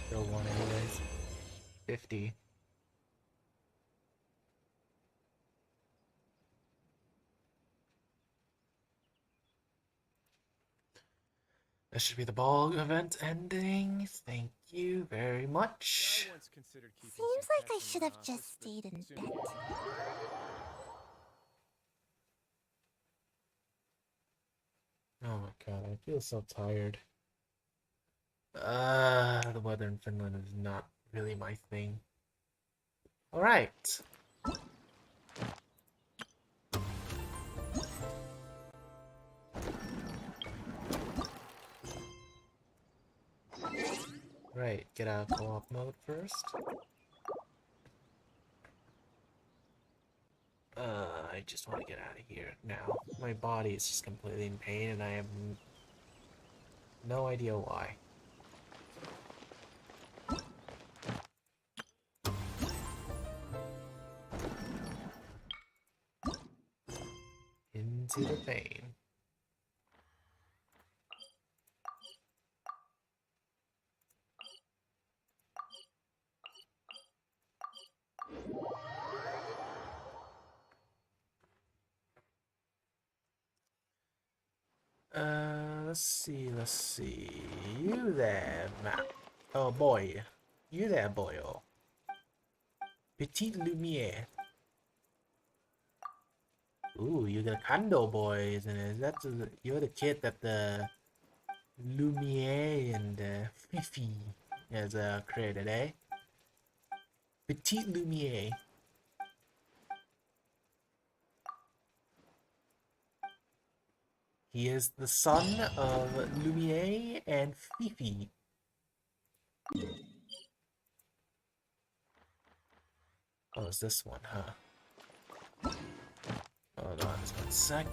Still one anyways. 50. That should be the ball event ending. Thank you very much. Seems like I should have just stayed in bed. Oh my god, I feel so tired. The weather in Finland is not really my thing. Alright. Right, get out of co-op mode first. I just want to get out of here now. My body is just completely in pain and I have no idea why. Into the pain. Let's see. You there, Matt. Oh boy. You there, boyo. Petite Lumiere. Ooh, you got a condo boy, isn't it? You're the kid that the Lumiere and Fifi has created, eh? Petite Lumiere. He is the son of Lumiere and Fifi. Oh, it's this one, huh? Hold on just 1 sec.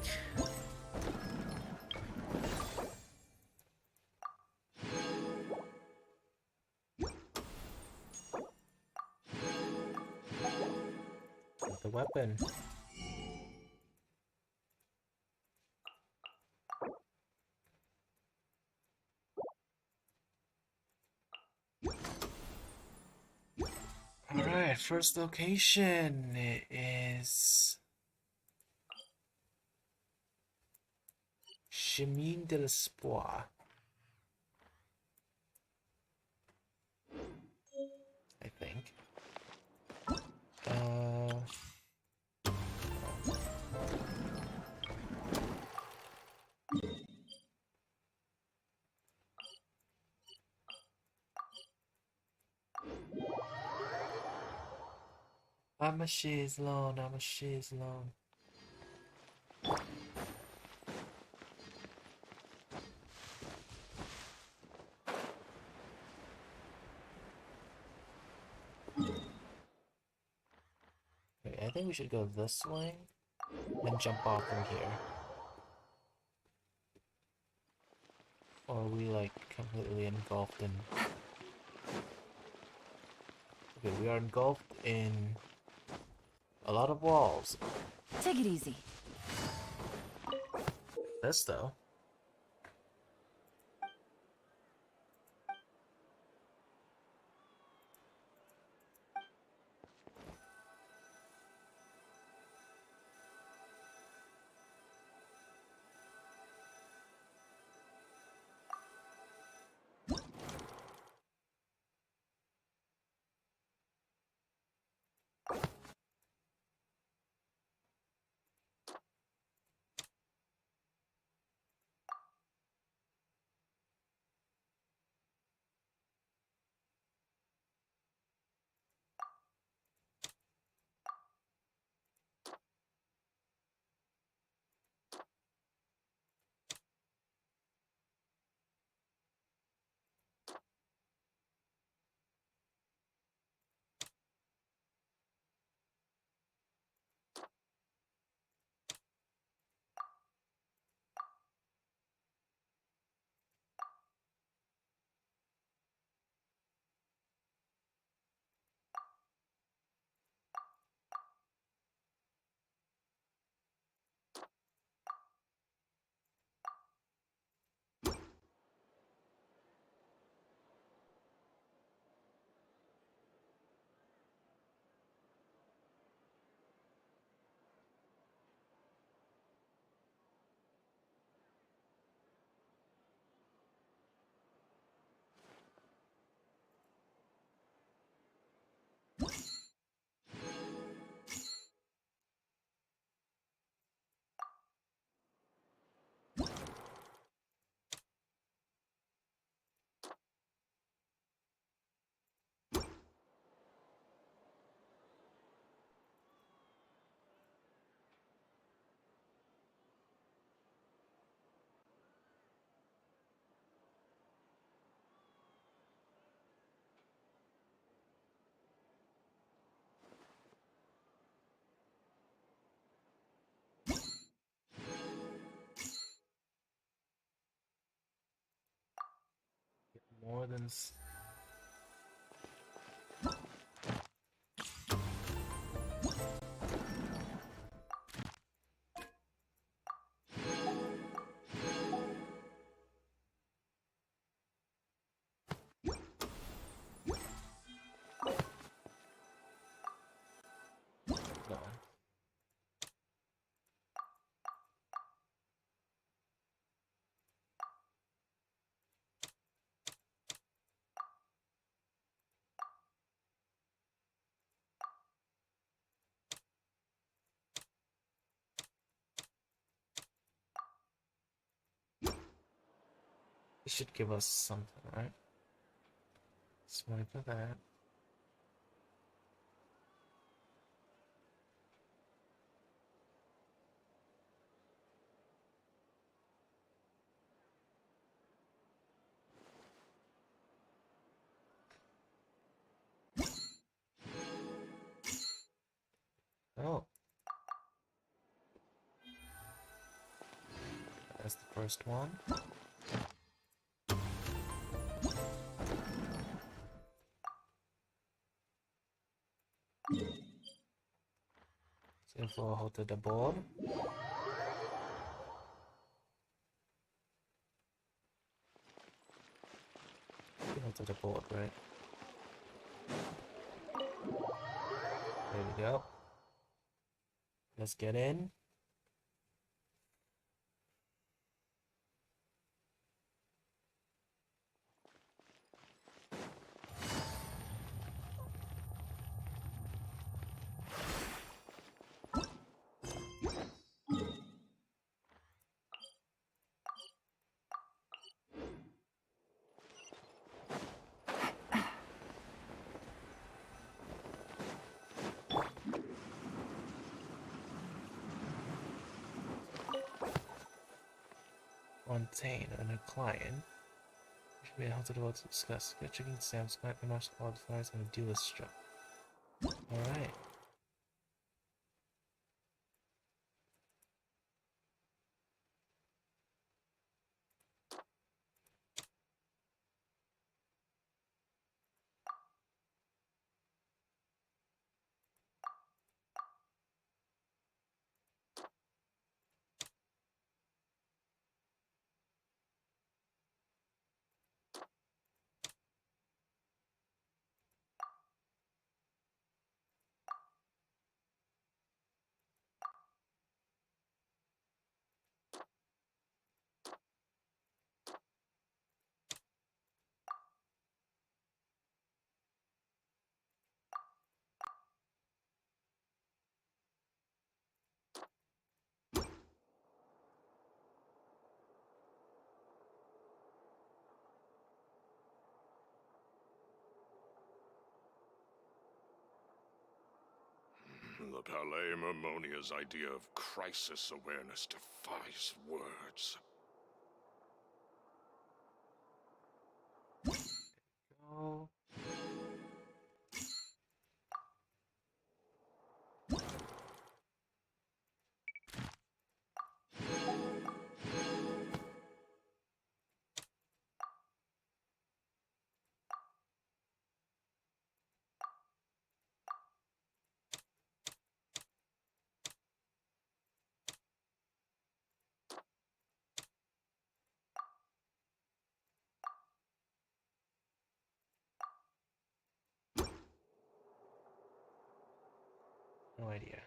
Get the weapon. Alright, first location is Chemin de l'Espoir. I think. I'm a chaise alone, I'm a chaise alone. Okay, I think we should go this way and jump off from here. Or are we like completely engulfed in... Okay, we are engulfed in a lot of walls. Take it easy. This though. More than... No. It should give us something, right? Swipe for that. Oh. That's the first one. So for hold to the board. Hold to the board, right? There we go. Let's get in. Fontaine and a client. We should be able to devote to discuss. Get checking Sam's client, the martial wildfires, and a deal is struck. Alright. The Palais Mermonia's idea of crisis awareness defies words. Go. No idea.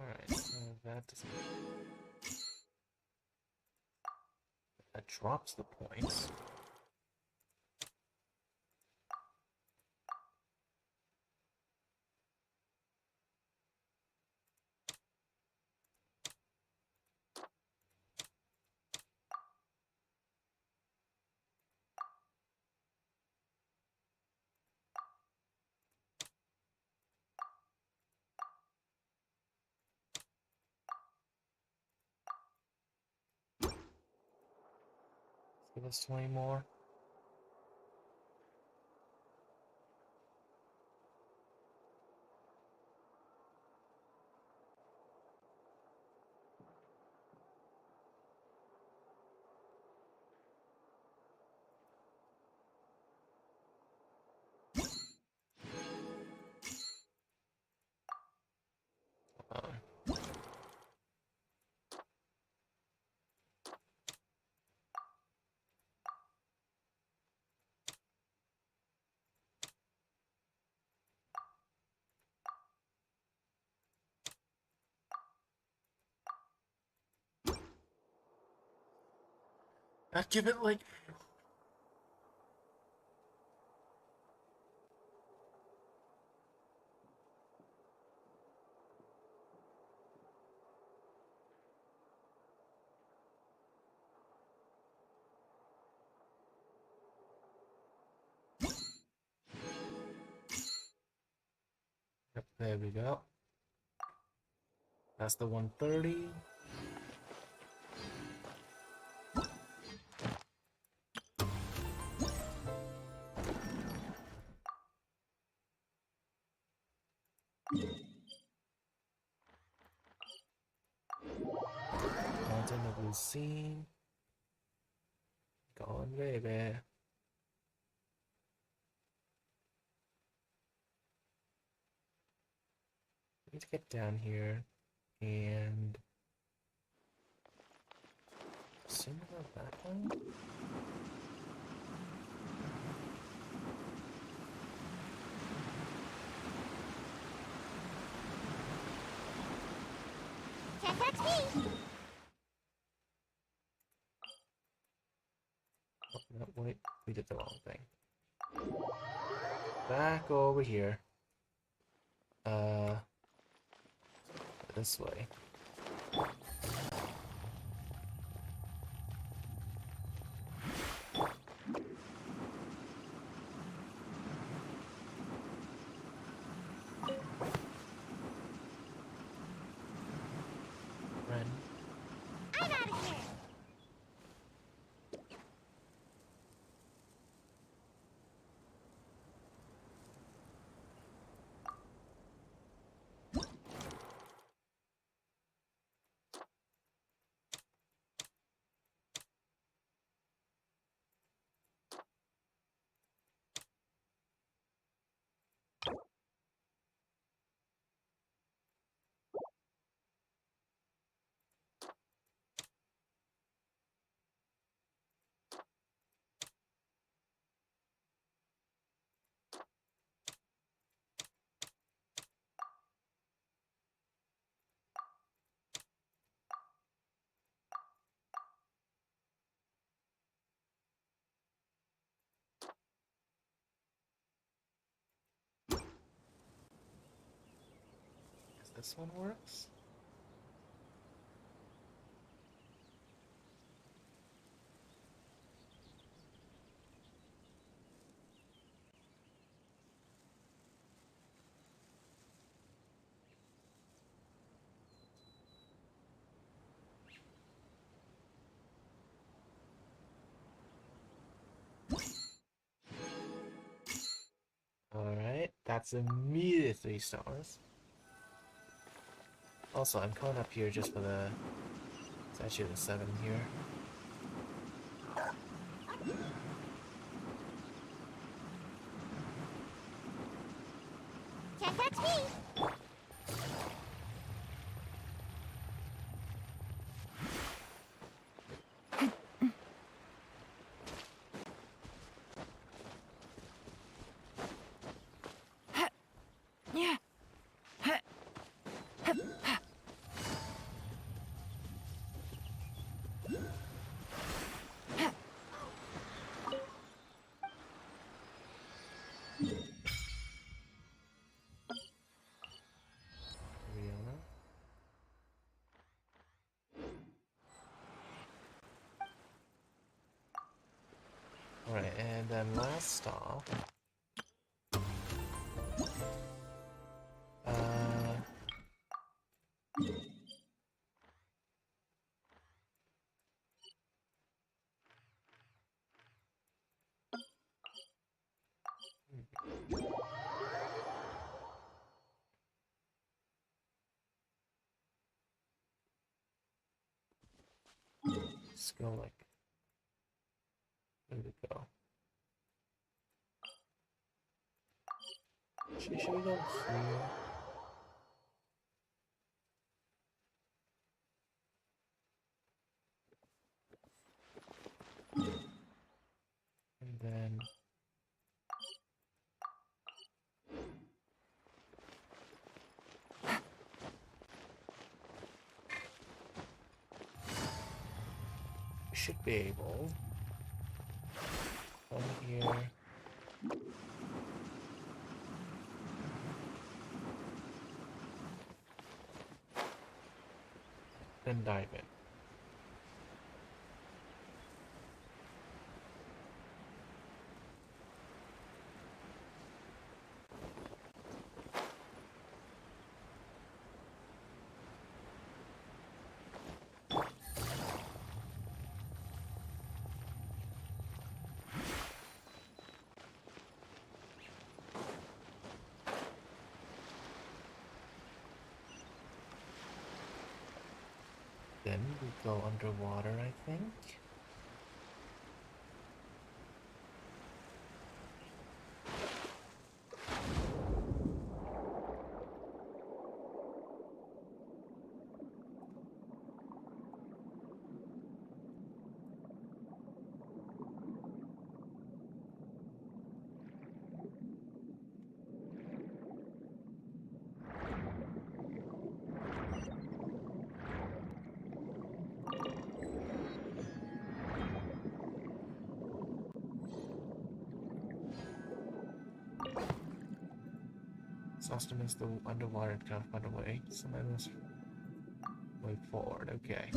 Alright, so that drops the points. Give us 20 more. I'd give it like Yep, there we go. That's the 130. Mountain of Lucine. Go on, baby. Need to get down here and assume we're back home. Can't catch me! Oh, no, wait, we did the wrong thing. Back over here. This way. this one works. Alright, that's immediately 3 stars. Also, I'm coming up here just for the... It's actually the 7 here. Can't catch me! Yeah. Rihanna. Alright, and then last stop. Let's go like... Where did it go? Should we go here? And then... We should be able... Come here... Then dive in. Then we go underwater, I think. System is the underwater to find a way. So then this way forward. Okay.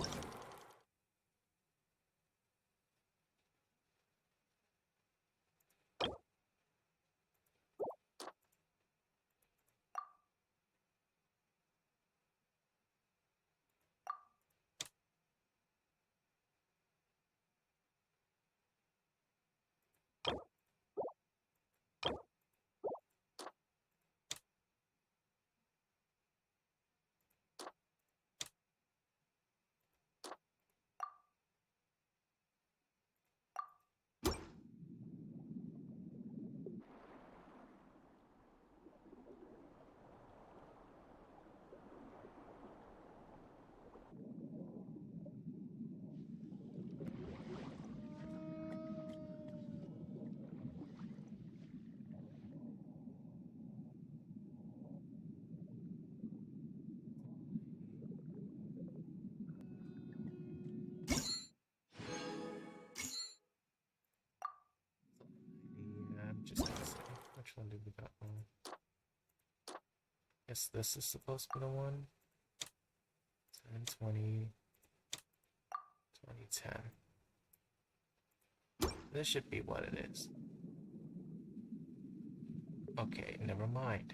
Yeah, I'm just gonna say, which one did we got wrong? Guess this is supposed to be the one. 1020 2010. This should be what it is. Okay, never mind.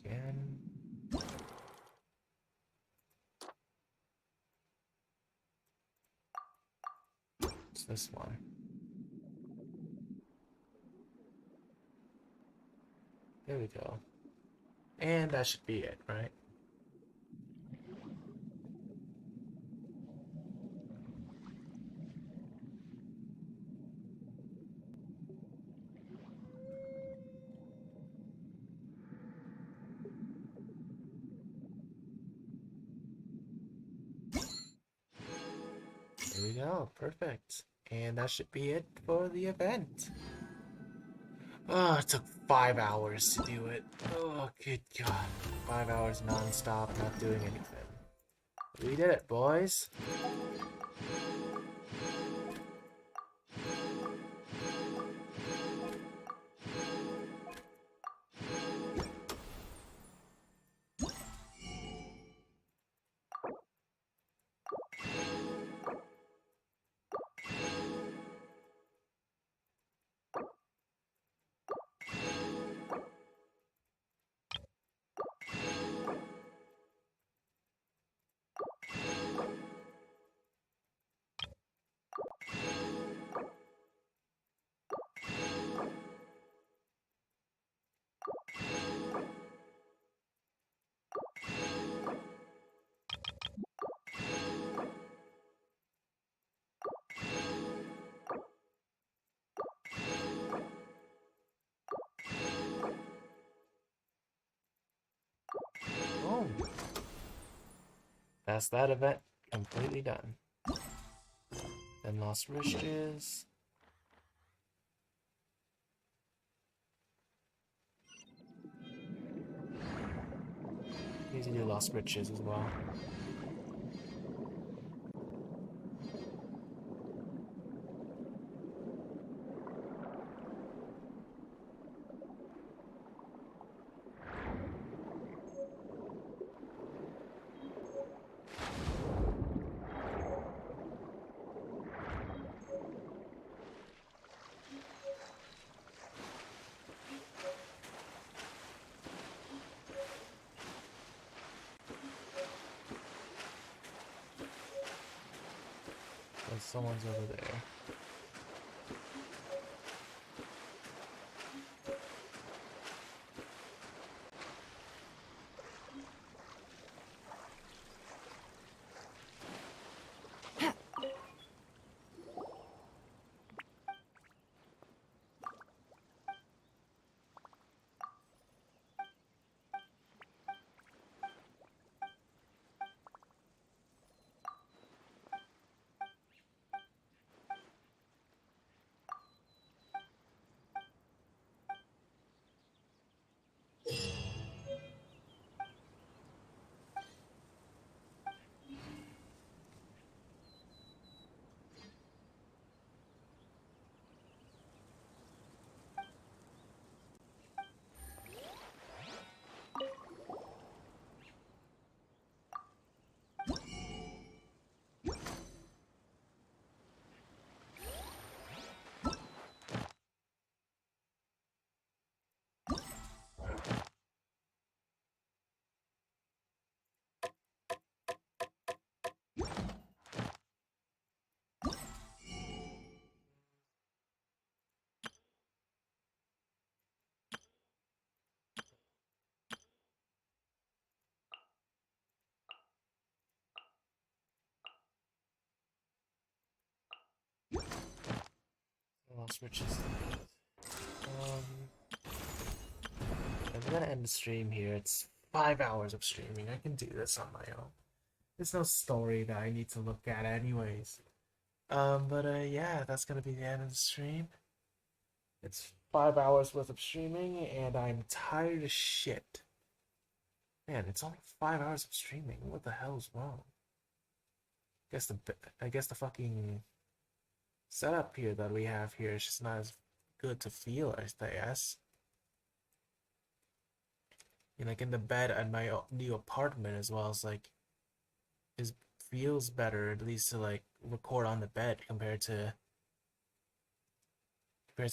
Again. It's this one. There we go. And that should be it, right? There we go, perfect. And that should be it for the event. Oh, it took 5 hours to do it. Oh, good God. 5 hours non-stop, not doing anything. We did it, boys. Oh. That's that event completely done. Then Lost Riches. Need to do Lost Riches as well. Someone's over there. Lost Riches. I'm gonna end the stream here. It's 5 hours of streaming. I can do this on my own. There's no story that I need to look at anyways. But yeah, that's gonna be the end of the stream. It's 5 hours worth of streaming, and I'm tired as shit. Man, it's only 5 hours of streaming. What the hell is wrong? I guess the fucking setup here that we have here is just not as good to feel, I guess. And like in the bed at my new apartment as well, it's like it feels better at least to like record on the bed compared to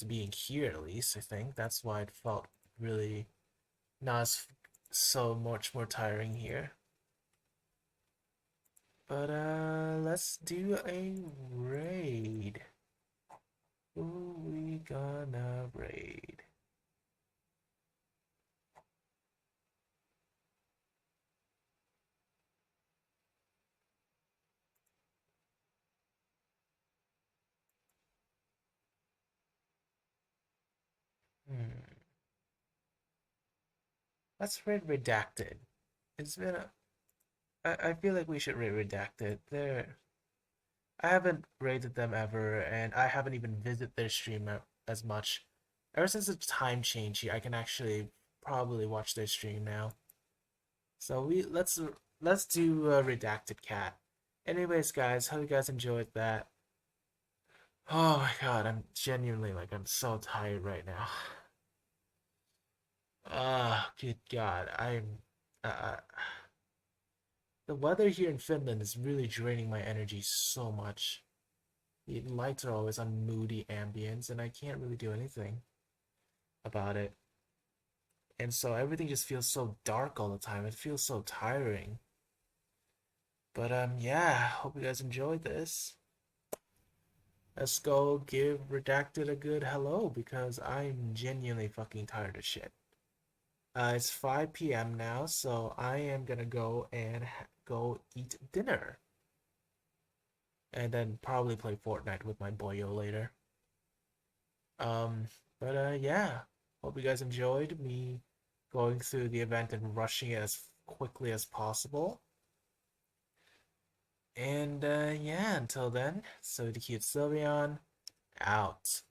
being here at least. I think that's why it felt really not as so much more tiring here. But let's do a raid. Who we gonna raid? Let's raid Redacted. It's been I feel like we should raid Redacted. I haven't raided them ever, and I haven't even visited their stream as much. Ever since the time change here, I can actually probably watch their stream now. So let's do Redacted Cat. Anyways, guys, hope you guys enjoyed that. Oh my god, I'm genuinely I'm so tired right now. Ah, good god, the weather here in Finland is really draining my energy so much. The lights are always on moody ambience, and I can't really do anything about it. And so everything just feels so dark all the time. It feels so tiring. But yeah, hope you guys enjoyed this. Let's go give Redacted a good hello because I'm genuinely fucking tired of shit. It's 5 p.m. now, so I am gonna go and go eat dinner. And then probably play Fortnite with my boyo later. But yeah, hope you guys enjoyed me going through the event and rushing it as quickly as possible. And yeah, until then, so the cute Sylveon out.